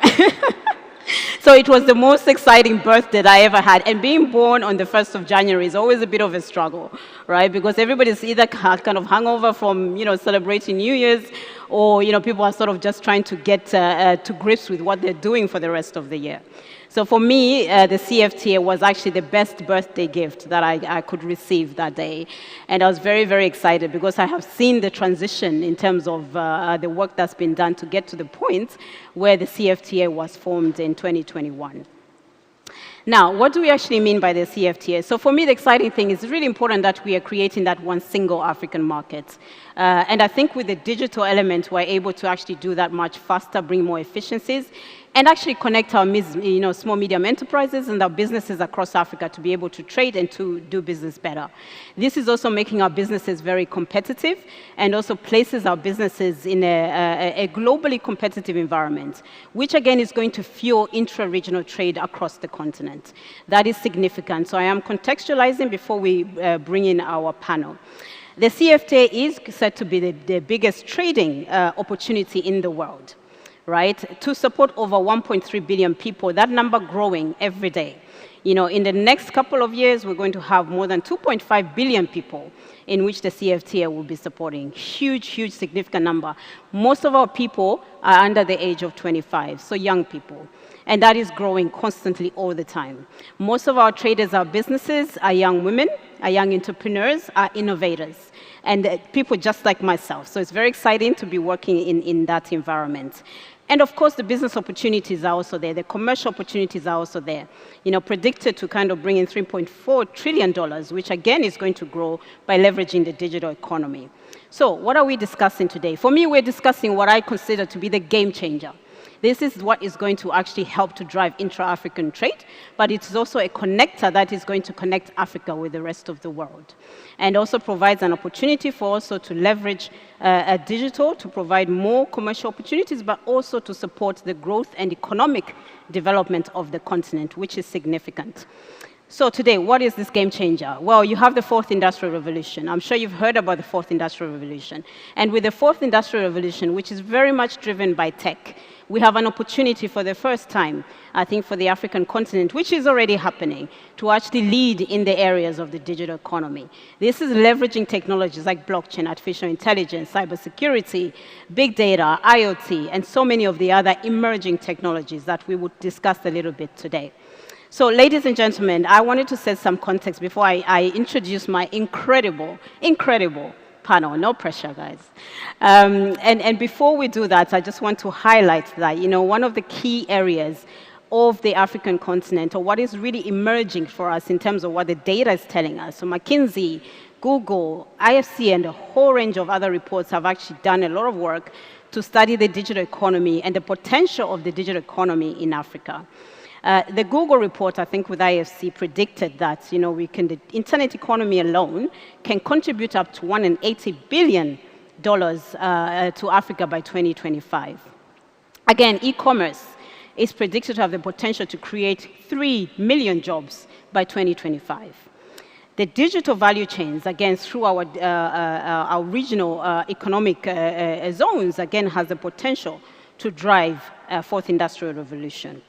So it was the most exciting birthday that I ever had. And being born on the 1st of January is always a bit of a struggle, right? Because everybody's either kind of hungover from, you know, celebrating New Year's, or, you know, people are sort of just trying to get to grips with what they're doing for the rest of the year. So for me, the CFTA was actually the best birthday gift that I could receive that day. And I was very, very excited because I have seen the transition in terms of the work that's been done to get to the point where the CFTA was formed in 2021. Now, what do we actually mean by the CFTA? So for me, the exciting thing is really important that we are creating that one single African market. And I think with the digital element, we're able to actually do that much faster, bring more efficiencies, and actually connect our small, medium enterprises and our businesses across Africa to be able to trade and to do business better. This is also making our businesses very competitive and also places our businesses in a globally competitive environment, which again is going to fuel intra-regional trade across the continent. That is significant. So I am contextualizing before we bring in our panel. The CFTA is said to be the biggest trading opportunity in the world, right? To support over 1.3 billion people, that number growing every day. You know, in the next couple of years, we're going to have more than 2.5 billion people in which the CFTA will be supporting. Huge, huge, significant number. Most of our people are under the age of 25, so young people. And that is growing constantly all the time. Most of our traders, our businesses, are young women, are young entrepreneurs, are innovators, and people just like myself. So it's very exciting to be working in that environment. And of course, the business opportunities are also there. The commercial opportunities are also there. You know, predicted to kind of bring in $3.4 trillion, which again is going to grow by leveraging the digital economy. So what are we discussing today? For me, we're discussing what I consider to be the game changer. This is what is going to actually help to drive intra-African trade, but it's also a connector that is going to connect Africa with the rest of the world. And also provides an opportunity for also to leverage digital to provide more commercial opportunities, but also to support the growth and economic development of the continent, which is significant. So today, what is this game changer? Well, you have the fourth industrial revolution. I'm sure you've heard about the fourth industrial revolution. And with the fourth industrial revolution, which is very much driven by tech, we have an opportunity for the first time, I think, for the African continent, which is already happening, to actually lead in the areas of the digital economy. This is leveraging technologies like blockchain, artificial intelligence, cybersecurity, big data, IoT, and so many of the other emerging technologies that we would discuss a little bit today. So, ladies and gentlemen, I wanted to set some context before I introduce my incredible panel. No pressure, guys. And before we do that, I just want to highlight that, one of the key areas of the African continent, or what is really emerging for us in terms of what the data is telling us. So McKinsey, Google, IFC, and a whole range of other reports have actually done a lot of work to study the digital economy and the potential of the digital economy in Africa. The Google report, I think, with IFC predicted that, the internet economy alone can contribute up to $180 billion to Africa by 2025. Again, e-commerce is predicted to have the potential to create 3 million jobs by 2025. The digital value chains, again, through our regional economic zones, again, has the potential to drive a fourth industrial revolution.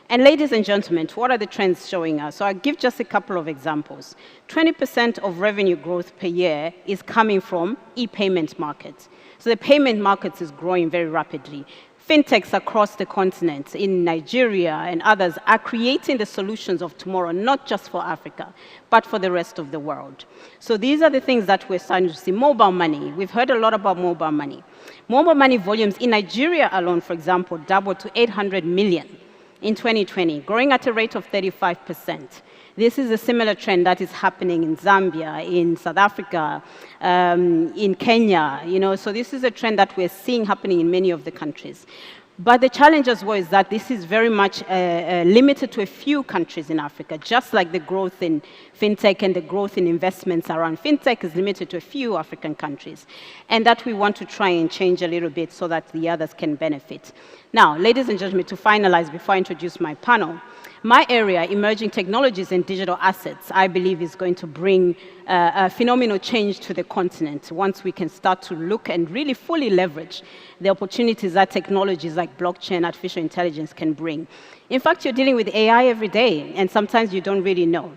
And ladies and gentlemen, what are the trends showing us? So I'll give just a couple of examples. 20% of revenue growth per year is coming from e-payment markets. So the payment markets is growing very rapidly. Fintechs across the continent, in Nigeria and others, are creating the solutions of tomorrow, not just for Africa, but for the rest of the world. So these are the things that we're starting to see. Mobile money. We've heard a lot about mobile money. Mobile money volumes in Nigeria alone, for example, doubled to 800 million. In 2020, growing at a rate of 35%. This is a similar trend that is happening in Zambia, in South Africa, in Kenya, so this is a trend that we're seeing happening in many of the countries. But the challenge as well is that this is very much limited to a few countries in Africa, just like the growth in fintech and the growth in investments around fintech is limited to a few African countries. And that we want to try and change a little bit so that the others can benefit. Now, ladies and gentlemen, to finalize before I introduce my panel, my area, emerging technologies and digital assets, I believe is going to bring a phenomenal change to the continent once we can start to look and really fully leverage the opportunities that technologies like blockchain, artificial intelligence can bring. In fact, you're dealing with AI every day, and sometimes you don't really know.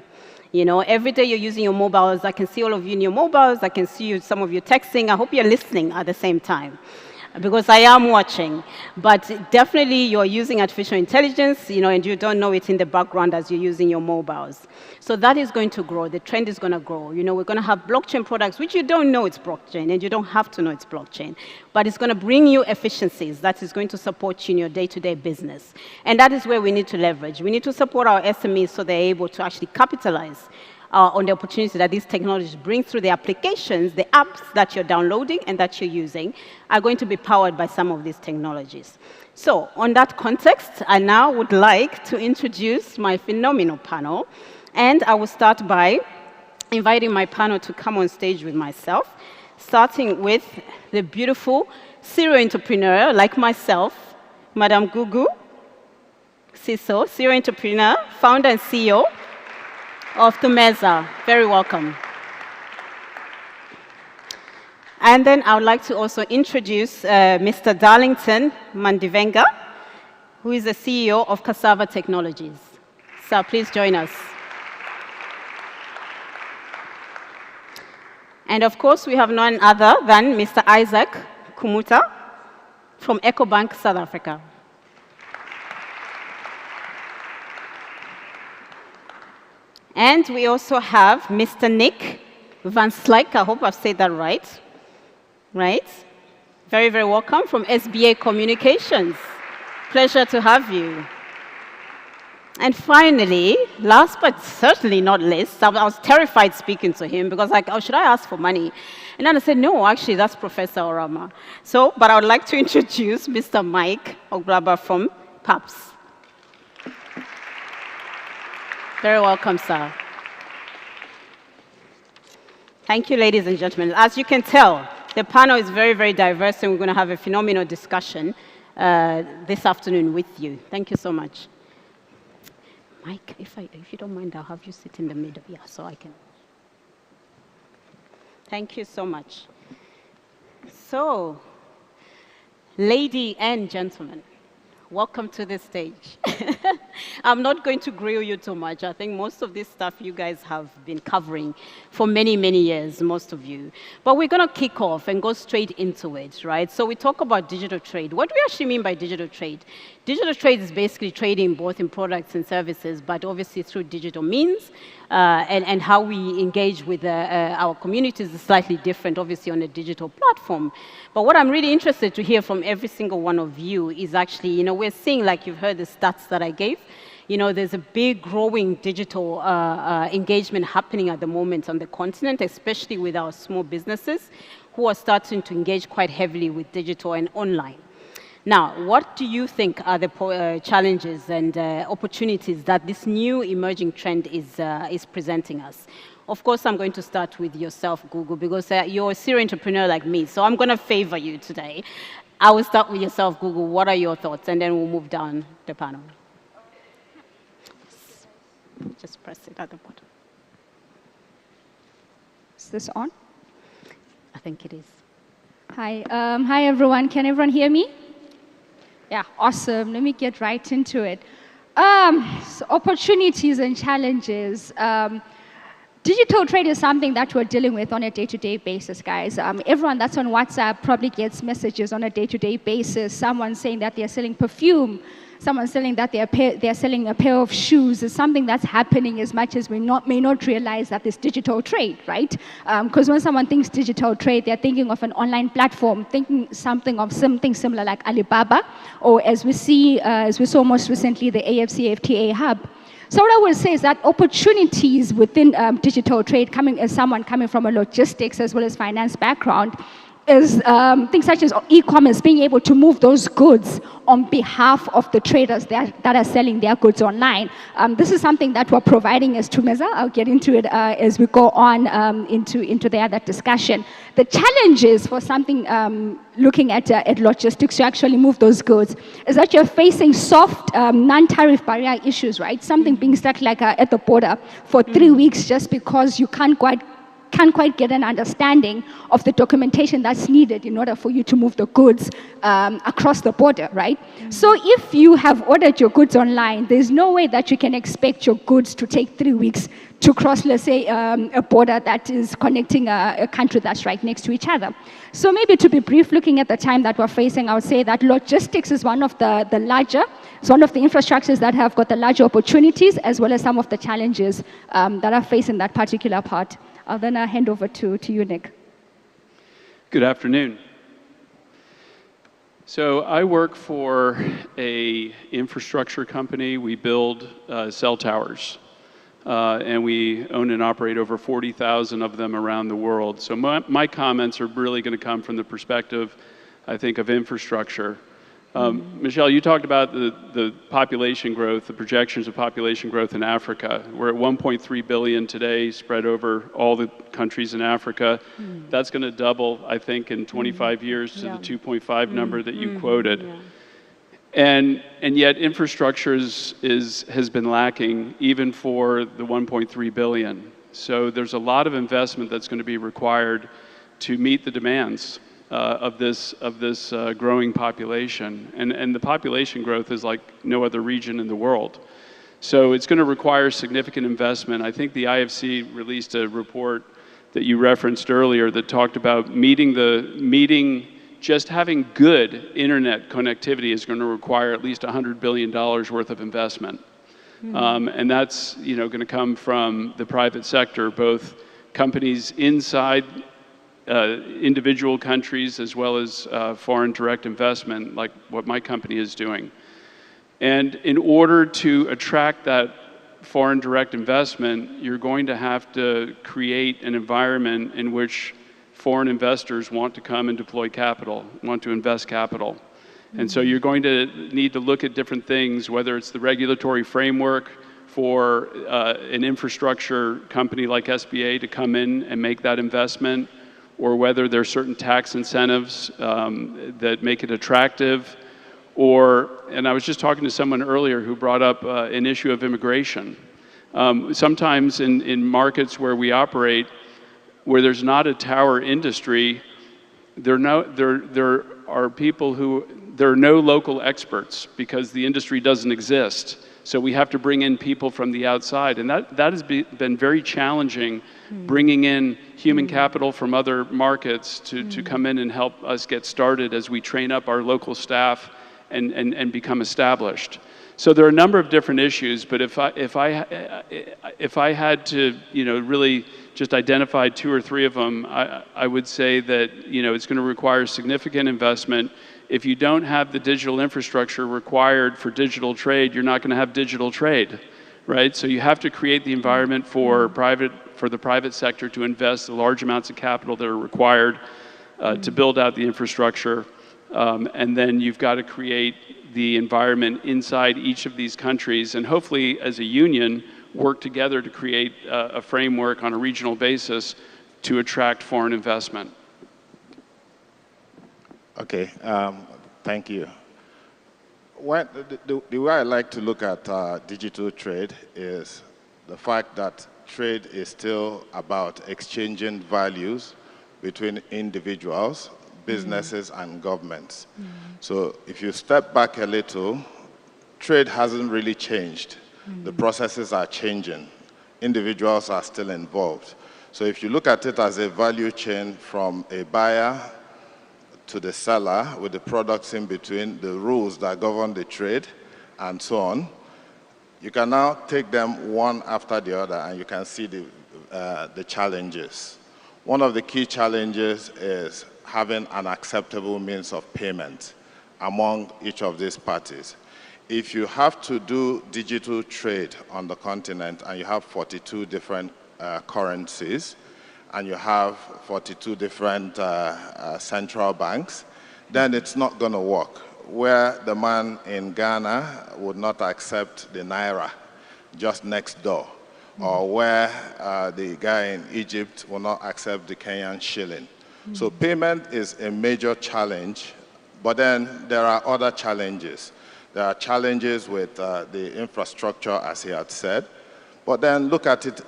Every day you're using your mobiles. I can see all of you in your mobiles. I can see you, some of you texting. I hope you're listening at the same time, because I am watching. But definitely you're using artificial intelligence, and you don't know it in the background as you're using your mobiles. So that is going to grow. The trend is going to grow. We're going to have blockchain products, which you don't know it's blockchain, and you don't have to know it's blockchain. But it's going to bring you efficiencies that is going to support you in your day-to-day business. And that is where we need to leverage. We need to support our SMEs so they're able to actually capitalize on the opportunity that these technologies bring through the applications. The apps that you're downloading and that you're using are going to be powered by some of these technologies. So, on that context, I now would like to introduce my phenomenal panel. And I will start by inviting my panel to come on stage with myself, starting with the beautiful serial entrepreneur like myself, Madam Gugu Siso, serial entrepreneur, founder and CEO of Tumeza. Very welcome. And then I would like to also introduce Mr. Darlington Mandivenga, who is the CEO of Cassava Technologies. So please join us. And of course, we have none other than Mr. Isaac Kumuta from EcoBank, South Africa. And we also have Mr. Nick Van Slyke. I hope I've said that right. Right? Very, very welcome from SBA Communications. Pleasure to have you. And finally, last but certainly not least, I was terrified speaking to him because should I ask for money? And then I said, no, actually, that's Professor Orama. But I would like to introduce Mr. Mike Oglaba from PAPS. Very welcome, sir. Thank you, ladies and gentlemen. As you can tell, the panel is very, very diverse, and we're going to have a phenomenal discussion this afternoon with you. Thank you so much. Mike, if you don't mind, I'll have you sit in the middle, yeah, so I can. Thank you so much. So, ladies and gentlemen, welcome to the stage. I'm not going to grill you too much. I think most of this stuff you guys have been covering for many, many years, most of you. But we're going to kick off and go straight into it, right? So we talk about digital trade. What do we actually mean by digital trade? Digital trade is basically trading both in products and services, but obviously through digital means. And how we engage with our communities is slightly different, obviously, on a digital platform. But what I'm really interested to hear from every single one of you is actually, we're seeing, like you've heard the stats that I gave, there's a big growing digital engagement happening at the moment on the continent, especially with our small businesses who are starting to engage quite heavily with digital and online. Now, what do you think are the challenges and opportunities that this new emerging trend is presenting us? Of course, I'm going to start with yourself, Google, because you're a serial entrepreneur like me, so I'm going to favor you today. I will start with yourself, Google. What are your thoughts? And then we'll move down the panel. Just press it at the bottom. Is this on? I think it is. Hi, hi everyone. Can everyone hear me? Yeah, awesome. Let me get right into it. So opportunities and challenges. Digital trade is something that we're dealing with on a day-to-day basis, guys. Everyone that's on WhatsApp probably gets messages on a day-to-day basis. Someone saying that they're selling perfume. Someone saying that they're selling a pair of shoes. Is something that's happening as much as we may not realize that it's digital trade, right? Because when someone thinks digital trade, they're thinking of an online platform, thinking something similar like Alibaba, or as we saw most recently, the AfCFTA hub. So what I will say is that opportunities within digital trade, as someone coming from a logistics as well as finance background, is things such as e-commerce, being able to move those goods on behalf of the traders that are selling their goods online. This is something that we're providing as Tumeza. I'll get into it as we go on into the other discussion. The challenges for something looking at logistics to actually move those goods is that you're facing soft non-tariff barrier issues, right? Something being stuck like at the border for 3 weeks just because you can't quite get an understanding of the documentation that's needed in order for you to move the goods across the border, right? So if you have ordered your goods online, there's no way that you can expect your goods to take 3 weeks to cross, let's say, a border that is connecting a country that's right next to each other. So maybe to be brief, looking at the time that we're facing, I would say that logistics is one of the infrastructures that have got the larger opportunities as well as some of the challenges that are facing that particular part. I'll then hand over to you, Nick. Good afternoon. So I work for an infrastructure company. We build cell towers, and we own and operate over 40,000 of them around the world. So my comments are really going to come from the perspective, I think, of infrastructure. Michelle, you talked about the population growth, the projections of population growth in Africa. We're at 1.3 billion today, spread over all the countries in Africa. That's going to double, I think, in 25 years to the 2.5 number that you quoted. And yet infrastructure has been lacking even for the 1.3 billion. So there's a lot of investment that's going to be required to meet the demands of this growing population. And the population growth is like no other region in the world. So it's going to require significant investment. I think the IFC released a report that you referenced earlier that talked about just having good internet connectivity is going to require at least $100 billion worth of investment. And that's going to come from the private sector, both companies inside individual countries as well as foreign direct investment, like what my company is doing. And in order to attract that foreign direct investment, you're going to have to create an environment in which foreign investors want to come and deploy capital, want to invest capital. And so you're going to need to look at different things, whether it's the regulatory framework for an infrastructure company like SBA to come in and make that investment, or whether there are certain tax incentives that make it attractive, And I was just talking to someone earlier who brought up an issue of immigration. Sometimes in markets where we operate, where there's not a tower industry, there are no local experts because the industry doesn't exist. So we have to bring in people from the outside. And that has been very challenging, bringing in human capital from other markets to come in and help us get started as we train up our local staff and become established. So there are a number of different issues, but if I had to, really just identify 2 or 3 of them, I would say that, it's going to require significant investment. If you don't have the digital infrastructure required for digital trade, you're not going to have digital trade, right? So you have to create the environment for the private sector to invest the large amounts of capital that are required to build out the infrastructure. And then you've got to create the environment inside each of these countries, and hopefully as a union work together to create a framework on a regional basis to attract foreign investment. Okay, thank you. The way I like to look at digital trade is the fact that trade is still about exchanging values between individuals, businesses, and governments. So if you step back a little, trade hasn't really changed. The processes are changing. Individuals are still involved. So if you look at it as a value chain from a buyer to the seller with the products in between, the rules that govern the trade, and so on, you can now take them one after the other and you can see the challenges. One of the key challenges is having an acceptable means of payment among each of these parties. If you have to do digital trade on the continent and you have 42 different currencies, and you have 42 different central banks, then it's not going to work. Where the man in Ghana would not accept the naira just next door, or where the guy in Egypt will not accept the Kenyan shilling. So payment is a major challenge, but then there are other challenges. There are challenges with the infrastructure, as he had said, but then look at it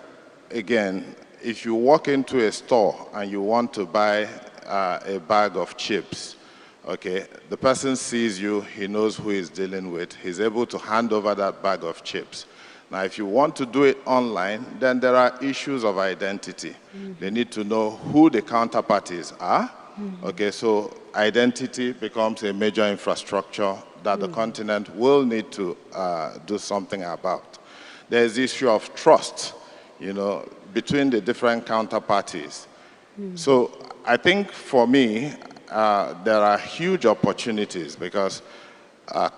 again. If you walk into a store and you want to buy a bag of chips, okay, the person sees you, he knows who he's dealing with, he's able to hand over that bag of chips. Now, if you want to do it online, then there are issues of identity. They need to know who the counterparties are. Okay, so identity becomes a major infrastructure that the continent will need to do something about. There's the issue of trust, between the different counterparties. So I think for me, there are huge opportunities because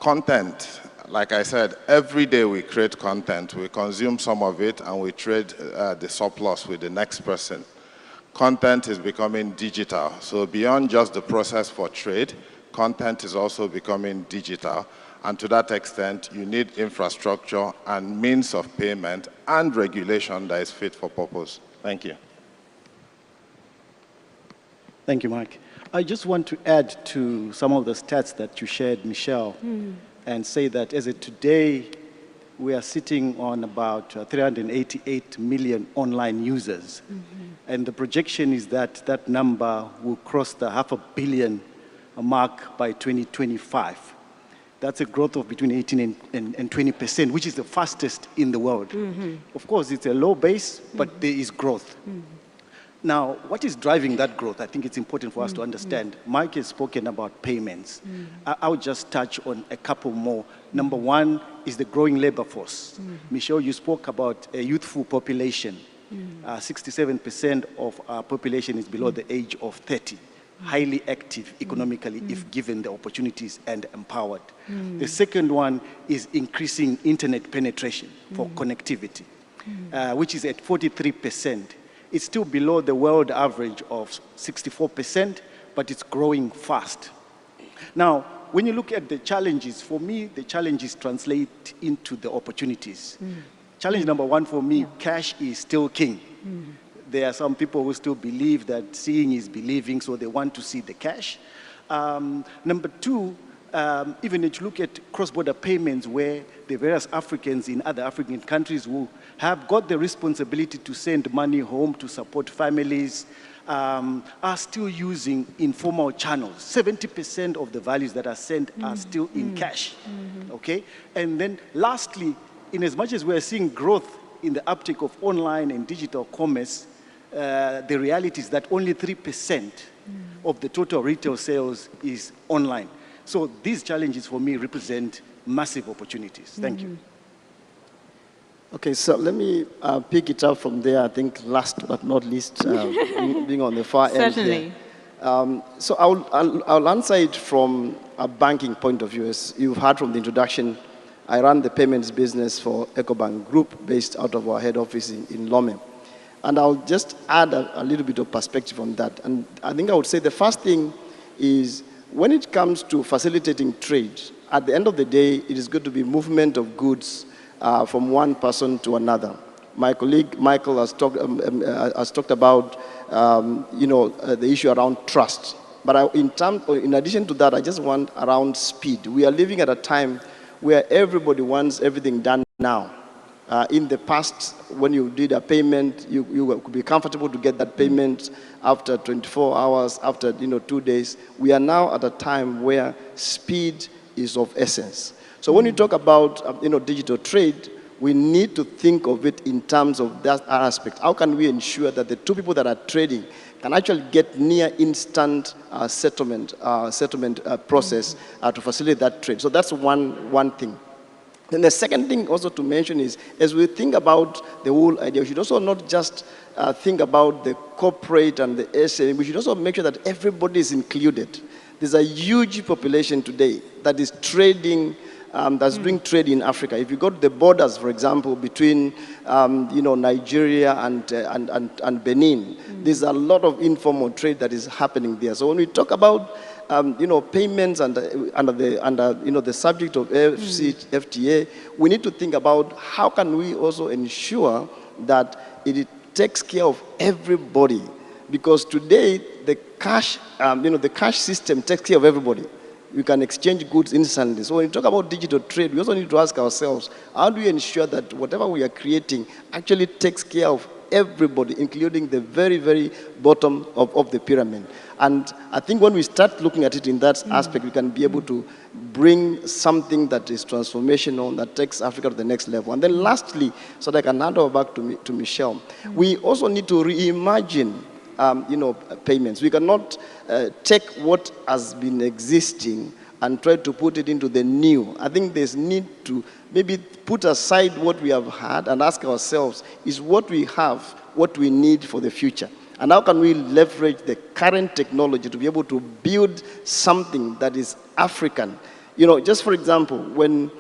content, like I said, every day we create content, we consume some of it and we trade the surplus with the next person. Content is becoming digital. So beyond just the process for trade, content is also becoming digital. And to that extent, you need infrastructure and means of payment and regulation that is fit for purpose. Thank you. Thank you, Mike. I just want to add to some of the stats that you shared, Michelle, and say that as of today, we are sitting on about 388 million online users. And the projection is that that number will cross the 500 million mark by 2025. That's a growth of between 18 and 20%, which is the fastest in the world. Of course, it's a low base, but there is growth. Now, what is driving that growth? I think it's important for us to understand. Mike has spoken about payments. I'll just touch on a couple more. Number one is the growing labor force. Michelle, you spoke about a youthful population. 67% of our population is below the age of 30. Highly active economically if given the opportunities and empowered. The second one is increasing internet penetration for connectivity, which is at 43%. It's still below the world average of 64%, but it's growing fast. Now, when you look at the challenges, for me, the challenges translate into the opportunities. Challenge number one for me, cash is still king. There are some people who still believe that seeing is believing, so they want to see the cash. Number two, even if you look at cross-border payments where the various Africans in other African countries who have got the responsibility to send money home to support families are still using informal channels. 70% of the values that are sent are still in cash, okay? And then lastly, in as much as we're seeing growth in the uptake of online and digital commerce, the reality is that only 3% of the total retail sales is online. So these challenges for me represent massive opportunities. Thank you. Okay, so let me pick it up from there. I think last but not least, being on the far end. Certainly. So I'll answer it from a banking point of view. As you've heard from the introduction, I run the payments business for EcoBank Group based out of our head office in Lome. And I'll just add a little bit of perspective on that. And I think I would say the first thing is when it comes to facilitating trade, at the end of the day, it is good to be movement of goods from one person to another. My colleague Michael has talked about the issue around trust. But in addition to that, I just want around speed. We are living at a time where everybody wants everything done now. In the past, when you did a payment, you could be comfortable to get that payment after 24 hours, after 2 days. We are now at a time where speed is of essence. So when you talk about digital trade, we need to think of it in terms of that aspect. How can we ensure that the two people that are trading can actually get near instant settlement process to facilitate that trade? So that's one thing. Then the second thing also to mention is, as we think about the whole idea, we should also not just think about the corporate and the SME. We should also make sure that everybody is included. There's a huge population today that is trading, that's doing trade in Africa. If you go to the borders, for example, between Nigeria and Benin, there's a lot of informal trade that is happening there. So when we talk about payments under the subject of AfCFTA, we need to think about how can we also ensure that it takes care of everybody, because today the cash system takes care of everybody. We can exchange goods instantly. So when we talk about digital trade, we also need to ask ourselves, how do we ensure that whatever we are creating actually takes care of everybody, including the very, very bottom of the pyramid? And I think when we start looking at it in that aspect, we can be able to bring something that is transformational, that takes Africa to the next level. And then lastly, so that I can hand over back to Michelle, we also need to reimagine payments. We cannot take what has been existing and try to put it into the new. I think there's need to maybe put aside what we have had and ask ourselves, is what we have what we need for the future? And how can we leverage the current technology to be able to build something that is African? Just for example, when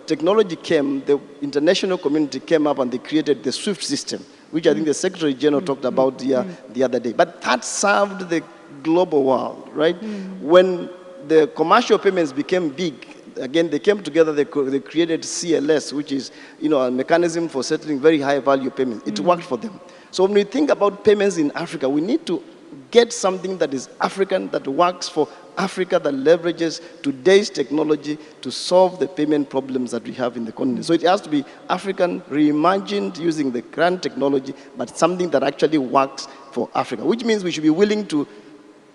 technology came, the international community came up and they created the SWIFT system, which I think the Secretary General talked about the other day. But that served the global world, right? When the commercial payments became big, again, they came together, they created CLS, which is a mechanism for settling very high value payments. It worked for them. So when we think about payments in Africa, we need to get something that is African, that works for Africa, that leverages today's technology to solve the payment problems that we have in the continent. So it has to be African, reimagined using the current technology, but something that actually works for Africa, which means we should be willing to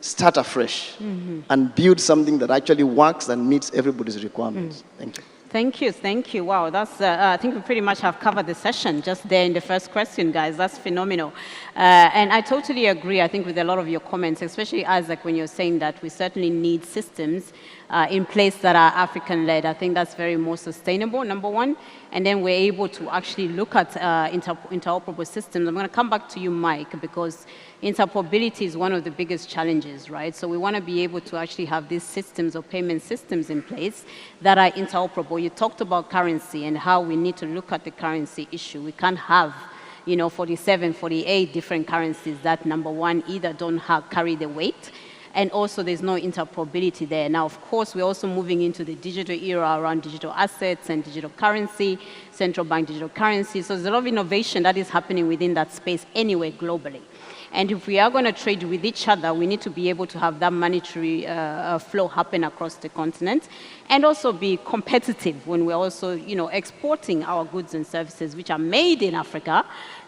start afresh and build something that actually works and meets everybody's requirements. Thank you. Thank you. Wow, that's, I think we pretty much have covered the session just there in the first question, guys. That's phenomenal. And I totally agree, I think, with a lot of your comments, especially, Isaac, when you're saying that we certainly need systems in place that are African-led. I think that's very more sustainable, number one. And then we're able to actually look at interoperable systems. I'm going to come back to you, Mike, because interoperability is one of the biggest challenges, right? So we want to be able to actually have these systems or payment systems in place that are interoperable. You talked about currency and how we need to look at the currency issue. We can't have 47, 48 different currencies that, number one, either don't carry the weight, and also there's no interoperability there. Now, of course, we're also moving into the digital era around digital assets and digital currency, central bank digital currency. So there's a lot of innovation that is happening within that space anyway globally. And if we are going to trade with each other, we need to be able to have that monetary flow happen across the continent, and also be competitive when we're also, exporting our goods and services which are made in Africa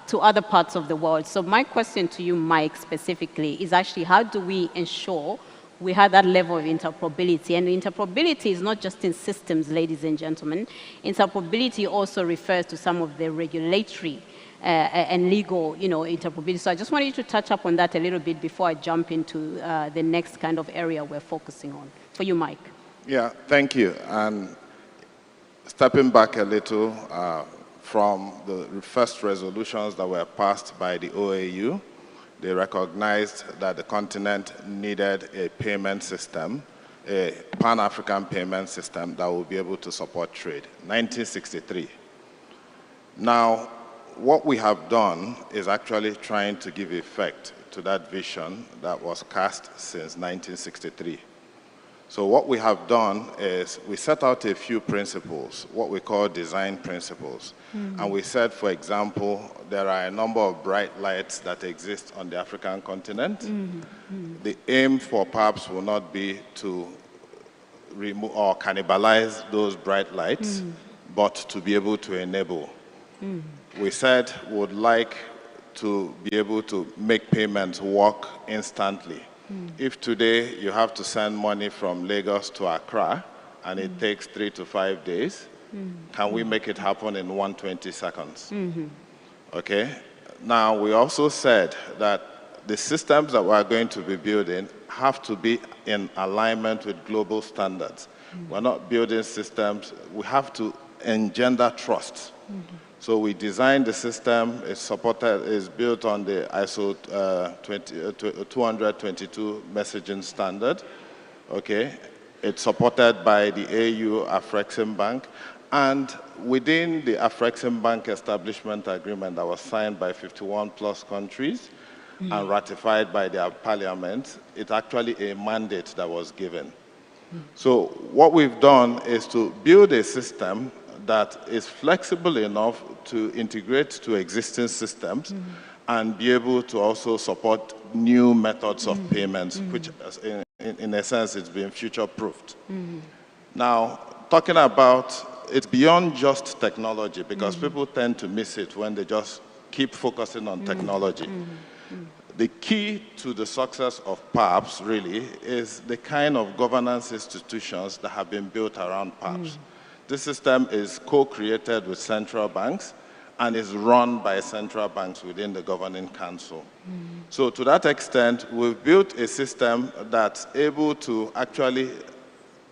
to other parts of the world. So my question to you, Mike, specifically, is actually how do we ensure we have that level of interoperability? And interoperability is not just in systems, ladies and gentlemen. Interoperability also refers to some of the regulatory and legal, interoperability. So I just wanted you to touch up on that a little bit before I jump into the next kind of area we're focusing on. For you, Mike. Yeah, thank you. And stepping back a little from the first resolutions that were passed by the OAU, they recognized that the continent needed a payment system, a Pan-African payment system that will be able to support trade. 1963. Now, what we have done is actually trying to give effect to that vision that was cast since 1963. So what we have done is we set out a few principles, what we call design principles. And we said, for example, there are a number of bright lights that exist on the African continent. The aim for PABs will not be to remove or cannibalize those bright lights, but to be able to enable. We said we would like to be able to make payments work instantly. If today you have to send money from Lagos to Accra and it takes 3 to 5 days, can we make it happen in 120 seconds? Okay. Now, we also said that the systems that we're going to be building have to be in alignment with global standards. We're not building systems, we have to engender trust. So we designed the system, it's built on the ISO 222 messaging standard, okay? It's supported by the AU AfCFTA, and within the AfCFTA establishment agreement that was signed by 51 plus countries and ratified by their parliament, it's actually a mandate that was given. So what we've done is to build a system that is flexible enough to integrate to existing systems and be able to also support new methods of payments, which in a sense it's been future-proofed. Now, talking about, it's beyond just technology because people tend to miss it when they just keep focusing on technology. The key to the success of PABs really is the kind of governance institutions that have been built around PABs. This system is co-created with central banks and is run by central banks within the governing council. So to that extent, we've built a system that's able to actually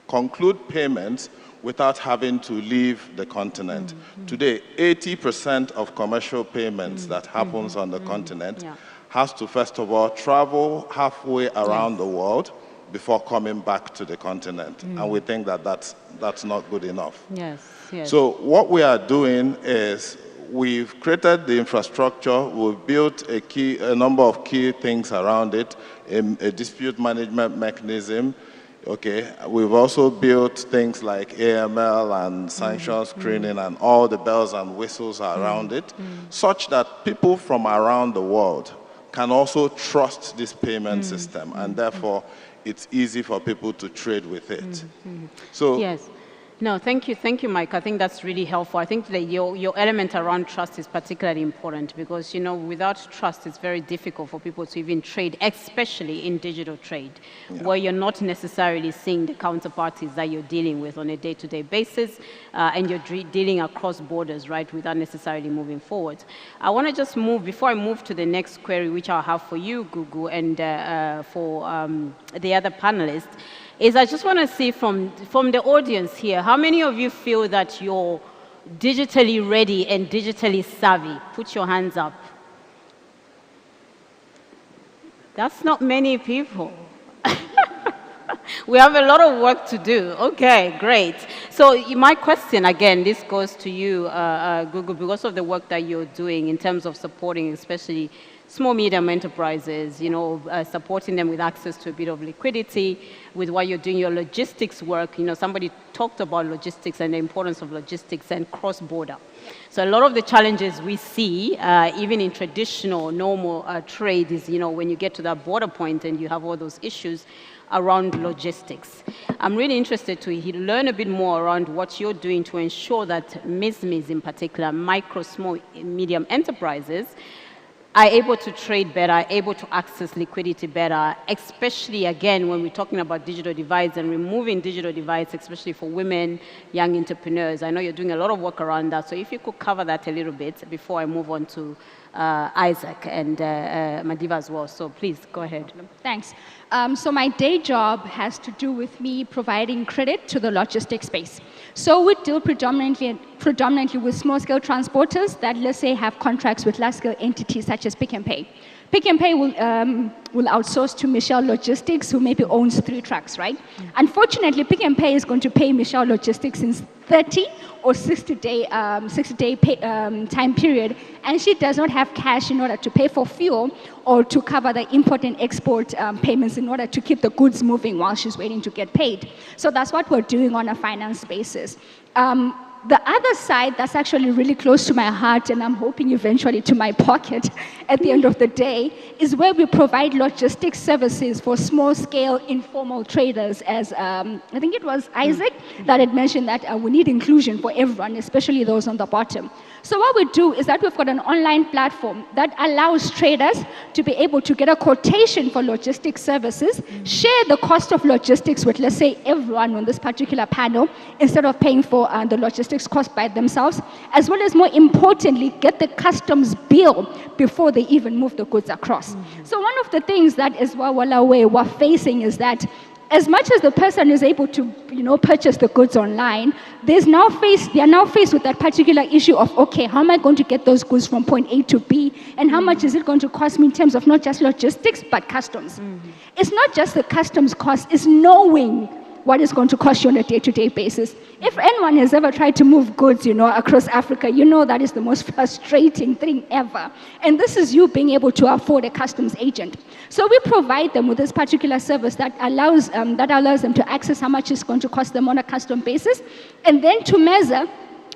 conclude payments without having to leave the continent. Today, 80% of commercial payments that happens on the continent has to, first of all, travel halfway around the world before coming back to the continent. And we think that that's not good enough. So what we are doing is we've created the infrastructure, we've built a number of key things around it, a dispute management mechanism. Okay, we've also built things like AML and sanction screening and all the bells and whistles around it, such that people from around the world can also trust this payment system, and therefore it's easy for people to trade with it. So yes. No, thank you, Mike. I think that's really helpful. I think that your element around trust is particularly important because, without trust, it's very difficult for people to even trade, especially in digital trade, where you're not necessarily seeing the counterparties that you're dealing with on a day-to-day basis, and you're dealing across borders, right, without necessarily moving forward. I want to just move, before I move to the next query, which I'll have for you, Gugu, and for the other panelists, is I just want to see from the audience here, how many of you feel that you're digitally ready and digitally savvy? Put your hands up. That's not many people. We have a lot of work to do. Okay, great. So my question, again, this goes to you, Gugu, because of the work that you're doing in terms of supporting especially small, medium enterprises, supporting them with access to a bit of liquidity, with what you're doing, your logistics work. Somebody talked about logistics and the importance of logistics and cross-border. So a lot of the challenges we see, even in traditional, normal trade is, when you get to that border point and you have all those issues around logistics. I'm really interested to learn a bit more around what you're doing to ensure that SMEs in particular, micro, small, medium enterprises, are able to trade better, able to access liquidity better, especially, again, when we're talking about digital divides and removing digital divides, especially for women, young entrepreneurs. I know you're doing a lot of work around that, so if you could cover that a little bit before I move on to Isaac and Madiba as well. So please, go ahead. Thanks. So my day job has to do with me providing credit to the logistics space. So we deal predominantly with small-scale transporters that, let's say, have contracts with large-scale entities such as Pick n Pay. Pick n Pay will outsource to Michelle Logistics, who maybe owns 3 trucks, right? Unfortunately, Pick n Pay is going to pay Michelle Logistics in 30 or 60-day time period, and she does not have cash in order to pay for fuel or to cover the import and export payments in order to keep the goods moving while she's waiting to get paid. So that's what we're doing on a finance basis. The other side that's actually really close to my heart, and I'm hoping eventually to my pocket at the end of the day, is where we provide logistics services for small-scale informal traders, as I think it was Isaac that had mentioned that we need inclusion for everyone, especially those on the bottom. So what we do is that we've got an online platform that allows traders to be able to get a quotation for logistics services, share the cost of logistics with, let's say, everyone on this particular panel, instead of paying for the logistics cost by themselves, as well as, more importantly, get the customs bill before they even move the goods across. So one of the things that is we're facing is that as much as the person is able to, purchase the goods online, they are now faced with that particular issue of, okay, how am I going to get those goods from point A to B, and how much is it going to cost me in terms of not just logistics, but customs? It's not just the customs cost, it's knowing what is going to cost you on a day-to-day basis. If anyone has ever tried to move goods, across Africa, that is the most frustrating thing ever. And this is you being able to afford a customs agent. So we provide them with this particular service that allows them to access how much it's going to cost them on a custom basis, and then to measure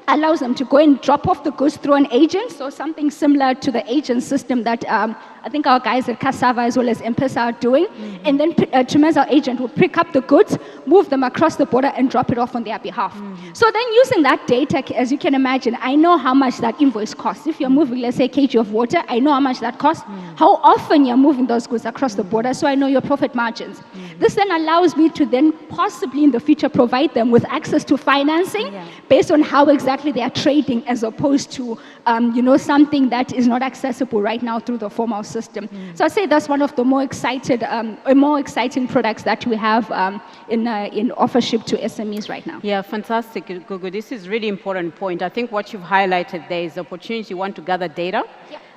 allows them to go and drop off the goods through an agent, so something similar to the agent system that I think our guys at Cassava as well as M-Pesa are doing. And then Tremeza agent will pick up the goods, move them across the border, and drop it off on their behalf. So then using that data, as you can imagine, I know how much that invoice costs. If you're moving, let's say, a kg of water, I know how much that costs, how often you're moving those goods across the border, so I know your profit margins. This then allows me to then possibly in the future provide them with access to financing based on how exactly they are trading, as opposed to something that is not accessible right now through the formal system. So I'd say that's one of the more exciting products that we have in offership to SMEs right now. Yeah, fantastic, Gugu. This is really important point. I think what you've highlighted there is the opportunity you want to gather data.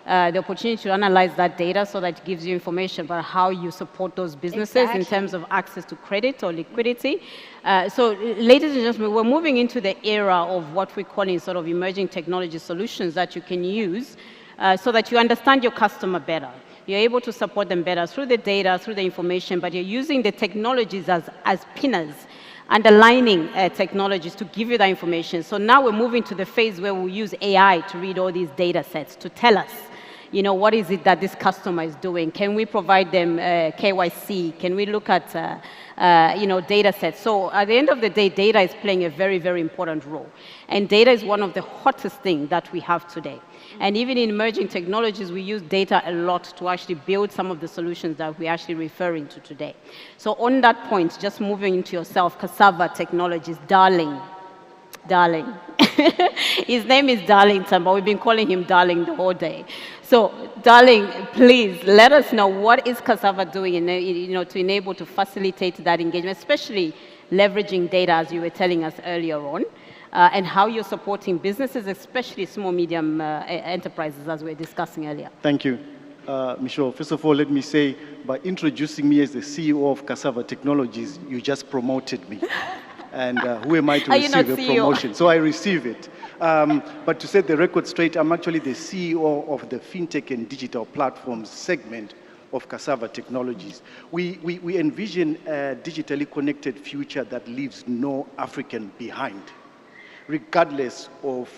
The opportunity to analyze that data so that it gives you information about how you support those businesses in terms of access to credit or liquidity. So, ladies and gentlemen, we're moving into the era of what we're calling sort of emerging technology solutions that you can use so that you understand your customer better. You're able to support them better through the data, through the information, but you're using the technologies as pinners, underlining technologies to give you that information. So now we're moving to the phase where we'll use AI to read all these data sets to tell us, what is it that this customer is doing? Can we provide them KYC? Can we look at, data sets? So at the end of the day, data is playing a very, very important role. And data is one of the hottest things that we have today. And even in emerging technologies, we use data a lot to actually build some of the solutions that we're actually referring to today. So on that point, just moving into yourself, Cassava Technologies, Darling. His name is Darlington, but we've been calling him Darling the whole day. So, Darling, please let us know what is Cassava doing, to enable to facilitate that engagement, especially leveraging data, as you were telling us earlier on, and how you're supporting businesses, especially small, medium enterprises, as we were discussing earlier. Thank you. Michelle, first of all, let me say, by introducing me as the CEO of Cassava Technologies, you just promoted me. And who am I to Are you not receive a CEO? promotion? So I receive it. But to set the record straight, I'm actually the CEO of the FinTech and Digital Platforms segment of Cassava Technologies. We envision a digitally connected future that leaves no African behind, regardless of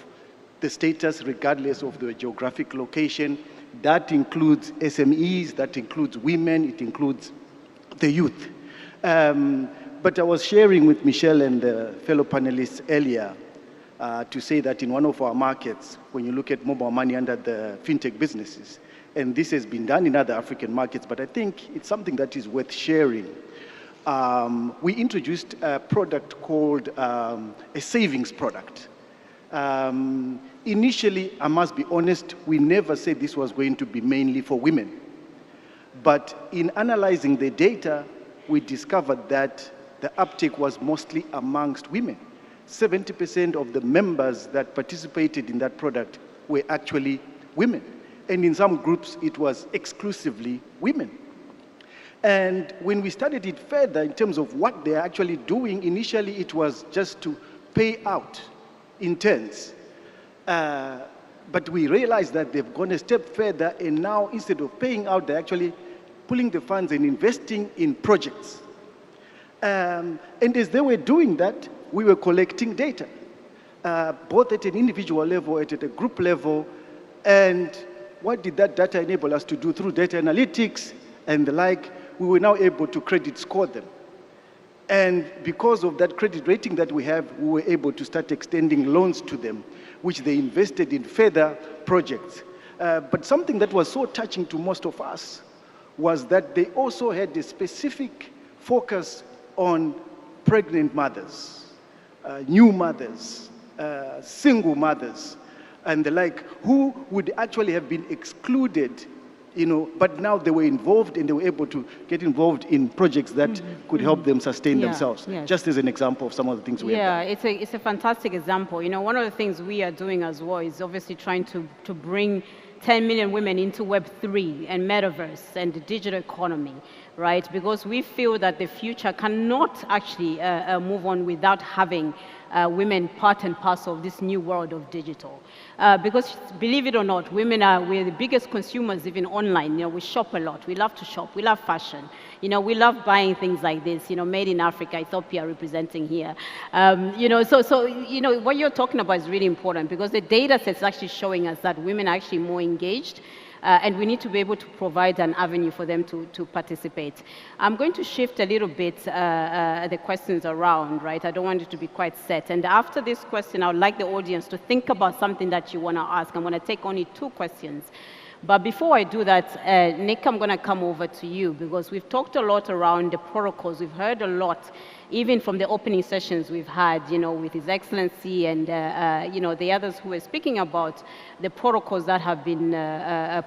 the status, regardless of the geographic location. That includes SMEs, that includes women, it includes the youth. But I was sharing with Michelle and the fellow panelists earlier to say that in one of our markets, when you look at mobile money under the fintech businesses, and this has been done in other African markets, but I think it's something that is worth sharing. We introduced a product called a savings product. Initially, I must be honest, we never said this was going to be mainly for women. But in analyzing the data, we discovered that the uptake was mostly amongst women. 70% of the members that participated in that product were actually women. And in some groups, it was exclusively women. And when we studied it further in terms of what they're actually doing, initially it was just to pay out in turns. But we realized that they've gone a step further, and now instead of paying out, they're actually pulling the funds and investing in projects. And as they were doing that, we were collecting data, both at an individual level and at a group level. And what did that data enable us to do? Through data analytics and the like, we were now able to credit score them. And because of that credit rating that we have, we were able to start extending loans to them, which they invested in further projects. But something that was so touching to most of us was that they also had a specific focus on pregnant mothers, new mothers, single mothers, and the like, who would actually have been excluded, but now they were involved and they were able to get involved in projects that could help them sustain themselves, just as an example of some of the things we have done. It's a fantastic example. One of the things we are doing as well is obviously trying to bring 10 million women into Web3 and Metaverse and the digital economy, right? Because we feel that the future cannot actually move on without having women part and parcel of this new world of digital. Because believe it or not, we're the biggest consumers even online. We shop a lot. We love to shop. We love fashion. We love buying things like this, made in Africa, Ethiopia representing here. What you're talking about is really important because the data set's actually showing us that women are actually more engaged. And we need to be able to provide an avenue for them to participate. I'm going to shift a little bit the questions around, right? I don't want it to be quite set. And after this question, I would like the audience to think about something that you want to ask. I'm going to take only 2 questions. But before I do that, Nick, I'm going to come over to you because we've talked a lot around the protocols. We've heard a lot, even from the opening sessions we've had, with His Excellency and, the others who were speaking about the protocols that have been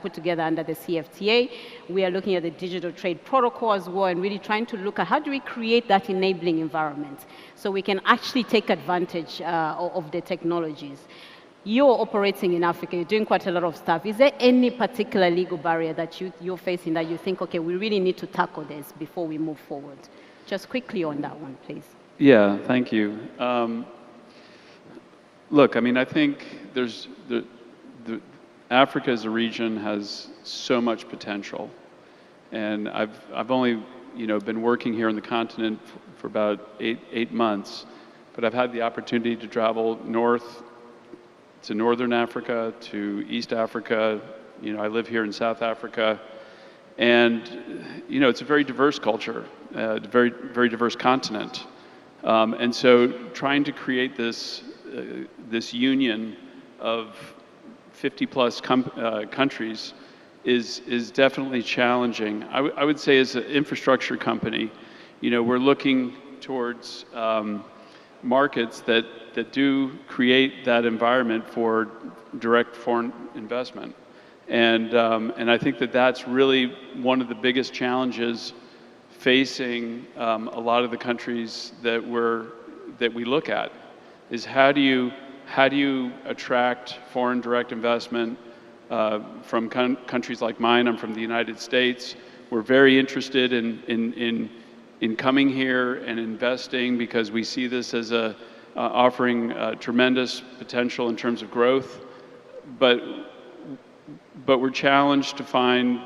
put together under the CFTA. We are looking at the digital trade protocol as well and really trying to look at how do we create that enabling environment so we can actually take advantage of the technologies. You're operating in Africa, you're doing quite a lot of stuff. Is there any particular legal barrier that you're facing that you think, okay, we really need to tackle this before we move forward? Just quickly on that one, please. Yeah, thank you. Look, I think there's Africa as a region has so much potential. And I've only, been working here on the continent for about eight months, but I've had the opportunity to travel north to Northern Africa, to East Africa. I live here in South Africa. And, it's a very diverse culture, very, very diverse continent. And so trying to create this union of 50 plus countries is definitely challenging. I would say as an infrastructure company, we're looking towards markets that do create that environment for direct foreign investment. And I think that's really one of the biggest challenges facing a lot of the countries that we look at is how do you attract foreign direct investment from countries like mine? I'm from the United States. We're very interested in in coming here and investing, because we see this as offering tremendous potential in terms of growth, but we're challenged to find,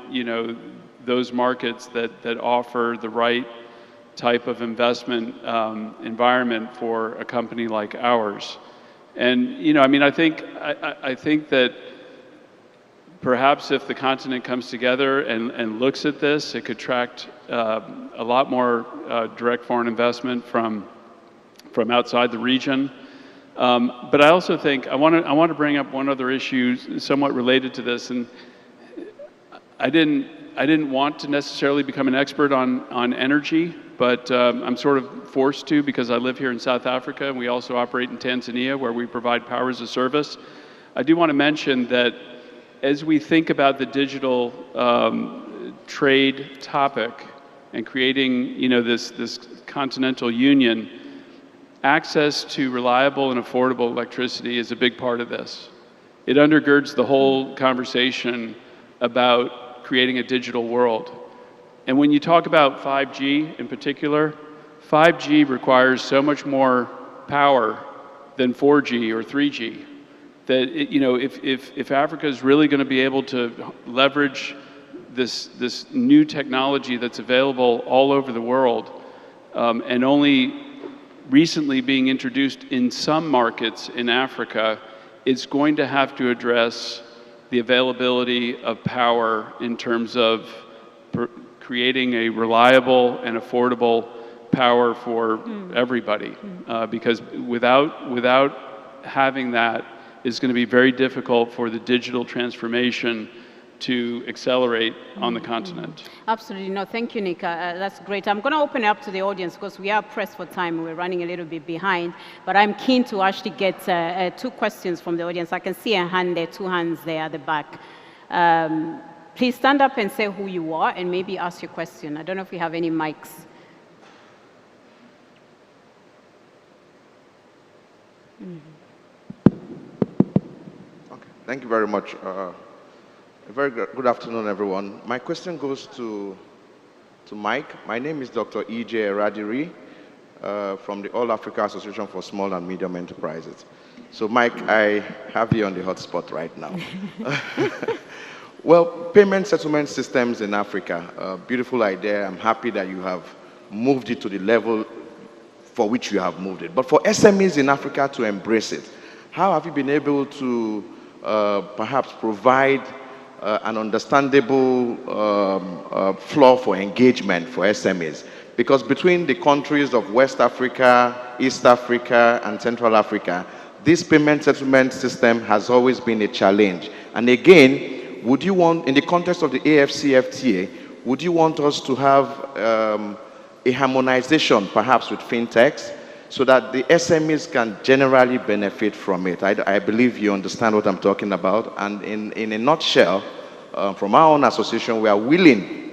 those markets that offer the right type of investment environment for a company like ours. And I think that perhaps if the continent comes together and looks at this, it could attract a lot more direct foreign investment from outside the region. But I also think I want to bring up one other issue somewhat related to this, and I didn't want to necessarily become an expert on energy, but I'm sort of forced to because I live here in South Africa, and we also operate in Tanzania, where we provide power as a service. I do want to mention that as we think about the digital trade topic and creating, this continental union, access to reliable and affordable electricity is a big part of this. It undergirds the whole conversation about creating a digital world. And when you talk about 5G in particular, 5G requires so much more power than 4G or 3G. That if Africa is really going to be able to leverage this new technology that's available all over the world, and only recently being introduced in some markets in Africa, it's going to have to address the availability of power in terms of creating a reliable and affordable power for everybody. Because without having that, it's going to be very difficult for the digital transformation to accelerate on the continent. Absolutely. No, thank you, Nika. That's great. I'm going to open it up to the audience because we are pressed for time. We're running a little bit behind, but I'm keen to actually get 2 questions from the audience. I can see a hand there, 2 hands there at the back. Please stand up and say who you are and maybe ask your question. I don't know if we have any mics. Okay. Thank you very much. A very good afternoon, everyone. My question goes to Mike. My name is Dr. E.J. Eradiri from the All Africa Association for Small and Medium Enterprises. So, Mike, I have you on the hot spot right now. Well, payment settlement systems in Africa, a beautiful idea. I'm happy that you have moved it to the level for which you have moved it. But for SMEs in Africa to embrace it, how have you been able to perhaps provide an understandable floor for engagement for SMEs? Because between the countries of West Africa, East Africa, and Central Africa, this payment settlement system has always been a challenge. And again, would you want, in the context of the AfCFTA, would you want us to have a harmonization perhaps with fintechs so that the SMEs can generally benefit from it? I believe you understand what I'm talking about. And in a nutshell, from our own association, we are willing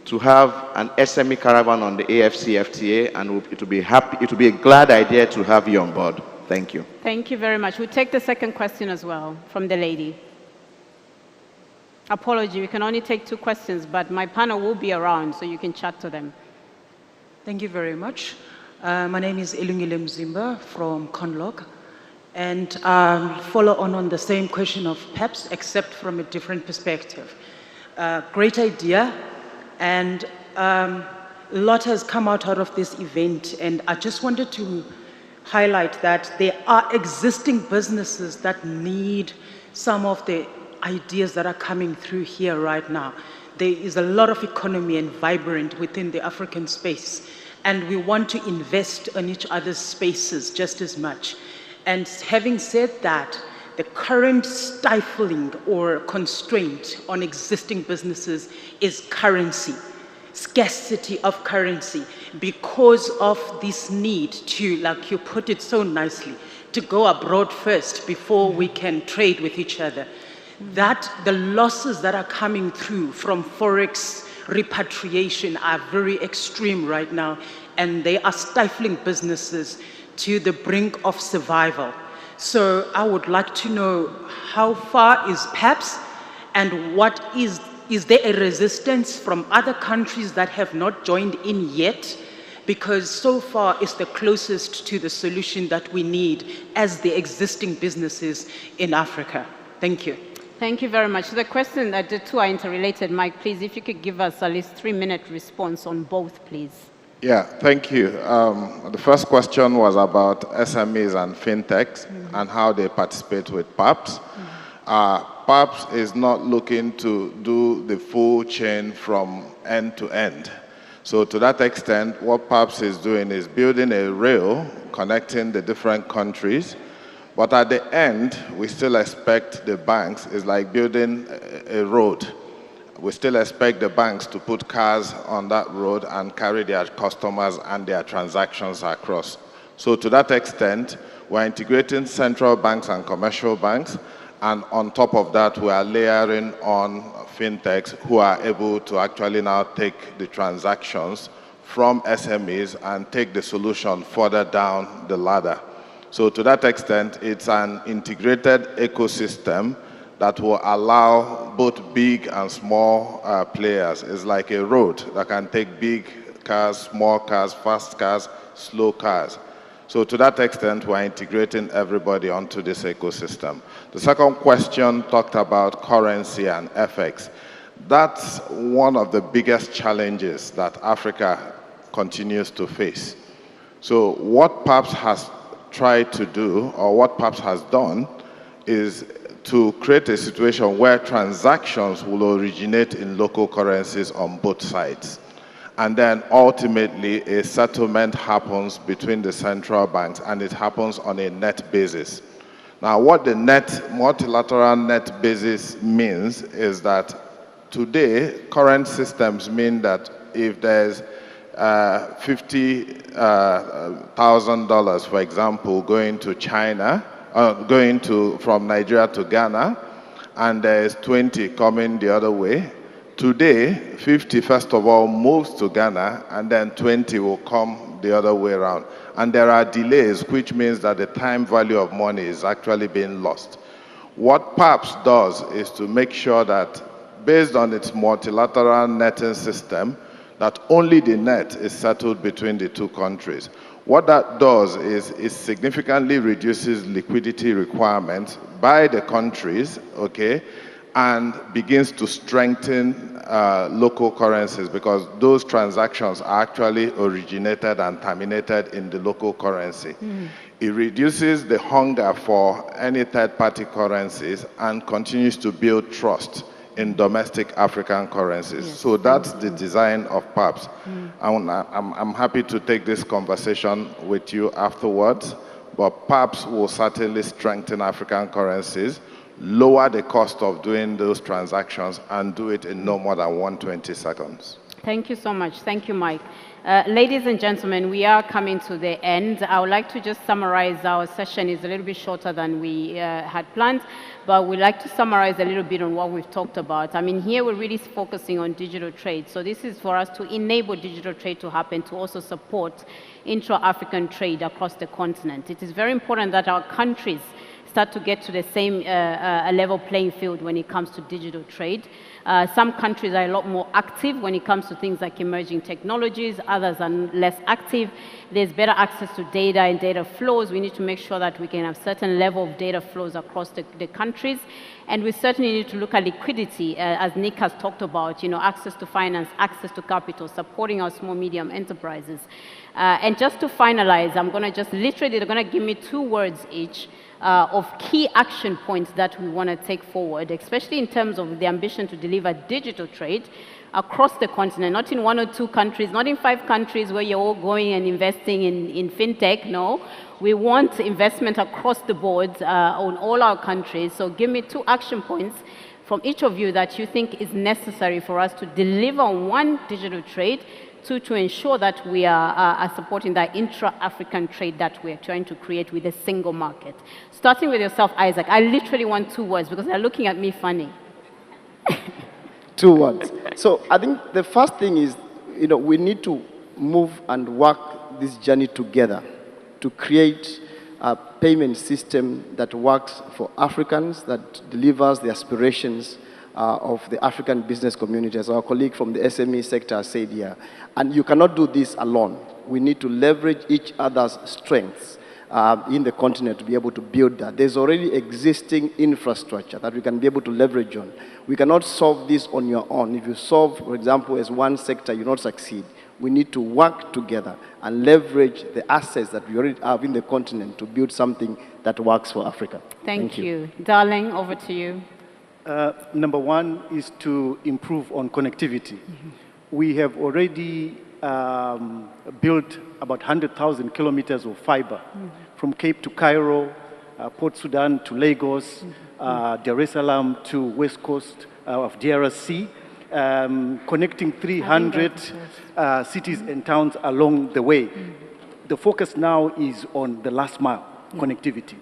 to have an SME caravan on the AfCFTA, and it will be a glad idea to have you on board. Thank you. Thank you very much. We'll take the second question as well from the lady. Apology, we can only take 2 questions, but my panel will be around so you can chat to them. Thank you very much. My name is Elungile Mzimba from Conlog, and follow on the same question of PEPs, except from a different perspective. Great idea, and a lot has come out of this event, and I just wanted to highlight that there are existing businesses that need some of the ideas that are coming through here right now. There is a lot of economy and vibrant within the African space, and we want to invest in each other's spaces just as much. And having said that, the current stifling or constraint on existing businesses is currency, scarcity of currency, because of this need to, like you put it so nicely, to go abroad first before we can trade with each other. That the losses that are coming through from Forex repatriation are very extreme right now, and they are stifling businesses to the brink of survival. So I would like to know, how far is PEPs, and what is there a resistance from other countries that have not joined in yet? because so far it's the closest to the solution that we need as the existing businesses in Africa. Thank you. Thank you very much. The question that the two are interrelated, Mike, please, if you could give us at least 3-minute response on both, please. Yeah, thank you. The first question was about SMEs and fintechs and how they participate with PAPS. PAPS is not looking to do the full chain from end to end. So to that extent, what PAPS is doing is building a rail connecting the different countries. But at the end, we still expect the banks, it's like building a road. We still expect the banks to put cars on that road and carry their customers and their transactions across. So to that extent, we're integrating central banks and commercial banks, and on top of that, we are layering on fintechs who are able to actually now take the transactions from SMEs and take the solution further down the ladder. So to that extent, it's an integrated ecosystem that will allow both big and small players. It's like a road that can take big cars, small cars, fast cars, slow cars. So to that extent, we're integrating everybody onto this ecosystem. The second question talked about currency and FX. That's one of the biggest challenges that Africa continues to face. So what PAPS has tried to do, or what PAPS has done, is to create a situation where transactions will originate in local currencies on both sides. And then ultimately a settlement happens between the central banks, and it happens on a net basis. Now what the multilateral net basis means is that today current systems mean that if there's $50,000, for example, going to China, from Nigeria to Ghana, and there's 20 coming the other way. Today, 50 first of all moves to Ghana, and then 20 will come the other way around. And there are delays, which means that the time value of money is actually being lost. What PAPS does is to make sure that, based on its multilateral netting system, that only the net is settled between the two countries. What that does is it significantly reduces liquidity requirements by the countries, okay, and begins to strengthen local currencies, because those transactions are actually originated and terminated in the local currency. It reduces the hunger for any third-party currencies and continues to build trust in domestic African currencies. Yes, so that's the design of PAPS. I'm happy to take this conversation with you afterwards, but PAPS will certainly strengthen African currencies, lower the cost of doing those transactions, and do it in no more than 120 seconds. Thank you so much. Thank you, Mike. Ladies and gentlemen, we are coming to the end. I would like to just summarize. Our session is a little bit shorter than we had planned, but we'd like to summarize a little bit on what we've talked about. I mean, here we're really focusing on digital trade. So this is for us to enable digital trade to happen, to also support intra-African trade across the continent. It is very important that our countries start to get to the same level playing field when it comes to digital trade. Some countries are a lot more active when it comes to things like emerging technologies, others are less active. There's better access to data and data flows. We need to make sure that we can have certain level of data flows across the countries. And we certainly need to look at liquidity, as Nick has talked about, you know, access to finance, access to capital, supporting our small, medium enterprises. And just to finalize, I'm going to just literally, they're going to give me 2 words each. Of key action points that we want to take forward, especially in terms of the ambition to deliver digital trade across the continent, not in 1 or 2 countries, not in 5 countries where you're all going and investing in fintech. No, we want investment across the board on all our countries. So give me 2 action points from each of you that you think is necessary for us to deliver on 1, digital trade, 2, to ensure that we are supporting that intra-African trade that we're trying to create with a single market. Starting with yourself, Isaac. I literally want 2 words because they're looking at me funny. 2 words. So I think the first thing is, you know, we need to move and work this journey together to create a payment system that works for Africans, that delivers the aspirations of the African business community, as our colleague from the SME sector said here. And you cannot do this alone. we need to leverage each other's strengths in the continent to be able to build that. There's already existing infrastructure that we can be able to leverage on. We cannot solve this on your own. If you solve, for example, as one sector, you not succeed. We need to work together and leverage the assets that we already have in the continent to build something that works for Africa. Thank you. Darling, over to you. Number one is to improve on connectivity. We have already built about 100,000 kilometers of fiber from Cape to Cairo, Port Sudan to Lagos, Dar es Salaam to West Coast of DRC, connecting 300 cities and towns along the way. The focus now is on the last mile connectivity.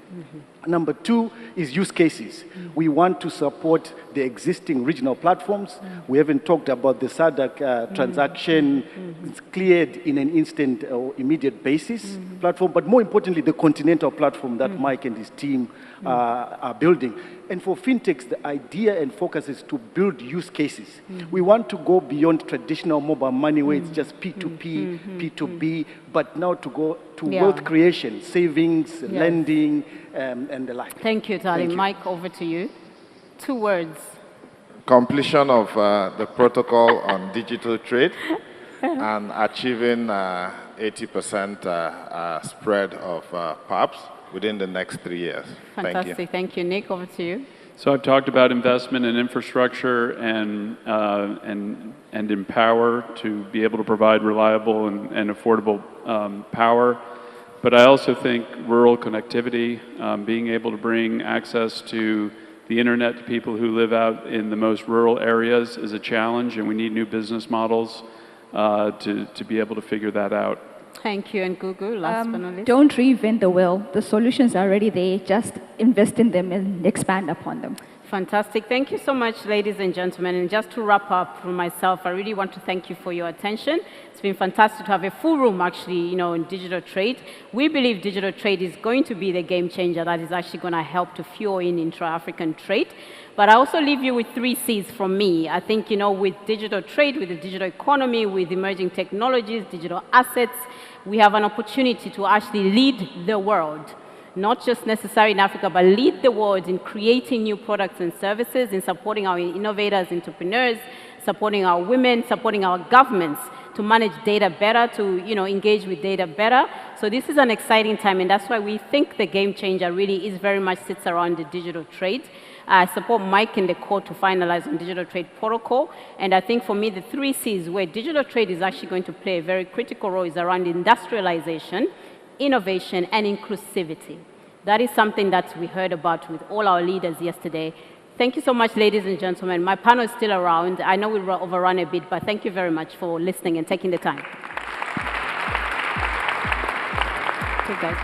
Number two is use cases. We want to support the existing regional platforms. We haven't talked about the SADC transaction. It's cleared in an instant or immediate basis platform, but more importantly, the Continental platform that Mike and his team are building. And for fintechs, the idea and focus is to build use cases. We want to go beyond traditional mobile money where it's just P2P, P2B, but now to go to wealth creation, savings, lending, and the like. Thank you, darling. Thank you. Mike, over to you. 2 words. Completion of the protocol on digital trade and achieving 80% spread of PAPs within the next 3 years. Fantastic. Thank you. Thank you. Nick, over to you. So I've talked about investment in infrastructure and in power to be able to provide reliable and affordable power. But I also think rural connectivity, being able to bring access to the internet to people who live out in the most rural areas is a challenge, and we need new business models to be able to figure that out. Thank you. And Gugu, last but not least. Don't reinvent the wheel. The solutions are already there. Just invest in them and expand upon them. Fantastic. Thank you so much, ladies and gentlemen. And just to wrap up for myself, I really want to thank you for your attention. It's been fantastic to have a full room, actually, in digital trade. We believe digital trade is going to be the game changer that is actually going to help to fuel in intra-African trade. But I also leave you with 3 C's from me. I think, with digital trade, with the digital economy, with emerging technologies, digital assets, we have an opportunity to actually lead the world. Not just necessarily in Africa, but lead the world in creating new products and services, in supporting our innovators, entrepreneurs, supporting our women, supporting our governments to manage data better, to engage with data better. So this is an exciting time, and that's why we think the game changer really is very much sits around the digital trade. I support Mike in the call to finalize on digital trade protocol, and I think for me the 3 C's where digital trade is actually going to play a very critical role is around industrialization, innovation, and inclusivity. That is something that we heard about with all our leaders yesterday. Thank you so much, ladies and gentlemen. My panel is still around. I know we'll overrun a bit, but thank you very much for listening and taking the time. Okay, guys.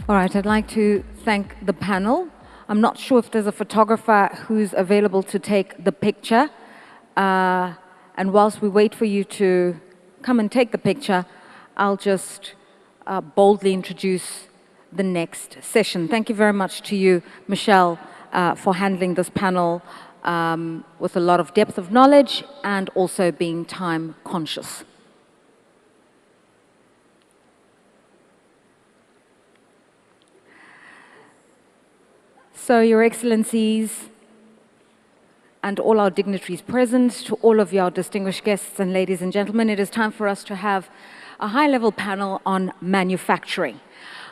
All right, I'd like to thank the panel. I'm not sure if there's a photographer who's available to take the picture. And whilst we wait for you to come and take the picture, I'll just boldly introduce the next session. Thank you very much to you, Michelle, for handling this panel with a lot of depth of knowledge and also being time conscious. So, Your Excellencies, and all our dignitaries present, to all of your distinguished guests and ladies and gentlemen, it is time for us to have a high-level panel on manufacturing.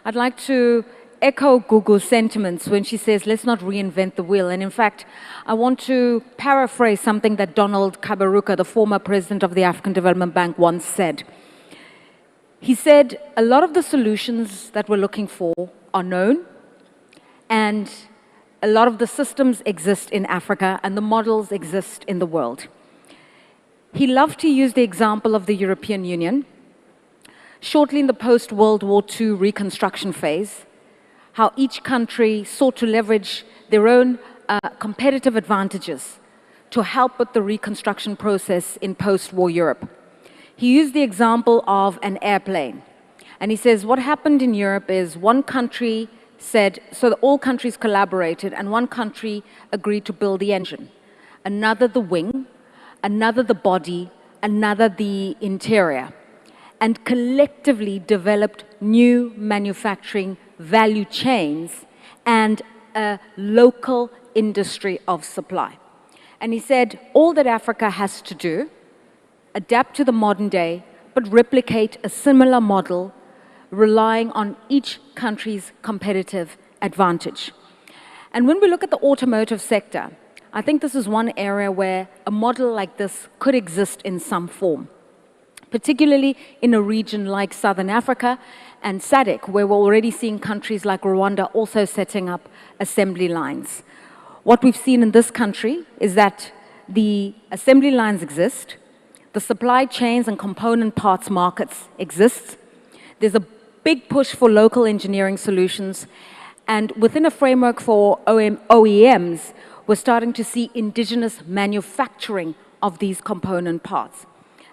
I'd like to echo Gugu's sentiments when she says, let's not reinvent the wheel. And in fact, I want to paraphrase something that Donald Kaberuka, the former president of the African Development Bank, once said. He said, a lot of the solutions that we're looking for are known, and a lot of the systems exist in Africa and the models exist in the world. He loved to use the example of the European Union shortly in the post-World War II reconstruction phase, how each country sought to leverage their own competitive advantages to help with the reconstruction process in post-war Europe. He used the example of an airplane. And he says what happened in Europe is one country said, so that all countries collaborated, and one country agreed to build the engine, another the wing, another the body, another the interior, and collectively developed new manufacturing value chains and a local industry of supply. And he said all that Africa has to do, adapt to the modern day, but replicate a similar model relying on each country's competitive advantage. And when we look at the automotive sector, I think this is one area where a model like this could exist in some form, particularly in a region like Southern Africa and SADC, where we're already seeing countries like Rwanda also setting up assembly lines. What we've seen in this country is that the assembly lines exist, the supply chains and component parts markets exist, there's a big push for local engineering solutions, and within a framework for OEMs, we're starting to see indigenous manufacturing of these component parts.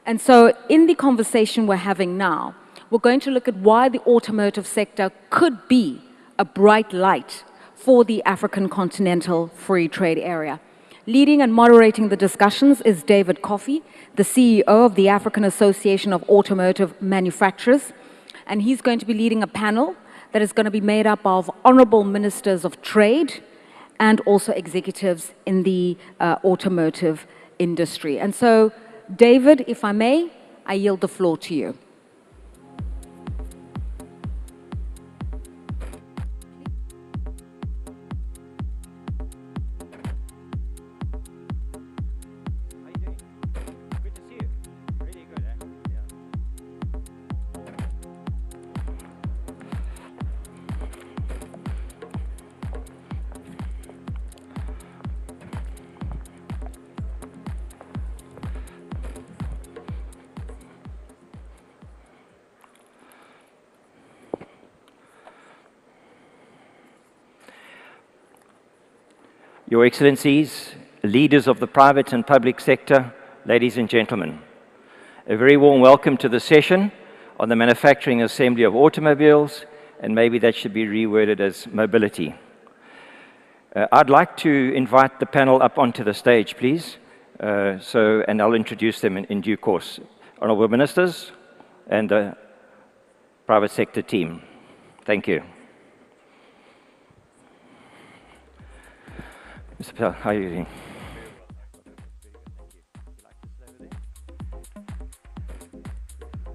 And so in the conversation we're having now, we're going to look at why the automotive sector could be a bright light for the African Continental Free Trade Area. Leading and moderating the discussions is David Coffey, the CEO of the African Association of Automotive Manufacturers, and he's going to be leading a panel that is going to be made up of honorable ministers of trade and also executives in the automotive industry. And so, David, if I may, I yield the floor to you. Your Excellencies, leaders of the private and public sector, ladies and gentlemen, a very warm welcome to the session on the manufacturing assembly of automobiles, and maybe that should be reworded as mobility. I'd like to invite the panel up onto the stage, please, and I'll introduce them in due course. Honourable Ministers and the private sector team. Thank you. Mr. Patel, how are you doing?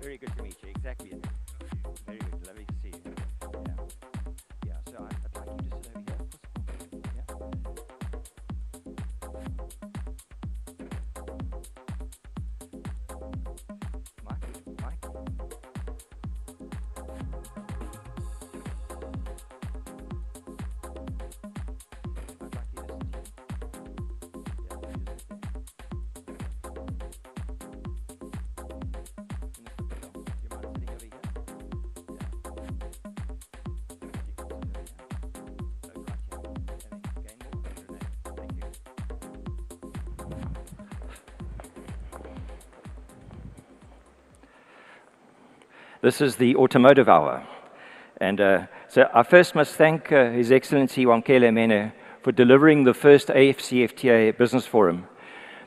Very good to meet you. Exactly. Very good. Lovely to see you. Yeah. So I'd like you to sit over here, if possible. Mike. This is the Automotive Hour. And so I first must thank His Excellency Wamkele Mene for delivering the first AfCFTA Business Forum.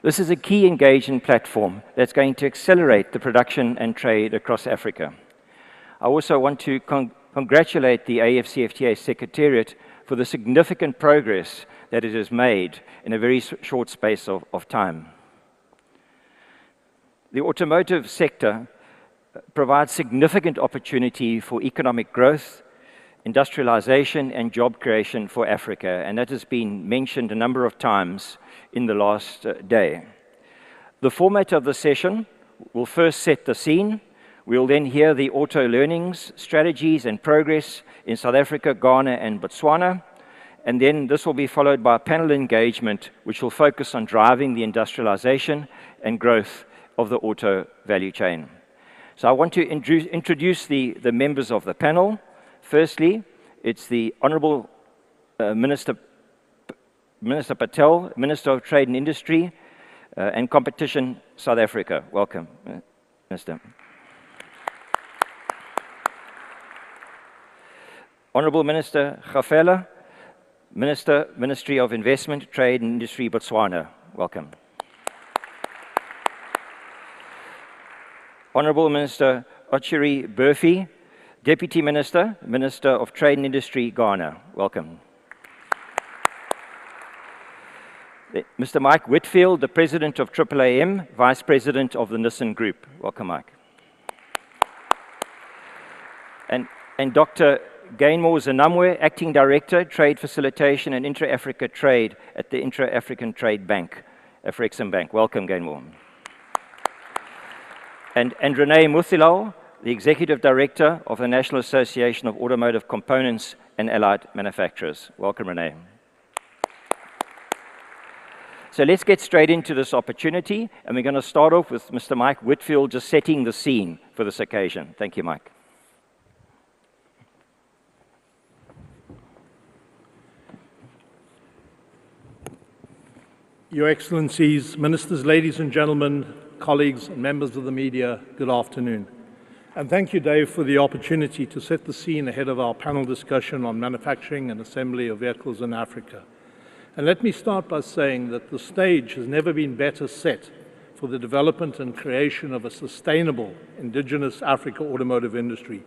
This is a key engagement platform that's going to accelerate the production and trade across Africa. I also want to congratulate the AfCFTA Secretariat for the significant progress that it has made in a very short space of time. The automotive sector provides significant opportunity for economic growth, industrialization, and job creation for Africa, and that has been mentioned a number of times in the last day. The format of the session will first set the scene. We'll then hear the auto learnings, strategies, and progress in South Africa, Ghana, and Botswana, and then this will be followed by a panel engagement which will focus on driving the industrialization and growth of the auto value chain. So I want to introduce the members of the panel. Firstly, it's the Honourable Minister Patel, Minister of Trade and Industry and Competition, South Africa. Welcome, Minister. Honourable Minister Gafela, Ministry of Investment, Trade and Industry, Botswana. Welcome. Honourable Minister Ochiri Burfi, Deputy Minister, Minister of Trade and Industry, Ghana. Welcome. Mr. Mike Whitfield, the President of AAAM, Vice President of the Nissan Group. Welcome, Mike. And Dr. Gainmore Zenamwe, Acting Director, Trade Facilitation and Intra-Africa Trade at the Intra-African Trade Bank, AfRexim Bank. Welcome, Gainmore. And Renee Muthilal, the Executive Director of the National Association of Automotive Components and Allied Manufacturers. Welcome, Renee. So let's get straight into this opportunity, and we're going to start off with Mr. Mike Whitfield just setting the scene for this occasion. Thank you, Mike. Your Excellencies, Ministers, ladies and gentlemen, colleagues and members of the media, good afternoon. And thank you, Dave, for the opportunity to set the scene ahead of our panel discussion on manufacturing and assembly of vehicles in Africa. And let me start by saying that the stage has never been better set for the development and creation of a sustainable indigenous Africa automotive industry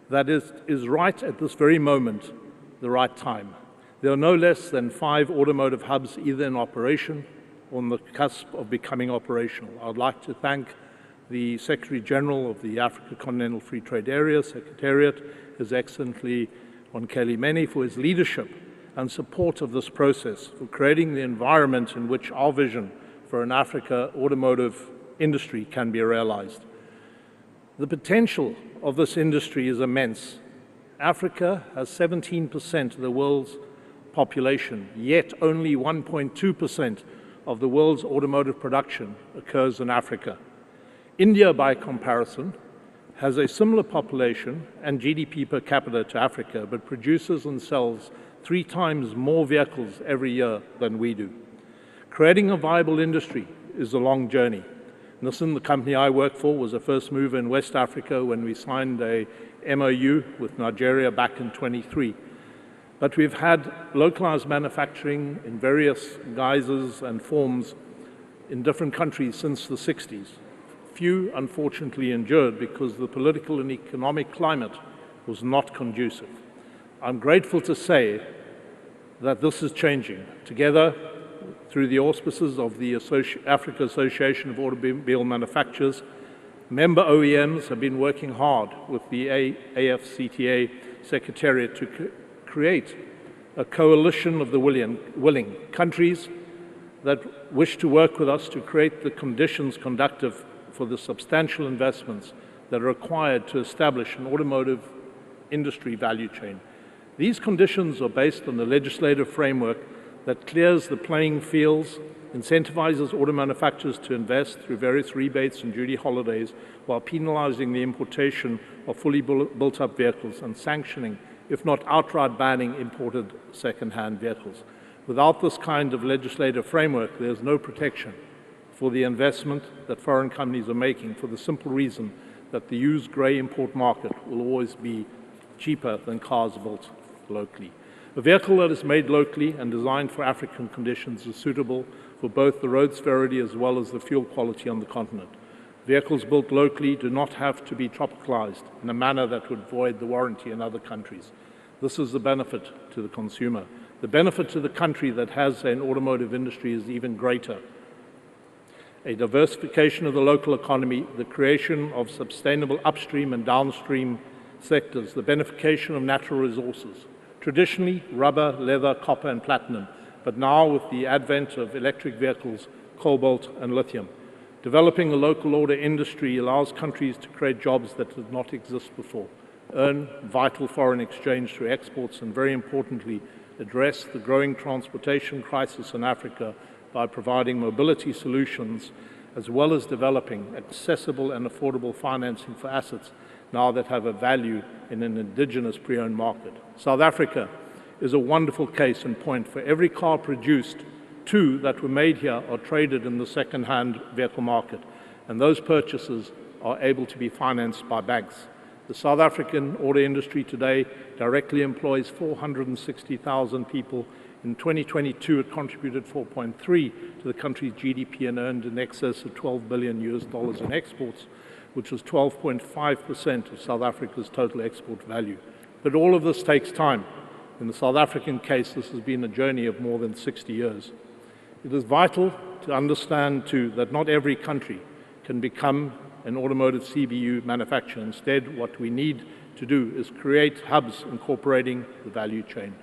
that is right at this very moment, the right time. There are no less than 5 automotive hubs either in operation or on the cusp of becoming operational. I would like to thank the Secretary General of the Africa Continental Free Trade Area, Secretariat, His Excellency Onkeli Meni, for his leadership and support of this process, for creating the environment in which our vision for an Africa automotive industry can be realized. The potential of this industry is immense. Africa has 17% of the world's population, yet only 1.2% of the world's automotive production occurs in Africa. India, by comparison, has a similar population and GDP per capita to Africa, but produces and sells 3 times more vehicles every year than we do. Creating a viable industry is a long journey. Nissan, the company I work for, was a first mover in West Africa when we signed a MOU with Nigeria back in 23. But we've had localized manufacturing in various guises and forms in different countries since the 60s. Few, unfortunately, endured because the political and economic climate was not conducive. I'm grateful to say that this is changing. Together, through the auspices of the Africa Association of Automobile Manufacturers, member OEMs have been working hard with the AfCFTA Secretariat to create a coalition of the willing countries that wish to work with us to create the conditions conducive for the substantial investments that are required to establish an automotive industry value chain. These conditions are based on the legislative framework that clears the playing fields, incentivizes auto manufacturers to invest through various rebates and duty holidays, while penalizing the importation of fully built-up vehicles and sanctioning, if not outright banning, imported second-hand vehicles. Without this kind of legislative framework, there's no protection for the investment that foreign companies are making, for the simple reason that the used grey import market will always be cheaper than cars built locally. A vehicle that is made locally and designed for African conditions is suitable for both the road severity as well as the fuel quality on the continent. Vehicles built locally do not have to be tropicalized in a manner that would void the warranty in other countries. This is the benefit to the consumer. The benefit to the country that has an automotive industry is even greater. A diversification of the local economy, the creation of sustainable upstream and downstream sectors, the beneficiation of natural resources. Traditionally, rubber, leather, copper, and platinum, but now with the advent of electric vehicles, cobalt, and lithium. Developing a local order industry allows countries to create jobs that did not exist before, earn vital foreign exchange through exports, and very importantly, address the growing transportation crisis in Africa by providing mobility solutions as well as developing accessible and affordable financing for assets now that have a value in an indigenous pre-owned market. South Africa is a wonderful case in point. For every car produced, 2 that were made here are traded in the second-hand vehicle market, and those purchases are able to be financed by banks. The South African auto industry today directly employs 460,000 people. In 2022, it contributed 4.3 to the country's GDP and earned in excess of $12 billion in exports, which was 12.5% of South Africa's total export value. But all of this takes time. In the South African case, this has been a journey of more than 60 years. It is vital to understand, too, that not every country can become an automotive CBU manufacturer. Instead, what we need to do is create hubs incorporating the value chain.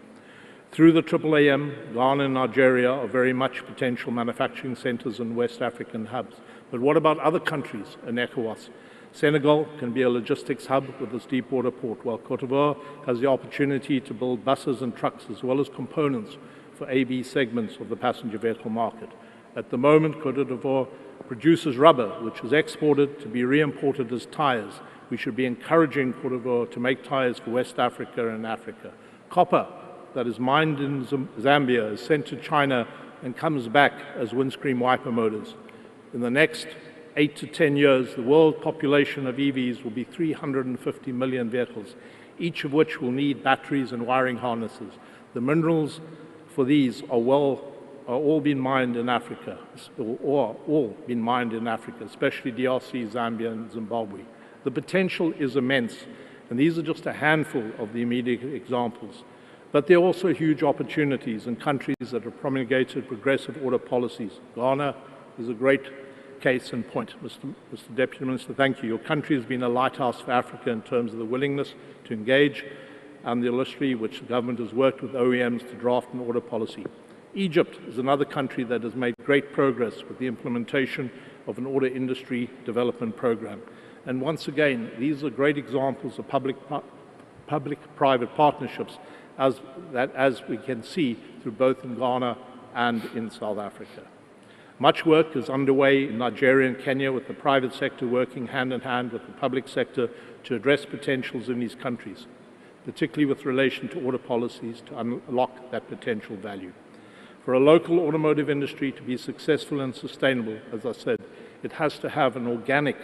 Through the AAAM, Ghana and Nigeria are very much potential manufacturing centers and West African hubs. But what about other countries in ECOWAS? Senegal can be a logistics hub with its deep water port, while Côte d'Ivoire has the opportunity to build buses and trucks as well as components for AB segments of the passenger vehicle market. At the moment, Côte d'Ivoire produces rubber, which is exported to be re-imported as tires. We should be encouraging Côte d'Ivoire to make tires for West Africa and Africa. Copper that is mined in Zambia is sent to China and comes back as windscreen wiper motors. In the next 8 to 10 years, the world population of EVs will be 350 million vehicles, each of which will need batteries and wiring harnesses. The minerals for these are all been mined in Africa, or all been mined in Africa, especially DRC, Zambia, and Zimbabwe. The potential is immense, and these are just a handful of the immediate examples. But there are also huge opportunities in countries that have promulgated progressive auto policies. Ghana is a great case in point. Mr. Deputy Minister, thank you. Your country has been a lighthouse for Africa in terms of the willingness to engage and the industry which the government has worked with OEMs to draft an auto policy. Egypt is another country that has made great progress with the implementation of an auto industry development program. And once again, these are great examples of public-private partnerships as we can see through both in Ghana and in South Africa. Much work is underway in Nigeria and Kenya with the private sector working hand in hand with the public sector to address potentials in these countries, particularly with relation to auto policies to unlock that potential value. For a local automotive industry to be successful and sustainable, as I said, it has to have an organic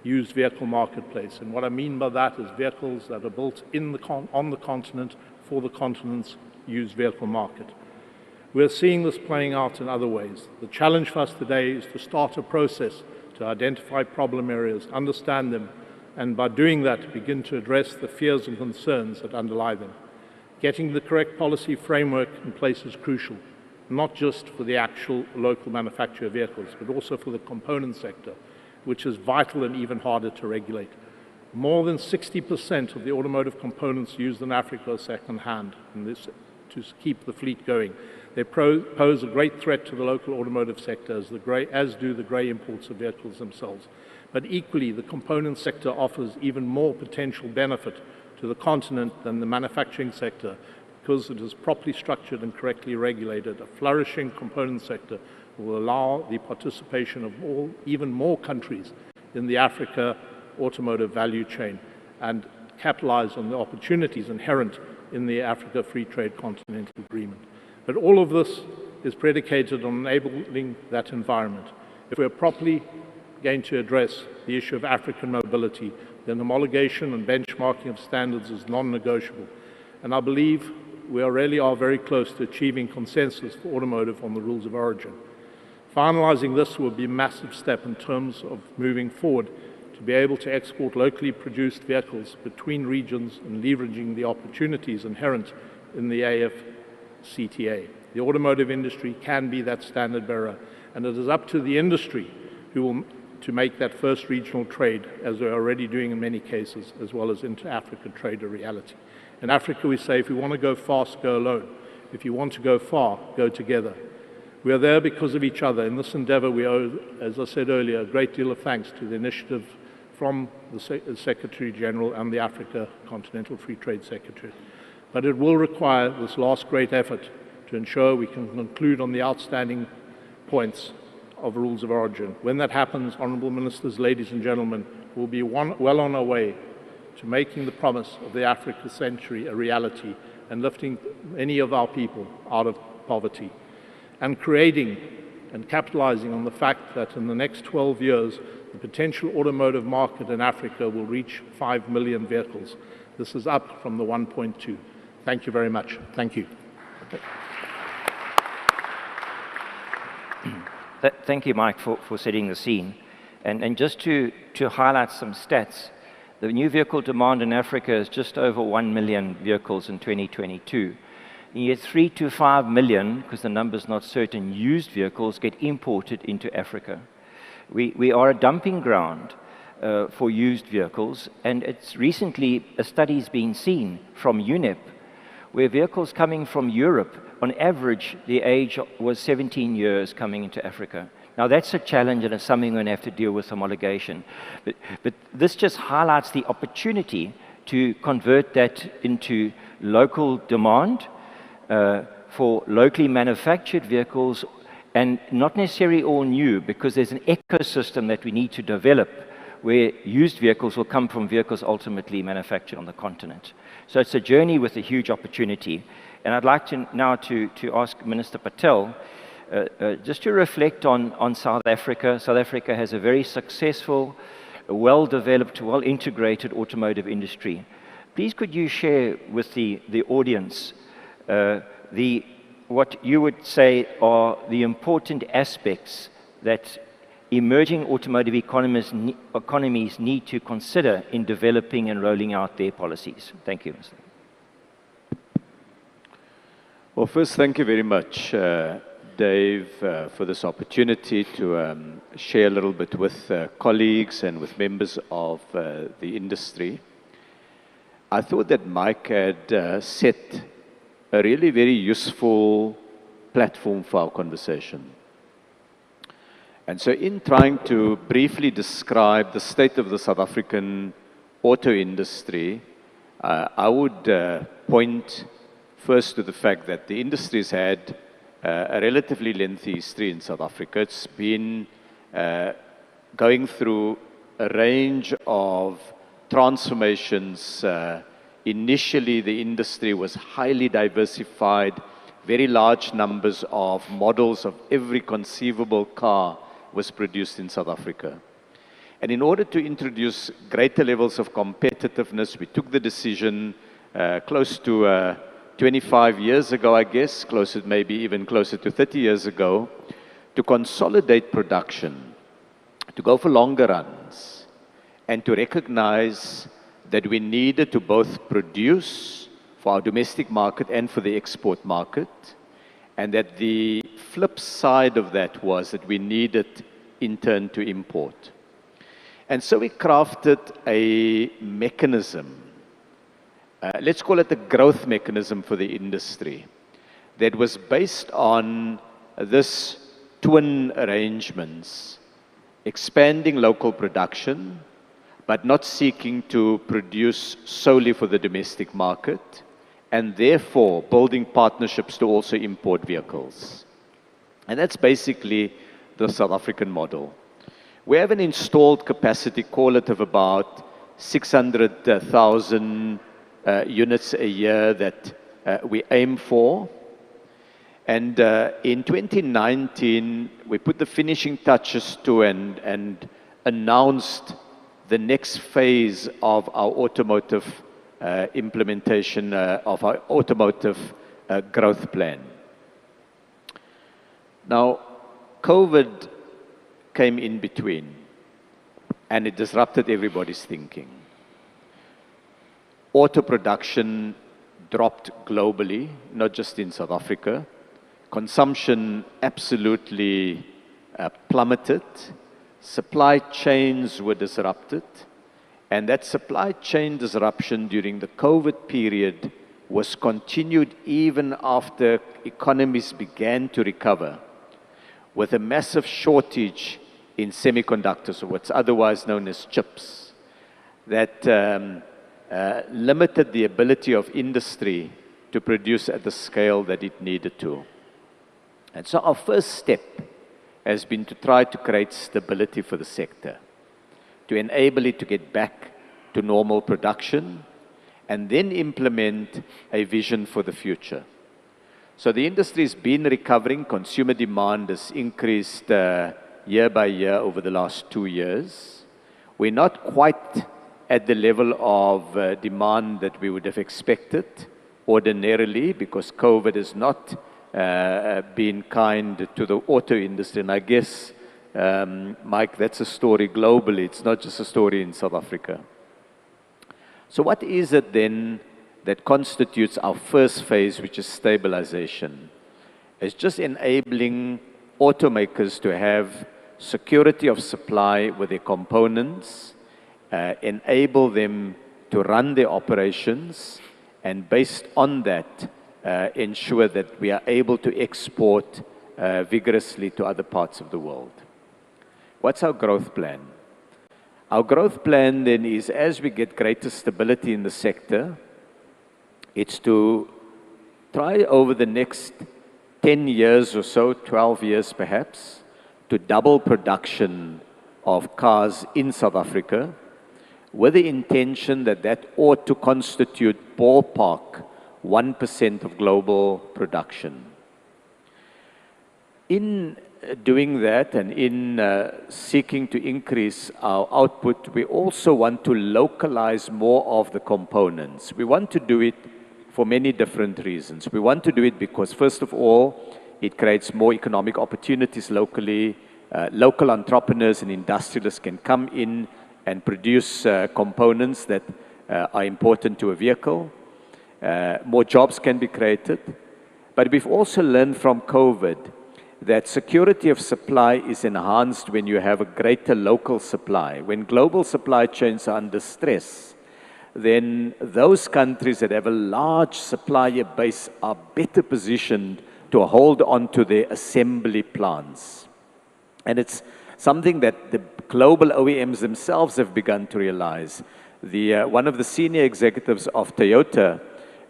used vehicle marketplace. And what I mean by that is vehicles that are built on the continent for the continent's used vehicle market. We're seeing this playing out in other ways. The challenge for us today is to start a process to identify problem areas, understand them, and by doing that, begin to address the fears and concerns that underlie them. Getting the correct policy framework in place is crucial, not just for the actual local manufacturer of vehicles, but also for the component sector, which is vital and even harder to regulate. More than 60% of the automotive components used in Africa are second-hand, and this to keep the fleet going. They pose a great threat to the local automotive sector, as do the grey imports of vehicles themselves. But equally, the component sector offers even more potential benefit to the continent than the manufacturing sector, because it is properly structured and correctly regulated. A flourishing component sector will allow the participation of even more countries in the Africa automotive value chain and capitalize on the opportunities inherent in the Africa Free Trade Continental Agreement. But all of this is predicated on enabling that environment. If we're properly going to address the issue of African mobility, then homologation and benchmarking of standards is non-negotiable. And I believe we really are very close to achieving consensus for automotive on the rules of origin. Finalizing this will be a massive step in terms of moving forward to be able to export locally produced vehicles between regions and leveraging the opportunities inherent in the AfCFTA. The automotive industry can be that standard bearer, and it is up to the industry to make that first regional trade, as they're already doing in many cases, as well as inter-Africa trade a reality. In Africa, we say, if you want to go fast, go alone. If you want to go far, go together. We are there because of each other. In this endeavor, we owe, as I said earlier, a great deal of thanks to the initiative from the Secretary General and the Africa Continental Free Trade Secretary. But it will require this last great effort to ensure we can conclude on the outstanding points of rules of origin. When that happens, honourable ministers, ladies and gentlemen, we'll be well on our way to making the promise of the Africa century a reality and lifting many of our people out of poverty, and creating and capitalizing on the fact that in the next 12 years, the potential automotive market in Africa will reach 5 million vehicles. This is up from the 1.2. Thank you very much. Thank you. Thank you, Mike, for setting the scene. And just to highlight some stats, the new vehicle demand in Africa is just over 1 million vehicles in 2022. And yet 3 to 5 million, because the number's not certain, used vehicles get imported into Africa. We are a dumping ground for used vehicles, and it's recently a study's been seen from UNEP, where vehicles coming from Europe, on average, the age was 17 years coming into Africa. Now that's a challenge, and it's something we're going to have to deal with homologation. But this just highlights the opportunity to convert that into local demand for locally manufactured vehicles, and not necessarily all new, because there's an ecosystem that we need to develop where used vehicles will come from vehicles ultimately manufactured on the continent. So it's a journey with a huge opportunity. And I'd like to now to ask Minister Patel just to reflect on South Africa. South Africa has a very successful, well-developed, well-integrated automotive industry. Please could you share with the audience what you would say are the important aspects that emerging automotive economies need to consider in developing and rolling out their policies. Thank you, Mr. Well, first, thank you very much, Dave, for this opportunity to share a little bit with colleagues and with members of the industry. I thought that Mike had set a really very useful platform for our conversation. And so in trying to briefly describe the state of the South African auto industry, I would point first to the fact that the industry has had a relatively lengthy history in South Africa. It's been going through a range of transformations. Initially, the industry was highly diversified, very large numbers of models of every conceivable car was produced in South Africa. And in order to introduce greater levels of competitiveness, we took the decision close to 25 years ago, I guess, maybe even closer to 30 years ago, to consolidate production, to go for longer runs, and to recognize that we needed to both produce for our domestic market and for the export market, and that the flip side of that was that we needed in turn to import. And so we crafted a mechanism, let's call it a growth mechanism for the industry, that was based on this twin arrangements, expanding local production, but not seeking to produce solely for the domestic market, and therefore building partnerships to also import vehicles. And that's basically the South African model. We have an installed capacity, call it, of about 600,000 units a year that we aim for. And in 2019, we put the finishing touches to and announced the next phase of our automotive implementation of our automotive growth plan. Now, COVID came in between, and it disrupted everybody's thinking. Auto production dropped globally, not just in South Africa. Consumption absolutely plummeted. Supply chains were disrupted, and that supply chain disruption during the COVID period was continued even after economies began to recover, with a massive shortage in semiconductors, or what's otherwise known as chips, that limited the ability of industry to produce at the scale that it needed to. And so our first step has been to try to create stability for the sector, to enable it to get back to normal production, and then implement a vision for the future. So the industry has been recovering. Consumer demand has increased year by year over the last 2 years. We're not quite at the level of demand that we would have expected ordinarily, because COVID has not been kind to the auto industry. And I guess, Mike, that's a story globally. It's not just a story in South Africa. So what is it then that constitutes our first phase, which is stabilization? It's just enabling automakers to have security of supply with their components, enable them to run their operations, and based on that, ensure that we are able to export vigorously to other parts of the world. What's our growth plan? Our growth plan then is, as we get greater stability in the sector, it's to try over the next 10 years or so, 12 years perhaps, to double production of cars in South Africa, with the intention that that ought to constitute ballpark 1% of global production. In doing that and in seeking to increase our output, we also want to localize more of the components. We want to do it for many different reasons. We want to do it because, first of all, it creates more economic opportunities locally. Local entrepreneurs and industrialists can come in and produce components that are important to a vehicle. More jobs can be created. But we've also learned from COVID that security of supply is enhanced when you have a greater local supply. When global supply chains are under stress, then those countries that have a large supplier base are better positioned to hold on to their assembly plants. And it's something that the global OEMs themselves have begun to realize. One of the senior executives of Toyota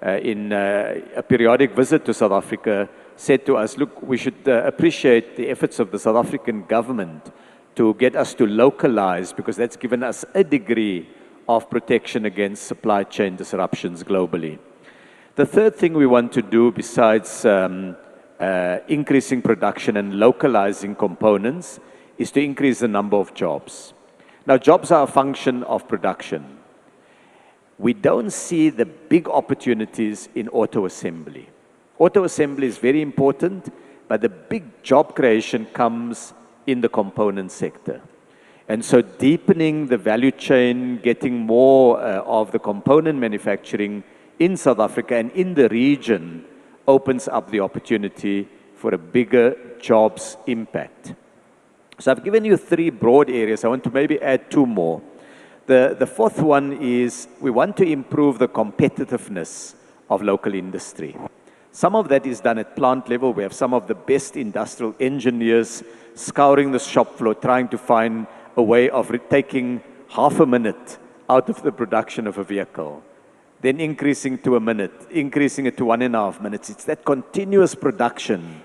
in a periodic visit to South Africa said to us, look, we should appreciate the efforts of the South African government to get us to localize, because that's given us a degree of protection against supply chain disruptions globally. The third thing we want to do, besides increasing production and localizing components, is to increase the number of jobs. Now, jobs are a function of production. We don't see the big opportunities in auto assembly. Auto assembly is very important, but the big job creation comes in the component sector. And so deepening the value chain, getting more of the component manufacturing in South Africa and in the region opens up the opportunity for a bigger jobs impact. So I've given you 3 broad areas. I want to maybe add 2 more. The fourth one is we want to improve the competitiveness of local industry. Some of that is done at plant level. We have some of the best industrial engineers scouring the shop floor, trying to find a way of taking half a minute out of the production of a vehicle, then increasing to a minute, increasing it to 1.5 minutes. It's that continuous production.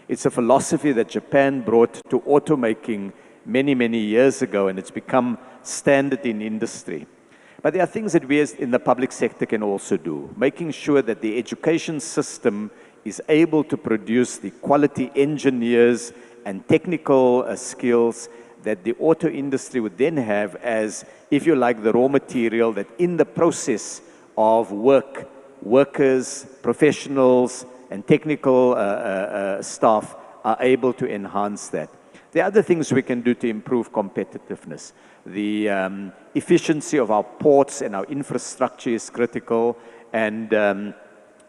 It's a philosophy that Japan brought to automaking many, many years ago, and it's become standard in industry. But there are things that we in the public sector can also do, making sure that the education system is able to produce the quality engineers and technical skills that the auto industry would then have as, if you like, the raw material that in the process of work, workers, professionals, and technical staff are able to enhance that. There are other things we can do to improve competitiveness. The efficiency of our ports and our infrastructure is critical, and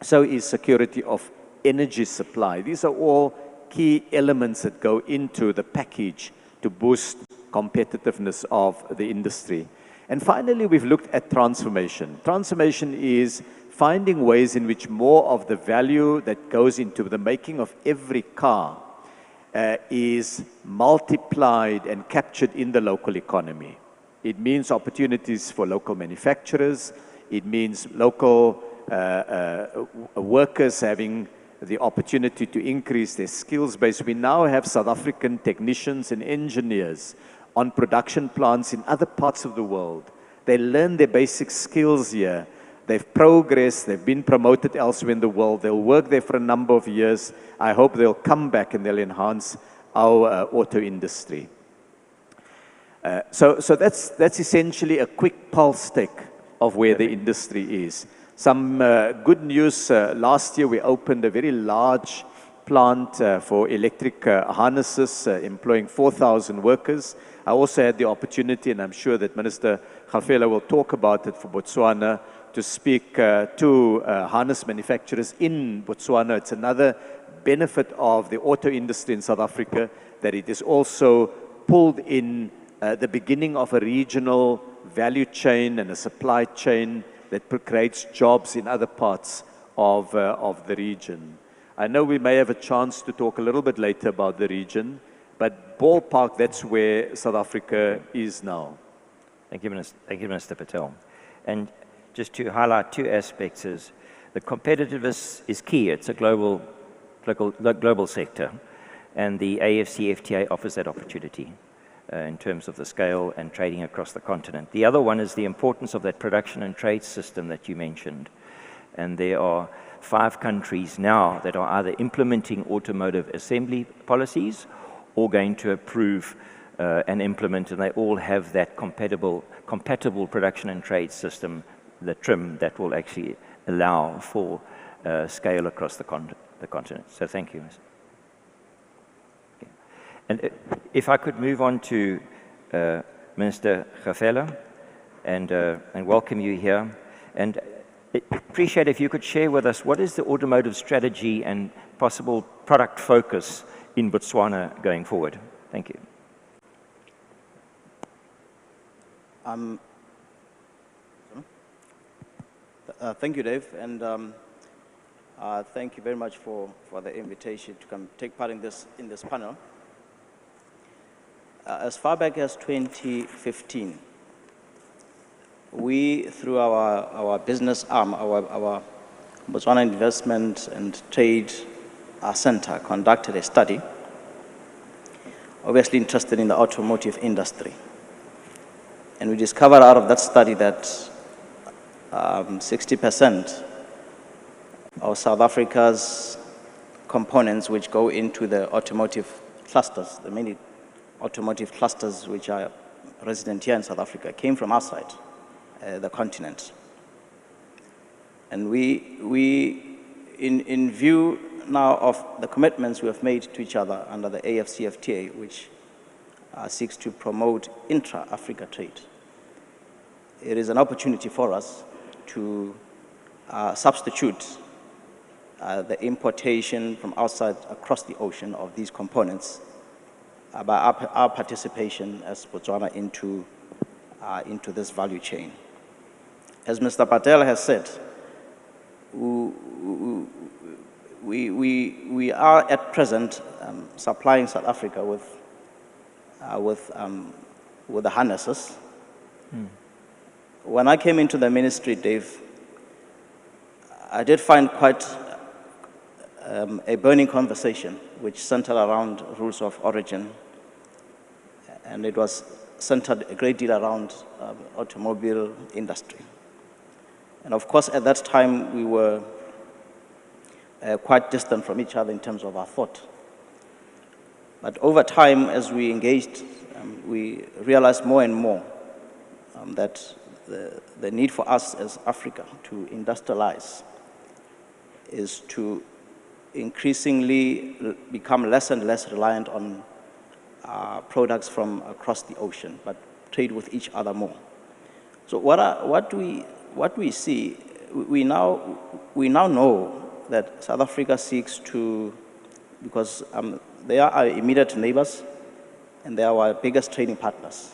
so is security of energy supply. These are all key elements that go into the package to boost competitiveness of the industry. And finally, we've looked at transformation. Transformation is finding ways in which more of the value that goes into the making of every car is multiplied and captured in the local economy. It means opportunities for local manufacturers. It means local workers having the opportunity to increase their skills base. We now have South African technicians and engineers on production plants in other parts of the world. They learn their basic skills here. They've progressed, they've been promoted elsewhere in the world. They'll work there for a number of years. I hope they'll come back and they'll enhance our auto industry. So that's essentially a quick pulse check of where the industry is. Some good news, last year we opened a very large plant for electric harnesses, employing 4,000 workers. I also had the opportunity, and I'm sure that Minister Kgalfela will talk about it for Botswana, to speak to harness manufacturers in Botswana. It's another benefit of the auto industry in South Africa, that it is also pulled in the beginning of a regional value chain and a supply chain that creates jobs in other parts of the region. I know we may have a chance to talk a little bit later about the region, but ballpark, that's where South Africa is now. Thank you, Minister Patel. And just to highlight two aspects, is the competitiveness is key. It's a global sector, and the AfCFTA offers that opportunity in terms of the scale and trading across the continent. The other one is the importance of that production and trade system that you mentioned. And there are 5 countries now that are either implementing automotive assembly policies or going to approve and implement, and they all have that compatible production and trade system, the TRIM, that will actually allow for scale across the continent. So thank you. Okay. And if I could move on to Minister Kgalfela and welcome you here. And appreciate if you could share with us what is the automotive strategy and possible product focus in Botswana going forward. Thank you. Thank you, Dave, and thank you very much for the invitation to come take part in this panel. As far back as 2015, we, through our business arm, our Botswana Investment and Trade Center, conducted a study, obviously interested in the automotive industry. And we discovered out of that study that 60% of South Africa's components which go into the automotive clusters, the many automotive clusters which are resident here in South Africa, came from outside the continent. And we in view now of the commitments we have made to each other under the AfCFTA, which seeks to promote intra-Africa trade, it is an opportunity for us to substitute the importation from outside across the ocean of these components by our participation as Botswana into this value chain. As Mr. Patel has said, we are at present supplying South Africa with the harnesses. When I came into the ministry, Dave, I did find quite a burning conversation which centered around rules of origin, and it was centered a great deal around automobile industry. And of course, at that time, we were quite distant from each other in terms of our thought. But over time, as we engaged, we realized more and more that the need for us as Africa to industrialize is to increasingly become less and less reliant on products from across the ocean, but trade with each other more. So what we see, we now know that South Africa seeks to, because they are our immediate neighbors and they are our biggest trading partners.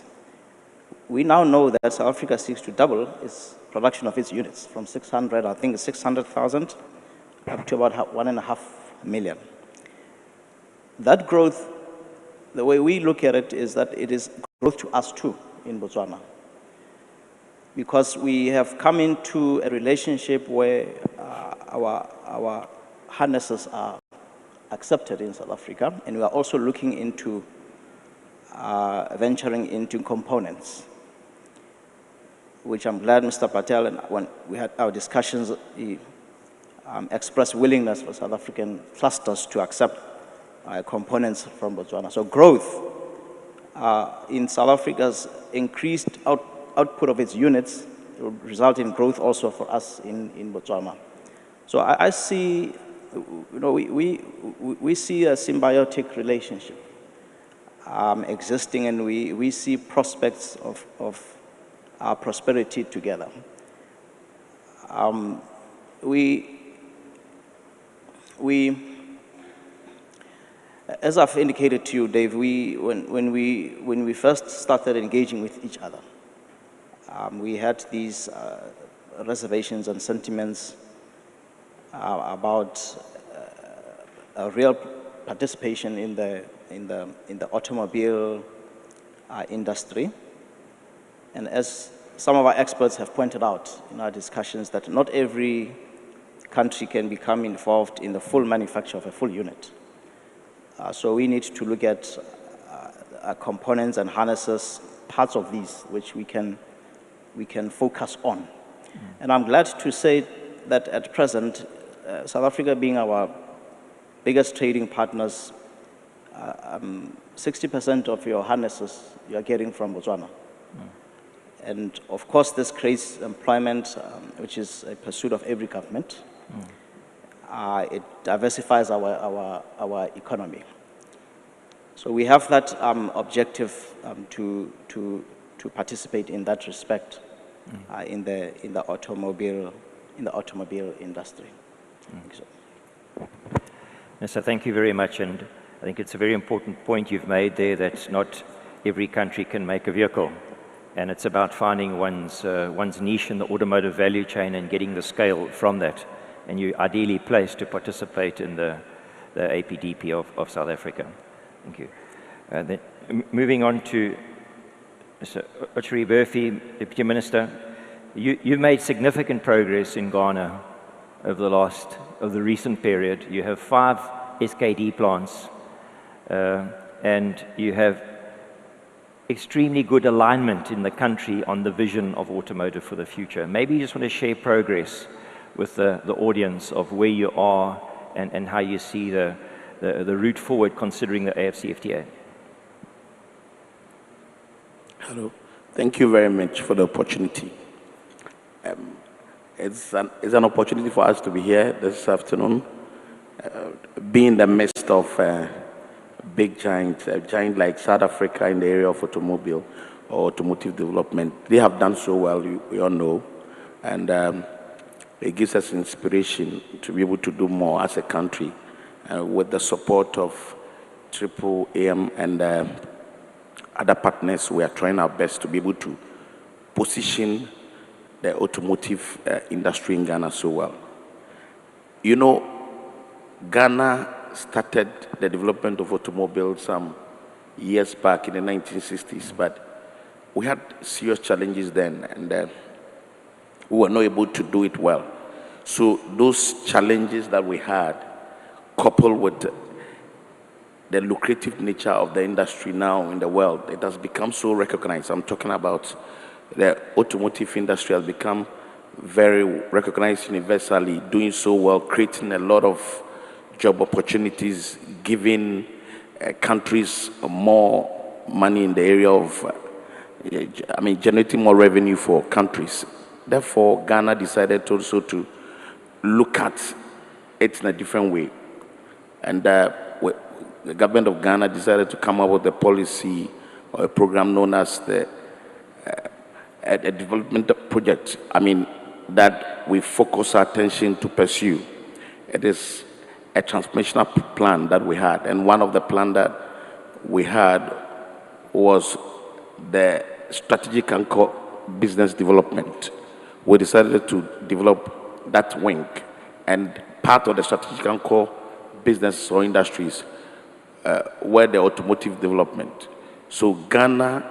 We now know that South Africa seeks to double its production of its units from 600,000 up to about 1.5 million. That growth, the way we look at it, is that it is growth to us too in Botswana, because we have come into a relationship where our harnesses are accepted in South Africa, and we are also looking into venturing into components, which I'm glad Mr. Patel, and when we had our discussions, he expressed willingness for South African clusters to accept components from Botswana. So growth in South Africa's increased output of its units will result in growth also for us in Botswana. So I see, we see a symbiotic relationship existing, and we see prospects of our prosperity together. As I've indicated to you, Dave, when we first started engaging with each other, we had these reservations and sentiments about a real participation in the automobile industry. And as some of our experts have pointed out in our discussions, that not every country can become involved in the full manufacture of a full unit. So we need to look at components and harnesses, parts of these, which we can focus on. And I'm glad to say that at present, South Africa being our biggest trading partners, 60% of your harnesses you are getting from Botswana. And of course, this creates employment, which is a pursuit of every government. It diversifies our economy. So we have that objective to participate in that respect in the automobile industry. So thank you very much, and I think it's a very important point you've made there, that not every country can make a vehicle, and it's about finding one's niche in the automotive value chain and getting the scale from that, and you're ideally placed to participate in the APDP of South Africa. Thank you. Then moving on to Mr. Ochiri Murphy, Deputy Minister, you've made significant progress in Ghana over the recent period. You have 5 SKD plants, and you have extremely good alignment in the country on the vision of automotive for the future. Maybe you just want to share progress with the audience of where you are and how you see the route forward considering the AfCFTA. Hello. Thank you very much for the opportunity. It's an opportunity for us to be here this afternoon, be in the midst of big giants, a giant like South Africa in the area of automobile or automotive development. They have done so well, we all know, and it gives us inspiration to be able to do more as a country with the support of Triple AM and other partners. We are trying our best to be able to position the automotive industry in Ghana so well. You know, Ghana started the development of automobiles some years back in the 1960s, but we had serious challenges then, and we were not able to do it well. So those challenges that we had, coupled with the lucrative nature of the industry now in the world, it has become so recognized. I'm talking about the automotive industry has become very recognized universally, doing so well, creating a lot of job opportunities, giving countries more money in the area of, generating more revenue for countries. Therefore, Ghana decided also to look at it in a different way. And the government of Ghana decided to come up with a policy or a program known as a development project, that we focus our attention to pursue. It is a transformational plan that we had, and one of the plans that we had was the strategic anchor business development. We decided to develop that wing, and part of the strategic anchor business or industries were the automotive development. So Ghana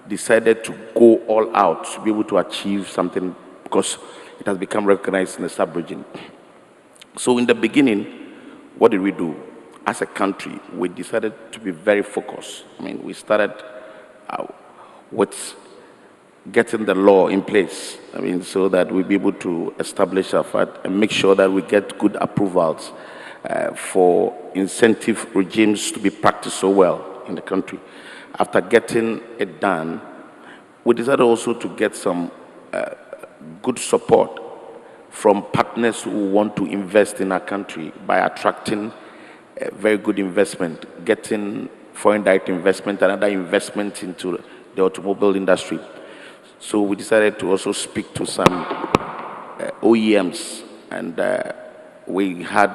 decided to go all out to be able to achieve something, because it has become recognized in the sub-region. So in the beginning, what did we do? As a country, we decided to be very focused. I mean, we started with getting the law in place, I mean, so that we'll be able to establish our fight and make sure that we get good approvals for incentive regimes to be practiced so well in the country. After getting it done, we decided also to get some good support from partners who want to invest in our country by attracting very good investment, getting foreign direct investment and other investment into the automobile industry. So we decided to also speak to some OEMs, and we had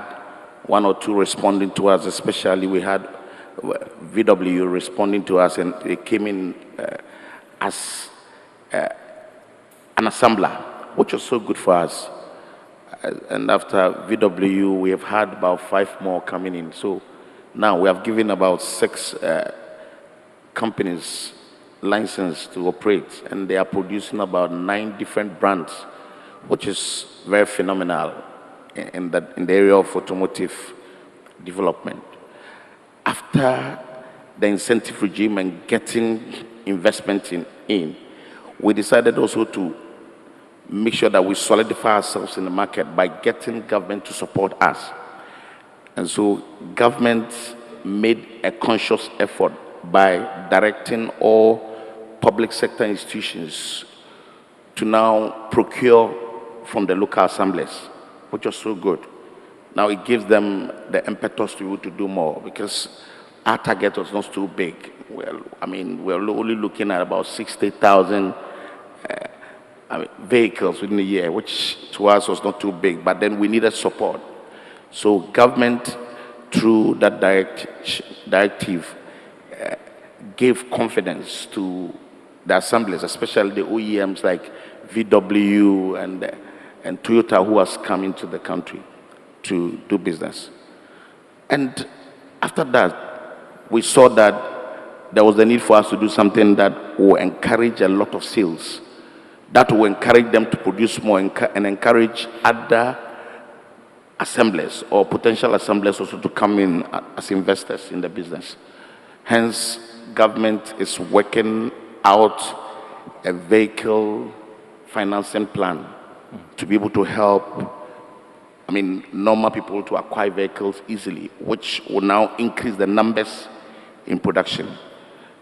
one or two responding to us, especially we had VW responding to us, and they came in as an assembler, which was so good for us. And after VW, we have had about 5 more coming in. So now we have given about 6 companies license to operate, and they are producing about 9 different brands, which is very phenomenal in the area of automotive development. After the incentive regime and getting investment in, we decided also to make sure that we solidify ourselves in the market by getting government to support us. And so government made a conscious effort by directing all public sector institutions to now procure from the local assemblies, which was so good. Now it gives them the impetus to be able to do more, because our target was not too big. Well, I mean, we're only looking at about 60,000 vehicles within a year, which to us was not too big, but then we needed support. So government, through that directive, gave confidence to the assemblies, especially the OEMs like VW and Toyota, who has come into the country to do business. And after that, we saw that there was a need for us to do something that will encourage a lot of sales, that will encourage them to produce more and encourage other assemblers or potential assemblers also to come in as investors in the business. Hence, government is working out a vehicle financing plan to be able to help, I mean, normal people to acquire vehicles easily, which will now increase the numbers in production.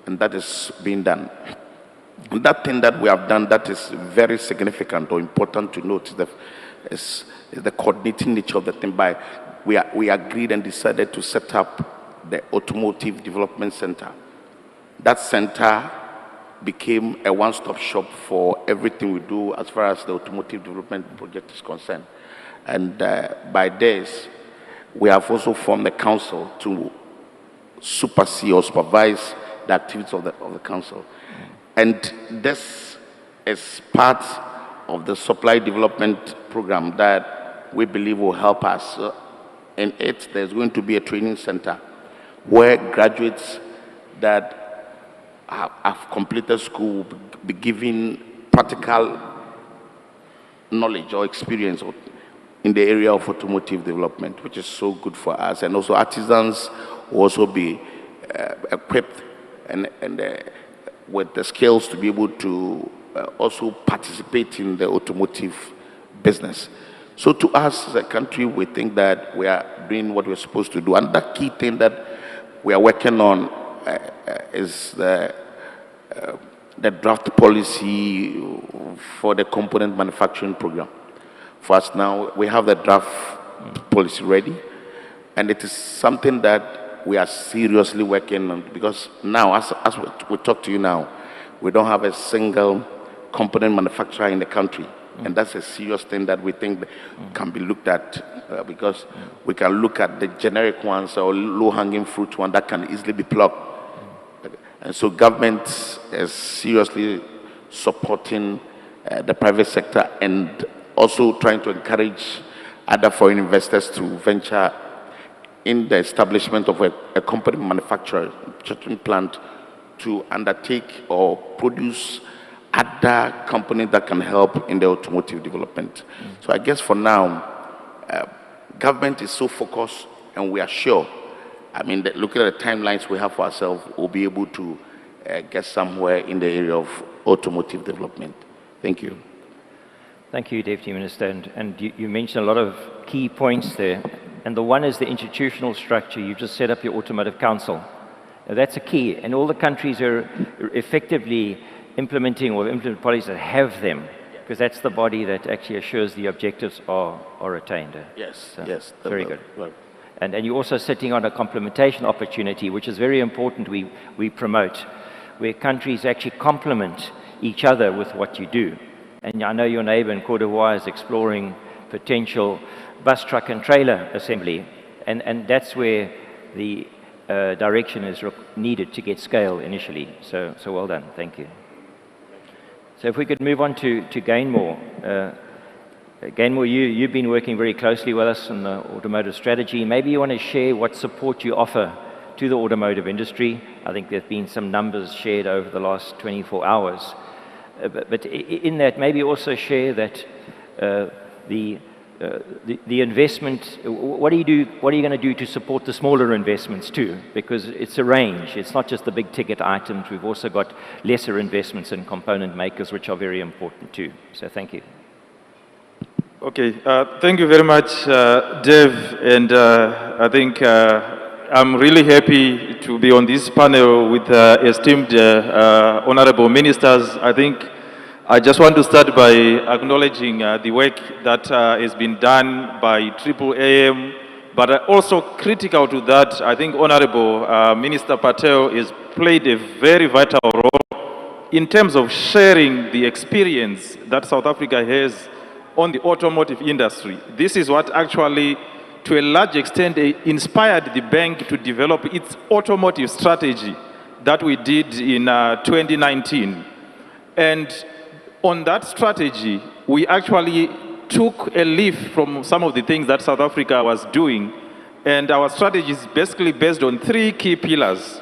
And that is being done. And that thing that we have done that is very significant or important to note is the coordinating nature of the thing. We agreed and decided to set up the Automotive Development Center. That center became a one-stop shop for everything we do as far as the automotive development project is concerned. And by this, we have also formed a council to supersede or supervise the activities of the council. And this is part of the supply development program that we believe will help us. In it, there's going to be a training center where graduates that have completed school will be given practical knowledge or experience in the area of automotive development, which is so good for us. And also artisans will also be equipped and with the skills to be able to also participate in the automotive business. So to us as a country, we think that we are doing what we're supposed to do. And the key thing that we are working on is the draft policy for the component manufacturing program. For us now, we have the draft policy ready, and it is something that we are seriously working on, because now, as we talk to you now, we don't have a single component manufacturer in the country. And that's a serious thing that we think can be looked at, because we can look at the generic ones or low-hanging fruit one that can easily be plugged. And so government is seriously supporting the private sector and also trying to encourage other foreign investors to venture in the establishment of a component manufacturing plant to undertake or produce other companies that can help in the automotive development. So I guess for now, government is so focused, and we are sure, I mean, that looking at the timelines we have for ourselves, we'll be able to get somewhere in the area of automotive development. Thank you. Thank you, Deputy Minister. And you mentioned a lot of key points there. And the one is the institutional structure. You just set up your Automotive Council. Now, that's a key. And all the countries are effectively implementing policies that have them, because that's the body that actually assures the objectives are attained. Yes, so, yes. Very good. And you're also sitting on a complementation opportunity, which is very important we promote, where countries actually complement each other with what you do. And I know your neighbor in Cote d'Ivoire is exploring potential bus, truck, and trailer assembly. And that's where the direction is needed to get scale initially. So well done. Thank you. So if we could move on to Gainmore. Gainmore, you've been working very closely with us on the automotive strategy. Maybe you want to share what support you offer to the automotive industry. I think there have been some numbers shared over the last 24 hours. But in that, maybe also share that the investment, what are you going to do to support the smaller investments too? Because it's a range. It's not just the big ticket items. We've also got lesser investments in component makers, which are very important too. So thank you. Okay, thank you very much, Dave. And I think I'm really happy to be on this panel with esteemed honorable ministers. I think I just want to start by acknowledging the work that has been done by AAAM, but also critical to that, I think Honorable Minister Patel has played a very vital role in terms of sharing the experience that South Africa has on the automotive industry. This is what actually, to a large extent, inspired the bank to develop its automotive strategy that we did in 2019. And on that strategy, we actually took a leaf from some of the things that South Africa was doing. And our strategy is basically based on 3 key pillars.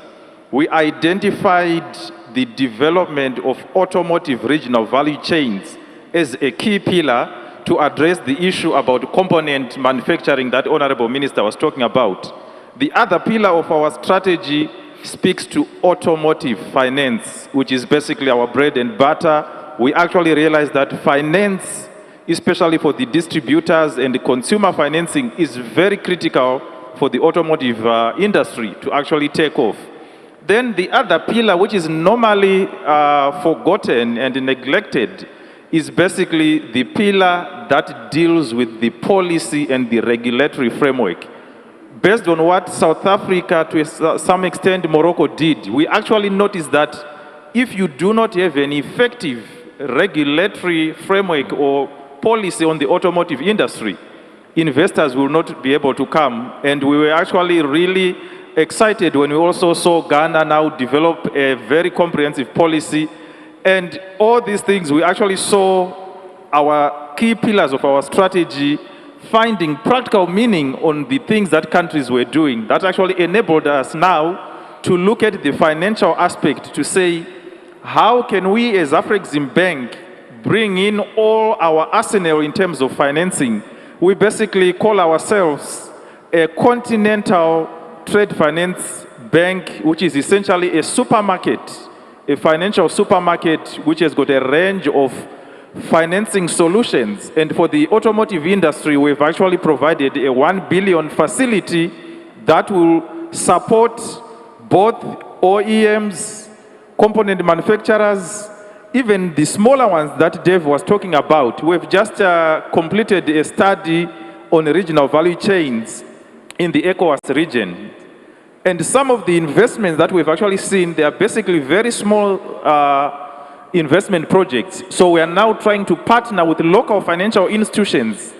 We identified the development of automotive regional value chains as a key pillar to address the issue about component manufacturing that Honorable Minister was talking about. The other pillar of our strategy speaks to automotive finance, which is basically our bread and butter. We actually realized that finance, especially for the distributors and the consumer financing, is very critical for the automotive industry to actually take off. Then the other pillar, which is normally forgotten and neglected, is basically the pillar that deals with the policy and the regulatory framework. Based on what South Africa, to some extent Morocco did, we actually noticed that if you do not have an effective regulatory framework or policy on the automotive industry, investors will not be able to come. And we were actually really excited when we also saw Ghana now develop a very comprehensive policy. And all these things, we actually saw our key pillars of our strategy finding practical meaning on the things that countries were doing. That actually enabled us now to look at the financial aspect to say, how can we as Afrexim Bank bring in all our arsenal in terms of financing? We basically call ourselves a continental trade finance bank, which is essentially a supermarket, a financial supermarket which has got a range of financing solutions. And for the automotive industry, we've actually provided a 1 billion facility that will support both OEMs, component manufacturers, even the smaller ones that Dave was talking about. We've just completed a study on regional value chains in the ECOWAS region. And some of the investments that we've actually seen, they are basically very small investment projects. So we are now trying to partner with local financial institutions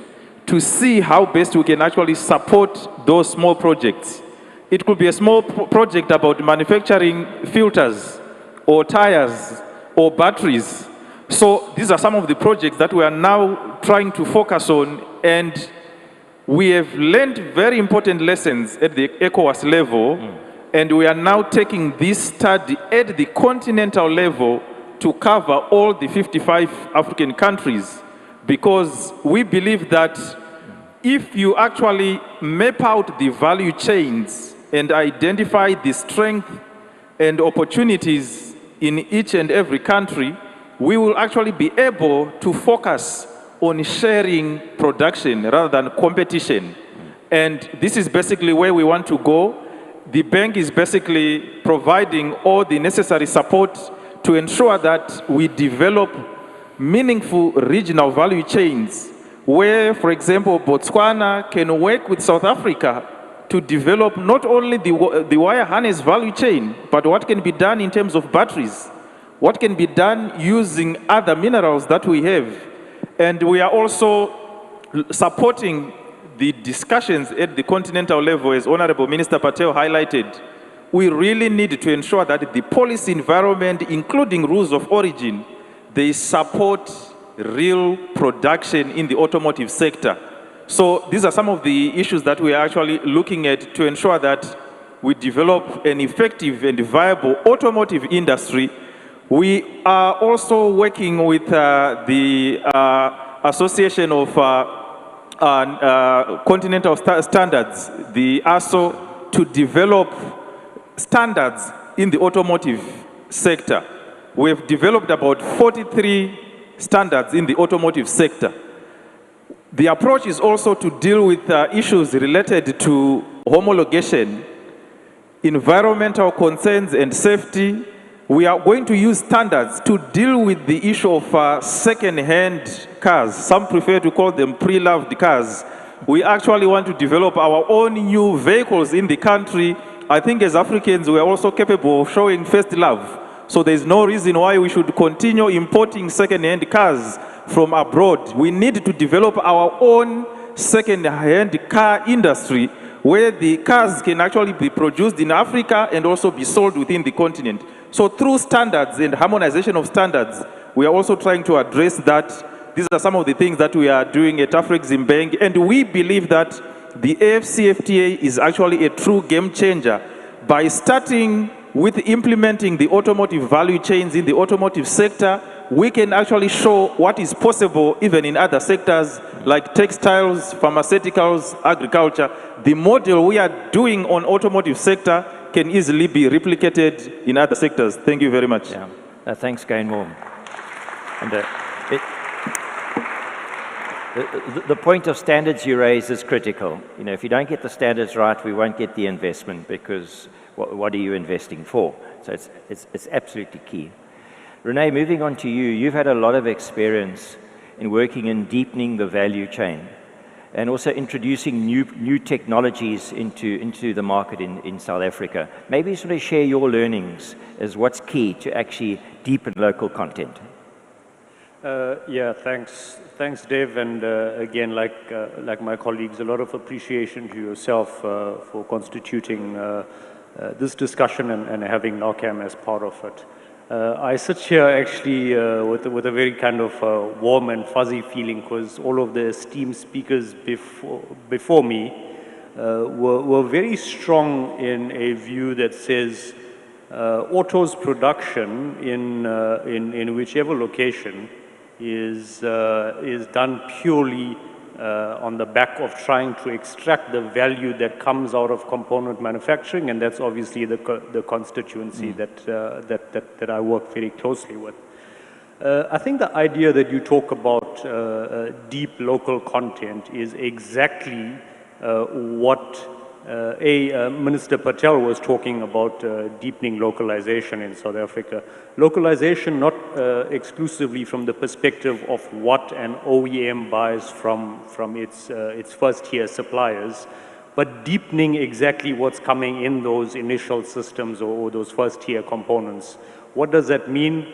to see how best we can actually support those small projects. It could be a small project about manufacturing filters or tires or batteries. So these are some of the projects that we are now trying to focus on, and we have learned very important lessons at the ECOWAS level, and we are now taking this study at the continental level to cover all the 55 African countries, because we believe that if you actually map out the value chains and identify the strength and opportunities in each and every country, we will actually be able to focus on sharing production rather than competition. And this is basically where we want to go. The bank is basically providing all the necessary support to ensure that we develop meaningful regional value chains where, for example, Botswana can work with South Africa to develop not only the wire harness value chain, but what can be done in terms of batteries, what can be done using other minerals that we have. And we are also supporting the discussions at the continental level, as Honorable Minister Patel highlighted. We really need to ensure that the policy environment, including rules of origin, they support real production in the automotive sector. So these are some of the issues that we are actually looking at to ensure that we develop an effective and viable automotive industry. We are also working with the Association of Continental Standards, the ASO, to develop standards in the automotive sector. We have developed about 43 standards in the automotive sector. The approach is also to deal with issues related to homologation, environmental concerns and safety. We are going to use standards to deal with the issue of second-hand cars. Some prefer to call them pre-loved cars. We actually want to develop our own new vehicles in the country. I think as Africans, we are also capable of showing first love. So there's no reason why we should continue importing second-hand cars from abroad. We need to develop our own second-hand car industry where the cars can actually be produced in Africa and also be sold within the continent. So through standards and harmonization of standards, we are also trying to address that. These are some of the things that we are doing at AfCFTA, and we believe that the AfCFTA is actually a true game changer by starting with implementing the automotive value chains in the automotive sector. We can actually show what is possible even in other sectors like textiles, pharmaceuticals, agriculture. The model we are doing on automotive sector can easily be replicated in other sectors. Thank you very much. Yeah. Thanks, Gainmore. And the point of standards you raise is critical. You know, if you don't get the standards right, we won't get the investment, because what are you investing for? So it's absolutely key. Renee, moving on to you, you've had a lot of experience in working in deepening the value chain and also introducing new technologies into the market in South Africa. Maybe sort of share your learnings as what's key to actually deepen local content. Yeah, thanks, Dave, and again, like my colleagues, a lot of appreciation to yourself for constituting this discussion and having NARCAM as part of it. I sit here actually with a very kind of warm and fuzzy feeling, because all of the esteemed speakers before me were very strong in a view that says autos production in whichever location is done purely on the back of trying to extract the value that comes out of component manufacturing, and that's obviously the constituency that I work very closely with. I think the idea that you talk about deep local content is exactly what Minister Patel was talking about, deepening localization in South Africa. Localization not exclusively from the perspective of what an OEM buys from its first-tier suppliers, but deepening exactly what's coming in those initial systems or those first-tier components. What does that mean?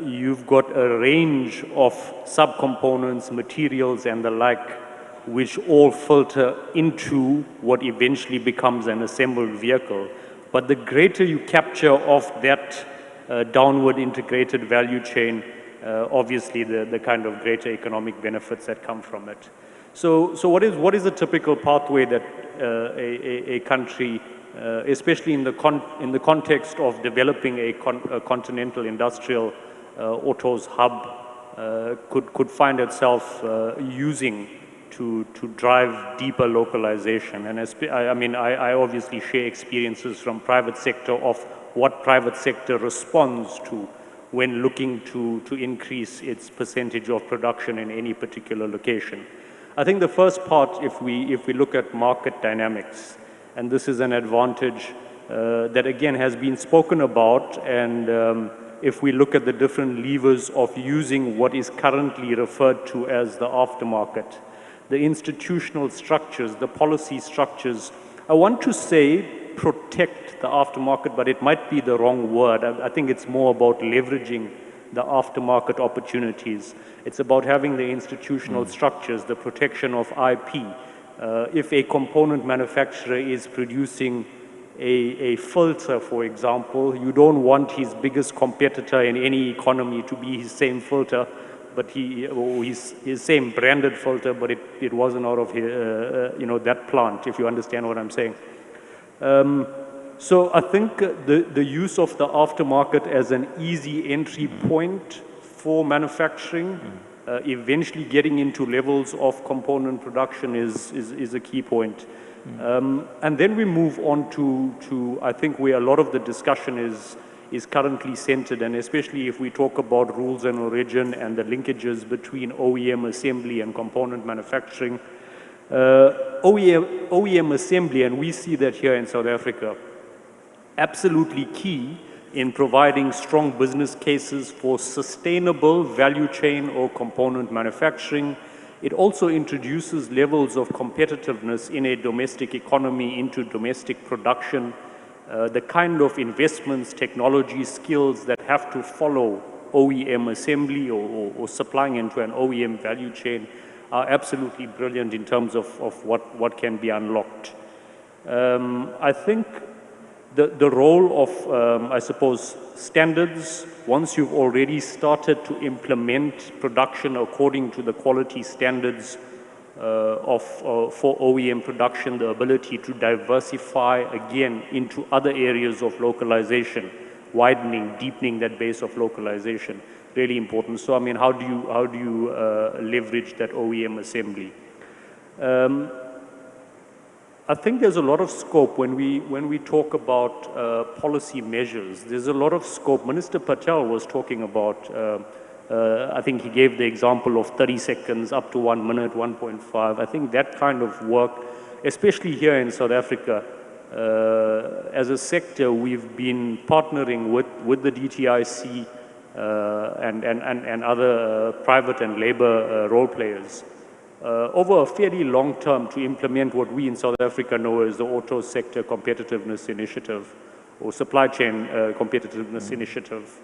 You've got a range of subcomponents, materials, and the like, which all filter into what eventually becomes an assembled vehicle. But the greater you capture of that downward integrated value chain, obviously the kind of greater economic benefits that come from it. So what is a typical pathway that a country, especially in the context of developing a continental industrial autos hub, could find itself using to drive deeper localization. And I obviously share experiences from private sector of what private sector responds to when looking to increase its percentage of production in any particular location. I think the first part, if we look at market dynamics, and this is an advantage that again has been spoken about, and if we look at the different levers of using what is currently referred to as the aftermarket, the institutional structures, the policy structures, I want to say protect the aftermarket, but it might be the wrong word. I think it's more about leveraging the aftermarket opportunities. It's about having the institutional structures, the protection of IP. If a component manufacturer is producing a filter, for example, you don't want his biggest competitor in any economy to be his same filter, but his same branded filter, but it wasn't out of that plant, if you understand what I'm saying. So I think the use of the aftermarket as an easy entry point for manufacturing, eventually getting into levels of component production is a key point. And then we move on to I think where a lot of the discussion is currently centered, and especially if we talk about rules and origin and the linkages between OEM assembly and component manufacturing. OEM assembly, and we see that here in South Africa, absolutely key in providing strong business cases for sustainable value chain or component manufacturing. It also introduces levels of competitiveness in a domestic economy into domestic production. The kind of investments, technology, skills that have to follow OEM assembly or supplying into an OEM value chain are absolutely brilliant in terms of what can be unlocked. I think the role of, I suppose, standards, once you've already started to implement production according to the quality standards for OEM production, the ability to diversify again into other areas of localization, widening, deepening that base of localization, really important. So, I mean, how do you leverage that OEM assembly? I think there's a lot of scope when we talk about policy measures. There's a lot of scope. Minister Patel was talking about, I think he gave the example of 30 seconds up to 1 minute, 1.5. I think that kind of work, especially here in South Africa, as a sector, we've been partnering with the DTIC and other private and labor role players over a fairly long term to implement what we in South Africa know as the Auto Sector Competitiveness Initiative or Supply Chain Competitiveness Initiative.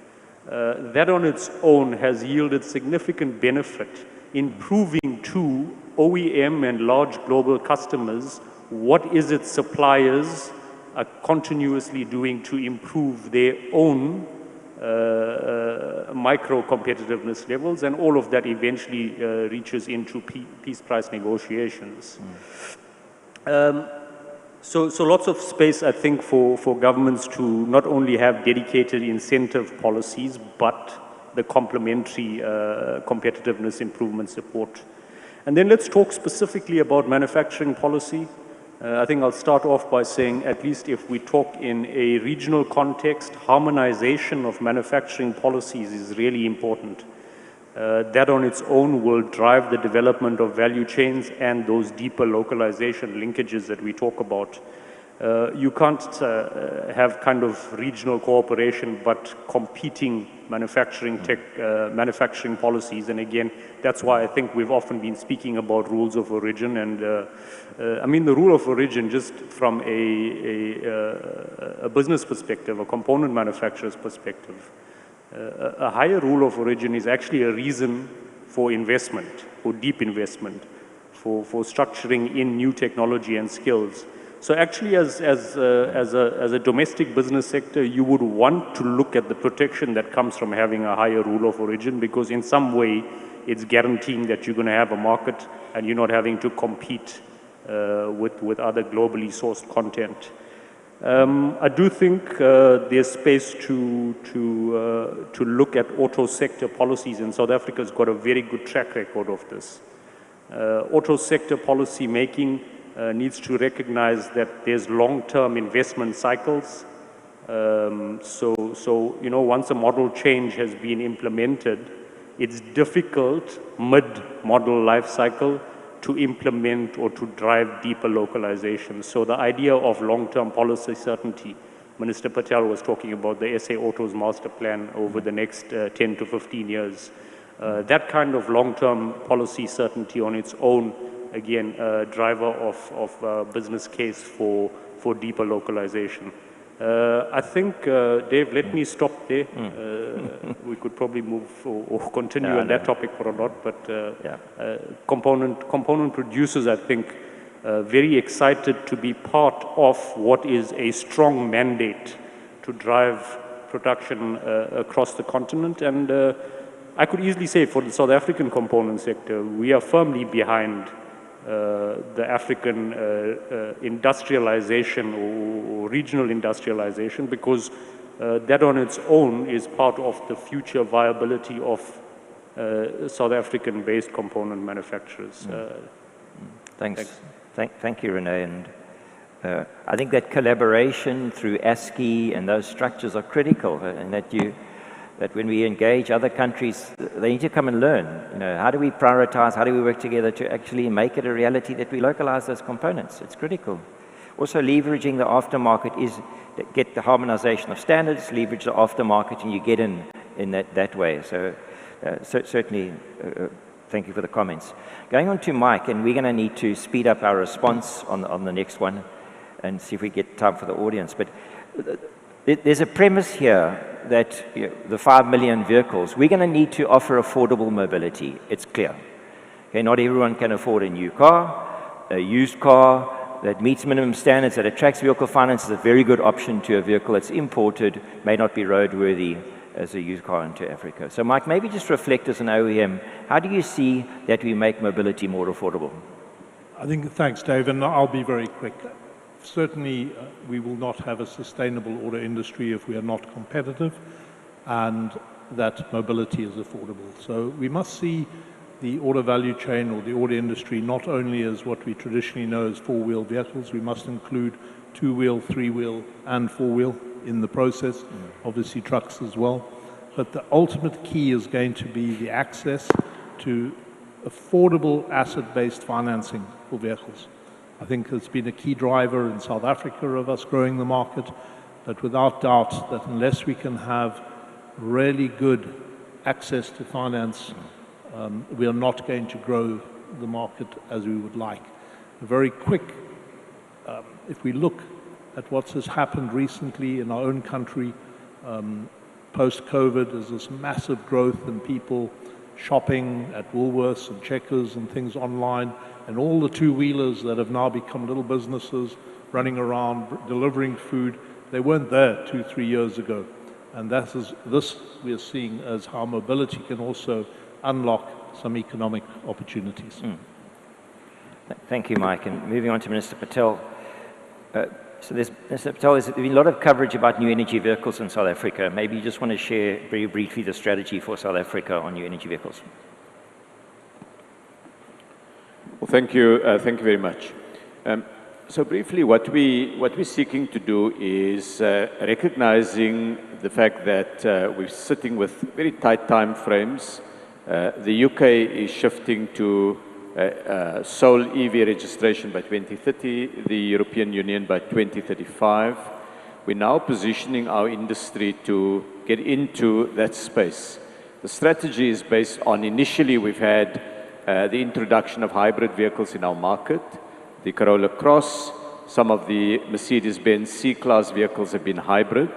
That on its own has yielded significant benefit in proving to OEM and large global customers what is it suppliers are continuously doing to improve their own micro competitiveness levels, and all of that eventually reaches into peace price negotiations. So lots of space, I think, for governments to not only have dedicated incentive policies, but the complementary competitiveness improvement support. And then let's talk specifically about manufacturing policy. I think I'll start off by saying, at least if we talk in a regional context, harmonization of manufacturing policies is really important. That on its own will drive the development of value chains and those deeper localization linkages that we talk about. You can't have kind of regional cooperation but competing manufacturing policies, and again, that's why I think we've often been speaking about rules of origin. And I mean, the rule of origin, just from a business perspective, a component manufacturer's perspective, a higher rule of origin is actually a reason for investment, for deep investment, for structuring in new technology and skills. So actually, as a domestic business sector, you would want to look at the protection that comes from having a higher rule of origin, because in some way, it's guaranteeing that you're going to have a market and you're not having to compete with other globally sourced content. I do think there's space to look at auto sector policies, and South Africa's got a very good track record of this. Auto sector policy making needs to recognize that there's long-term investment cycles. So, you know, once a model change has been implemented, it's difficult mid-model life cycle to implement or to drive deeper localization. So the idea of long-term policy certainty, Minister Patel was talking about the SA Autos master plan over the next 10 to 15 years. That kind of long-term policy certainty on its own, again, driver of business case for deeper localization. I think, Dave, let me stop there. We could probably move or continue on that topic for a lot, but component producers, I think, very excited to be part of what is a strong mandate to drive production across the continent. And I could easily say for the South African component sector, we are firmly behind the African industrialization or regional industrialization, because that on its own is part of the future viability of South African-based component manufacturers. Thanks. Thank you, Renee. And I think that collaboration through ASCII and those structures are critical, and that when we engage other countries, they need to come and learn. You know, how do we prioritize? How do we work together to actually make it a reality that we localize those components? It's critical. Also, leveraging the aftermarket is get the harmonization of standards, leverage the aftermarket, and you get in that way. So certainly, thank you for the comments. Going on to Mike, and we're going to need to speed up our response on the next one and see if we get time for the audience. But there's a premise here that the 5 million vehicles, we're going to need to offer affordable mobility. It's clear. Okay, not everyone can afford a new car, a used car that meets minimum standards, that attracts vehicle finance is a very good option to a vehicle that's imported, may not be roadworthy as a used car into Africa. So Mike, maybe just reflect as an OEM, how do you see that we make mobility more affordable? I think, thanks Dave, and I'll be very quick. Certainly, we will not have a sustainable auto industry if we are not competitive and that mobility is affordable. So we must see the auto value chain or the auto industry not only as what we traditionally know as four-wheel vehicles, we must include two-wheel, three-wheel, and four-wheel in the process, obviously trucks as well. But the ultimate key is going to be the access to affordable asset-based financing for vehicles. I think it's been a key driver in South Africa of us growing the market, but without doubt that unless we can have really good access to finance, we are not going to grow the market as we would like. Very quick, if we look at what has happened recently in our own country, post-COVID, there's this massive growth in people shopping at Woolworths and Checkers and things online, and all the two-wheelers that have now become little businesses running around delivering food, they weren't there 2-3 years ago. And this we are seeing as how mobility can also unlock some economic opportunities. Thank you, Mike. And moving on to Minister Patel. Minister Patel, there's been a lot of coverage about new energy vehicles in South Africa. Maybe you just want to share very briefly the strategy for South Africa on new energy vehicles. Well, thank you very much. So briefly, what we're seeking to do is recognizing the fact that we're sitting with very tight time frames. The UK is shifting to sole EV registration by 2030, the European Union by 2035. We're now positioning our industry to get into that space. The strategy is based on, initially we've had the introduction of hybrid vehicles in our market. The Corolla Cross, some of the Mercedes-Benz C-Class vehicles have been hybrid.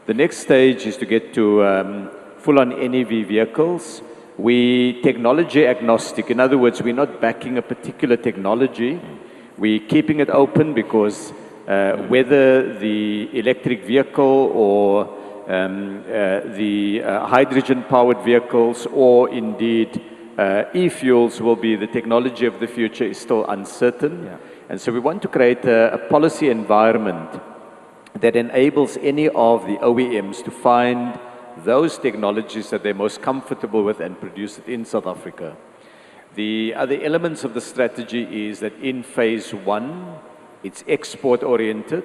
The next stage is to get to full-on NEV vehicles. We technology agnostic. In other words, we're not backing a particular technology. We're keeping it open because whether the electric vehicle or the hydrogen-powered vehicles or indeed e-fuels will be the technology of the future is still uncertain. Yeah. And so we want to create a policy environment that enables any of the OEMs to find those technologies that they're most comfortable with and produce it in South Africa. The other elements of the strategy is that in phase one, it's export-oriented,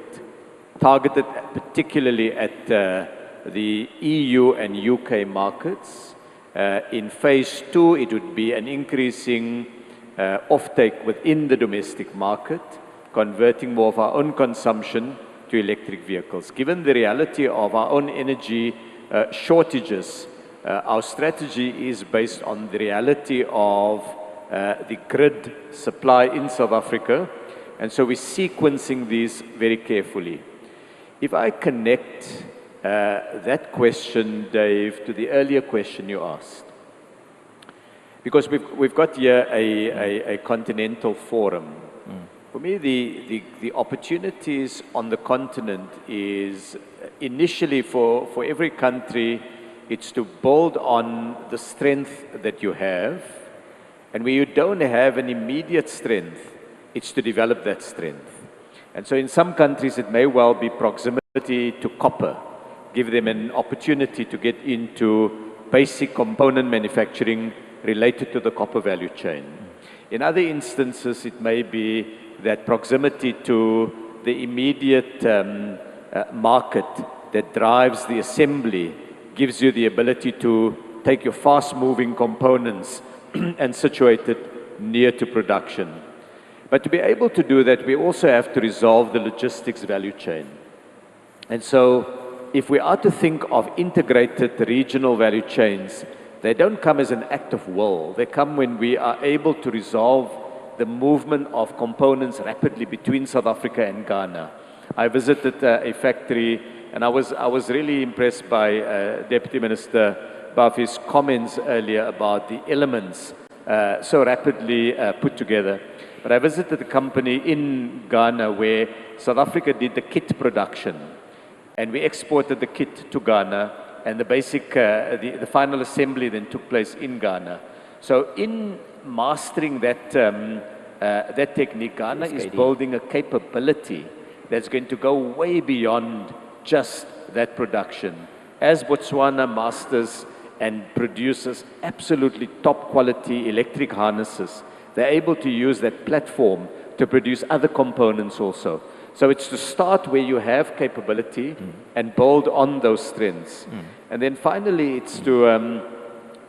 targeted particularly at the EU and UK markets. In phase two, it would be an increasing offtake within the domestic market, converting more of our own consumption to electric vehicles. Given the reality of our own energy shortages, our strategy is based on the reality of the grid supply in South Africa, and so we're sequencing these very carefully. If I connect that question, Dave, to the earlier question you asked, because we've got here a Continental forum. For me, the opportunities on the continent is initially for every country, it's to build on the strength that you have. And where you don't have an immediate strength, it's to develop that strength. And so in some countries, it may well be proximity to copper, give them an opportunity to get into basic component manufacturing related to the copper value chain. In other instances, it may be that proximity to the immediate market that drives the assembly gives you the ability to take your fast-moving components and situate it near to production. But to be able to do that, we also have to resolve the logistics value chain. And so if we are to think of integrated regional value chains, they don't come as an act of will. They come when we are able to resolve the movement of components rapidly between South Africa and Ghana. I visited a factory, and I was really impressed by Deputy Minister Bafi's comments earlier about the elements so rapidly put together. But I visited a company in Ghana where South Africa did the kit production, and we exported the kit to Ghana, and the basic, the final assembly then took place in Ghana. So in mastering that, that technique, Ghana is building a capability that's going to go way beyond just that production. As Botswana masters and produces absolutely top quality electric harnesses, they're able to use that platform to produce other components also. So it's to start where you have capability and build on those strengths. And then finally, it's to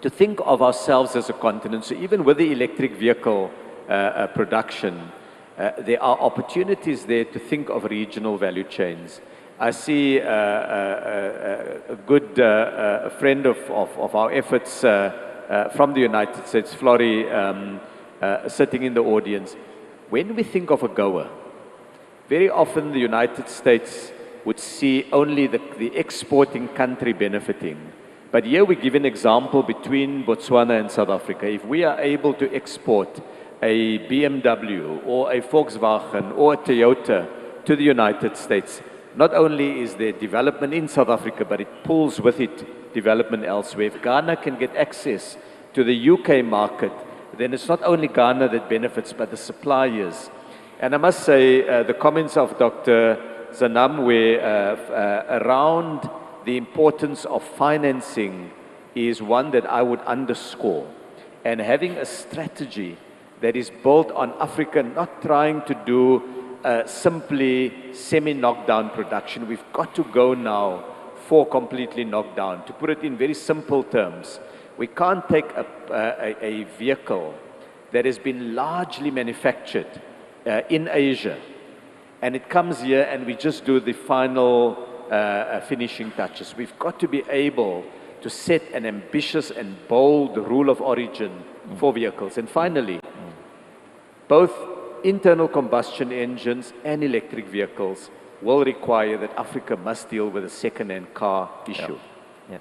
think of ourselves as a continent. So even with the electric vehicle production, there are opportunities there to think of regional value chains. I see a good friend of our efforts from the United States, Flory, sitting in the audience. When we think of a goer, very often the United States would see only the exporting country benefiting. But here we give an example between Botswana and South Africa. If we are able to export a BMW or a Volkswagen or a Toyota to the United States, not only is there development in South Africa, but it pulls with it development elsewhere. If Ghana can get access to the UK market, then it's not only Ghana that benefits, but the suppliers. And I must say, the comments of Dr. Zanam were around the importance of financing is one that I would underscore. And having a strategy that is built on Africa, not trying to do simply semi-knockdown production. We've got to go now for completely knockdown. To put it in very simple terms, we can't take a vehicle that has been largely manufactured in Asia, and it comes here and we just do the final finishing touches. We've got to be able to set an ambitious and bold rule of origin for vehicles. And finally, both internal combustion engines and electric vehicles will require that Africa must deal with a second-hand car issue. Yeah.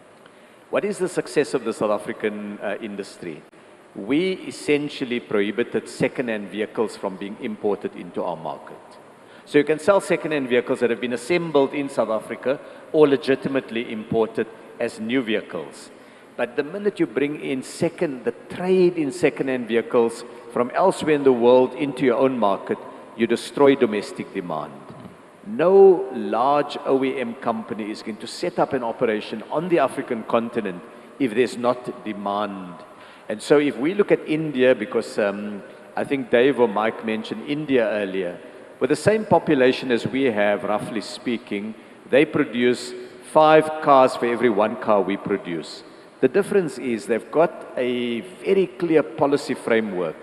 What is the success of the South African industry? We essentially prohibited second-hand vehicles from being imported into our market. So you can sell second-hand vehicles that have been assembled in South Africa or legitimately imported as new vehicles. But the minute you bring in the trade in second-hand vehicles from elsewhere in the world into your own market, you destroy domestic demand. No large OEM company is going to set up an operation on the African continent if there's not demand. And so if we look at India, because I think Dave or Mike mentioned India earlier, with the same population as we have, roughly speaking, they produce 5 cars for every 1 car we produce. The difference is they've got a very clear policy framework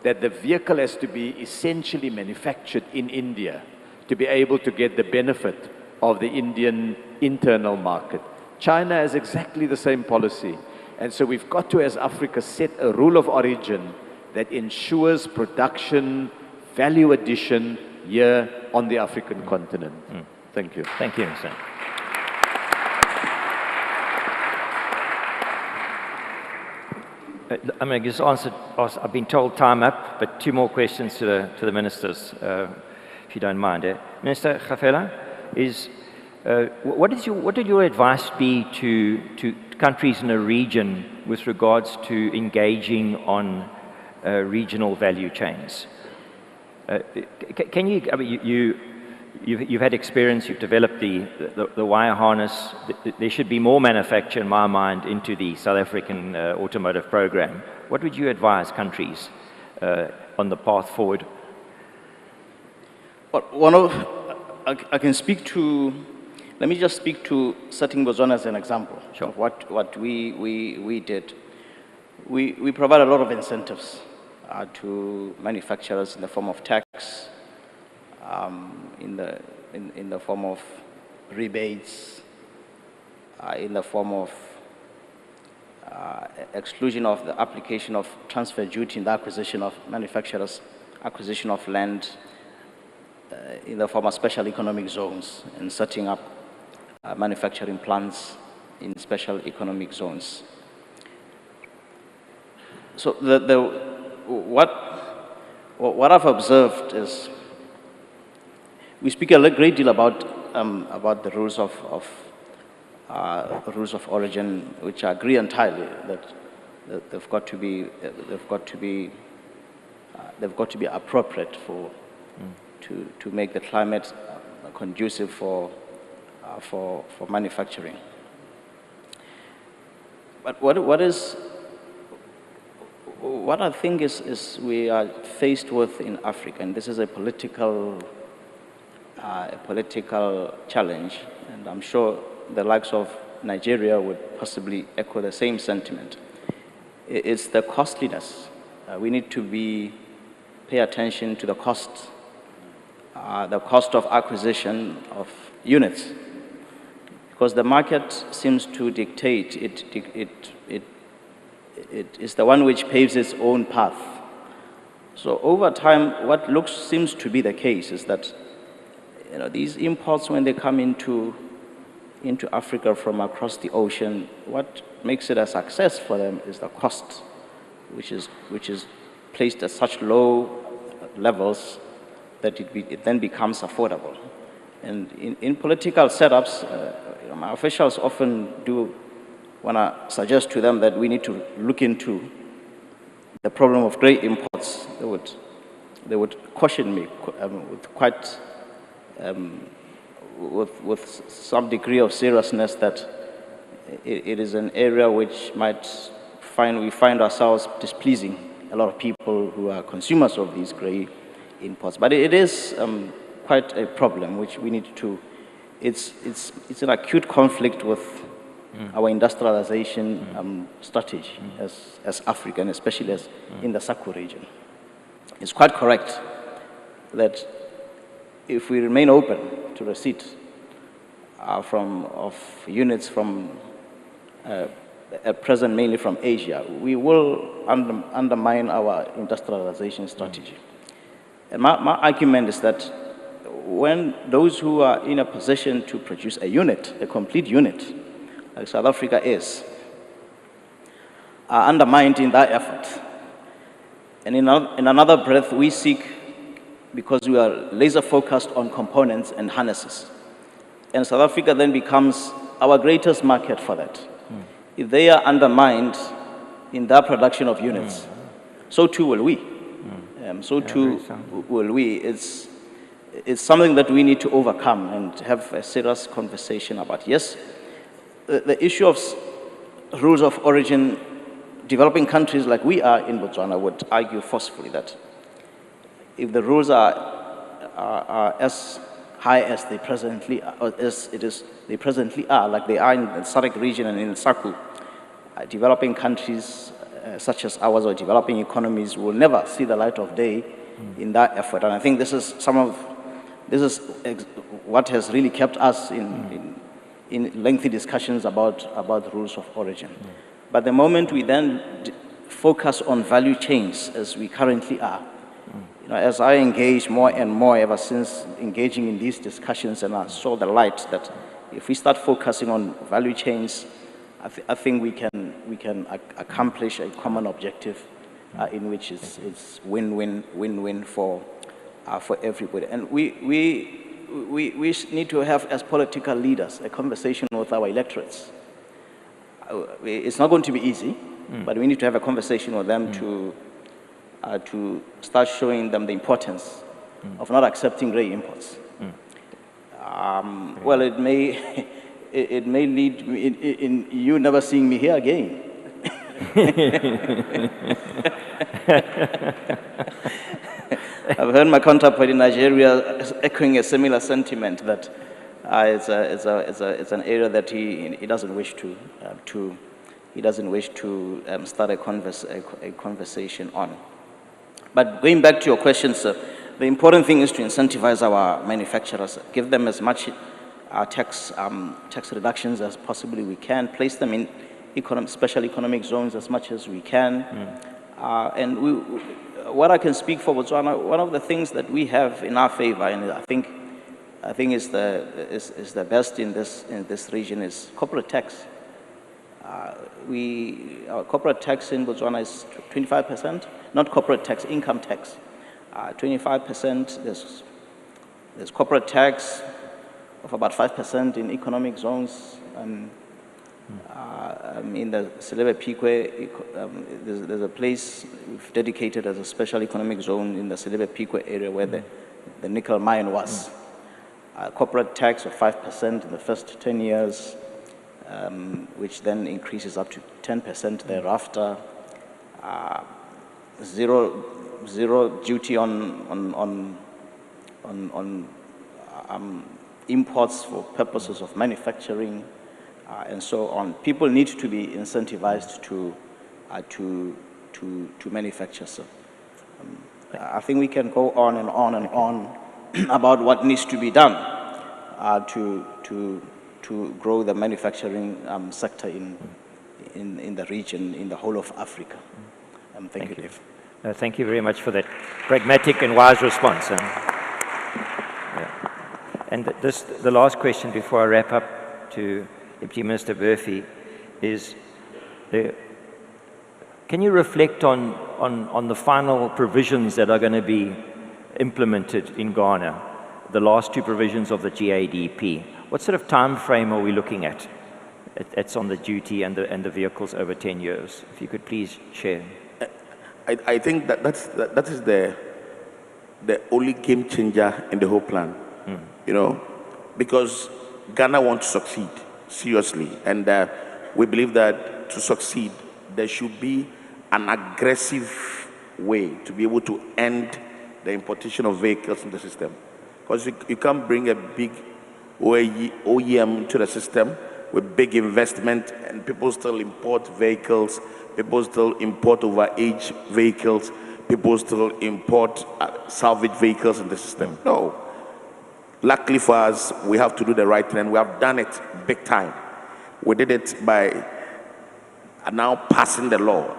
that the vehicle has to be essentially manufactured in India to be able to get the benefit of the Indian internal market. China has exactly the same policy. And so we've got to, as Africa, set a rule of origin that ensures production, value addition here on the African continent. Thank you. Thank you, Mr. I'm going to just I've been told time up, but 2 more questions to the ministers, if you don't mind. Minister Gafela, what would your advice be to countries in a region with regards to engaging on regional value chains? Can you, I mean, you've had experience, you've developed the wire harness. There should be more manufacture, in my mind, into the South African automotive program. What would you advise countries on the path forward? Well, I can speak to, let me just speak to setting Botswana as an example of what we did. We provide a lot of incentives to manufacturers in the form of tax, in the form of rebates, in the form of exclusion of the application of transfer duty in the acquisition of manufacturers, acquisition of land, in the form of special economic zones, and setting up manufacturing plants in special economic zones. So what I've observed is we speak a great deal about the rules of origin, which I agree entirely that they've got to be appropriate to make the climate conducive for manufacturing. But what I think is we are faced with in Africa, and this is a political challenge, and I'm sure the likes of Nigeria would possibly echo the same sentiment. It's the costliness. We need to pay attention to the cost of acquisition of units, because the market seems to dictate. It is the one which paves its own path. So over time, what seems to be the case is that these imports, when they come into Africa from across the ocean, what makes it a success for them is the cost, which is placed at such low levels that it then becomes affordable. And in political setups, my officials often do want to suggest to them that we need to look into the problem of grey imports. They would caution me with some degree of seriousness that it is an area which we find ourselves displeasing a lot of people who are consumers of these grey imports. But it is quite a problem which we need to. It's an acute conflict with our industrialization strategy as Africa, and especially as in the SACU region. It's quite correct that if we remain open to receipt of units from at present mainly from Asia, we will undermine our industrialization strategy. And my argument is that when those who are in a position to produce a unit, a complete unit, like South Africa is, are undermined in that effort. And in another breath, we seek, because we are laser focused on components and harnesses. And South Africa then becomes our greatest market for that. If they are undermined in their production of units, so too will we. So too will we. It's something that we need to overcome and have a serious conversation about. Yes, the issue of rules of origin developing countries like we are in Botswana would argue forcefully that if the rules are as high as they presently are, or as they presently are, like they are in the SADC region and in SACU, developing countries such as ours or developing economies will never see the light of day in that effort. And I think this is what has really kept us in lengthy discussions about rules of origin. But the moment we then focus on value chains, as we currently are, as I engage more and more ever since engaging in these discussions, and I saw the light that if we start focusing on value chains, I think we can accomplish a common objective in which it's win-win for everybody. And we need to have, as political leaders, a conversation with our electorates. It's not going to be easy, but we need to have a conversation with them to start showing them the importance of not accepting grey imports. Well, it may lead in you never seeing me here again. I've heard my counterpart in Nigeria echoing a similar sentiment that it's an area that he doesn't wish to start a conversation on. But going back to your question, sir, the important thing is to incentivize our manufacturers, give them as much tax reductions as possibly we can, place them in special economic zones as much as we can. And what I can speak for Botswana, one of the things that we have in our favor, and I think is the best in this region, is corporate tax. Our corporate tax in Botswana is 25%, not corporate tax, income tax. 25%, there's corporate tax of about 5% in economic zones. In the Selebe Pikwe, there's a place we've dedicated as a special economic zone in the Selebe Pikwe area where the nickel mine was. Corporate tax of 5% in the first 10 years, which then increases up to 10% thereafter. Zero duty on imports for purposes of manufacturing, and so on. People need to be incentivized to manufacture. So I think we can go on and on and on about what needs to be done to grow the manufacturing sector in the region, in the whole of Africa. Thank you, Dave. Thank you very much for that pragmatic and wise response. And the last question before I wrap up to Deputy Minister Murphy is, can you reflect on the final provisions that are going to be implemented in Ghana, the last two provisions of the GADP? What sort of time frame are we looking at? It's on the duty and the vehicles over 10 years. If you could please share. I think that is the only game changer in the whole plan, because Ghana wants to succeed seriously, and we believe that to succeed there should be an aggressive way to be able to end the importation of vehicles in the system, because you can't bring a big OEM to the system with big investment and people still import vehicles. People still import overage vehicles. People still import salvage vehicles in the system. No. Luckily for us, we have to do the right thing, and we have done it big time. We did it by now passing the law.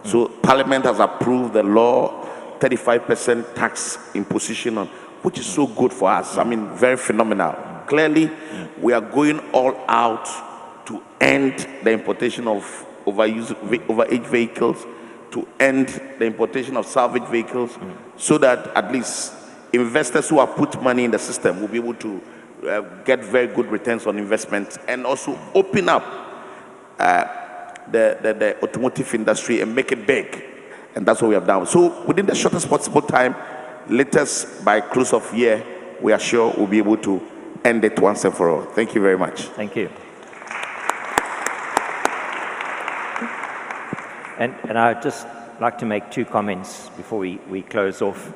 So Parliament has approved the law, 35% tax imposition on, which is so good for us. I mean, very phenomenal. Clearly, we are going all out to end the importation of overage vehicles, to end the importation of salvage vehicles, so that at least investors who have put money in the system will be able to get very good returns on investment, and also open up the automotive industry and make it big. And that's what we have done. So within the shortest possible time, latest by close of year, we are sure we'll be able to end it once and for all. Thank you very much. Thank you. And I'd just like to make two comments before we close off,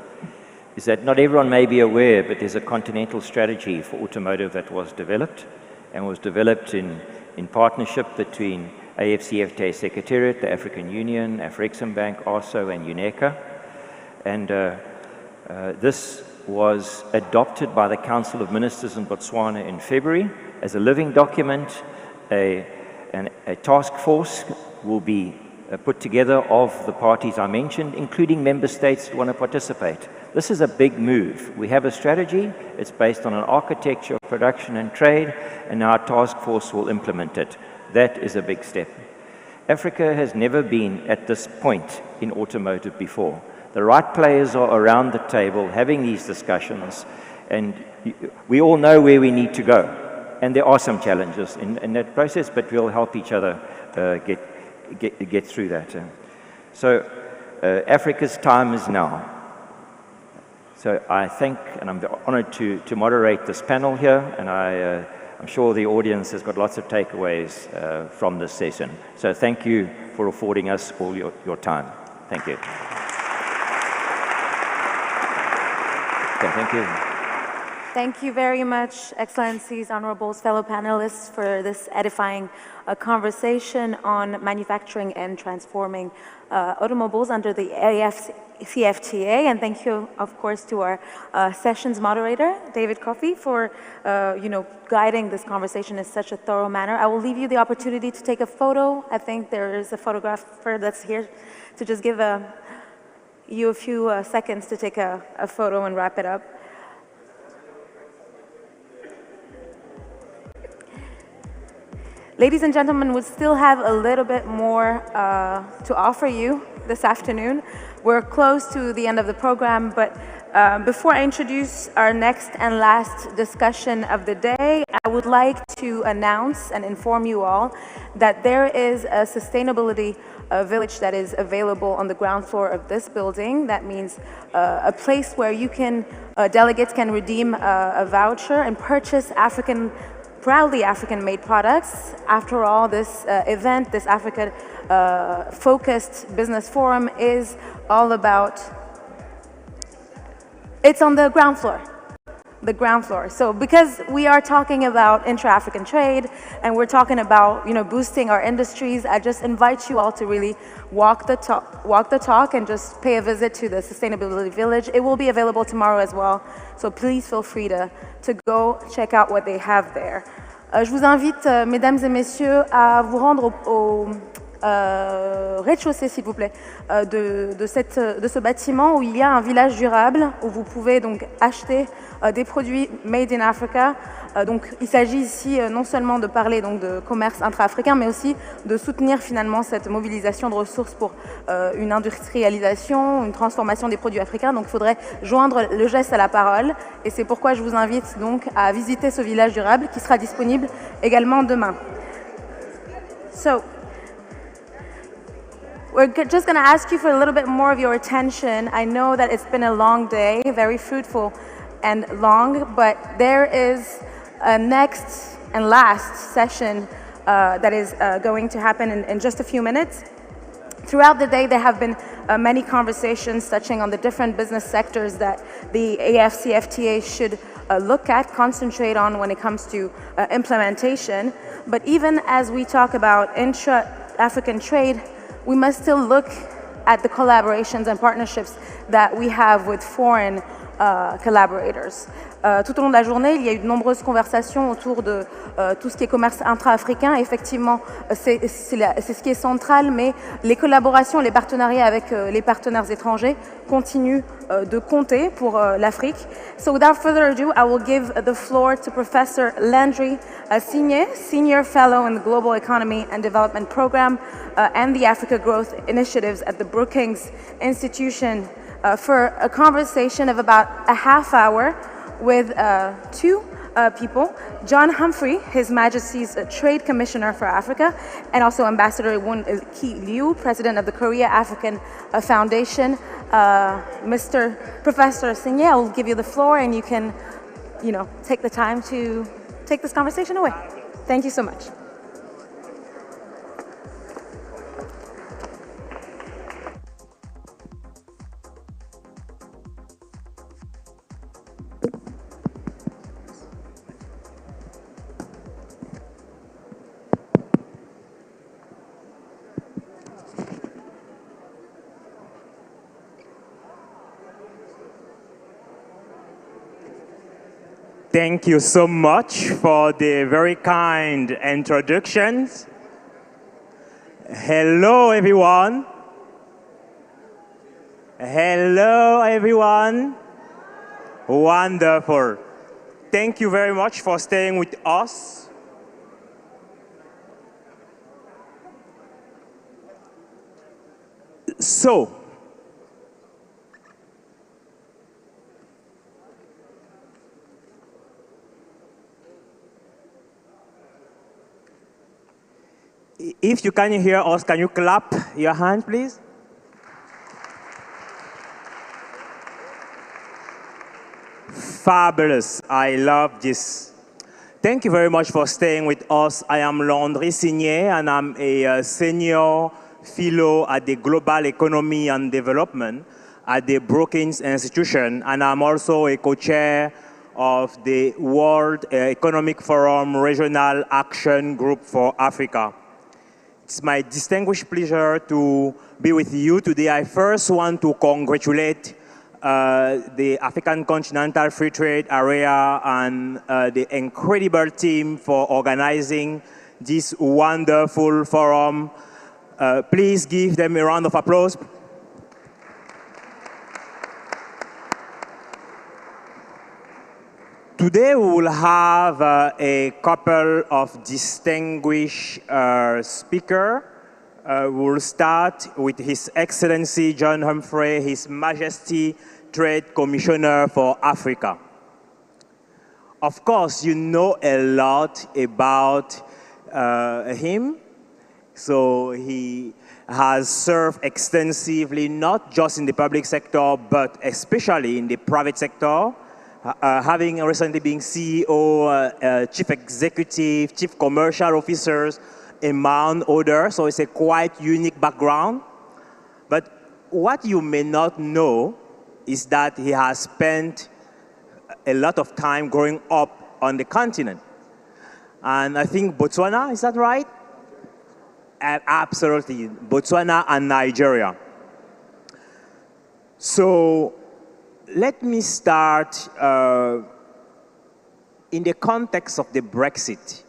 is that not everyone may be aware, but there's a Continental strategy for automotive that was developed in partnership between AfCFTA Secretariat, the African Union, AfrEximbank, ARSO, and UNECA. And this was adopted by the Council of Ministers in Botswana in February as a living document. A task force will be put together of the parties I mentioned, including member states who want to participate. This is a big move. We have a strategy. It's based on an architecture of production and trade, and our task force will implement it. That is a big step. Africa has never been at this point in automotive before. The right players are around the table having these discussions, and we all know where we need to go. And there are some challenges in that process, but we'll help each other get through that. So Africa's time is now. So I thank, and I'm honored to moderate this panel here, and I'm sure the audience has got lots of takeaways from this session. So thank you for affording us all your time. Thank you. Okay, thank you. Thank you very much, Excellencies, Honorables, fellow panelists, for this edifying conversation on manufacturing and transforming automobiles under the AfCFTA. And thank you, of course, to our session's moderator, David Coffey, for guiding this conversation in such a thorough manner. I will leave you the opportunity to take a photo. I think there is a photographer that's here to just give you a few seconds to take a photo and wrap it up. Ladies and gentlemen, we still have a little bit more to offer you this afternoon. We're close to the end of the program, but before I introduce our next and last discussion of the day, I would like to announce and inform you all that there is a sustainability village that is available on the ground floor of this building. That means a place where you can, delegates can redeem a voucher and purchase proudly African-made products. After all, this event, this Africa-focused business forum is all about, it's on the ground floor. The ground floor. So because we are talking about intra-African trade and we're talking about boosting our industries, I just invite you all to really walk the talk and just pay a visit to the Sustainability Village. It will be available tomorrow as well, so please feel free to go check out what they have there. Je vous invite, mesdames et messieurs, à vous rendre au rez-de-chaussée, s'il vous plaît, de ce bâtiment où il y a un village durable où vous pouvez donc acheter des produits made in Africa. Donc il s'agit ici non seulement de parler donc de commerce intra-africain, mais aussi de soutenir finalement cette mobilisation de ressources pour une industrialisation, une transformation des produits africains. Donc il faudrait joindre le geste à la parole, et c'est pourquoi je vous invite donc à visiter ce village durable qui sera disponible également demain. So, we're just going to ask you for a little bit more of your attention. I know that it's been a long day, very fruitful and long, but there is a next and last session that is going to happen in just a few minutes. Throughout the day, there have been many conversations touching on the different business sectors that the AfCFTA should look at, concentrate on when it comes to implementation. But even as we talk about intra-African trade, we must still look at the collaborations and partnerships that we have with foreign collaborators. Tout au long de la journée, il y a eu de nombreuses conversations autour de tout ce qui est commerce intra-africain. Effectivement, c'est ce qui est central, mais les collaborations, les partenariats avec les partenaires étrangers continuent de compter pour l'Afrique. So without further ado, I will give the floor to Professor Landry Signe, Senior Fellow in the Global Economy and Development Program and the Africa Growth Initiatives at the Brookings Institution, for a conversation of about a half hour with two people, John Humphrey, His Majesty's Trade Commissioner for Africa, and also Ambassador Won Ki Liu, President of the Korea African Foundation. Mr. Professor Signe, I will give you the floor, and you can, take the time to take this conversation away. Thank you so much. Thank you so much for the very kind introductions. Hello, everyone. Hello, everyone. Wonderful. Thank you very much for staying with us. So, if you can hear us, can you clap your hand, please? Fabulous. I love this. Thank you very much for staying with us. I am Landry Signé, and I'm a senior fellow at the Global Economy and Development at the Brookings Institution, and I'm also a co-chair of the World Economic Forum Regional Action Group for Africa. It's my distinguished pleasure to be with you today. I first want to congratulate the African Continental Free Trade Area and the incredible team for organizing this wonderful forum. Please give them a round of applause. Today we will have a couple of distinguished speakers. We'll start with His Excellency John Humphrey, His Majesty Trade Commissioner for Africa. Of course, you know a lot about him. So he has served extensively, not just in the public sector, but especially in the private sector, having recently been CEO, Chief Executive, Chief Commercial Officers, among others, so it's a quite unique background. But what you may not know is that he has spent a lot of time growing up on the continent. And I think Botswana, is that right? Absolutely, Botswana and Nigeria. So let me start in the context of the Brexit.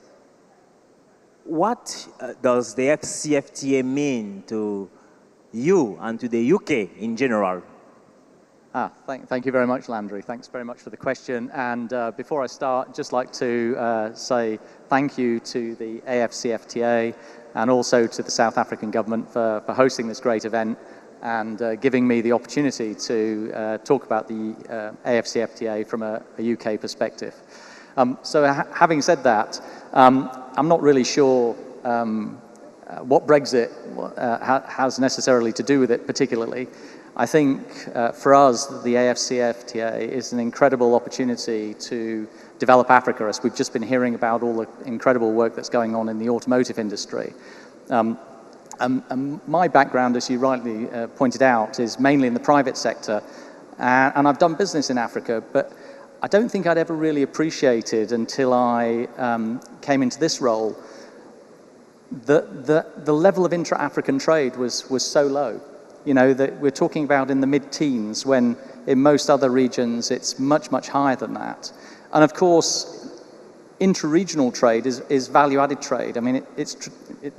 What does the AfCFTA mean to you and to the UK in general? Thank you very much, Landry. Thanks very much for the question. And before I start, I'd just like to say thank you to the AfCFTA and also to the South African government for hosting this great event and giving me the opportunity to talk about the AfCFTA from a UK perspective. So having said that, I'm not really sure what Brexit has necessarily to do with it particularly. I think for us, the AfCFTA is an incredible opportunity to develop Africa, as we've just been hearing about all the incredible work that's going on in the automotive industry. My background, as you rightly pointed out, is mainly in the private sector, and I've done business in Africa, but I don't think I'd ever really appreciated until I came into this role the level of intra-African trade was so low. You know, that we're talking about in the mid-teens, when in most other regions it's much, much higher than that. And of course, intra-regional trade is value-added trade. I mean, it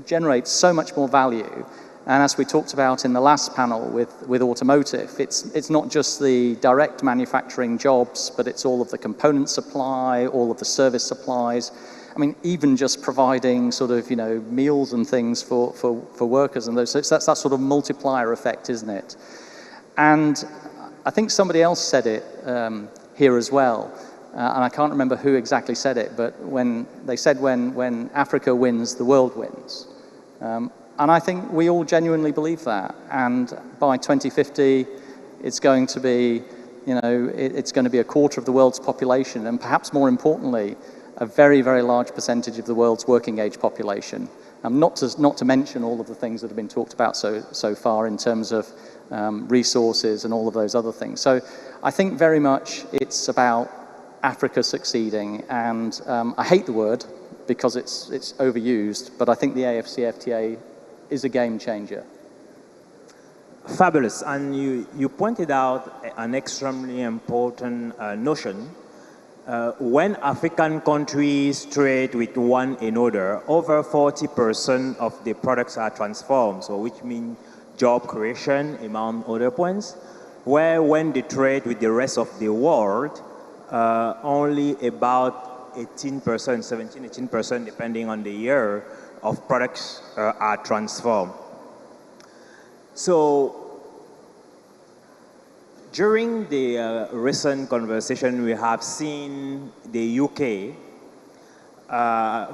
generates so much more value. And as we talked about in the last panel with Automotive, it's not just the direct manufacturing jobs, but it's all of the component supply, all of the service supplies. I mean, even just providing sort of, you know, meals and things for workers and those. So that's that sort of multiplier effect, isn't it? And I think somebody else said it here as well. And I can't remember who exactly said it, but when they said when Africa wins, the world wins. And I think we all genuinely believe that. And by 2050, it's going to be, you know, it's going to be a quarter of the world's population, and perhaps more importantly, a very, very large percentage of the world's working age population. Not to mention all of the things that have been talked about so far in terms of resources and all of those other things. So I think very much it's about Africa succeeding, and I hate the word because it's overused, but I think the AfCFTA is a game changer. Fabulous. And you pointed out an extremely important notion, when African countries trade with one another, over 40% of the products are transformed, so which means job creation among other points, where when they trade with the rest of the world, only about 18%, 17, 18%, depending on the year, of products are transformed. So during the recent conversation, we have seen the UK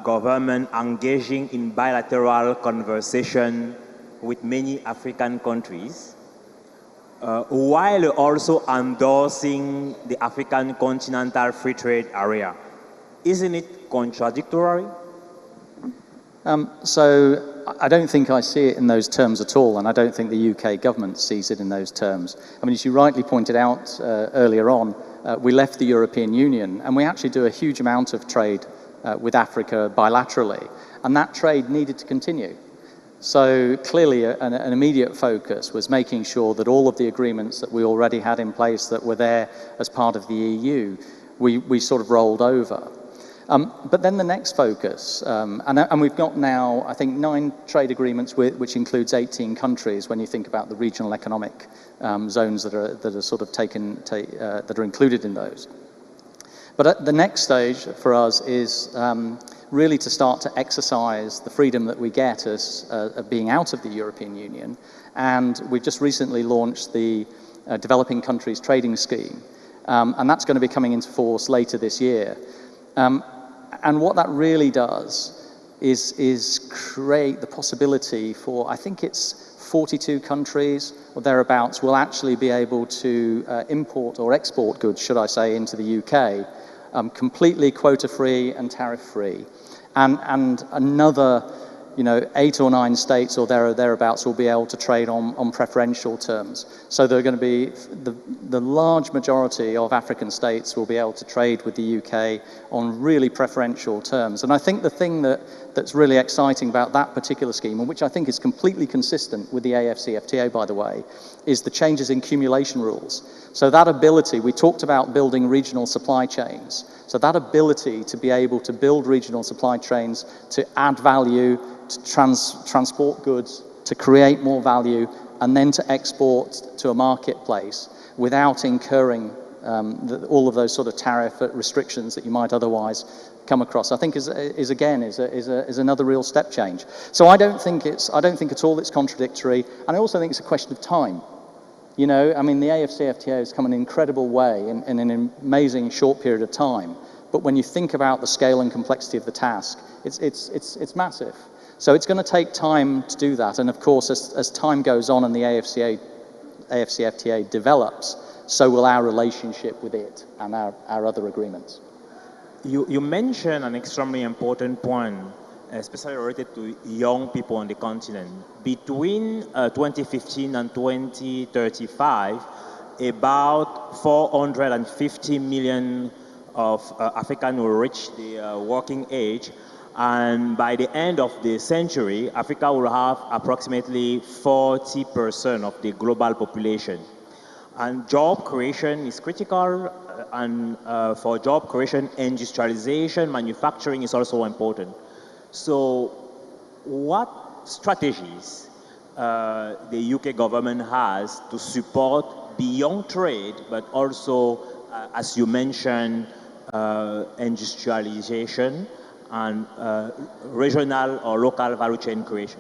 government engaging in bilateral conversation with many African countries, while also endorsing the African Continental Free Trade Area. Isn't it contradictory? So I don't think I see it in those terms at all, and I don't think the UK government sees it in those terms. I mean, as you rightly pointed out earlier on, we left the European Union, and we actually do a huge amount of trade with Africa bilaterally, and that trade needed to continue. So clearly an immediate focus was making sure that all of the agreements that we already had in place that were there as part of the EU, we sort of rolled over. But then the next focus, and we've got now, I think, 9 trade agreements which includes 18 countries when you think about the regional economic zones that are sort of that are included in those. But the next stage for us is really to start to exercise the freedom that we get as being out of the European Union. And we've just recently launched the Developing Countries Trading Scheme, and that's going to be coming into force later this year. And what that really does is create the possibility for, I think it's 42 countries or thereabouts will actually be able to import or export goods, should I say, into the UK, completely quota-free and tariff-free. And another, 8 or 9 states or thereabouts will be able to trade on preferential terms. So they're going to be, the large majority of African states will be able to trade with the UK on really preferential terms. And I think the thing that's really exciting about that particular scheme, and which I think is completely consistent with the AfCFTA, by the way, is the changes in cumulation rules. So that ability, we talked about building regional supply chains. So that ability to be able to build regional supply chains, to add value, to transport goods, to create more value, and then to export to a marketplace without incurring all of those sort of tariff restrictions that you might otherwise come across, I think is another real step change. So I don't think at all it's contradictory, and I also think it's a question of time. I mean, the AfCFTA has come an incredible way in an amazing short period of time. But when you think about the scale and complexity of the task, it's massive. So it's going to take time to do that. And of course, as time goes on and the AfCFTA develops, so will our relationship with it and our other agreements. You mentioned an extremely important point, especially related to young people on the continent. Between 2015 and 2035, about 450 million of Africans will reach the working age. And by the end of the century, Africa will have approximately 40% of the global population. And job creation is critical, and for job creation, industrialization, manufacturing is also important. So what strategies the UK government has to support beyond trade, but also, as you mentioned, industrialization and regional or local value chain creation?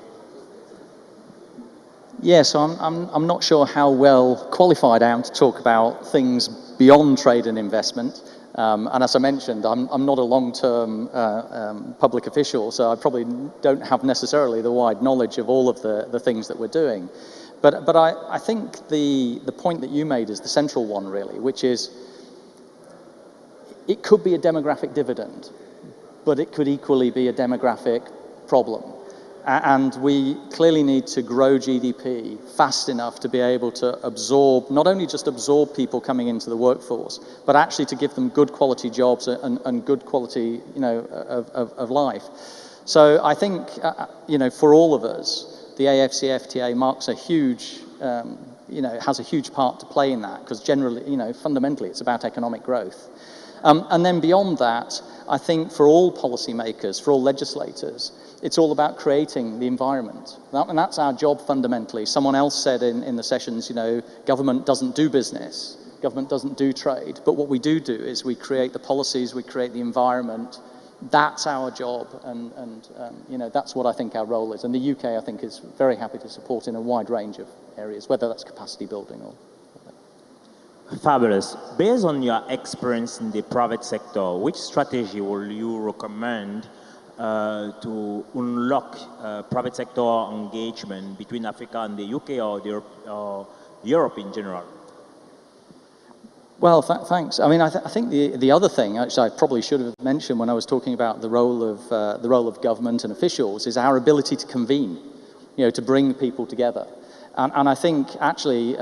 Yes, I'm not sure how well qualified I am to talk about things beyond trade and investment. And as I mentioned, I'm not a long-term public official, so I probably don't have necessarily the wide knowledge of all of the things that we're doing. But I think the point that you made is the central one, really, which is it could be a demographic dividend, but it could equally be a demographic problem. And we clearly need to grow GDP fast enough to be able to absorb, not only just absorb people coming into the workforce, but actually to give them good quality jobs and good quality, of life. So I think, for all of us, the AfCFTA marks a huge, has a huge part to play in that, because generally, fundamentally, it's about economic growth. And then beyond that, I think for all policymakers, for all legislators, it's all about creating the environment. And that's our job fundamentally. Someone else said in the sessions, you know, government doesn't do business, government doesn't do trade, but what we do is we create the policies, we create the environment. That's our job, and you know, that's what I think our role is. And the UK, I think, is very happy to support in a wide range of areas, whether that's capacity building or... Fabulous. Based on your experience in the private sector, which strategy will you recommend to unlock private sector engagement between Africa and the UK or Europe in general? Well, thanks. I mean, I think the other thing, actually, I probably should have mentioned when I was talking about the role of government and officials, is our ability to convene, you know, to bring people together. And I think actually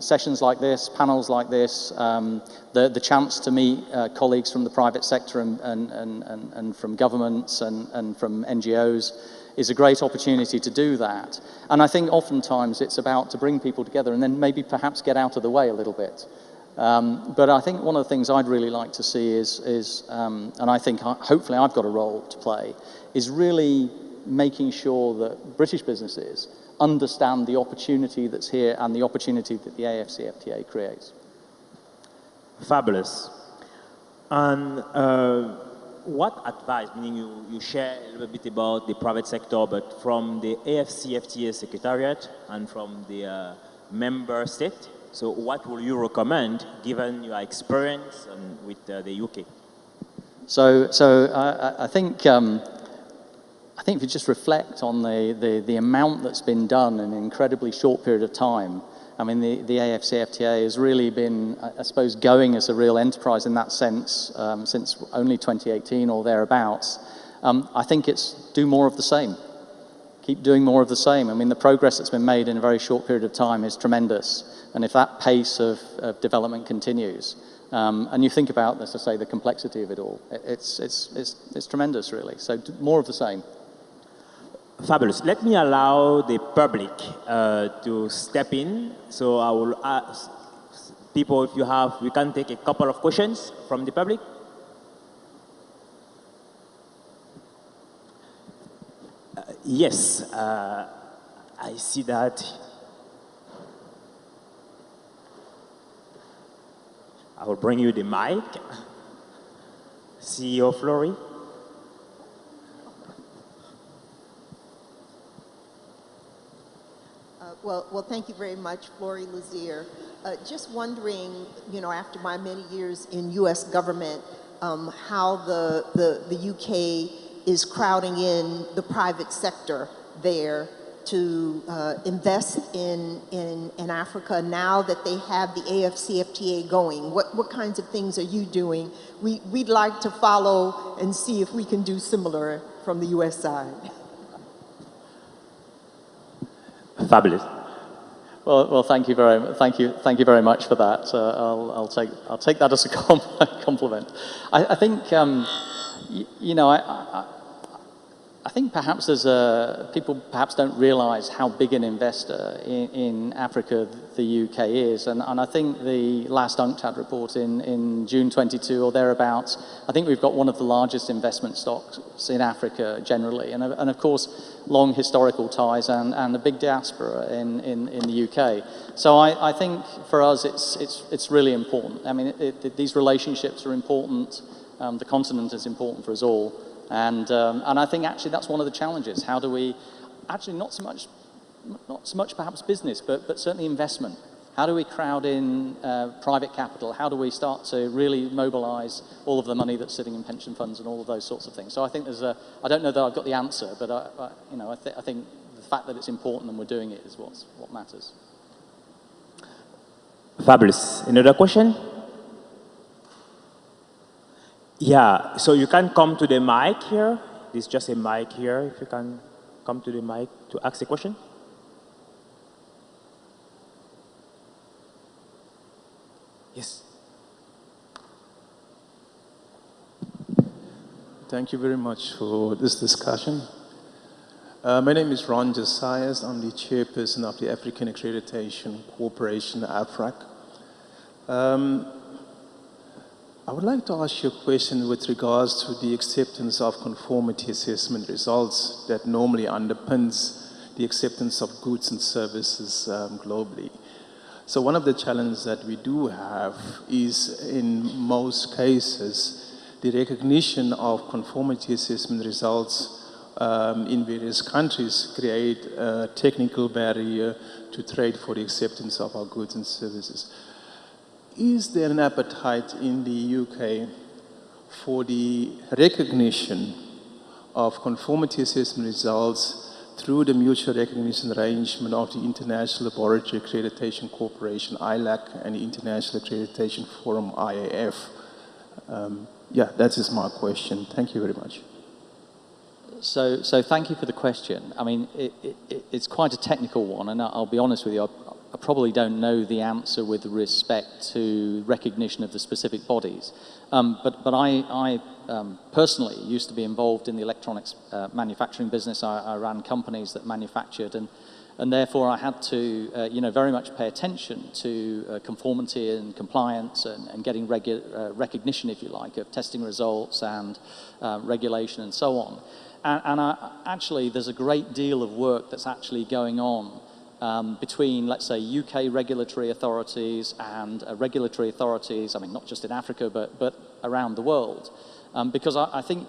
sessions like this, panels like this, the chance to meet colleagues from the private sector and from governments and from NGOs is a great opportunity to do that. And I think oftentimes it's about to bring people together and then maybe perhaps get out of the way a little bit. But I think one of the things I'd really like to see is and I think hopefully I've got a role to play, is really making sure that British businesses understand the opportunity that's here and the opportunity that the AfCFTA creates. Fabulous. And what advice, meaning you share a little bit about the private sector, but from the AfCFTA Secretariat and from the member state, so what will you recommend given your experience with the UK? So I think if you just reflect on the amount that's been done in an incredibly short period of time, I mean, the AfCFTA has really been, I suppose, going as a real enterprise in that sense since only 2018 or thereabouts. I think it's do more of the same. Keep doing more of the same. I mean, the progress that's been made in a very short period of time is tremendous. And if that pace of development continues, and you think about, as I say, the complexity of it all, it's tremendous, really. So more of the same. Fabulous. Let me allow the public to step in. So I will ask people if we can take a couple of questions from the public. Yes, I see that. I will bring you the mic. CEO Flory. Well, thank you very much, Flory Lazier. Just wondering, you know, after my many years in U.S. government, how the UK is crowding in the private sector there to invest in Africa now that they have the AfCFTA going. What kinds of things are you doing? We'd like to follow and see if we can do similar from the U.S. side. Fabulous. Well, thank you very much for that. I'll take that as a compliment. I think you know, I think perhaps people perhaps don't realise how big an investor in Africa the UK is, and I think the last UNCTAD report in June 22 or thereabouts, I think we've got one of the largest investment stocks in Africa generally, and of course long historical ties and a big diaspora in the UK. So I think for us it's really important. I mean these relationships are important. The continent is important for us all. And I think actually that's one of the challenges. How do we, actually not so much perhaps business, but certainly investment. How do we crowd in private capital? How do we start to really mobilize all of the money that's sitting in pension funds and all of those sorts of things? So I think I don't know that I've got the answer, but you know, I think the fact that it's important and we're doing it is what matters. Fabulous. Another question? Yeah, so you can come to the mic here. There's just a mic here. If you can come to the mic to ask a question. Yes. Thank you very much for this discussion. My name is Ron Josias. I'm the chairperson of the African Accreditation Corporation, AFRAC. I would like to ask you a question with regards to the acceptance of conformity assessment results that normally underpins the acceptance of goods and services globally. So one of the challenges that we do have is, in most cases, the recognition of conformity assessment results in various countries create a technical barrier to trade for the acceptance of our goods and services. Is there an appetite in the UK for the recognition of conformity assessment results through the mutual recognition arrangement of the International Laboratory Accreditation Corporation, ILAC, and the International Accreditation Forum, IAF? Yeah, that is my question. Thank you very much. So thank you for the question. I mean, it's quite a technical one, and I'll be honest with you, I probably don't know the answer with respect to recognition of the specific bodies. But I personally used to be involved in the electronics manufacturing business. I ran companies that manufactured, and therefore I had to, very much pay attention to conformity and compliance and getting recognition, if you like, of testing results and regulation and so on. And actually, there's a great deal of work that's actually going on between, let's say, UK regulatory authorities and regulatory authorities, I mean, not just in Africa, but around the world. Because I think,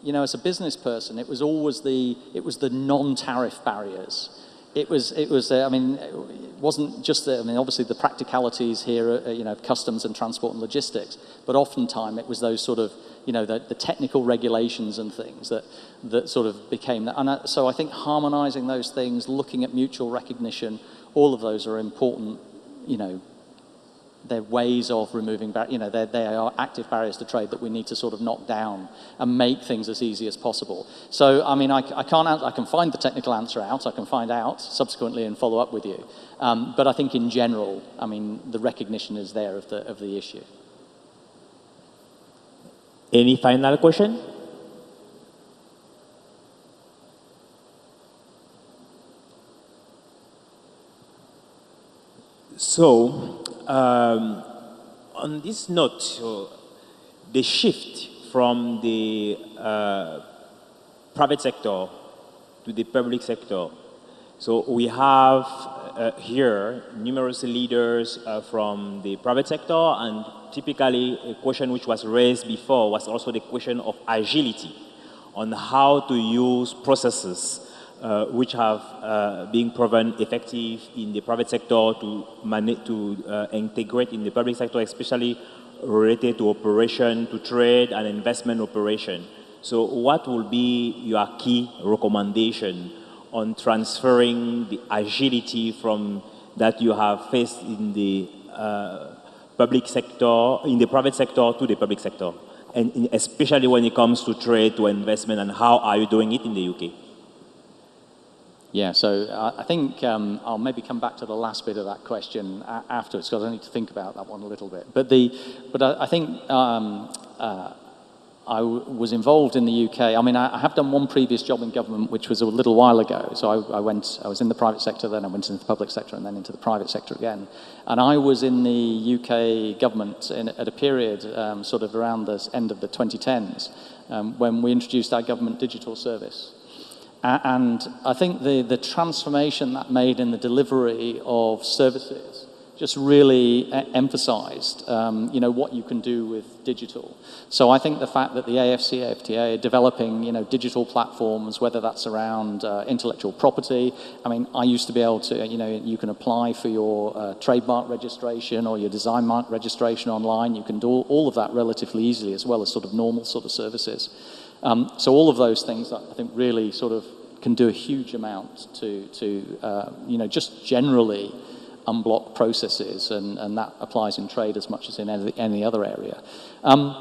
as a business person, it was always the non-tariff barriers. It wasn't just obviously the practicalities here, of customs and transport and logistics, but oftentimes it was those sort of, the technical regulations and things that sort of became that. And so I think harmonizing those things, looking at mutual recognition, all of those are important, they're ways of removing, they are active barriers to trade that we need to sort of knock down and make things as easy as possible. So, I mean, I can find the technical answer out, I can find out subsequently and follow up with you. But I think in general, I mean, the recognition is there of the issue. Any final question? So, on this note, the shift from the private sector to the public sector. So we have here numerous leaders from the private sector, and typically a question which was raised before was also the question of agility on how to use processes which have been proven effective in the private sector to integrate in the public sector, especially related to operation, to trade and investment operation. So what will be your key recommendation on transferring the agility from that you have faced in the public sector, in the private sector to the public sector, and especially when it comes to trade, to investment, and how are you doing it in the UK? Yeah, so I think I'll maybe come back to the last bit of that question afterwards, because I need to think about that one a little bit. But I think I was involved in the UK. I mean, I have done one previous job in government, which was a little while ago. So I was in the private sector, then I went into the public sector, and then into the private sector again. And I was in the UK government at a period sort of around the end of the 2010s when we introduced our government digital service. And I think the transformation that made in the delivery of services just really emphasized, what you can do with digital. So I think the fact that the AfCFTA are developing, digital platforms, whether that's around intellectual property. I mean, I used to be able to, you can apply for your trademark registration or your design mark registration online. You can do all of that relatively easily, as well as sort of normal sort of services. So all of those things, I think, really sort of can do a huge amount to just generally unblock processes, and that applies in trade as much as in any other area. And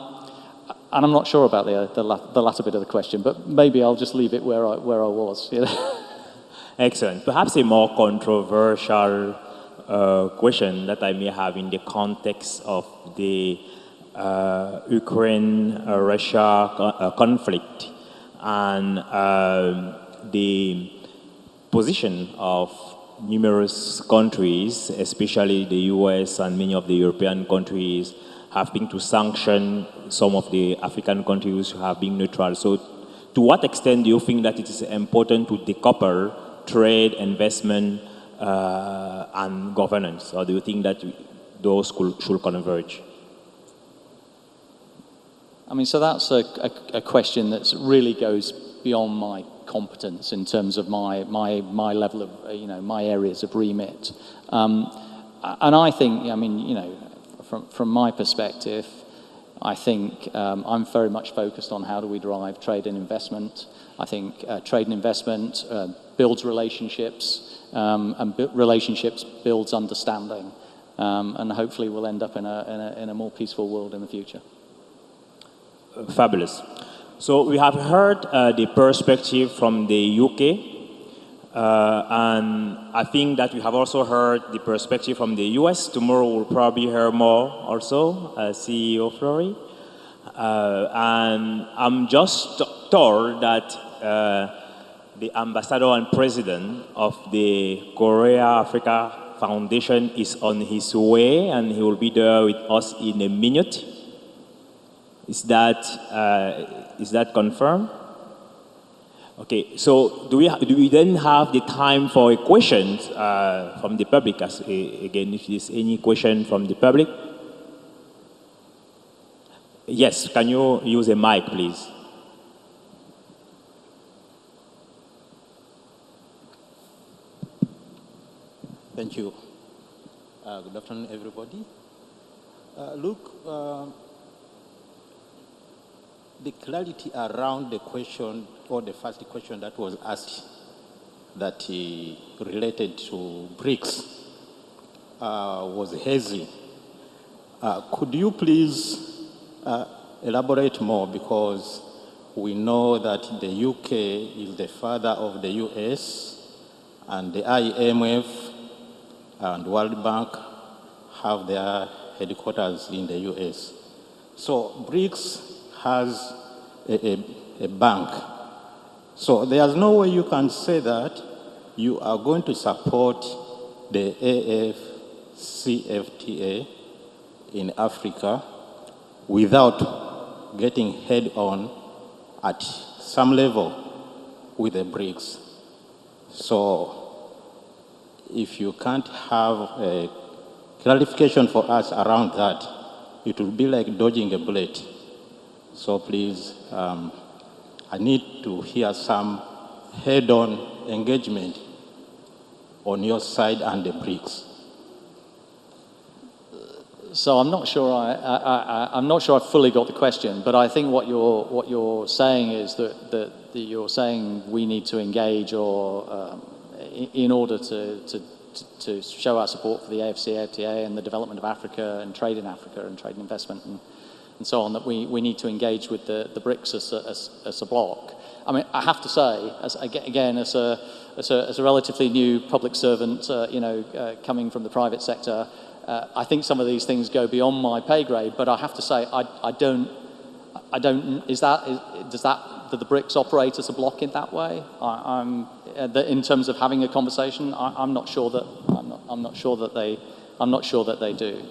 I'm not sure about the latter bit of the question, but maybe I'll just leave it where I was. Excellent. Perhaps a more controversial question that I may have in the context of the Ukraine-Russia conflict and the position of numerous countries, especially the US and many of the European countries, have been to sanction some of the African countries who have been neutral. So to what extent do you think that it is important to decouple trade, investment, and governance? Or do you think that those should converge? I mean, so that's a question that really goes beyond my competence in terms of my level of, my areas of remit. And I think, I mean, from my perspective, I think I'm very much focused on how do we drive trade and investment. I think trade and investment builds relationships, and relationships builds understanding. And hopefully we'll end up in a more peaceful world in the future. Fabulous. So we have heard the perspective from the UK, and I think that we have also heard the perspective from the US. Tomorrow we'll probably hear more also, CEO Flory. And I'm just told that the ambassador and president of the Korea-Africa Foundation is on his way, and he will be there with us in a minute. Is that confirmed? Okay, so do we then have the time for questions from the public? Again, if there's any question from the public. Yes, can you use a mic, please? Thank you. Good afternoon, everybody. The clarity around the question, or the first question that was asked, that related to BRICS, was hazy. Could you please elaborate more, because we know that the UK is the father of the US, and the IMF and World Bank have their headquarters in the US. So BRICS has a bank. So there's no way you can say that you are going to support the AfCFTA in Africa without getting head-on at some level with the BRICS. So if you can't have a clarification for us around that, it will be like dodging a bullet. So please, I need to hear some head-on engagement on your side and the BRICS. So I'm not sure I'm not sure I fully got the question, but I think what you're saying is that you're saying we need to engage, or in order to show our support for the AfCFTA and the development of Africa and trade in Africa and trade and investment and so on, that we need to engage with the BRICS as a bloc. I mean, I have to say, as a relatively new public servant, coming from the private sector, I think some of these things go beyond my pay grade. But I have to say, do the BRICS operate as a bloc in that way? In terms of having a conversation, I'm not sure that they do.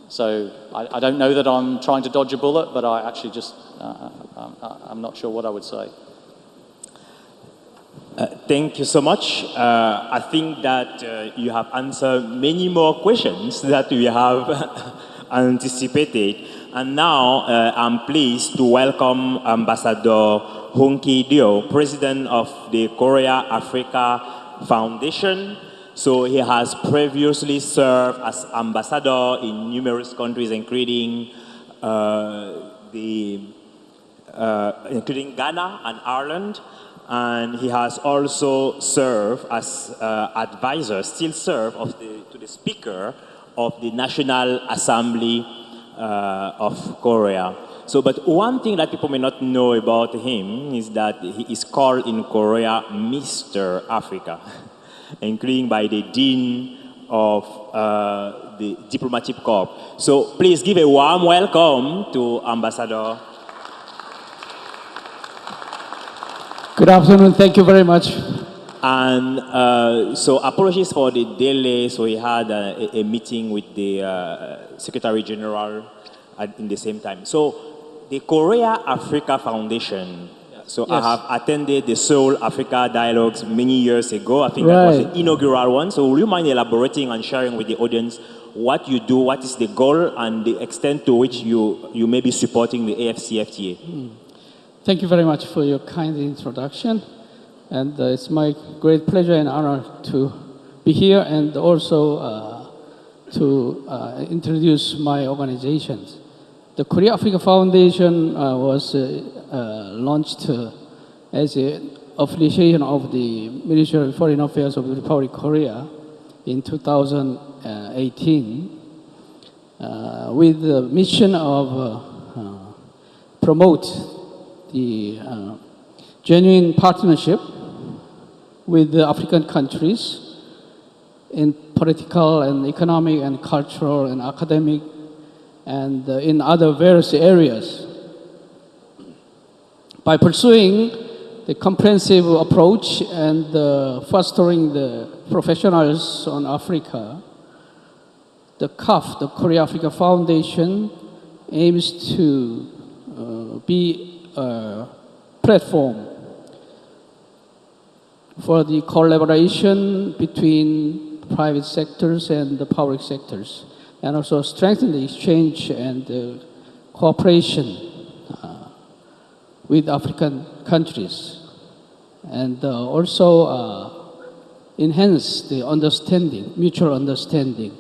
So I don't know that I'm trying to dodge a bullet, but I actually I'm not sure what I would say. Thank you so much. I think that you have answered many more questions that we have anticipated. And now I'm pleased to welcome Ambassador Hunki Dio, President of the Korea-Africa Foundation. So he has previously served as ambassador in numerous countries, including including Ghana and Ireland. And he has also served as advisor, still serve to the Speaker of the National Assembly of Korea. So, but one thing that people may not know about him is that he is called in Korea Mr. Africa, including by the Dean of the Diplomatic Corps. So please give a warm welcome to Ambassador. Good afternoon. Thank you very much. And so apologies for the delay. So we had a meeting with the Secretary General in the same time. So the Korea Africa Foundation. So Yes. I have attended the Seoul Africa Dialogues many years ago. I think that was the inaugural one. So will you mind elaborating and sharing with the audience what you do, what is the goal, and the extent to which you may be supporting the AfCFTA? Thank you very much for your kind introduction. And it's my great pleasure and honor to be here and also to introduce my organizations. The Korea Africa Foundation was launched as an affiliation of the Ministry of Foreign Affairs of the Republic of Korea in 2018 with the mission of promote the genuine partnership with the African countries in political and economic and cultural and academic and in other various areas. By pursuing the comprehensive approach and fostering the professionals on Africa, the CAF, the Korea Africa Foundation, aims to be a platform for the collaboration between private sectors and the public sectors, and also strengthen the exchange and cooperation with African countries, and also enhance the understanding, mutual understanding,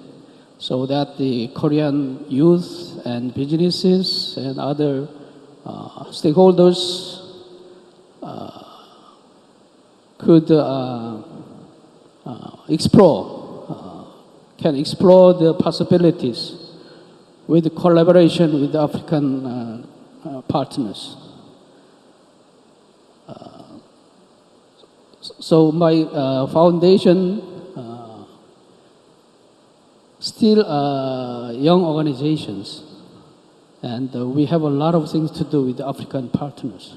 so that the Korean youth and businesses and other stakeholders could can explore the possibilities with collaboration with African partners. So my foundation still young organizations, and we have a lot of things to do with African partners.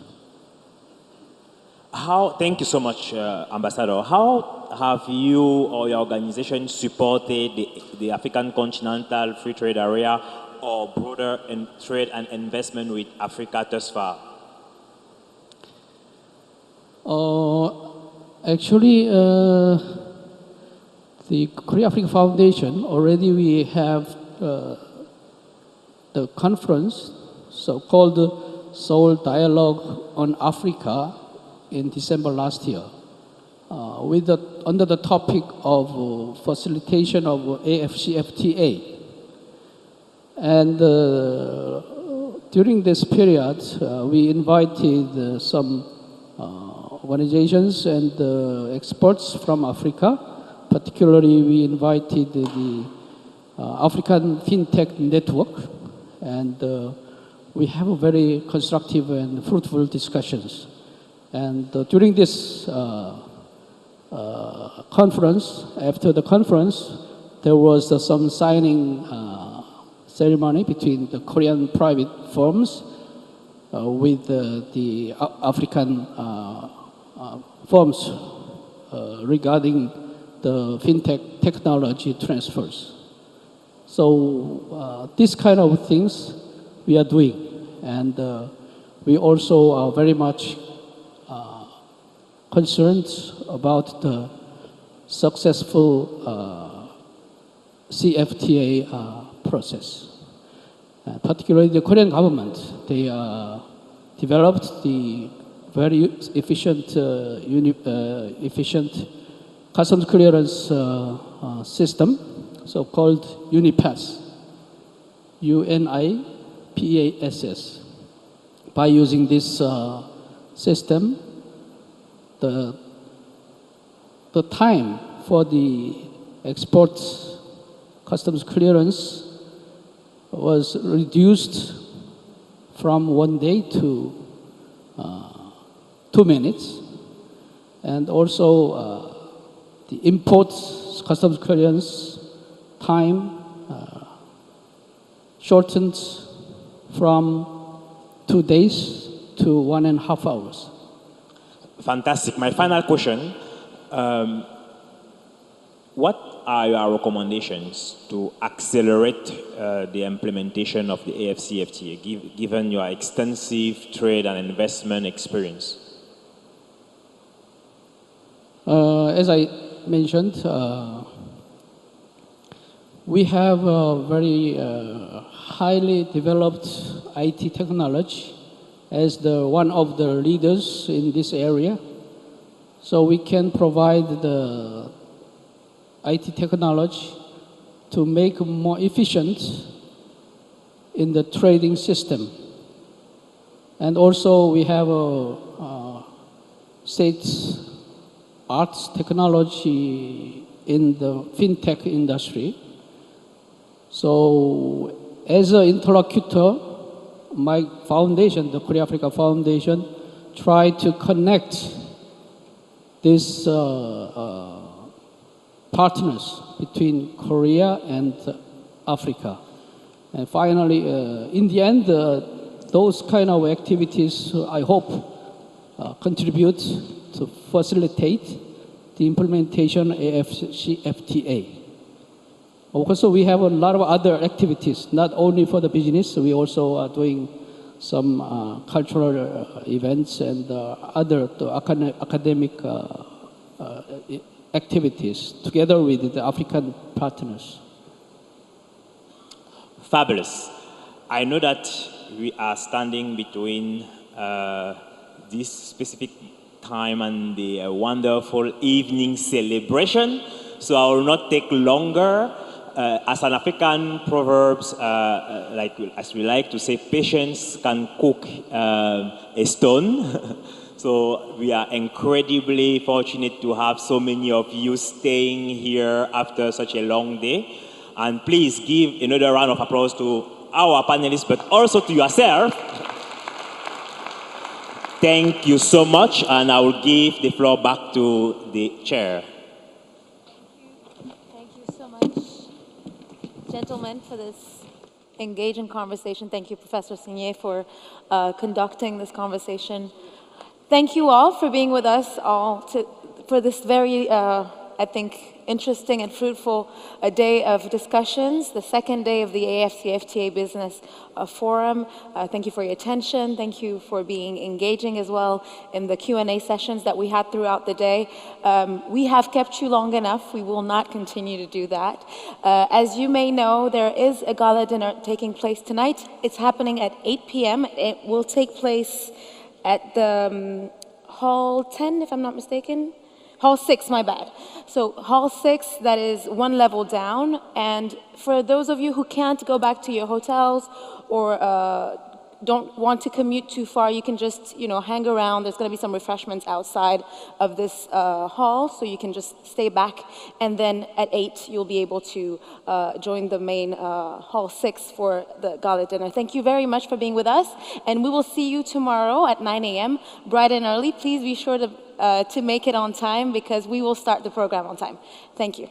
Thank you so much, Ambassador. How have you or your organization supported the African Continental Free Trade Area or broader trade and investment with Africa thus far? Actually, the Korea Africa Foundation, already we have the conference, so-called Seoul Dialogue on Africa, in December last year, under the topic of facilitation of AfCFTA. And during this period, we invited some organizations and experts from Africa. Particularly, we invited the African FinTech Network, and we have a very constructive and fruitful discussions. And during this conference, after the conference, there was some signing ceremony between the Korean private firms with the African firms regarding the fintech technology transfers. So this kind of things we are doing, and we also are very much concerned about the successful CFTA process. Particularly the Korean government, they developed the very efficient, efficient customs clearance system, so-called UNIPASS, UNIPASS. By using this system, the time for the export customs clearance was reduced from 1 day to 2 minutes, and also the import customs clearance time shortened from 2 days to 1.5 hours. Fantastic. My final question. What are your recommendations to accelerate the implementation of the AfCFTA, given your extensive trade and investment experience? As I mentioned, we have a very highly developed IT technology as one of the leaders in this area. So we can provide the IT technology to make more efficient in the trading system. And also we have a state arts technology in the fintech industry. So as an interlocutor, my foundation, the Korea Africa Foundation, try to connect these partners between Korea and Africa. And finally, in the end, those kind of activities, I hope, contribute to facilitate the implementation of AfCFTA. Also, we have a lot of other activities, not only for the business, we also are doing some cultural events and other academic activities together with the African partners. Fabulous. I know that we are standing between this specific time and the wonderful evening celebration, so I will not take longer. As an African proverbs, as we like to say, patience can cook a stone. So we are incredibly fortunate to have so many of you staying here after such a long day. And please give another round of applause to our panelists, but also to yourself. Thank you so much, and I will give the floor back to the chair. Thank you so much, gentlemen, for this engaging conversation. Thank you, Professor Signé, for conducting this conversation. Thank you all for being with us for this very, I think, interesting and fruitful day of discussions, the second day of the AfCFTA Business Forum. Thank you for your attention. Thank you for being engaging as well in the Q&A sessions that we had throughout the day. We have kept you long enough. We will not continue to do that. As you may know, there is a gala dinner taking place tonight. It's happening at 8 p.m. It will take place at the Hall 10, if I'm not mistaken. Hall 6, my bad. So Hall 6, that is one level down. And for those of you who can't go back to your hotels or don't want to commute too far, you can just, hang around. There's going to be some refreshments outside of this hall, so you can just stay back. And then at 8, you'll be able to join the main Hall 6 for the gala dinner. Thank you very much for being with us. And we will see you tomorrow at 9 a.m., bright and early. Please be sure to make it on time, because we will start the program on time. Thank you.